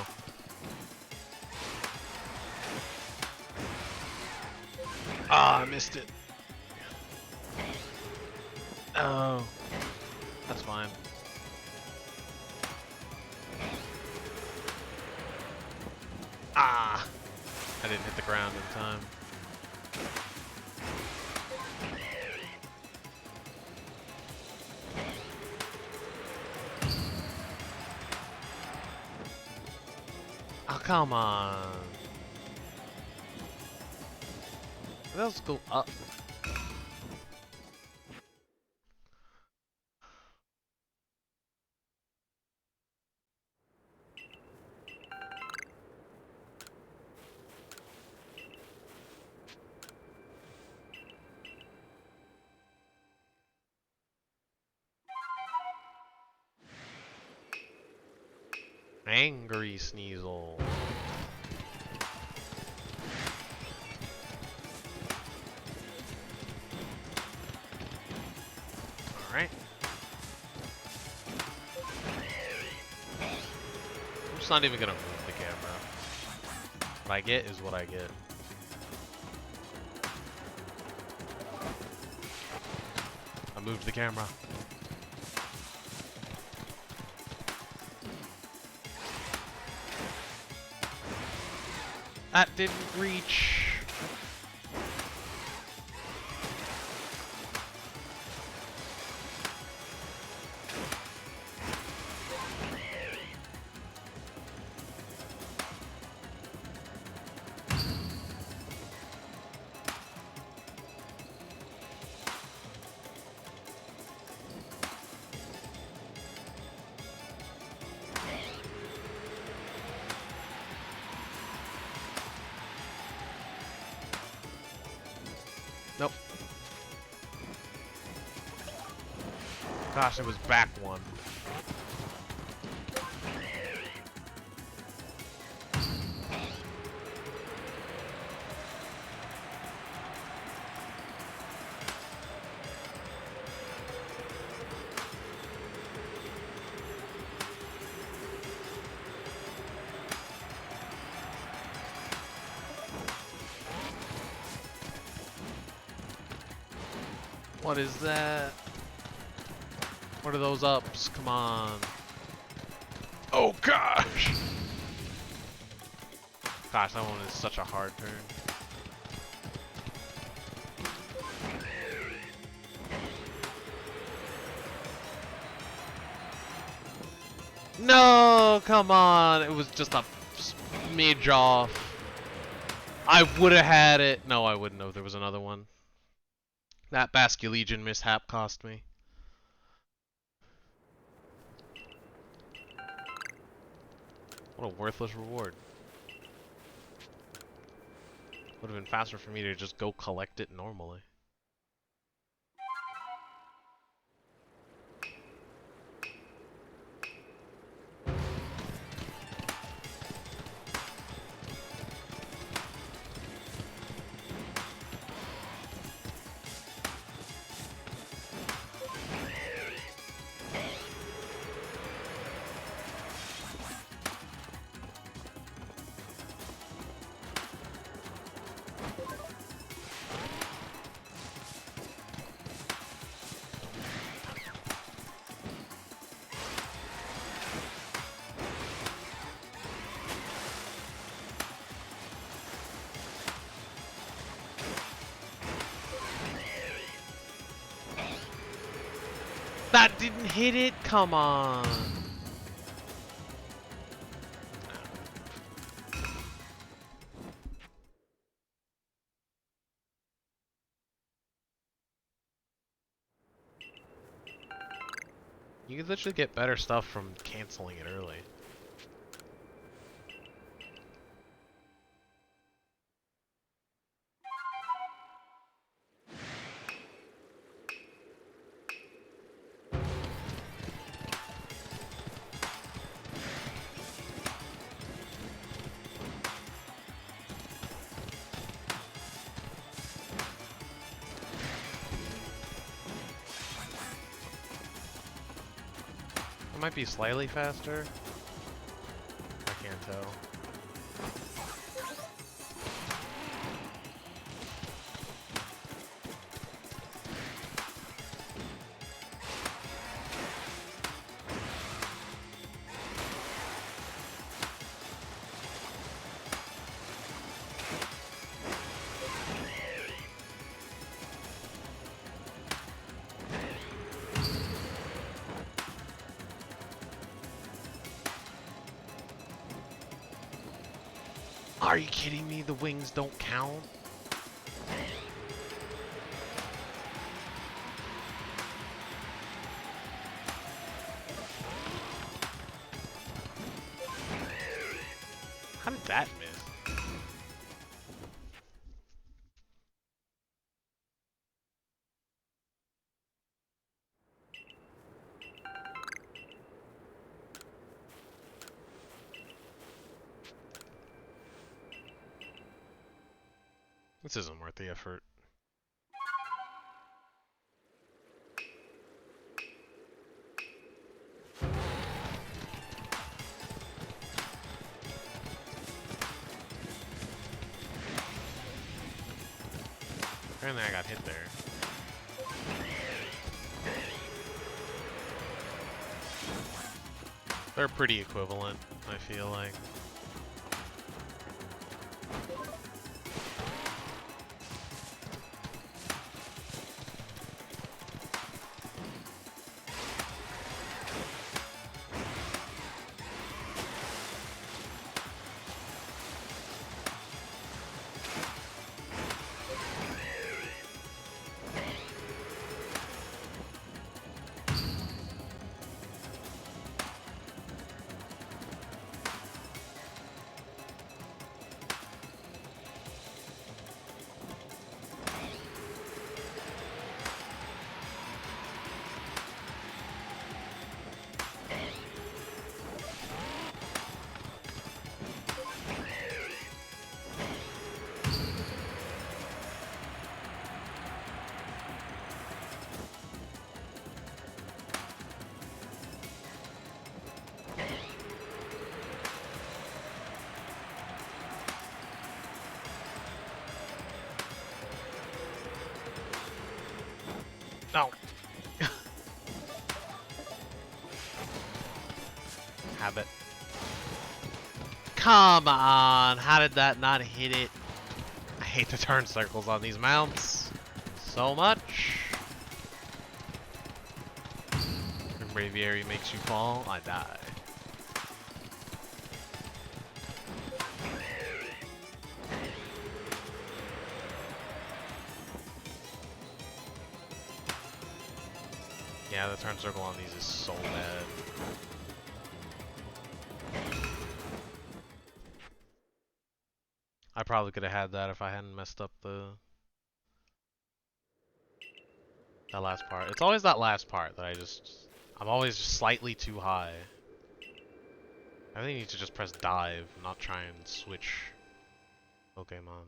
Ah, I missed it. Oh, that's fine. Ah, I didn't hit the ground in time. Oh, come on. Let's go up. Angry Sneasel. Alright. I'm just not even gonna move the camera. What I get is what I get. I moved the camera. That didn't reach. Gosh, it was back one. What is that? What are those ups? Come on. Oh gosh! Gosh, that one is such a hard turn. No, come on. It was just a smidge off. I would have had it. No, I wouldn't have. There was another one. That Basculegion mishap cost me. What a worthless reward. Would have been faster for me to just go collect it normally. That didn't hit it? Come on. You could literally get better stuff from canceling it early. It might be slightly faster. I can't tell. Are you kidding me? The wings don't count? How did that miss? This isn't worth the effort. Apparently I got hit there. They're pretty equivalent, I feel like. No. Habit. Come on! How did that not hit it? I hate the turn circles on these mounts so much. When Braviary makes you fall, I die. Yeah, the turn circle on these is so bad. I probably could have had that if I hadn't messed up that last part. It's always that last part that I'm always just slightly too high. I think you need to just press dive, not try and switch Pokemon.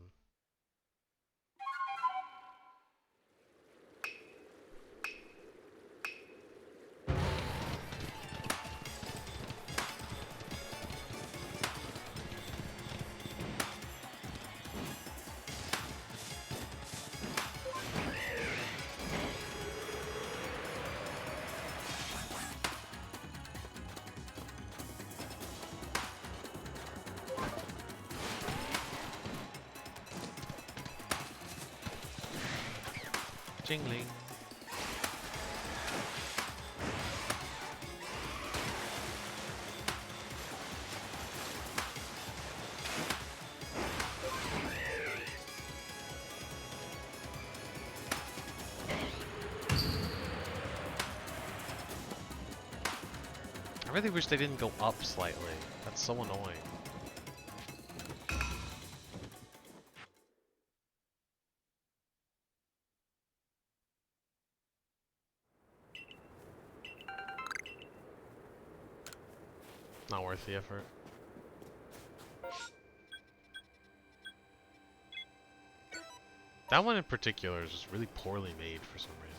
Jingling. I really wish they didn't go up slightly. That's so annoying. Not worth the effort. That one in particular is just really poorly made for some reason.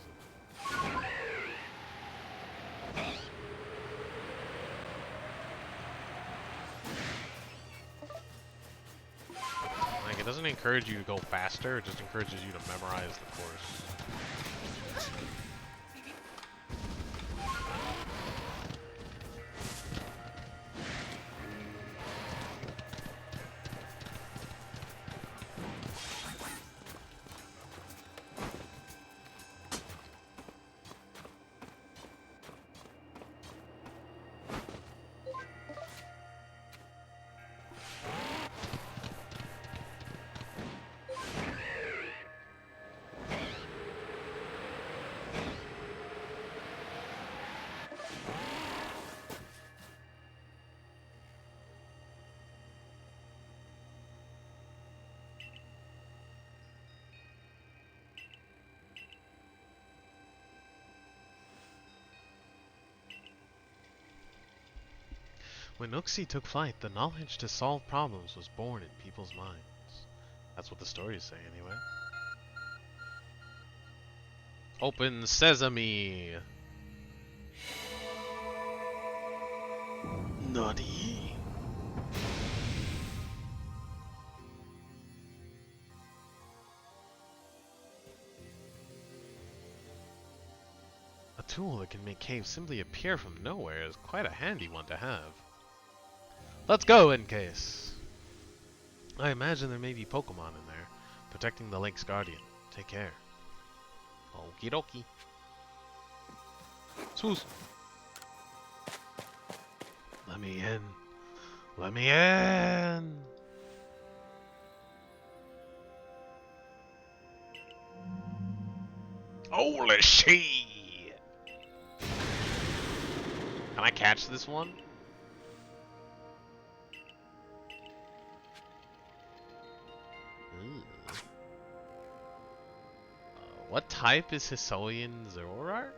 Like, it doesn't encourage you to go faster, it just encourages you to memorize the course. When Uxie took flight, the knowledge to solve problems was born in people's minds. That's what the stories say, anyway. Open sesame! Naughty! A tool that can make caves simply appear from nowhere is quite a handy one to have. Let's go, in case. I imagine there may be Pokemon in there, protecting the lake's guardian. Take care. Okie dokie. Swoos. Let me in. Let me in. Holy shit! Can I catch this one? What type is Hisuian Zoroark?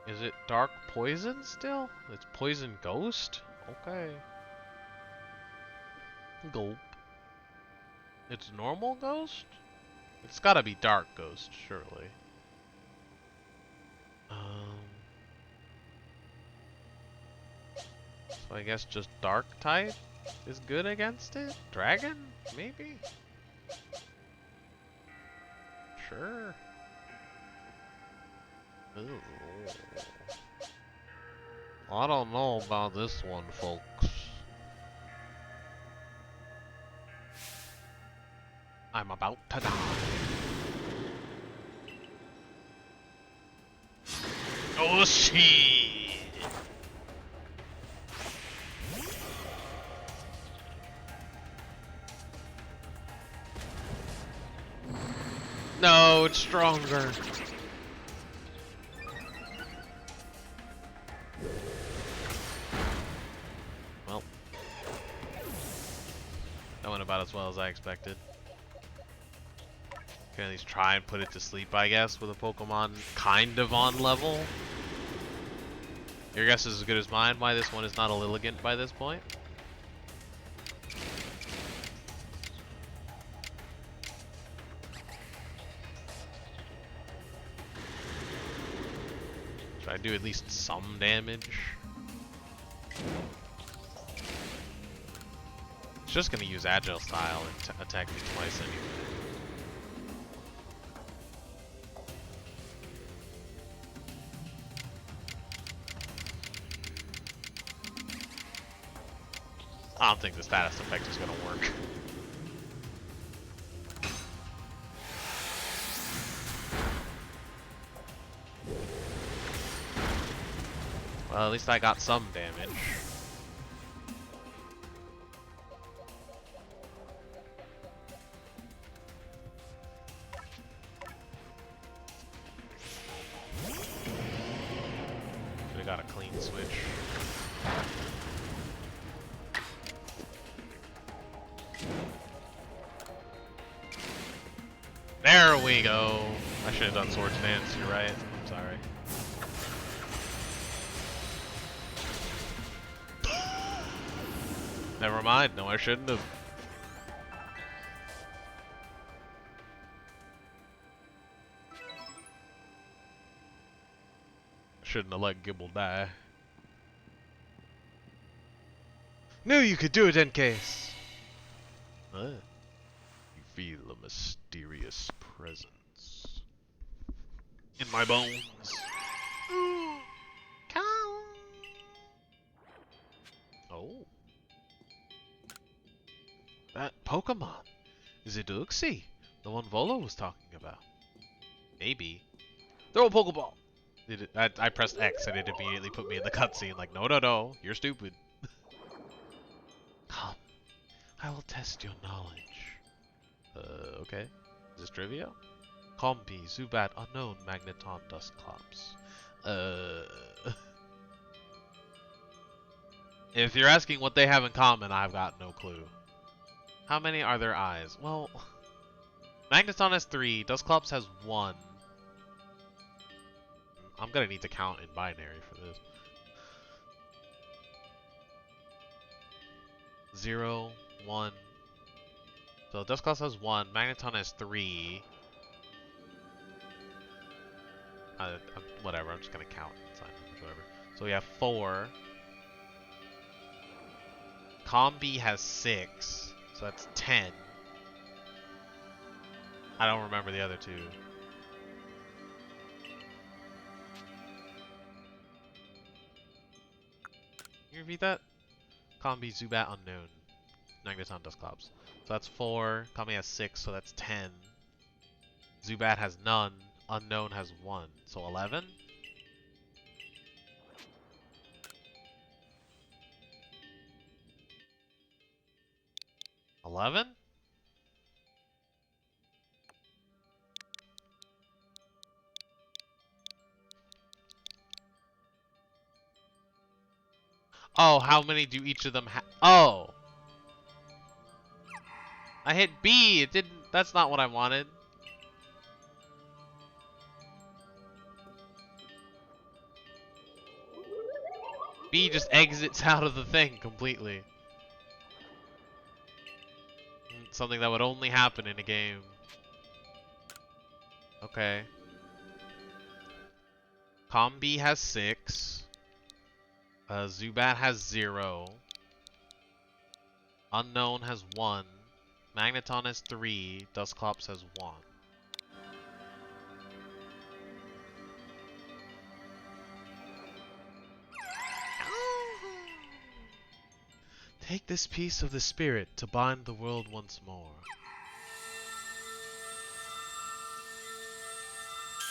Is it Dark Poison still? It's Poison Ghost? Okay. Gulp. It's normal Ghost? It's gotta be Dark Ghost, surely. So I guess just Dark type is good against it? Dragon? Maybe? Sure. Ooh. I don't know about this one, folks. I'm about to die. Oh shit! No, it's stronger. Well, that went about as well as I expected. Can at least try and put it to sleep, I guess, with a Pokemon kind of on level. Your guess is as good as mine why this one is not a Lilligant by this point. Should I do at least some damage? It's just gonna use Agile Style and attack me twice anyway. I don't think the status effect is gonna work. Well, at least I got some damage. Should've got a clean switch. There we go. I should have done Swords Dance, you're right. I'm sorry. Never mind, no I shouldn't have. Shouldn't have let Gibble die. Knew you could do it, Encase! Huh? You feel a mysterious presence in my bones. Oh. That Pokemon. Is it Uxie? The one Volo was talking about. Maybe. Throw a Pokeball! I pressed X and it immediately put me in the cutscene like, no, no, no, you're stupid. Come, I will test your knowledge. Okay. Is this trivia? Combi, Zubat, Unknown, Magneton, Dusclops. If you're asking what they have in common, I've got no clue. How many are their eyes? Well, Magneton has 3, Dusclops has 1. I'm gonna need to count in binary for this. 0, 1. So Dusclops has 1, Magneton has 3. Whatever, I'm just gonna count inside whatever. So we have 4. Combi has 6, so that's 10. I don't remember the other 2. Can you repeat that? Combi, Zubat, Unknown, Magneton, Dusclops. So that's 4. Combi has 6, so that's 10. Zubat has none. Unknown has 1, so 11? $11? Oh, how many do each of them have? Oh! I hit B! It didn't. That's not what I wanted. B just exits out of the thing completely. Something that would only happen in a game. Okay. Combi has 6. Zubat has 0. Unknown has 1. Magneton has 3. Dusclops has 1. Take this piece of the spirit to bind the world once more.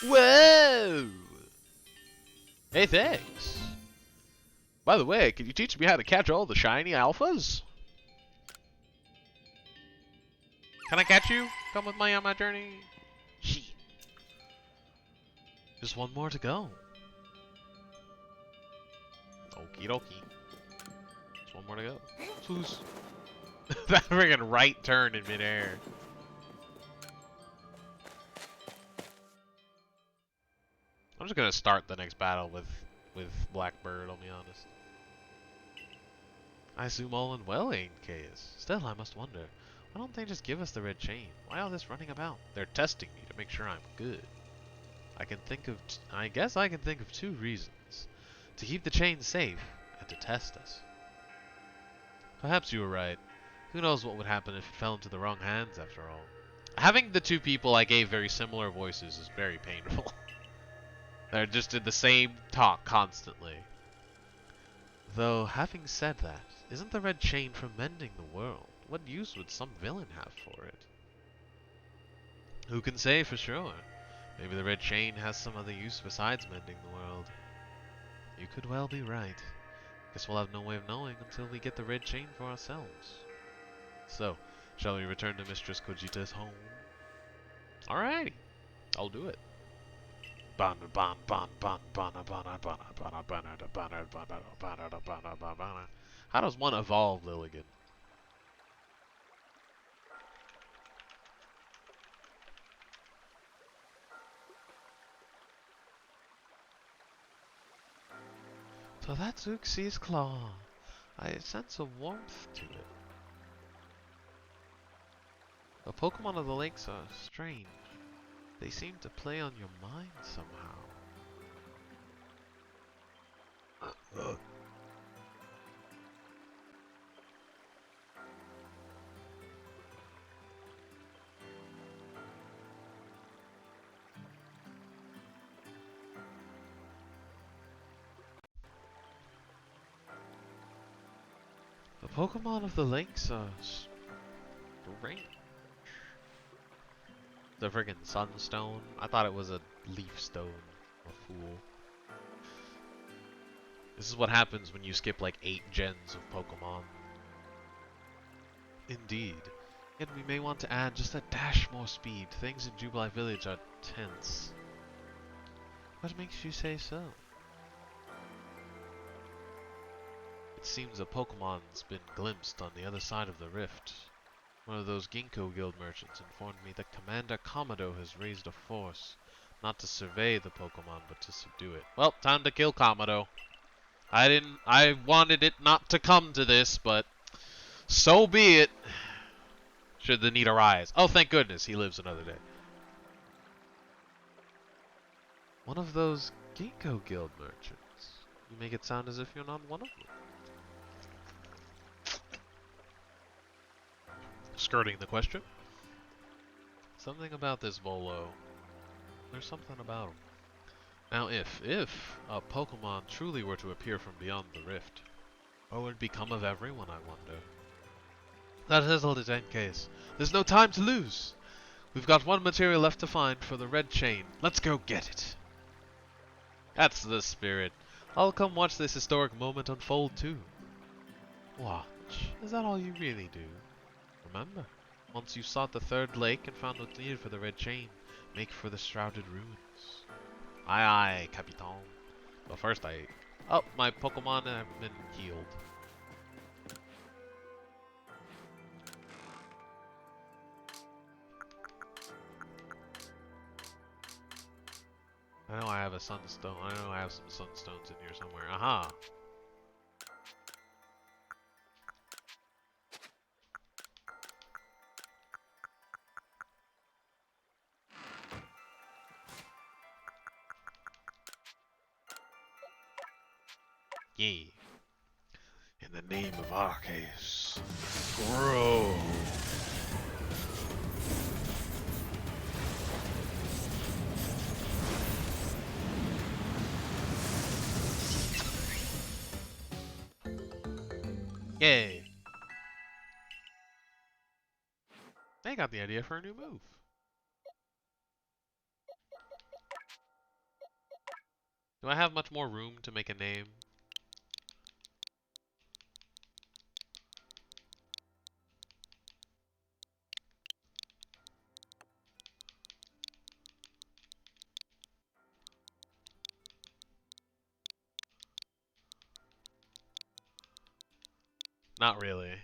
Whoa! Hey, thanks. By the way, can you teach me how to catch all the shiny alphas? Can I catch you? Come with me on my journey. Shit. Just one more to go. Okie dokie. Just one more to go. Who's that friggin' right turn in midair? I'm just gonna start the next battle with Blackbird, I'll be honest. I assume all in well, ain't Case. Still, I must wonder, why don't they just give us the red chain? Why all this running about? They're testing me to make sure I'm good. I guess I can think of 2 reasons. To keep the chain safe, and to test us. Perhaps you were right. Who knows what would happen if it fell into the wrong hands after all. Having the 2 people I gave very similar voices is very painful. They're just in the same talk constantly. Though, having said that, isn't the red chain for mending the world? What use would some villain have for it? Who can say for sure? Maybe the red chain has some other use besides mending the world. You could well be right. Guess we'll have no way of knowing until we get the red chain for ourselves. So, shall we return to Mistress Kojita's home? Alrighty, I'll do it. How does one evolve, Lilligan? So that's Uxie's claw. I sense a warmth to it. The Pokemon of the lakes are strange. They seem to play on your mind somehow. The Pokemon of the lakes are strange. The friggin' sunstone. I thought it was a leaf stone. A fool. This is what happens when you skip like 8 gens of Pokemon. Indeed. Yet we may want to add just a dash more speed. Things in Jubilee Village are tense. What makes you say so? It seems a Pokemon's been glimpsed on the other side of the rift. One of those Ginkgo Guild merchants informed me that Commander Komodo has raised a force, not to survey the Pokemon, but to subdue it. Well, time to kill Komodo. I wanted it not to come to this, but so be it. Should the need arise. Oh, thank goodness, he lives another day. One of those Ginkgo Guild merchants. You make it sound as if you're not one of them. Skirting the question. Something about this Volo. There's something about him. Now if a Pokemon truly were to appear from beyond the rift, what would become of everyone, I wonder? That settled it, in case. There's no time to lose. We've got one material left to find for the red chain. Let's go get it. That's the spirit. I'll come watch this historic moment unfold too. Watch? Is that all you really do? Remember, once you sought the 3rd lake and found what's needed for the red chain, make for the shrouded ruins. Aye aye, Capitan. But first oh, my Pokemon have been healed. I know I have a sunstone. I know I have some sunstones in here somewhere. Aha! Yay. In the name of Arceus, grow! Yay. I got the idea for a new move. Do I have much more room to make a name? Not really.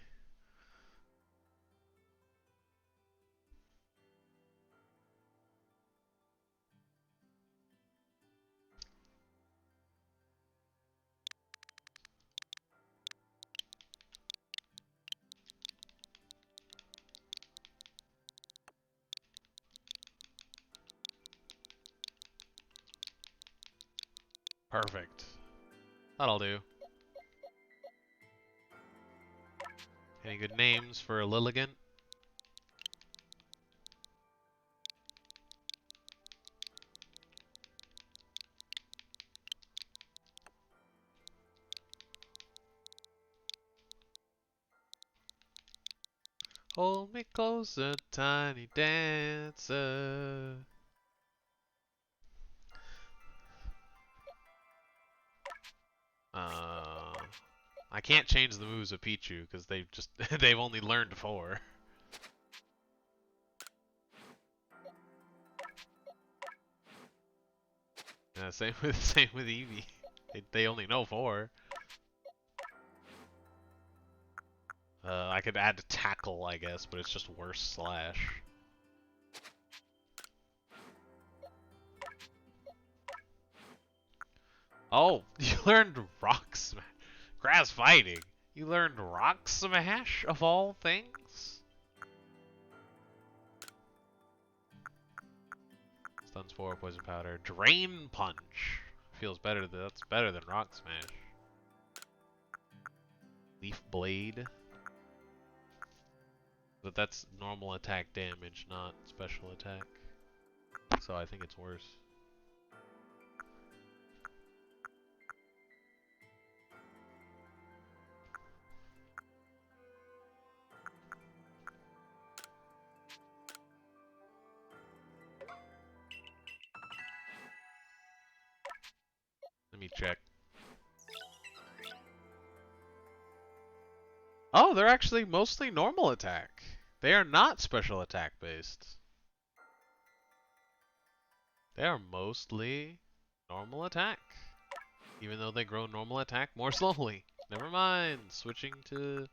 Perfect. That'll do. Any good names for a Lilligant? Hold me closer, tiny dancer. I can't change the moves of Pichu because they've just they've only learned 4. Yeah, same with Eevee. They only know 4. I could add tackle, I guess, but it's just worse slash. Oh, you learned Rock Smash. Grass fighting. You learned Rock Smash of all things? Stuns 4, Poison Powder. Drain Punch. Feels better. That's better than Rock Smash. Leaf Blade. But that's normal attack damage, not special attack. So I think it's worse. Let me check. Oh, they're actually mostly normal attack. They are not special attack based. They are mostly normal attack. Even though they grow normal attack more slowly. Never mind. Switching to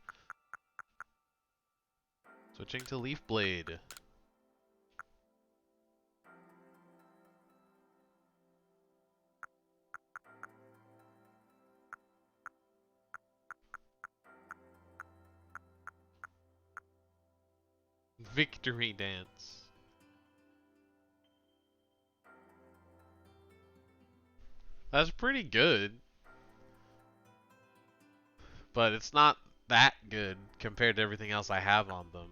Leaf Blade. Victory Dance. That's pretty good. But it's not that good compared to everything else I have on them.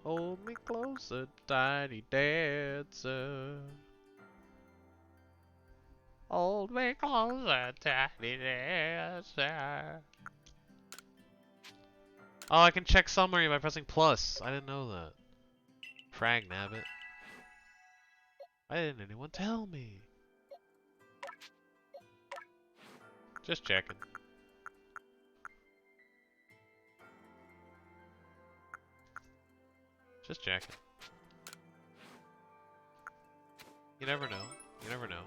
Hold me closer, tiny dancer. Hold me closer, tiny dancer. Oh, I can check summary by pressing plus. I didn't know that. Frag nabbit. Why didn't anyone tell me? Just checking. Just checking. You never know. You never know.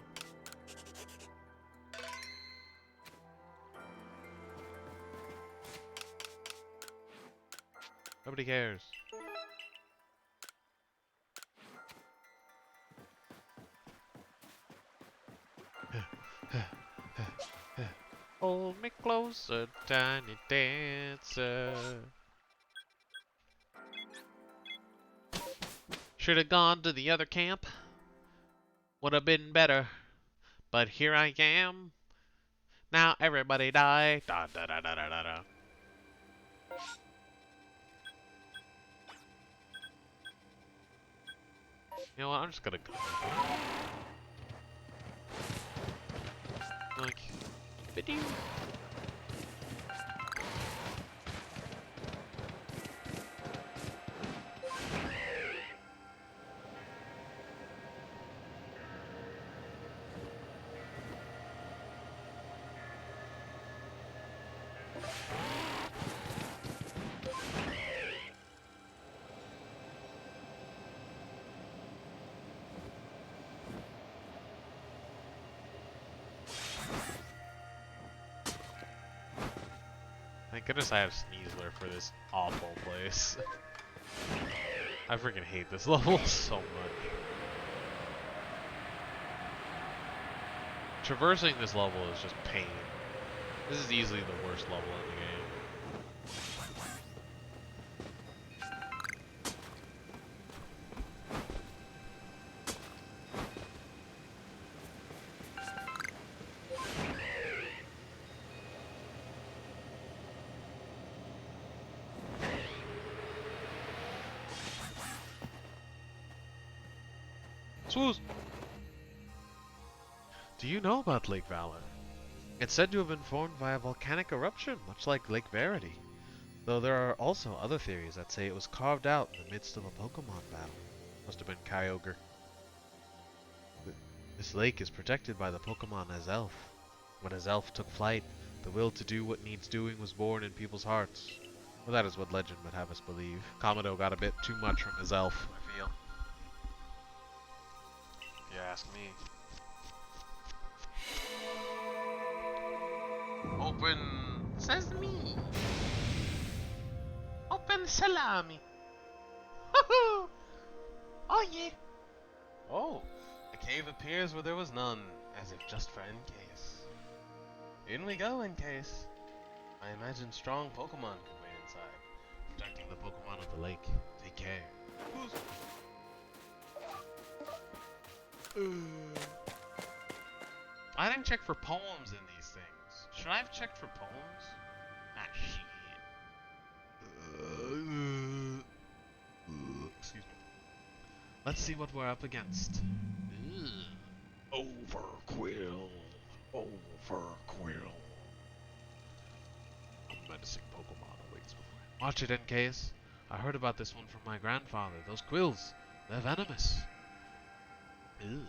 Nobody cares. Hold me closer, tiny dancer. Should have gone to the other camp. Would have been better. But here I am. Now everybody die. Da da da da da da da. You know what? I'm just gonna go. Like, video. Thank goodness I have Sneasler for this awful place. I freaking hate this level so much. Traversing this level is just pain. This is easily the worst level in the game. Swoos! Do you know about Lake Valor? It's said to have been formed by a volcanic eruption, much like Lake Verity. Though there are also other theories that say it was carved out in the midst of a Pokemon battle. Must have been Kyogre. This lake is protected by the Pokemon Azelf. When Azelf took flight, the will to do what needs doing was born in people's hearts. Well, that is what legend would have us believe. Komodo got a bit too much from Azelf, I feel. If you ask me. Open sesame. Open salami. Oh yeah. Oh, a cave appears where there was none, as if just for Encase. In we go, Encase. I imagine strong Pokemon can wait inside, protecting the Pokemon of the lake. Take care. I didn't check for poems in these things. Should I have checked for poems? Ah, shit. Excuse me. Let's see what we're up against. Overquill. Overquill. A menacing Pokemon awaits before him. Watch it, Encase. I heard about this one from my grandfather. Those quills, they're venomous. Ew.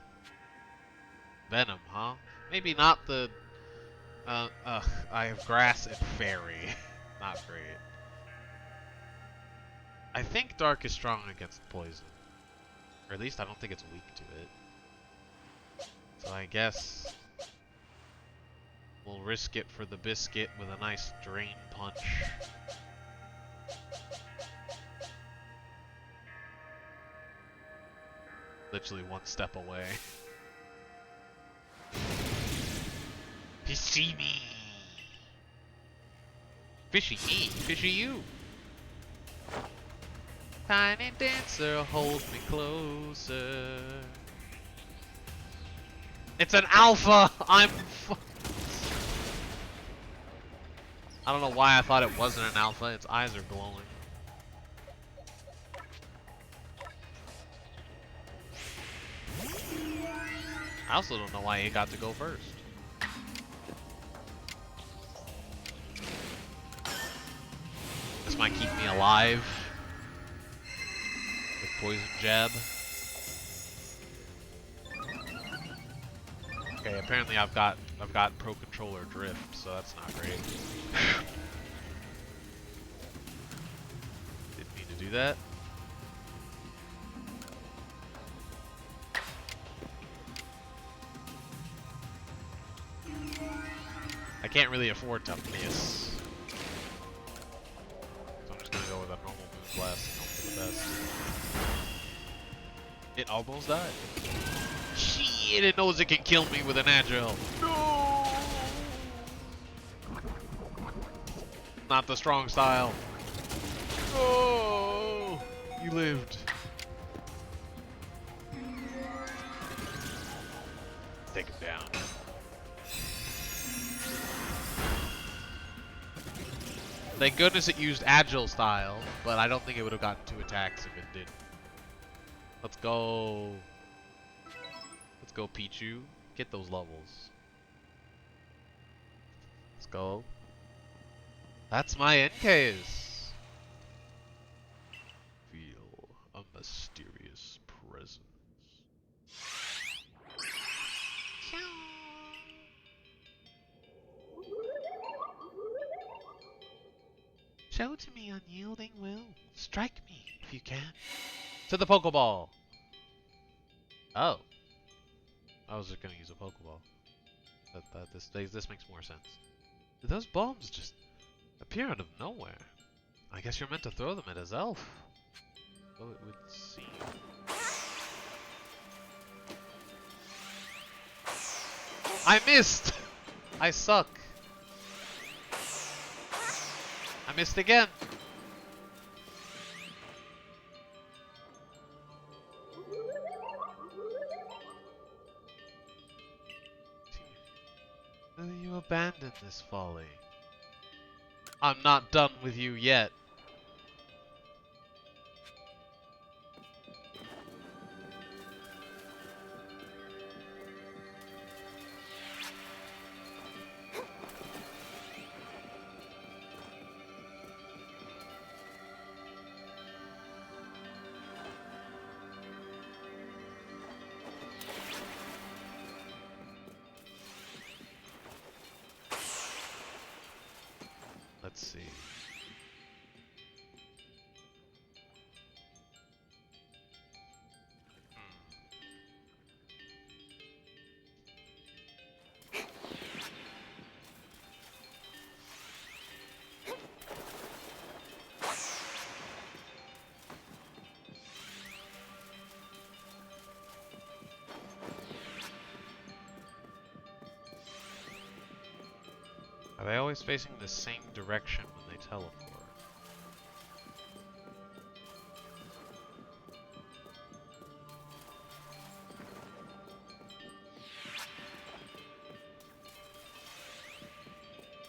Venom, huh? Maybe not the... I have grass and fairy. Not great. I think Dark is strong against poison. Or at least I don't think it's weak to it. So I guess... we'll risk it for the biscuit with a nice drain punch. Literally one step away. You see me! Fishy me, fishy you! Tiny dancer, hold me closer. It's an alpha! I don't know why I thought it wasn't an alpha, its eyes are glowing. I also don't know why he got to go first. This might keep me alive. With poison jab. Okay, apparently I've got pro controller drift, so that's not great. Didn't mean to do that. I can't really afford to miss. So I'm just gonna go with a normal Moon Blast and hope for the best. It almost died. Shit, it knows it can kill me with an Agile. No! Not the strong style. Oh! You lived. Take it down. Thank goodness it used Agile style, but I don't think it would have gotten 2 attacks if it did. Let's go. Let's go, Pichu. Get those levels. Let's go. That's my Encase. Feel a mysterious presence. Show to me unyielding will. Strike me if you can. To the Pokeball. Oh. I was just gonna use a Pokeball. This makes more sense. Do those bombs just Appear out of nowhere. I guess you're meant to throw them at his elf. So it would seem. I missed! I suck. I missed again. Will you abandon this folly? I'm not done with you yet. Let's see. Are they always facing the same direction when they teleport?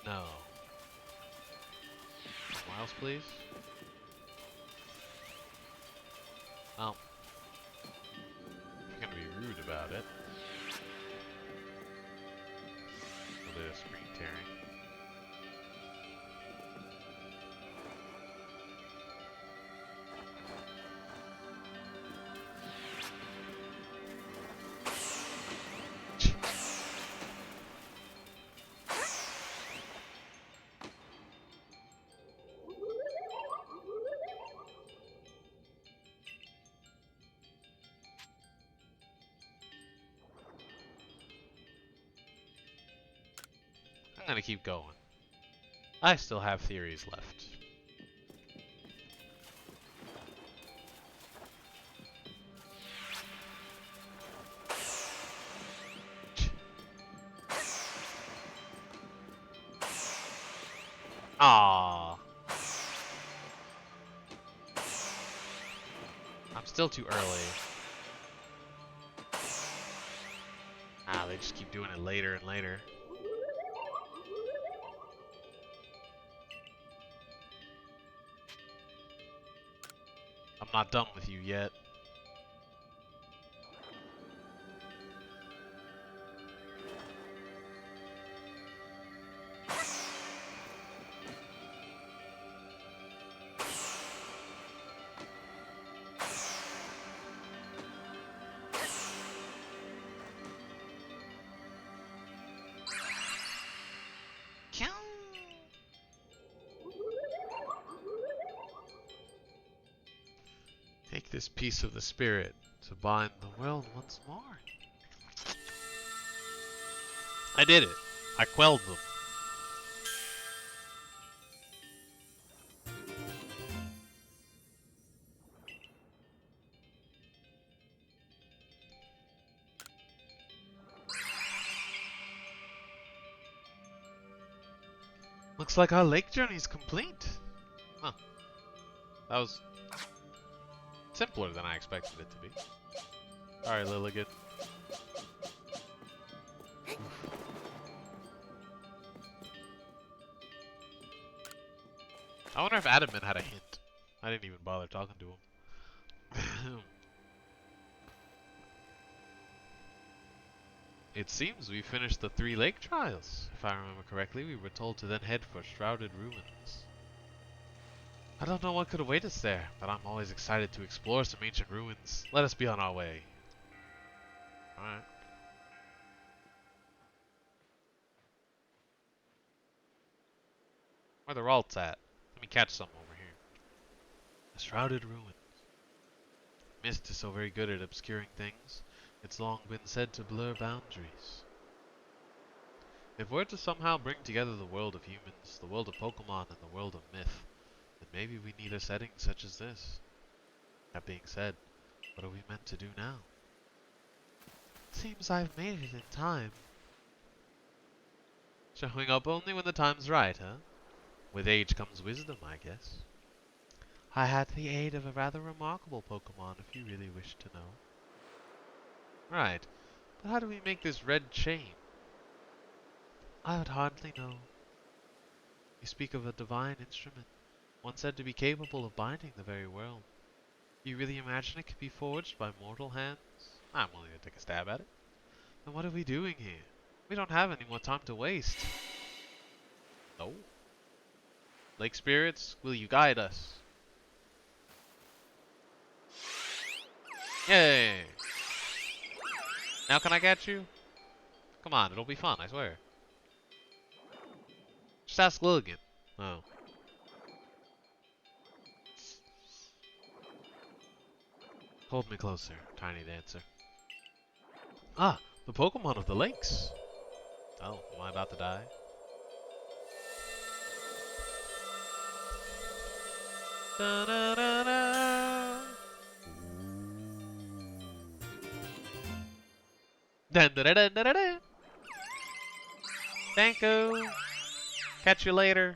No. Miles, please? Oh. If you're gonna be rude about it. A bit of screen tearing. I'm gonna keep going. I still have theories left. Ah, I'm still too early. Ah, they just keep doing it later and later. I'm not done with you yet. Take this piece of the spirit to bind the world once more. I did it. I quelled them. Looks like our lake journey's complete. Huh. That was simpler than I expected it to be. Alright, Lilligant. I wonder if Adamant had a hint. I didn't even bother talking to him. It seems we finished the 3 lake trials. If I remember correctly, we were told to then head for Shrouded Ruins. I don't know what could await us there, but I'm always excited to explore some ancient ruins. Let us be on our way. Alright. Where the Ralts at? Let me catch some over here. The Shrouded Ruins. Mist is so very good at obscuring things. It's long been said to blur boundaries. If we're to somehow bring together the world of humans, the world of Pokemon, and the world of myth, then maybe we need a setting such as this. That being said, what are we meant to do now? Seems I've made it in time. Showing up only when the time's right, huh? With age comes wisdom, I guess. I had the aid of a rather remarkable Pokemon, if you really wish to know. Right, but how do we make this red chain? I would hardly know. You speak of a divine instrument, one said to be capable of binding the very world. Do you really imagine it could be forged by mortal hands? I'm willing to take a stab at it. Then what are we doing here? We don't have any more time to waste. No. Lake spirits, will you guide us? Yay! Now can I catch you? Come on, it'll be fun, I swear. Just ask Lilligan. Oh. Hold me closer, tiny dancer. Ah, the Pokemon of the lakes. Oh, am I about to die? Da da da da. Dun da da da da da da. Thank you. Catch you later.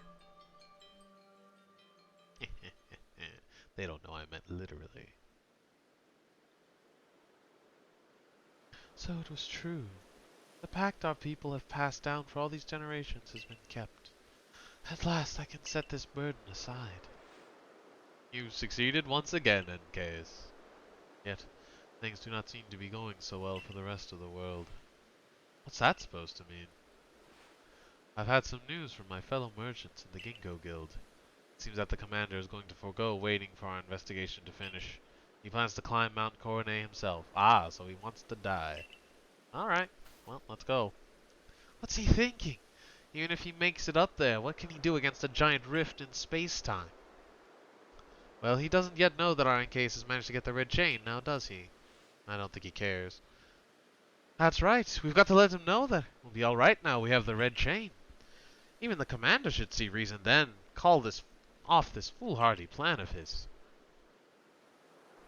They don't know I meant literally. So it was true. The pact our people have passed down for all these generations has been kept. At last I can set this burden aside. You succeeded once again, NKs. Yet, things do not seem to be going so well for the rest of the world. What's that supposed to mean? I've had some news from my fellow merchants in the Ginkgo Guild. It seems that the commander is going to forego waiting for our investigation to finish. He plans to climb Mount Coronet himself. Ah, so he wants to die. Alright, well, let's go. What's he thinking? Even if he makes it up there, what can he do against a giant rift in space-time? Well, he doesn't yet know that our Encase has managed to get the red chain, now does he? I don't think he cares. That's right, we've got to let him know that we'll be alright now we have the red chain. Even the commander should see reason then, call this off this foolhardy plan of his.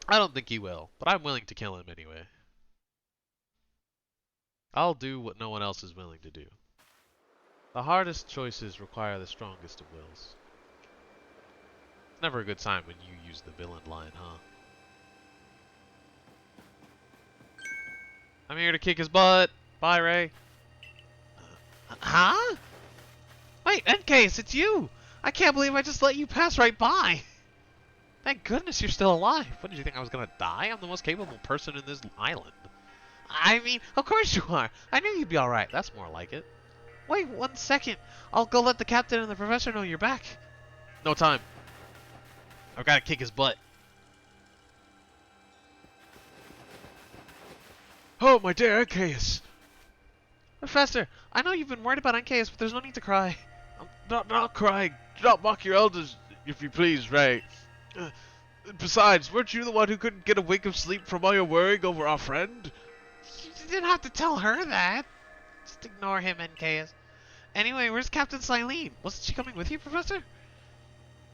I don't think he will, but I'm willing to kill him anyway. I'll do what no one else is willing to do. The hardest choices require the strongest of wills. It's never a good sign when you use the villain line, huh? I'm here to kick his butt. Bye, Ray. Huh? Wait, Encase, it's you! I can't believe I just let you pass right by! Thank goodness you're still alive. What, did you think I was gonna die? I'm the most capable person in this island. I mean, of course you are. I knew you'd be alright. That's more like it. Wait 1 second. I'll go let the captain and the professor know you're back. No time. I've gotta kick his butt. Oh, my dear Ancaeus. Professor, I know you've been worried about Ancaeus, but there's no need to cry. I'm not crying. Do not mock your elders, if you please, Ray. Besides, weren't you the one who couldn't get a wink of sleep from all your worrying over our friend? You didn't have to tell her that. Just ignore him, Ancaeus. Anyway, where's Captain Silene? Wasn't she coming with you, Professor?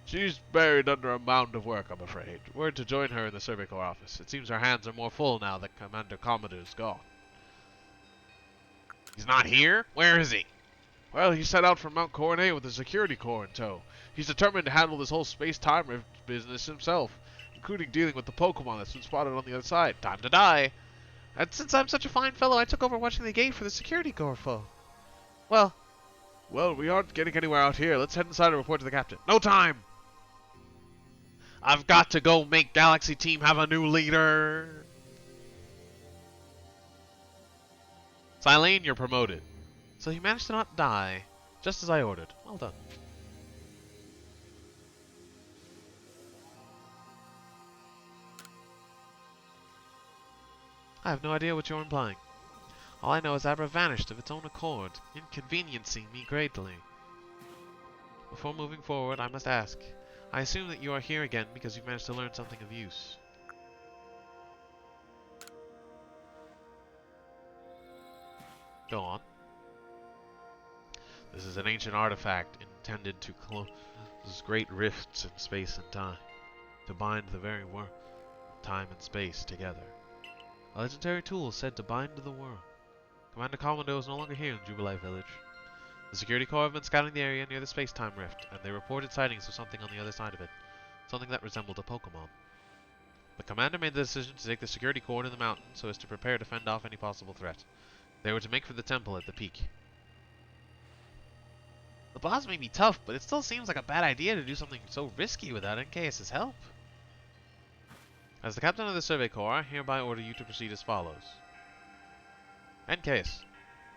She's buried under a mound of work, I'm afraid. We're to join her in the Cervical office. It seems her hands are more full now that Commander Commodore's gone. He's not here? Where is he? Well, he set out from Mount Coronet with a security corps in tow. He's determined to handle this whole space-time rift business himself, including dealing with the Pokemon that's been spotted on the other side. Time to die! And since I'm such a fine fellow, I took over watching the gate for the security corps foe. Well, we aren't getting anywhere out here. Let's head inside and report to the captain. No time! I've got to go make Galaxy Team have a new leader! Silene, you're promoted. So you managed to not die, just as I ordered. Well done. I have no idea what you're implying. All I know is Abra vanished of its own accord, inconveniencing me greatly. Before moving forward, I must ask. I assume that you are here again because you've managed to learn something of use. Go on. This is an ancient artifact intended to close great rifts in space and time, to bind the very world, time and space together. A legendary tool said to bind the world. Commander Commando is no longer here in Jubilee Village. The security corps have been scouting the area near the space-time rift, and they reported sightings of something on the other side of it. Something that resembled a Pokemon. The commander made the decision to take the security corps to the mountain so as to prepare to fend off any possible threat. They were to make for the temple at the peak. The boss may be tough, but it still seems like a bad idea to do something so risky without NKS's help. As the captain of the survey corps, I hereby order you to proceed as follows. NKS,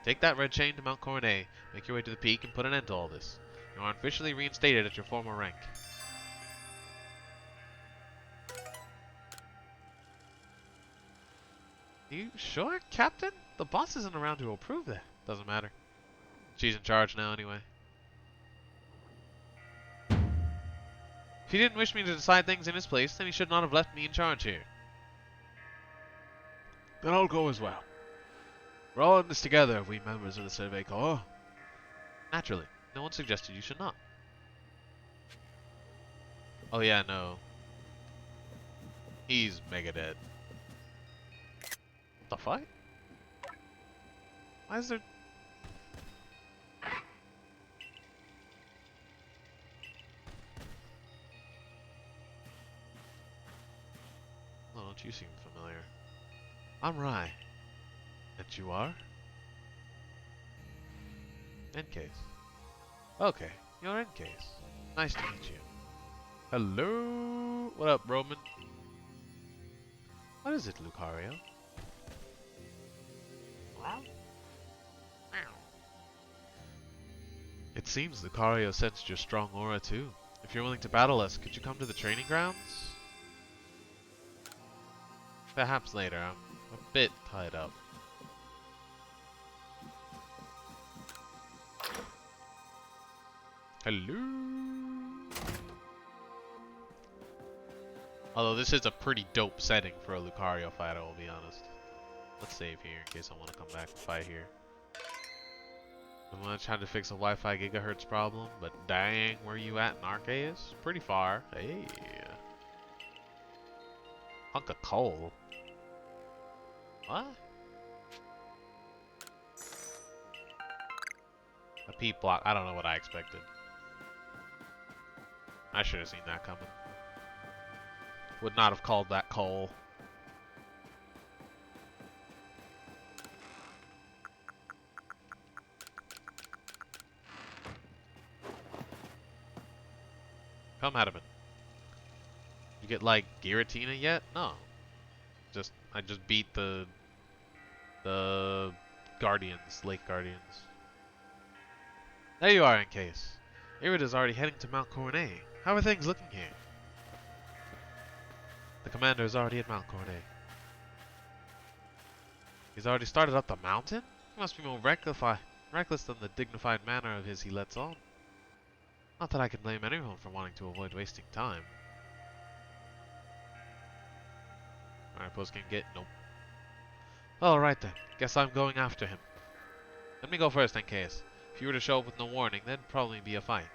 take that red chain to Mount Coronet, make your way to the peak, and put an end to all this. You are officially reinstated at your former rank. You sure, Captain? The boss isn't around to approve that. Doesn't matter. She's in charge now anyway. If he didn't wish me to decide things in his place, then he should not have left me in charge here. Then I'll go as well. We're all in this together, we members of the Survey Corps. Naturally, no one suggested you should not. Oh yeah, no. He's mega dead. The fuck? Why is there... Oh, don't you seem familiar? I'm Rai. And you are? N-Case. Okay, you're N-Case. Nice to meet you. Hello? What up, Roman? What is it, Lucario? It seems Lucario sensed your strong aura too. If you're willing to battle us, could you come to the training grounds? Perhaps later. I'm a bit tied up. Hello? Although this is a pretty dope setting for a Lucario fight, I will be honest. Let's save here in case I want to come back and fight here. I'm gonna try to fix a Wi-Fi gigahertz problem, but dang, where you at in Arceus? Pretty far. Hey. Hunk of coal. What? A peep block. I don't know what I expected. I should have seen that coming. Would not have called that coal. Come, Hadaman. You get like Giratina yet? No. I just beat the Guardians, Lake Guardians. There you are, N-Case. Irid is already heading to Mount Coronet. How are things looking here? The commander is already at Mount Coronet. He's already started up the mountain? He must be more reckless than the dignified manner of his he lets on. Not that I can blame anyone for wanting to avoid wasting time. Alright, post can get... Nope. Alright then. Guess I'm going after him. Let me go first, NKS. If you were to show up with no warning, there'd probably be a fight.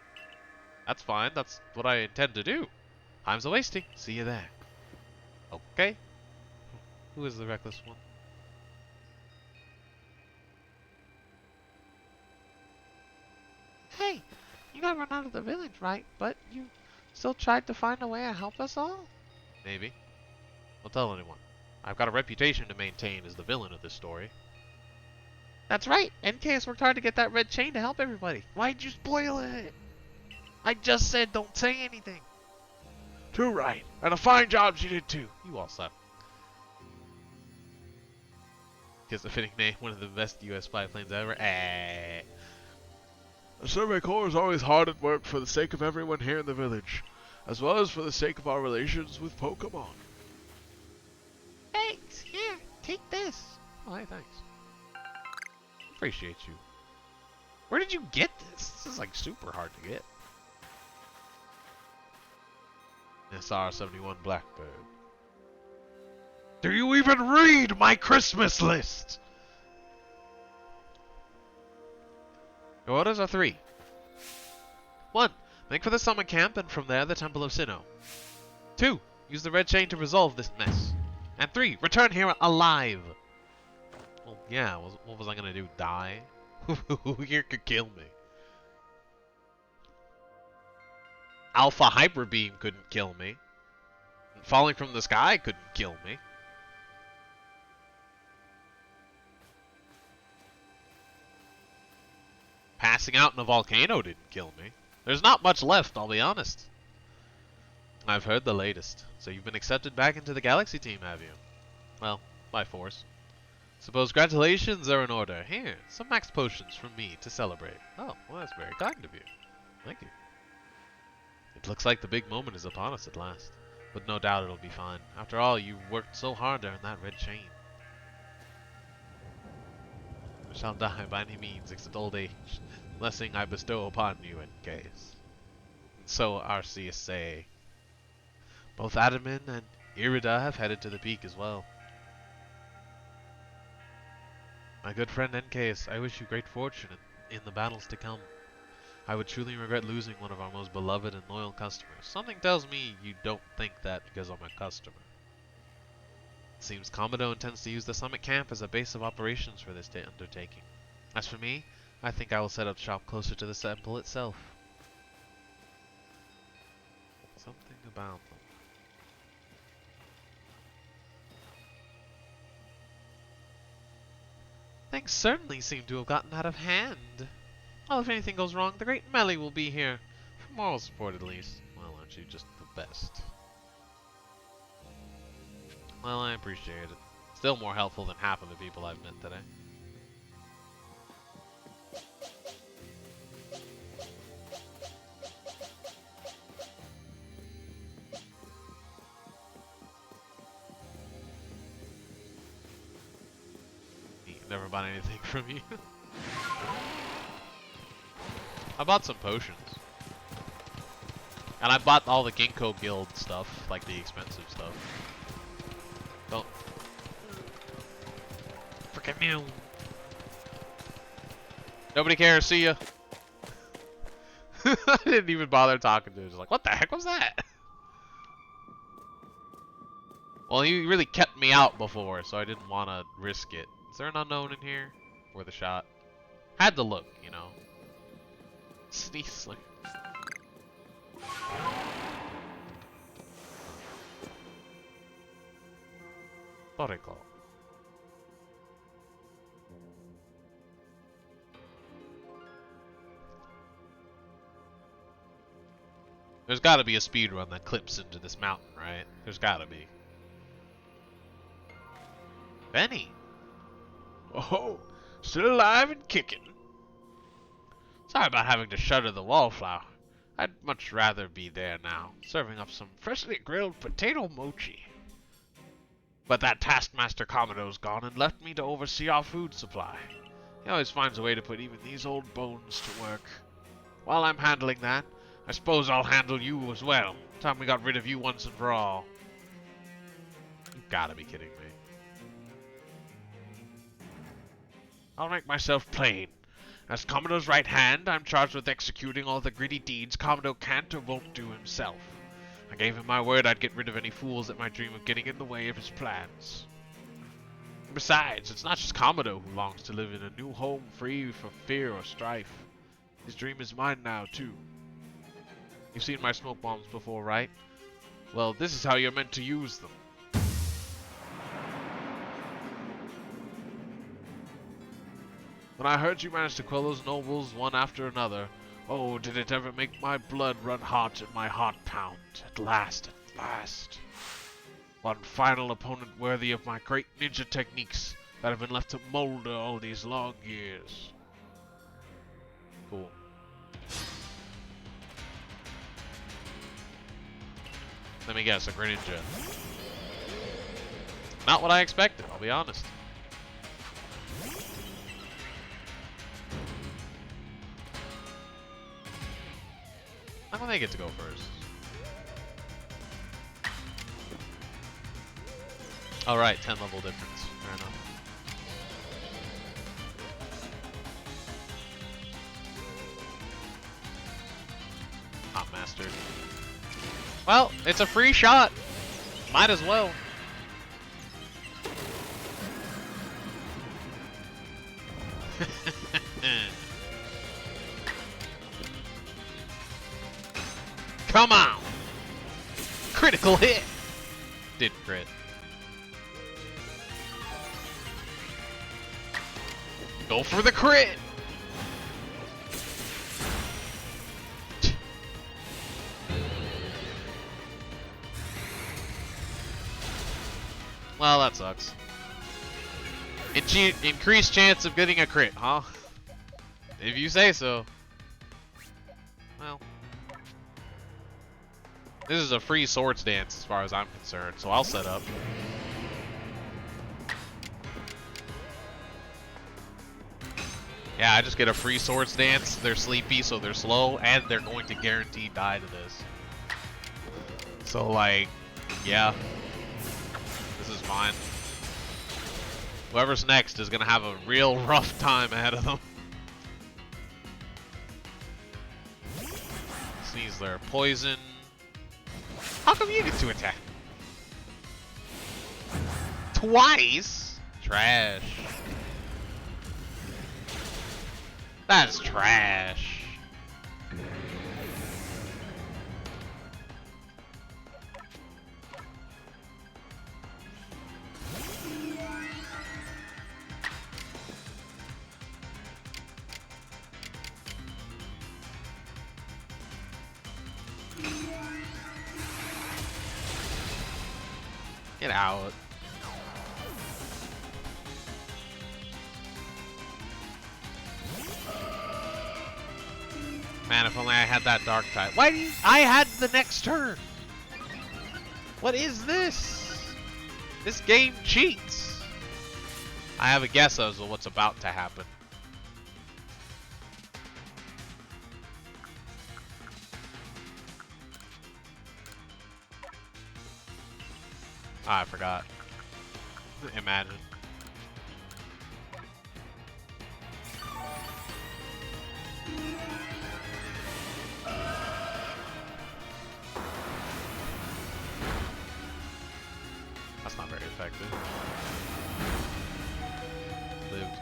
That's fine. That's what I intend to do. Time's a-wasting. See you there. Okay. Who is the reckless one? Hey! You got run out of the village, right? But you still tried to find a way to help us all? Maybe. Don't tell anyone. I've got a reputation to maintain as the villain of this story. That's right! NKS worked hard to get that red chain to help everybody. Why'd you spoil it? I just said don't say anything. Too right. And a fine job she did too. You all suck. Gives a fitting name, one of the best US spy planes ever. The Survey Corps is always hard at work for the sake of everyone here in the village, as well as for the sake of our relations with Pokemon. Thanks. Here, take this. Oh, hey, thanks. Appreciate you. Where did you get this? This is like super hard to get. SR-71 Blackbird. Do you even read my Christmas list? Your orders are 3. 1. Make for the summer camp and from there the Temple of Sinnoh. 2. Use the red chain to resolve this mess. And 3. Return here alive. Well, yeah, what was I gonna do? Die? Who here could kill me? Alpha Hyper Beam couldn't kill me. Falling from the sky couldn't kill me. Passing out in a volcano didn't kill me. There's not much left, I'll be honest. I've heard the latest. So you've been accepted back into the Galaxy team, have you? Well, by force. Suppose congratulations are in order. Here, some max potions from me to celebrate. Oh, well that's very kind of you. Thank you. It looks like the big moment is upon us at last. But no doubt it'll be fine. After all, you worked so hard to earn that red chain. I shall die by any means except old age. Blessing I bestow upon you in case. So Arceus say. Both Adaman and Irida have headed to the peak as well. My good friend Encase, I wish you great fortune in the battles to come. I would truly regret losing one of our most beloved and loyal customers. Something tells me you don't think that because I'm a customer. It seems Commodore intends to use the summit camp as a base of operations for this undertaking. As for me, I think I will set up shop closer to the temple itself. Something about them. Things certainly seem to have gotten out of hand. Well, if anything goes wrong, the great Melly will be here. For moral support, at least. Well, aren't you just the best? Well, I appreciate it. Still more helpful than half of the people I've met today. Never bought anything from you. I bought some potions. And I bought all the Ginkgo Guild stuff, like the expensive stuff. Don't. Frickin' mew. Nobody cares, see ya. I didn't even bother talking to him. Just like, what the heck was that? Well, he really kept me out before, so I didn't want to risk it. Is there an unknown in here? Worth a shot. Had to look, you know. Sneasler. Toriko. There's gotta be a speedrun that clips into this mountain, right? There's gotta be. Benny! Oh, still alive and kicking. Sorry about having to shutter the wallflower. I'd much rather be there now, serving up some freshly grilled potato mochi. But that Taskmaster Commodore's gone and left me to oversee our food supply. He always finds a way to put even these old bones to work. While I'm handling that, I suppose I'll handle you as well. Time we got rid of you once and for all. You gotta be kidding me. I'll make myself plain. As Commodore's right hand, I'm charged with executing all the gritty deeds Commodore can't or won't do himself. I gave him my word I'd get rid of any fools that might dream of getting in the way of his plans. Besides, it's not just Commodore who longs to live in a new home free from fear or strife. His dream is mine now, too. You've seen my smoke bombs before, right? Well, this is how you're meant to use them. When I heard you managed to quell those nobles one after another, oh, did it ever make my blood run hot and my heart pound. At last, at last. One final opponent worthy of my great ninja techniques that have been left to molder all these long years. Cool. Let me guess, a Greninja. Not what I expected, I'll be honest. I'm gonna get to go first. Alright, 10 level difference. Fair enough. Hot mastered. Well, it's a free shot. Might as well. Come on! Critical hit! Did crit. Go for the crit! Well, that sucks. Increased chance of getting a crit, huh? If you say so. Well. This is a free swords dance as far as I'm concerned, so I'll set up. Yeah, I just get a free swords dance. They're sleepy, so they're slow, and they're going to guaranteed die to this. So, like, yeah. This is fine. Whoever's next is gonna have a real rough time ahead of them. Sneeze there. Poison. How come you get to attack? Twice? Trash. That's trash. Get out. Man, if only I had that dark type. Why do you? I had the next turn. What is this? This game cheats. I have a guess as to what's about to happen. Ah, I forgot. Imagine. That's not very effective. Lived.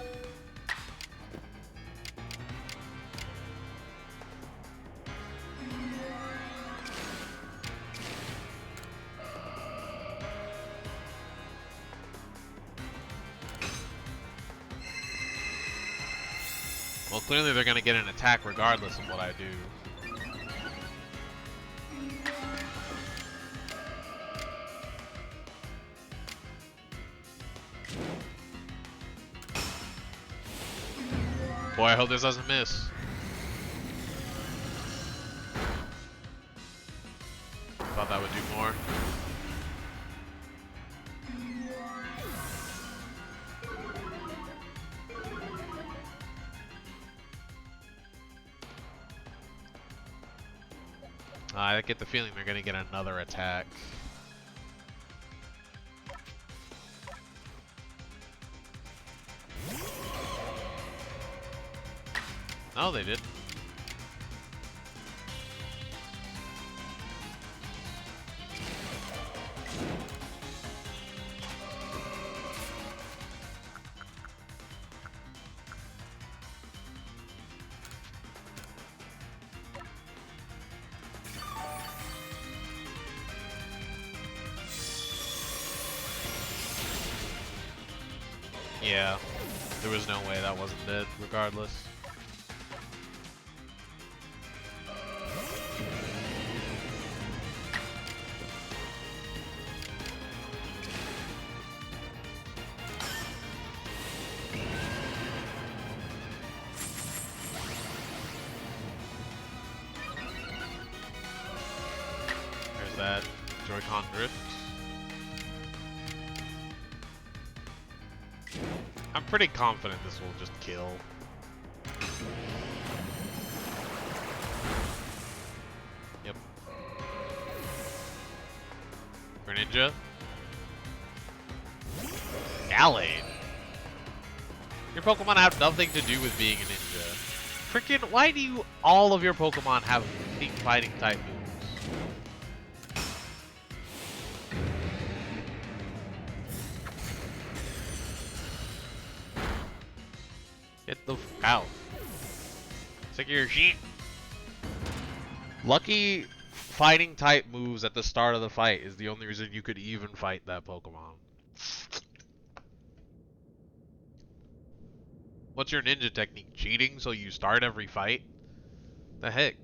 Well, clearly they're gonna get an attack regardless of what I do. Boy, I hope this doesn't miss. Thought that would do more. I get the feeling they're gonna get another attack. Oh, they did. Yeah, there was no way that wasn't dead, regardless. There's that Joy-Con drift. I'm pretty confident this will just kill. Yep. Greninja. Gallade. Your Pokemon have nothing to do with being a ninja. Freaking, why do you, all of your Pokemon have pink fighting type moves? Get the f out. Sick of your shit. Lucky fighting type moves at the start of the fight is the only reason you could even fight that Pokemon. What's your ninja technique? Cheating so you start every fight? The heck?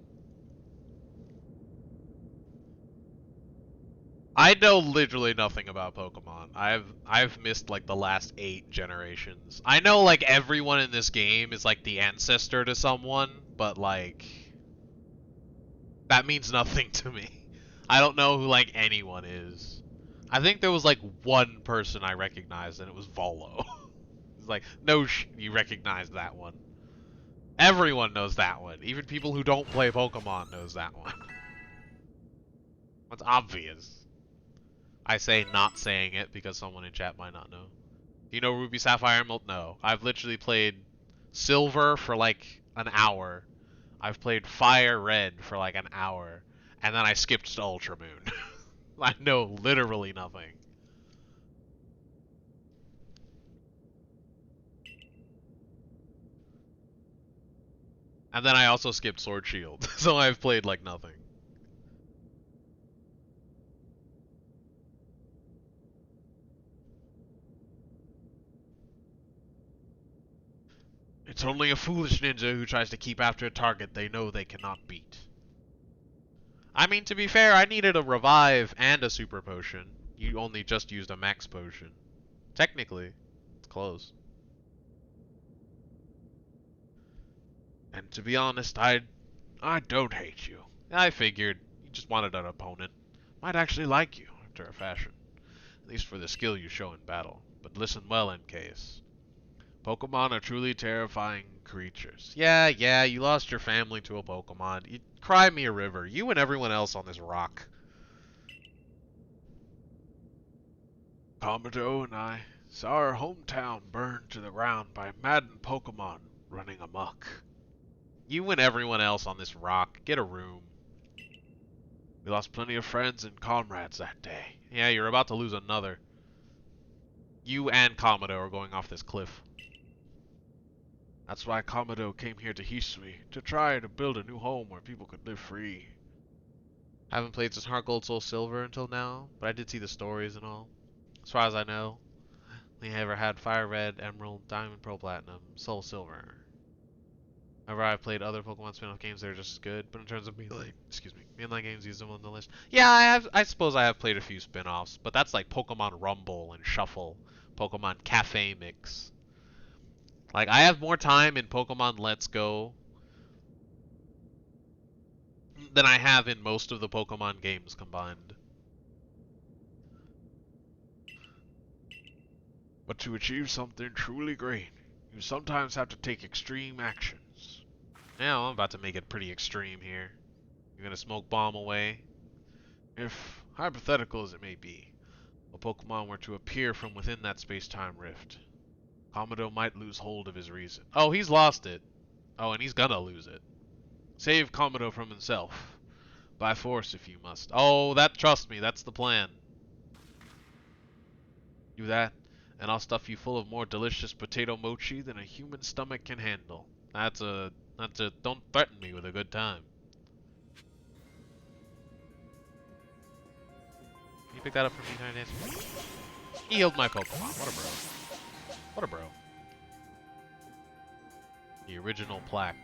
I know literally nothing about Pokemon. I've missed like the last 8 generations. I know like everyone in this game is like the ancestor to someone, but like that means nothing to me. I don't know who like anyone is. I think there was like one person I recognized and it was Volo. It's like, no you recognize that one. Everyone knows that one. Even people who don't play Pokemon knows that one. It's obvious. I say not saying it because someone in chat might not know. Do you know Ruby Sapphire Emerald? No. I've literally played Silver for like an hour. I've played Fire Red for like an hour. And then I skipped to Ultra Moon. I know literally nothing. And then I also skipped Sword Shield. So I've played like nothing. It's only a foolish ninja who tries to keep after a target they know they cannot beat. I mean, to be fair, I needed a revive and a super potion. You only just used a max potion. Technically, it's close. And to be honest, I don't hate you. I figured you just wanted an opponent. Might actually like you, after a fashion. At least for the skill you show in battle. But listen well in case. Pokemon are truly terrifying creatures. Yeah, you lost your family to a Pokemon. Cry me a river. You and everyone else on this rock. Commodore and I saw our hometown burned to the ground by maddened Pokemon running amok. You and everyone else on this rock, get a room. We lost plenty of friends and comrades that day. Yeah, you're about to lose another. You and Commodore are going off this cliff. That's why Commodore came here to Hisui, to try to build a new home where people could live free. Haven't played since Heart Gold Soul Silver until now, but I did see the stories and all. As far as I know, we ever had Fire Red, Emerald, Diamond, Pearl Platinum, Soul Silver. Whenever I've played other Pokemon spin-off games, they're just as good, but in terms of mainline games, use them on the list. Yeah, I suppose I have played a few spin-offs, but that's like Pokemon Rumble and Shuffle, Pokemon Cafe Mix. Like, I have more time in Pokemon Let's Go than I have in most of the Pokemon games combined. But to achieve something truly great, you sometimes have to take extreme actions. Now, I'm about to make it pretty extreme here. You're gonna smoke bomb away. If, hypothetical as it may be, a Pokemon were to appear from within that space-time rift, Commodore might lose hold of his reason. Oh, he's lost it. Oh, and he's gonna lose it. Save Commodore from himself. By force, if you must. Oh, trust me, that's the plan. Do that, and I'll stuff you full of more delicious potato mochi than a human stomach can handle. Don't threaten me with a good time. Can you pick that up from me, Tiny Dancer? He healed my Pokemon. What a bro. What a bro. The original plaque.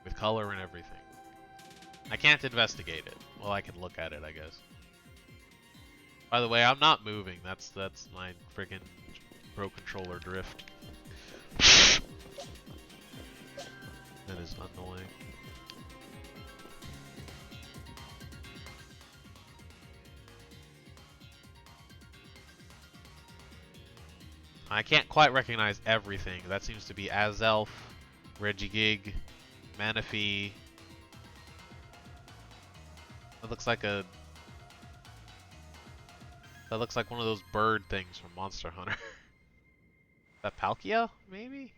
With color and everything. I can't investigate it. Well, I can look at it, I guess. By the way, I'm not moving. That's my freaking Pro Controller drift. That is annoying. I can't quite recognize everything. That seems to be Azelf, Regigig, Manaphy. That looks like one of those bird things from Monster Hunter. Is that Palkia, maybe?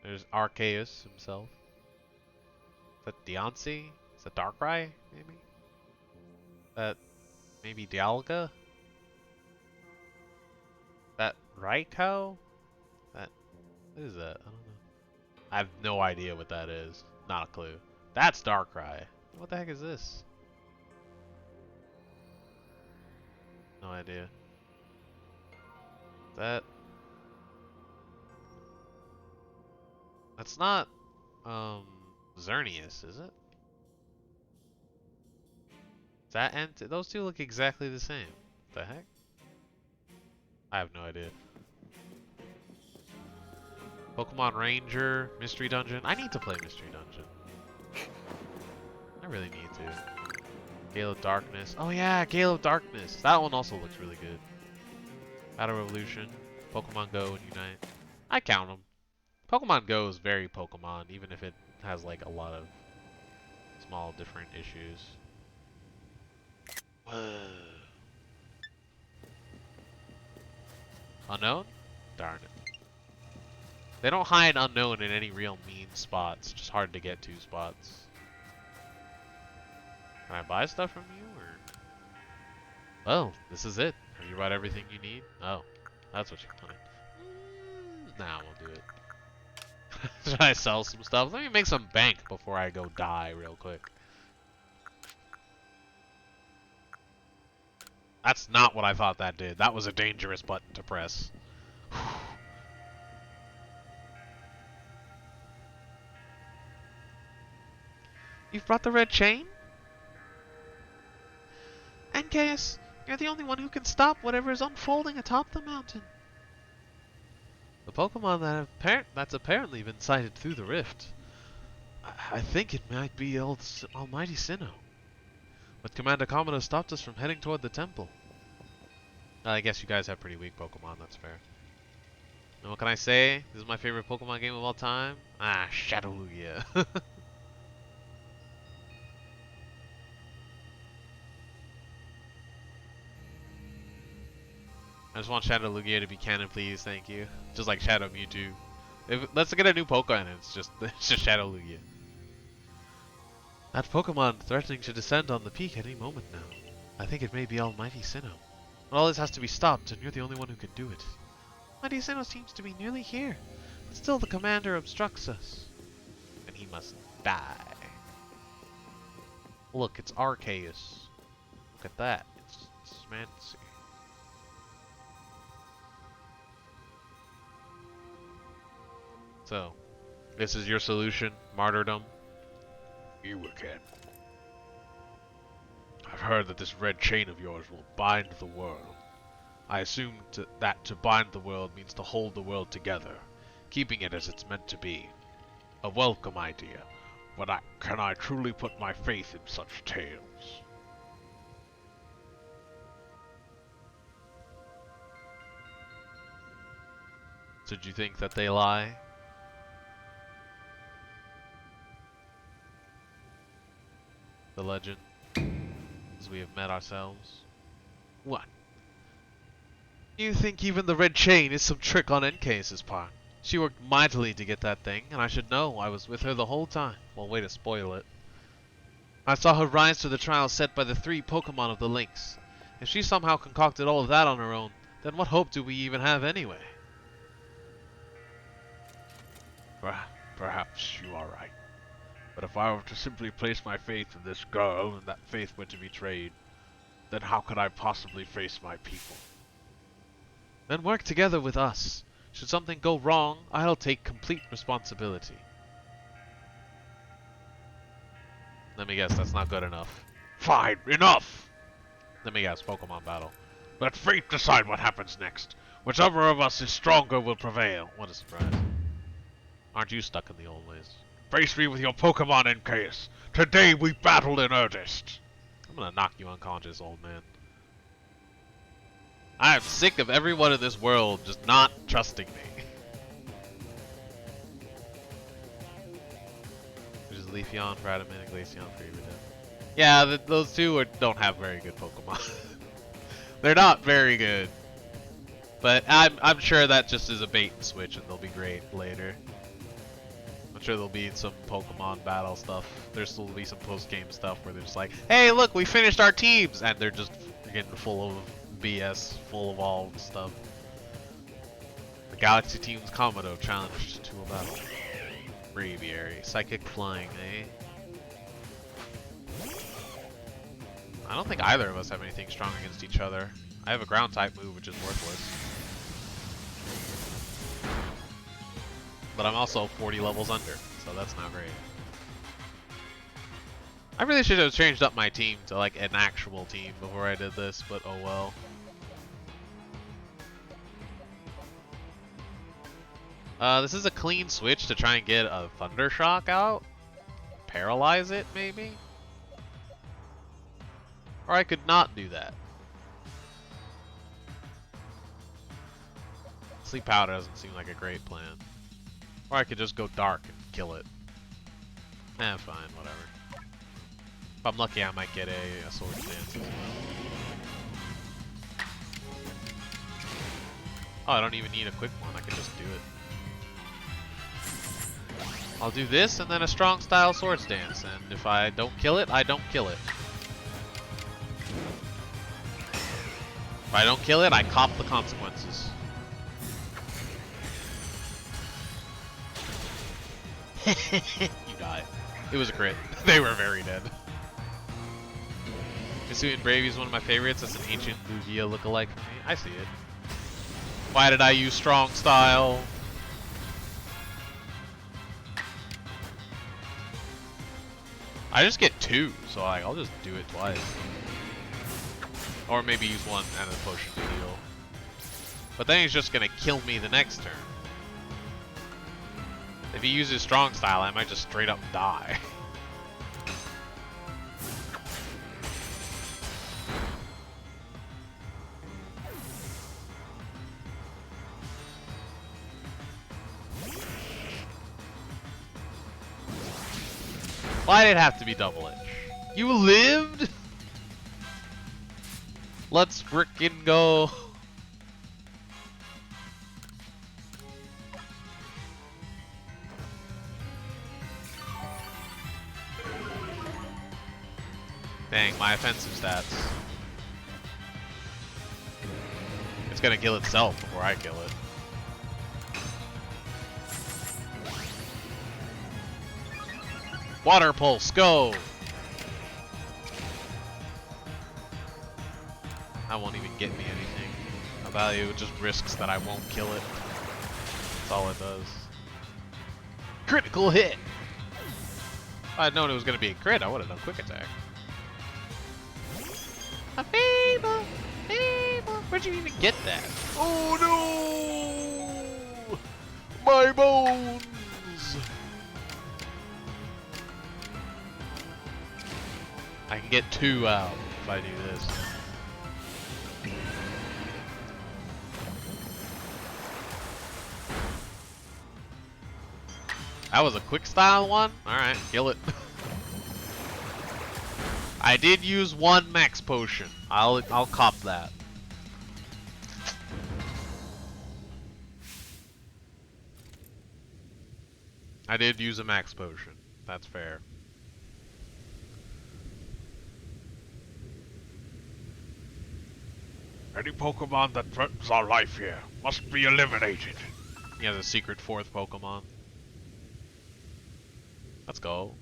There's Arceus himself. Is that Deontay? Is that Darkrai, maybe? That maybe Dialga? That Raikou? That what is that? I don't know. I have no idea what that is. Not a clue. That's Darkrai. What the heck is this? No idea. That's not Xerneas, is it? Is that those two look exactly the same. What the heck? I have no idea. Pokemon Ranger, Mystery Dungeon. I need to play Mystery Dungeon. I really need to. Gale of Darkness. Oh yeah, Gale of Darkness. That one also looks really good. Battle Revolution, Pokemon Go and Unite. I count them. Pokemon Go is very Pokemon, even if it has like a lot of small different issues. Unknown? Darn it. They don't hide Unknown in any real mean spots, just hard to get to spots. Can I buy stuff from you, or? Well, this is it. Have you bought everything you need? Oh, that's what you wanted. Nah, we'll do it. Should I sell some stuff? Let me make some bank before I go die real quick. That's not what I thought that did. That was a dangerous button to press. You've brought the red chain? Ancaeus, you're the only one who can stop whatever is unfolding atop the mountain. The Pokemon that's apparently been sighted through the rift. I think it might be Almighty Sinnoh. But Commander Komodo stopped us from heading toward the temple. I guess you guys have pretty weak Pokemon, that's fair. And what can I say? This is my favorite Pokemon game of all time. Ah, Shadowlugia. I just want Shadow Lugia to be canon, please. Thank you. Just like Shadow Mewtwo. Let's get a new Pokemon, and it's just Shadow Lugia. That Pokemon threatening to descend on the peak at any moment now. I think it may be Almighty Sinnoh. But all this has to be stopped, and you're the only one who can do it. Almighty Sinnoh seems to be nearly here, but still the commander obstructs us. And he must die. Look, it's Arceus. Look at that. It's fancy. So, this is your solution, martyrdom? You again. I've heard that this red chain of yours will bind the world. I assume that to bind the world means to hold the world together, keeping it as it's meant to be. A welcome idea, but can I truly put my faith in such tales? So do you think that they lie? The legend, as we have met ourselves. What? You think even the red chain is some trick on Encase's part? She worked mightily to get that thing, and I should know. I was with her the whole time. Well, way to spoil it. I saw her rise to the trial set by the 3 Pokemon of the Lynx. If she somehow concocted all of that on her own, then what hope do we even have anyway? Perhaps you are right. But if I were to simply place my faith in this girl and that faith were to be betrayed, then how could I possibly face my people? Then work together with us. Should something go wrong, I'll take complete responsibility. Let me guess, that's not good enough. Fine, enough! Let me guess, Pokemon battle. Let fate decide what happens next. Whichever of us is stronger will prevail. What a surprise. Aren't you stuck in the old ways? Face me with your Pokemon, Ancaeus. Today we battle in earnest. I'm gonna knock you unconscious, old man. I am sick of everyone in this world just not trusting me. Which is Leafeon for Adamant and Glaceon for Everdeen. Yeah, those two don't have very good Pokemon. They're not very good. But I'm sure that just is a bait and switch and they'll be great later. I'm sure there'll be some Pokemon battle stuff. There'll still be some post-game stuff where they're just like, hey, look, we finished our teams! And they're just getting full of BS, full of all stuff. The Galaxy Team's Komodo challenged to a battle. Braviary. Psychic Flying, eh? I don't think either of us have anything strong against each other. I have a ground type move, which is worthless. But I'm also 40 levels under, so that's not great. I really should have changed up my team to like an actual team before I did this, but oh well. This is a clean switch to try and get a Thunder Shock out. Paralyze it, maybe? Or I could not do that. Sleep Powder doesn't seem like a great plan. Or I could just go dark and kill it. Eh, fine, whatever. If I'm lucky, I might get a Sword Dance as well. Oh, I don't even need a quick one, I can just do it. I'll do this and then a strong style Swords Dance, and if I don't kill it, I don't kill it. If I don't kill it, I cop the consequences. You die. It was a crit. They were very dead. Hisuian Bravey is one of my favorites. That's an ancient Lugia lookalike for me. I see it. Why did I use strong style? I just get 2, so I'll just do it twice. Or maybe use one and a potion to heal. But then he's just gonna kill me the next turn. If he uses strong style, I might just straight up die. Why did it have to be double edge? You lived? Let's frickin' go. Dang, my offensive stats. It's gonna kill itself before I kill it. Water Pulse, go! That won't even get me anything. A value just risks that I won't kill it. That's all it does. Critical hit! If I had known it was gonna be a crit, I would have done quick attack. A feeble, feeble. Where'd you even get that? Oh no! My bones! I can get 2 out if I do this. That was a quick style one? Alright, kill it. I did use 1 max potion. I'll cop that. I did use a max potion. That's fair. Any Pokemon that threatens our life here must be eliminated. He has a secret 4th Pokemon. Let's go.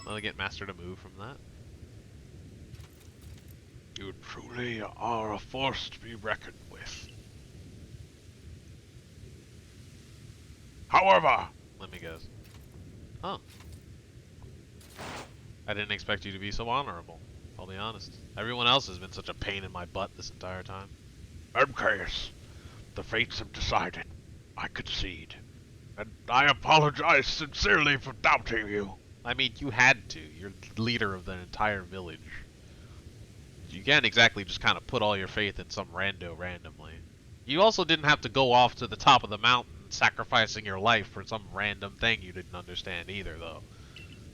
I'll get Master to move from that. You truly are a force to be reckoned with. However, let me guess. Oh. I didn't expect you to be so honorable. I'll be honest. Everyone else has been such a pain in my butt this entire time. MKS, the fates have decided. I concede. And I apologize sincerely for doubting you. I mean, you had to. You're the leader of the entire village. You can't exactly just kind of put all your faith in some rando randomly. You also didn't have to go off to the top of the mountain sacrificing your life for some random thing you didn't understand either, though.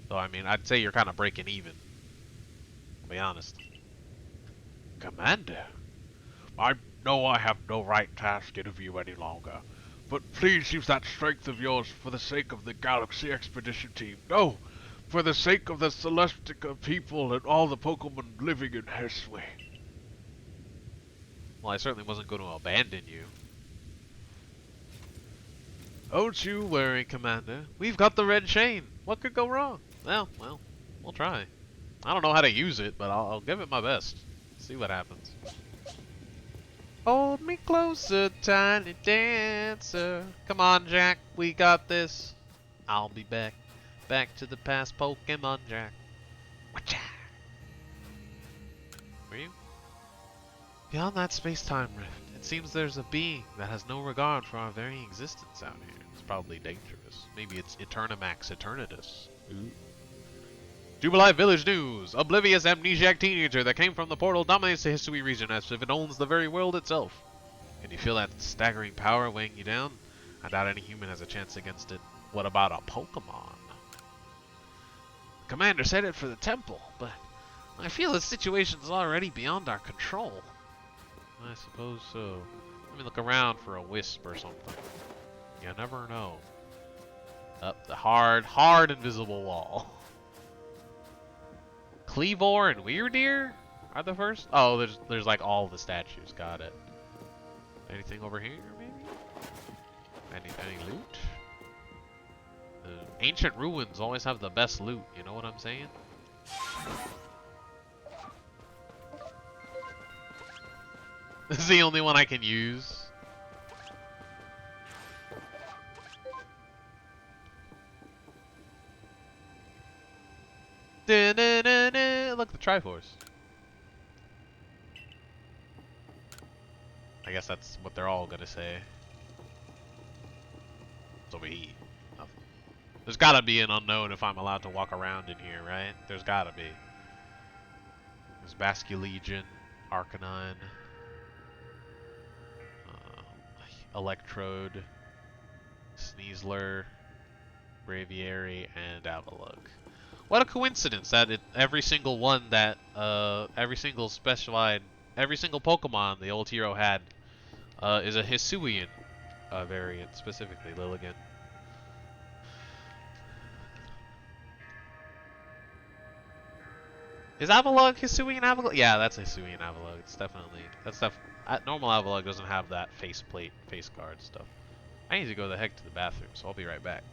So, I mean, I'd say you're kind of breaking even. I'll be honest. Commander, I know I have no right to ask it of you any longer, But please use that strength of yours for the sake of the Galaxy Expedition Team. No! For the sake of the Celestica people and all the Pokemon living in Hesway. Well, I certainly wasn't going to abandon you. Don't you worry, Commander. We've got the red chain. What could go wrong? Well, we'll try. I don't know how to use it, but I'll give it my best. See what happens. Hold me closer, tiny dancer. Come on, Jack, we got this. I'll be back. Back to the past, Pokemon Jack. Whatcha? Were you? Beyond that space-time rift, it seems there's a being that has no regard for our very existence out here. It's probably dangerous. Maybe it's Eternamax Eternatus. Ooh. Jubilee Village News! Oblivious amnesiac teenager that came from the portal dominates the Hisui region as if it owns the very world itself. Can you feel that staggering power weighing you down? I doubt any human has a chance against it. What about a Pokemon? Commander said it for the temple, but I feel the situation's already beyond our control. I suppose so. Let me look around for a wisp or something. You never know. Up the hard invisible wall. Cleavor and Weirdeer are the first? Oh, there's like all the statues. Got it. Anything over here, maybe? Any loot? The ancient ruins always have the best loot. You know what I'm saying? This is the only one I can use. Look, the Triforce. I guess that's what they're all gonna say. It's over here. Nothing. There's gotta be an unknown if I'm allowed to walk around in here, right? There's gotta be. There's Basculegion, Arcanine, Electrode, Sneasler, Braviary, and Avalugg. What a coincidence that every single one that, every single Pokemon the old hero had, is a Hisuian variant, specifically Lilligant. Is Avalugg Hisuian Avalugg? Yeah, that's Hisuian Avalugg. It's definitely, normal Avalugg doesn't have that faceplate, face guard stuff. I need to go the heck to the bathroom, so I'll be right back.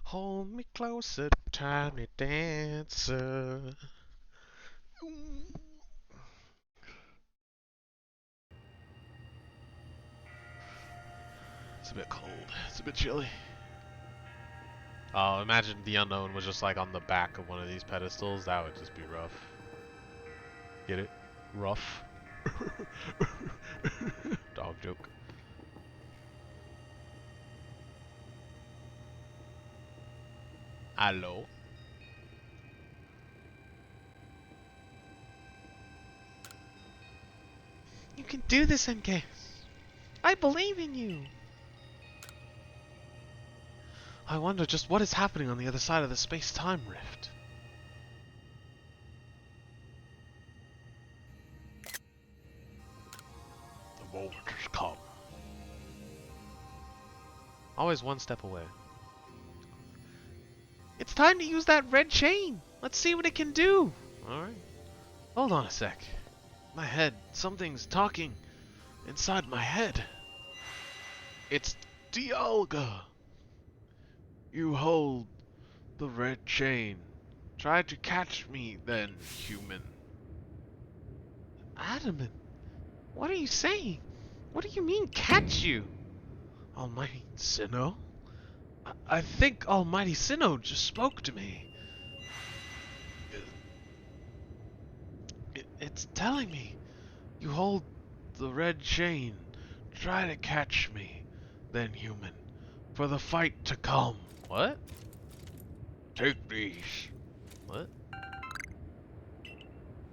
Hold me closer, tiny dancer. It's a bit cold. It's a bit chilly. Oh, imagine the unknown was just like on the back of one of these pedestals. That would just be rough. Get it? Rough. Dog joke. Hello? You can do this, MK. I believe in you. I wonder just what is happening on the other side of the space-time rift. The moment has come. Always one step away. It's time to use that red chain. Let's see what it can do. Alright. Hold on a sec. My head. Something's talking inside my head. It's Dialga. You hold the red chain. Try to catch me then, human. Adamant, what are you saying? What do you mean, catch you? Almighty Sinnoh? I think Almighty Sinnoh just spoke to me. It's telling me. You hold the red chain. Try to catch me, then human, for the fight to come. What? Take these. What?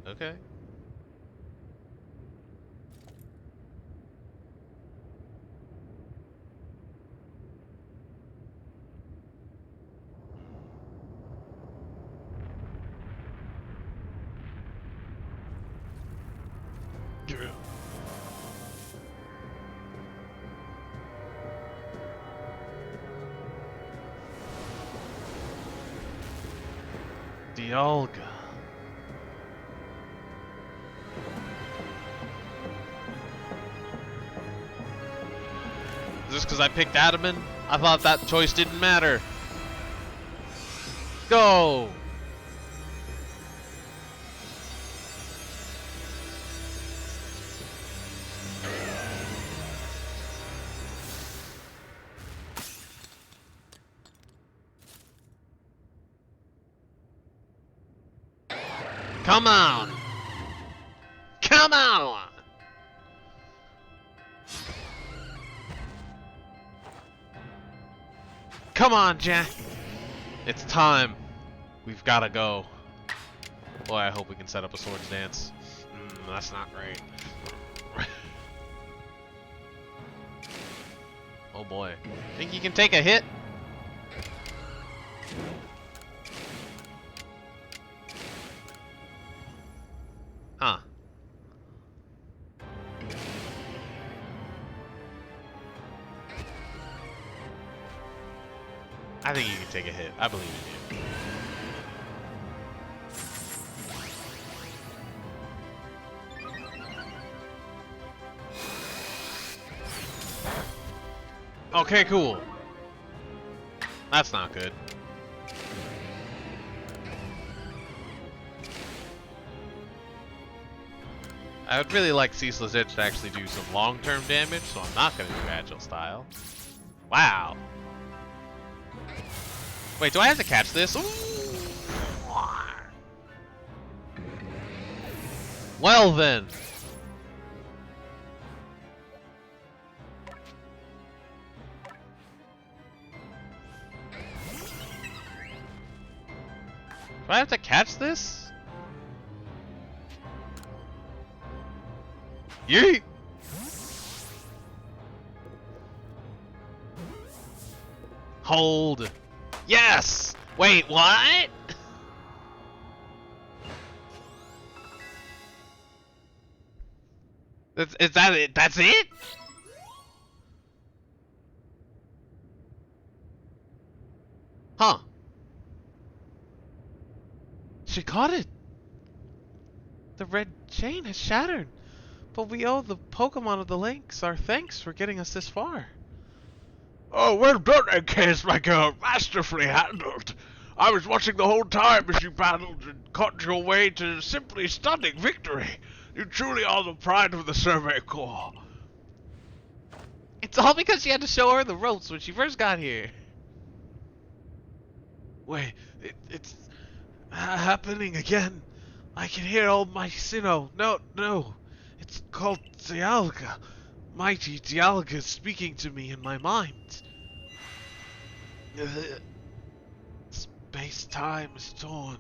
Okay. Dialga. Just because I picked Adaman, I thought that choice didn't matter. Go! Come on! Come on! Come on, Jack! It's time. We've gotta go. Boy, I hope we can set up a swords dance. That's not great. Oh boy. Think you can take a hit? Huh. I think you can take a hit. I believe in you. Okay, cool. That's not good. I would really like Ceaseless Edge to actually do some long-term damage, so I'm not gonna do Agile Style. Wow. Wait, do I have to catch this? Ooh. Well then. Do I have to catch this? Yeet! Hold. Yes! Wait, what? Is that it? That's it? Huh. She caught it. The red chain has shattered. But we owe the Pokemon of the Links our thanks for getting us this far. Oh, well done, Encase, my girl. Masterfully handled. I was watching the whole time as you battled and cut your way to simply stunning victory. You truly are the pride of the Survey Corps. It's all because you had to show her the ropes when she first got here. Wait, it's happening again. I can hear Almighty Sinnoh. No. It's called Dialga. Mighty Dialga is speaking to me in my mind. Space-time is torn.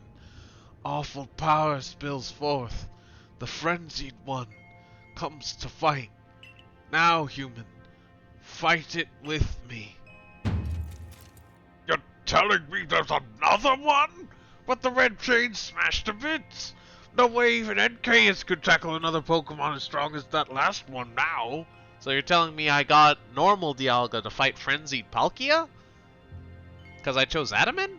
Awful power spills forth. The frenzied one comes to fight. Now, human, fight it with me. You're telling me there's another one? But the red chain smashed to bits. No way even NKS could tackle another Pokemon as strong as that last one now. So you're telling me I got normal Dialga to fight frenzied Palkia? Because I chose Adaman?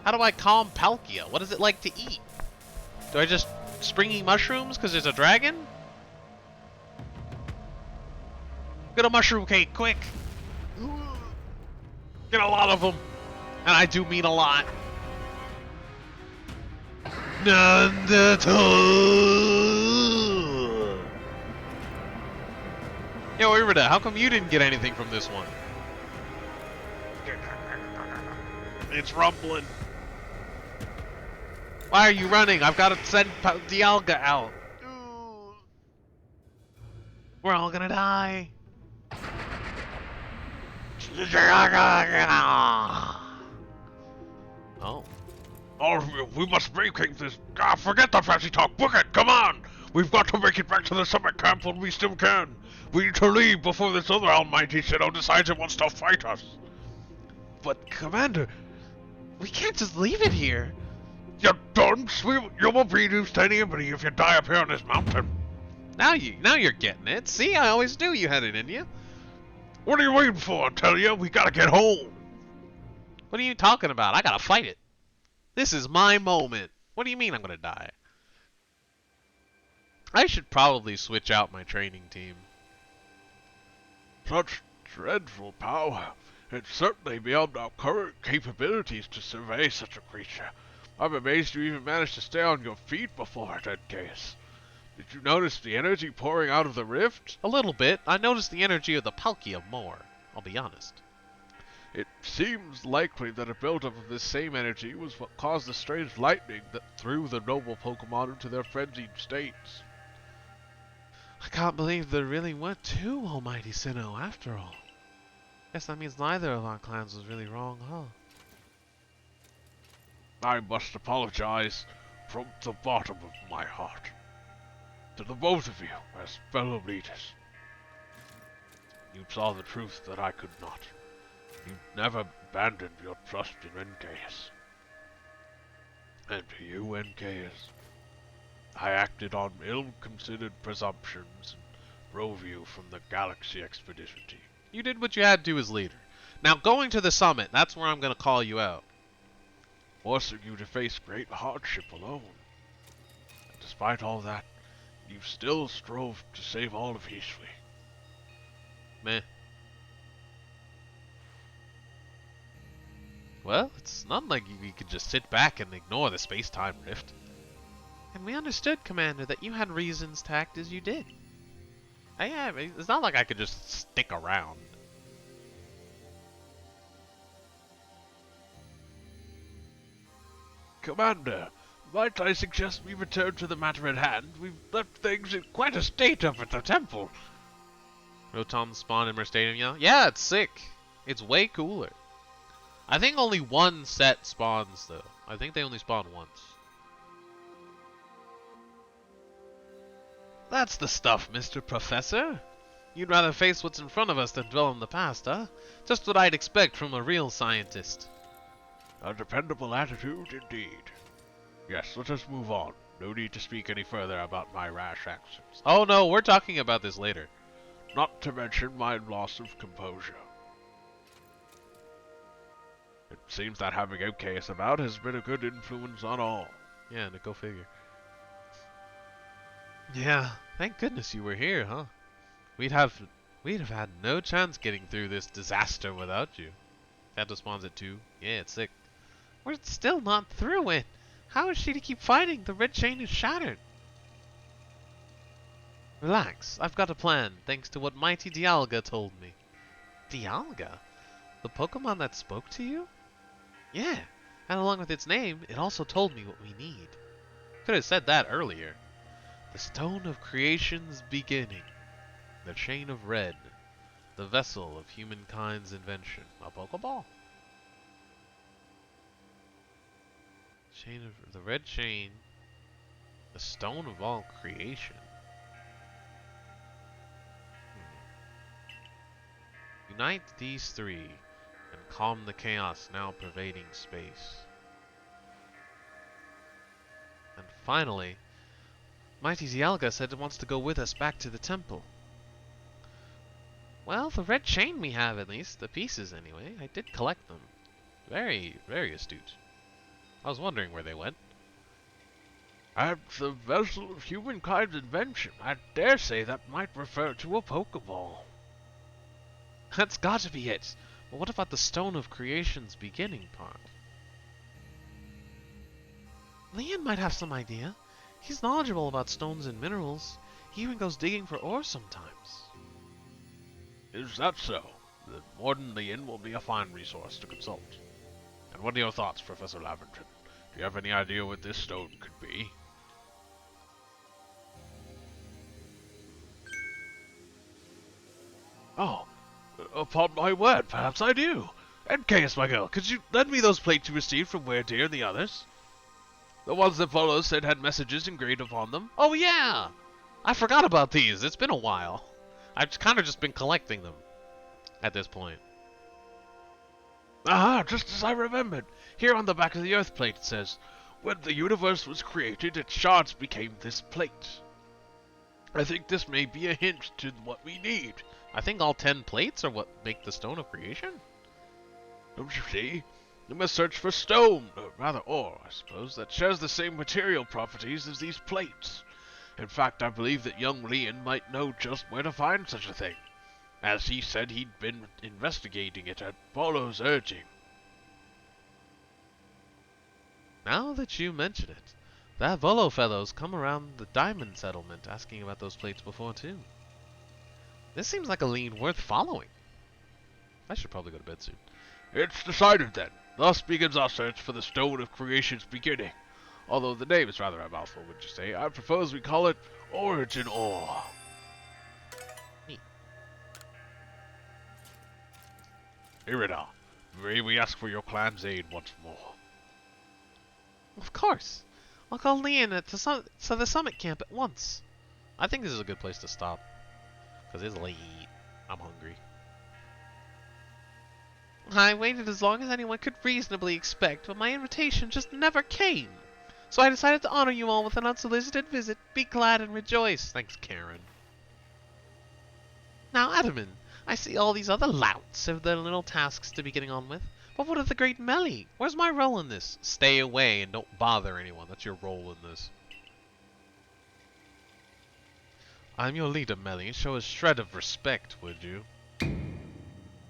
How do I calm Palkia? What is it like to eat? Do I just springy mushrooms because there's a dragon? Get a mushroom cake, quick! Get a lot of them. And I do mean a lot. Yo, Irida, how come you didn't get anything from this one? It's rumbling. Why are you running? I've got to send Dialga out. We're all gonna die. Oh. Oh, we must vacate this. Ah, forget the fancy talk. Book it. Come on. We've got to make it back to the summit camp when we still can. We need to leave before this other Almighty Sinnoh decides it wants to fight us. But, Commander, we can't just leave it here. You dunce! You won't be used to anybody if you die up here on this mountain. Now you're getting it. See, I always knew you had it in you. What are you waiting for? I tell you, we gotta get home. What are you talking about? I gotta fight it. This is my moment. What do you mean I'm gonna die? I should probably switch out my training team. Such dreadful power. It's certainly beyond our current capabilities to survey such a creature. I'm amazed you even managed to stay on your feet before it, case. Did you notice the energy pouring out of the rift? A little bit. I noticed the energy of the Palkia more. I'll be honest. It seems likely that a buildup of this same energy was what caused the strange lightning that threw the noble Pokemon into their frenzied states. I can't believe there really were two Almighty Sinnoh after all. Guess that means neither of our clans was really wrong, huh? I must apologize from the bottom of my heart to the both of you as fellow leaders. You saw the truth that I could not. You never abandoned your trust in NKS. And to you, NKS, I acted on ill-considered presumptions and drove you from the Galaxy Expedition team. You did what you had to as leader. Now going to the summit, that's where I'm going to call you out. Forcing you to face great hardship alone. And despite all that, you still strove to save all of Hisui. Meh. Well, it's not like we could just sit back and ignore the space-time rift. And we understood, Commander, that you had reasons to act as you did. Yeah, it's not like I could just stick around. Commander, might I suggest we return to the matter at hand? We've left things in quite a state up at the temple. Rotom spawn in Merstadium, yeah? Yeah, it's sick. It's way cooler. I think only one set spawns, though. I think they only spawn once. That's the stuff, Mr. Professor. You'd rather face what's in front of us than dwell on the past, huh? Just what I'd expect from a real scientist. A dependable attitude, indeed. Yes, let us move on. No need to speak any further about my rash actions. Oh no, we're talking about this later. Not to mention my loss of composure. It seems that having OKS about has been a good influence on all. Yeah, to go figure. Yeah, thank goodness you were here, huh? We'd have had no chance getting through this disaster without you. That spawns at 2. Yeah, it's sick. We're still not through it. How is she to keep fighting? The red chain is shattered. Relax, I've got a plan, thanks to what mighty Dialga told me. Dialga? The Pokemon that spoke to you? Yeah, and along with its name, it also told me what we need. Could have said that earlier. The Stone of Creation's beginning. The Chain of Red. The vessel of humankind's invention. A Pokeball? Chain of the red chain. The Stone of all creation. Unite these three and calm the chaos now pervading space. And finally, Mighty Dialga said it wants to go with us back to the temple. Well, the red chain we have at least, the pieces anyway. I did collect them. Very, very astute. I was wondering where they went. And the vessel of humankind's invention. I dare say that might refer to a Pokeball. That's got to be it. But what about the Stone of Creation's beginning part? Leon might have some idea. He's knowledgeable about stones and minerals. He even goes digging for ore sometimes. Is that so? Then Warden Leon will be a fine resource to consult. And what are your thoughts, Professor Lavington? Do you have any idea what this stone could be? Oh, upon my word, perhaps I do. And Chaos, my girl, could you lend me those plates you received from Weirdeer and the others? The ones that Volo said had messages engraved upon them? Oh yeah! I forgot about these. It's been a while. I've kind of just been collecting them at this point. Ah, just as I remembered. Here on the back of the Earth plate it says, when the universe was created, its shards became this plate. I think this may be a hint to what we need. I think all 10 plates are what make the Stone of Creation? Don't you see? We must search for stone, or rather ore, I suppose, that shares the same material properties as these plates. In fact, I believe that young Leon might know just where to find such a thing, as he said he'd been investigating it at Volo's urging. Now that you mention it, that Volo fellow's come around the diamond settlement asking about those plates before too. This seems like a lead worth following. I should probably go to bed soon. It's decided then. Thus begins our search for the Stone of Creation's beginning. Although the name is rather a mouthful, would you say? I propose we call it Origin Ore. Neat. Irina, may we ask for your clan's aid once more? Of course. I'll call Leon to the summit camp at once. I think this is a good place to stop. Because it's late. I'm hungry. I waited as long as anyone could reasonably expect, but my invitation just never came. So I decided to honor you all with an unsolicited visit. Be glad and rejoice. Thanks, Karen. Now, Adaman, I see all these other louts have their little tasks to be getting on with. But what of the great Melly? Where's my role in this? Stay away and don't bother anyone. That's your role in this. I'm your leader, Melly. Show a shred of respect, would you?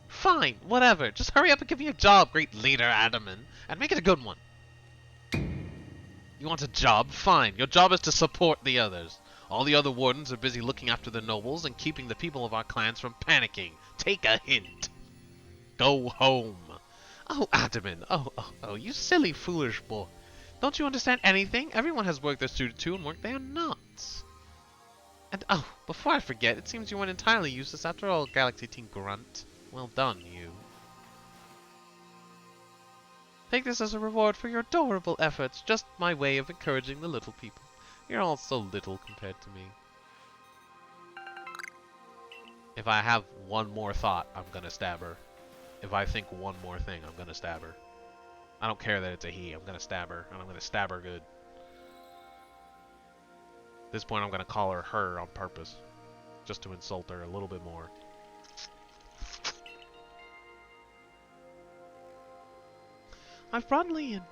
Fine, whatever. Just hurry up and give me a job, great leader Adaman, and make it a good one. You want a job? Fine. Your job is to support the others. All the other wardens are busy looking after the nobles and keeping the people of our clans from panicking. Take a hint. Go home. Oh, Adaman. Oh, you silly, foolish boy. Don't you understand anything? Everyone has work they're suited to and work they are not. And, oh, before I forget, it seems you weren't entirely useless after all, Galaxy Teen Grunt. Well done, you. Take this as a reward for your adorable efforts. Just my way of encouraging the little people. You're all so little compared to me. If I have one more thought, I'm gonna stab her. If I think one more thing, I'm gonna stab her. I don't care that it's a he. I'm gonna stab her, and I'm gonna stab her good. At this point, I'm gonna call her on purpose. Just to insult her a little bit more. I've brought Leon.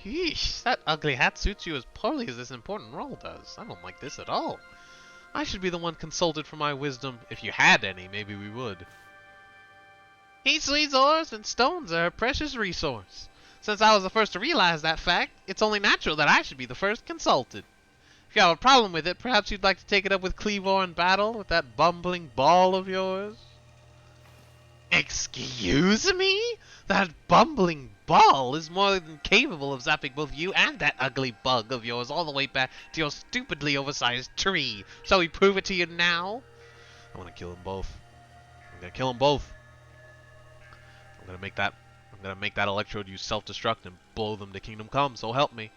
Yeesh, that ugly hat suits you as poorly as this important role does. I don't like this at all. I should be the one consulted for my wisdom. If you had any, maybe we would. He sweets ores and stones are a precious resource. Since I was the first to realize that fact, it's only natural that I should be the first consulted. If you have a problem with it, perhaps you'd like to take it up with Cleavor in battle with that bumbling ball of yours? Excuse me? That bumbling ball is more than capable of zapping both you and that ugly bug of yours all the way back to your stupidly oversized tree. Shall we prove it to you now? I want to kill them both. I'm gonna kill them both. I'm gonna make that electrode use self-destruct and blow them to Kingdom Come. So help me.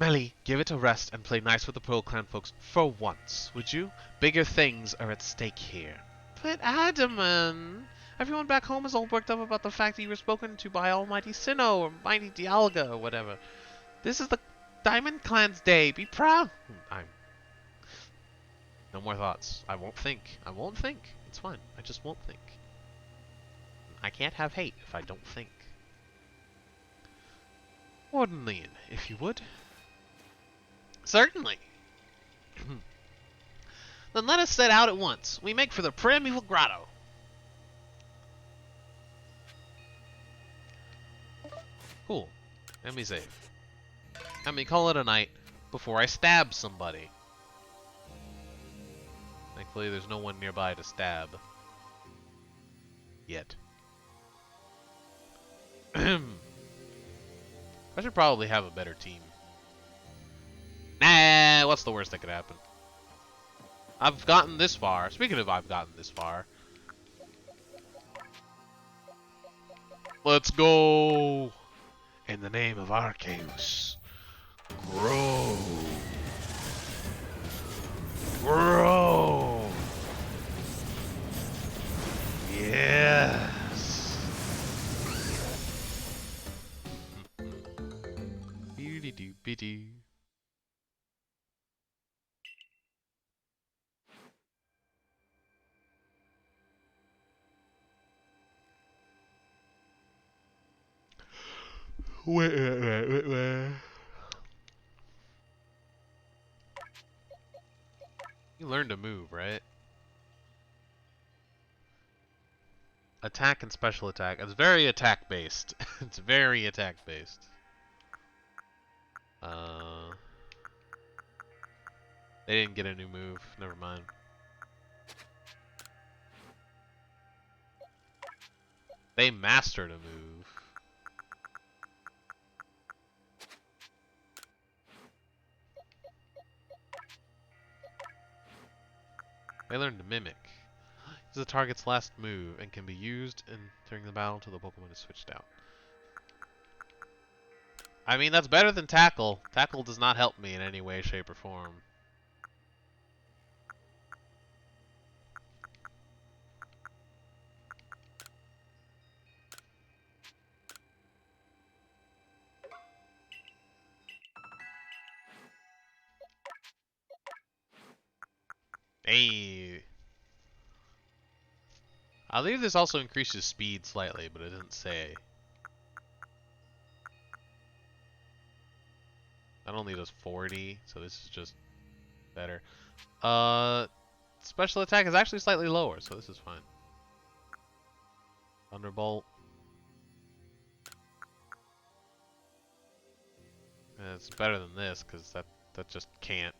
Melly, give it a rest and play nice with the Pearl Clan folks for once, would you? Bigger things are at stake here. But Adaman, everyone back home is all worked up about the fact that you were spoken to by Almighty Sinnoh or Mighty Dialga or whatever. This is the Diamond Clan's day. Be proud. No more thoughts. I won't think. I won't think. It's fine. I just won't think. I can't have hate if I don't think. Warden Leon, if you would. Certainly. Then let us set out at once. We make for the primeval grotto. Cool. Let me save. Let me call it a night before I stab somebody. Thankfully, there's no one nearby to stab. Yet. I should probably have a better team. Nah, what's the worst that could happen? I've gotten this far. Speaking of I've gotten this far. Let's go! In the name of Arceus. Grow! Grow! Yes! Beauty-doo-be-doo. Wait. You learned to move, right? Attack and special attack. It's very attack based. It's very attack based. They didn't get a new move. Never mind. They mastered a move. They learned to mimic. This is the target's last move and can be used during the battle until the Pokemon is switched out. I mean, that's better than Tackle. Tackle does not help me in any way, shape, or form. Hey. I believe this also increases speed slightly, but it doesn't say. That only does 40, so this is just better. Special attack is actually slightly lower, so this is fine. Thunderbolt. It's better than this, because that just can't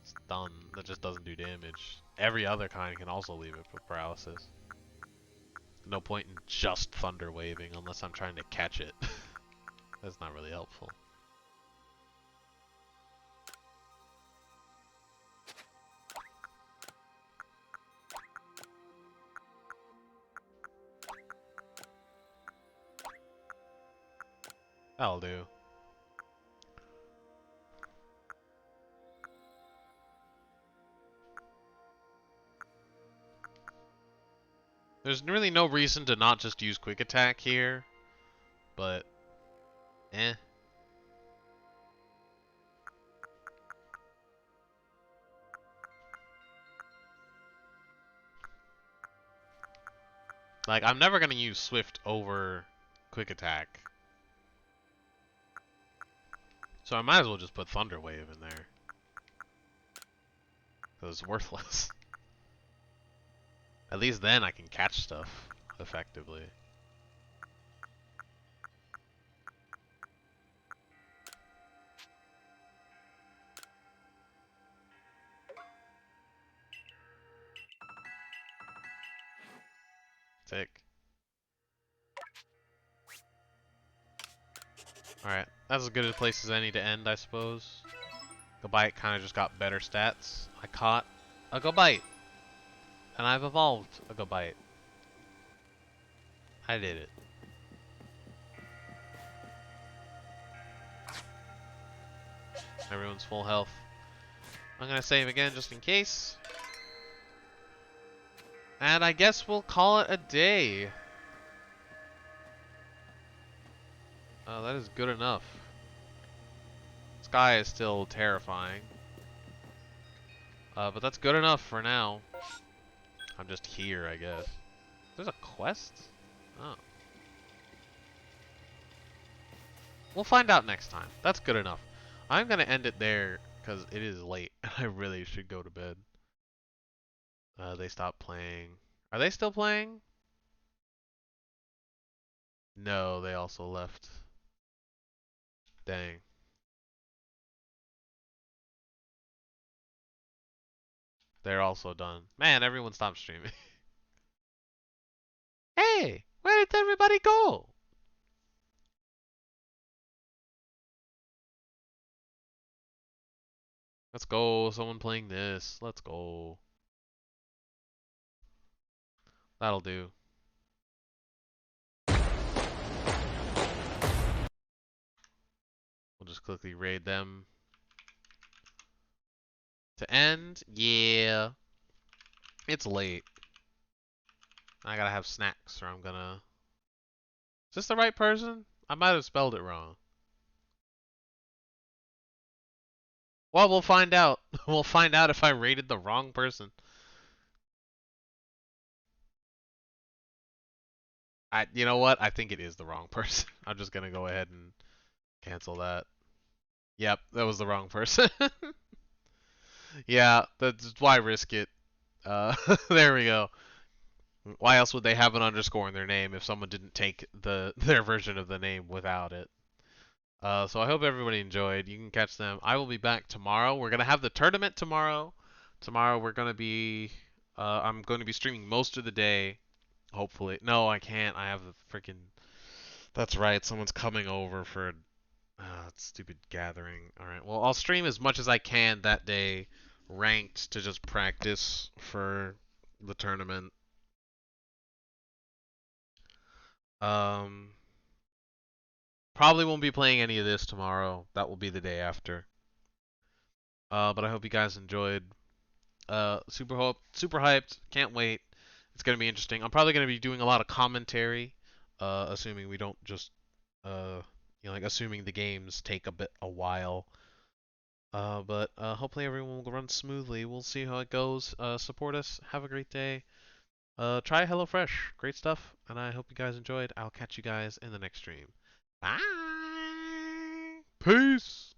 stun. That just doesn't do damage. Every other kind can also leave it for paralysis. No point in just thunder waving unless I'm trying to catch it. That's not really helpful. That'll do. There's really no reason to not just use quick attack here, but like, I'm never gonna use swift over quick attack. So I might as well just put Thunder Wave in there. Because it's worthless. At least then I can catch stuff effectively. Sick. Alright, that's as good a place as any to end, I suppose. Gobite kind of just got better stats. I caught a Gobite. And I've evolved a Gobite. I did it. Everyone's full health. I'm gonna save again just in case. And I guess we'll call it a day. That is good enough. Sky is still terrifying. But that's good enough for now. I'm just here, I guess. There's a quest? Oh. We'll find out next time. That's good enough. I'm gonna end it there because it is late and I really should go to bed. They stopped playing. Are they still playing? No, they also left. Dang. They're also done. Man, everyone stopped streaming. Hey, where did everybody go? Let's go. Someone playing this. Let's go. That'll do. We'll just quickly raid them. To end? Yeah. It's late. I gotta have snacks or I'm gonna... Is this the right person? I might have spelled it wrong. Well, we'll find out. We'll find out if I rated the wrong person. You know what? I think it is the wrong person. I'm just gonna go ahead and cancel that. Yep, that was the wrong person. Yeah, that's why risk it. There we go. Why else would they have an underscore in their name if someone didn't take their version of the name without it? So I hope everybody enjoyed. You can catch them. I will be back tomorrow. We're gonna have the tournament tomorrow. Tomorrow we're gonna be. I'm going to be streaming most of the day. Hopefully. No, I can't. I have the freaking. That's right. Someone's coming over for a stupid gathering. All right. Well, I'll stream as much as I can that day, ranked to just practice for the tournament. Probably won't be playing any of this tomorrow. That will be the day after. But I hope you guys enjoyed. Super hyped. Can't wait. It's gonna be interesting. I'm probably gonna be doing a lot of commentary, assuming we don't just, like assuming the games take a while. But hopefully everyone will run smoothly. We'll see how it goes. Support us. Have a great day. Try HelloFresh. Great stuff. And I hope you guys enjoyed. I'll catch you guys in the next stream. Bye. Peace.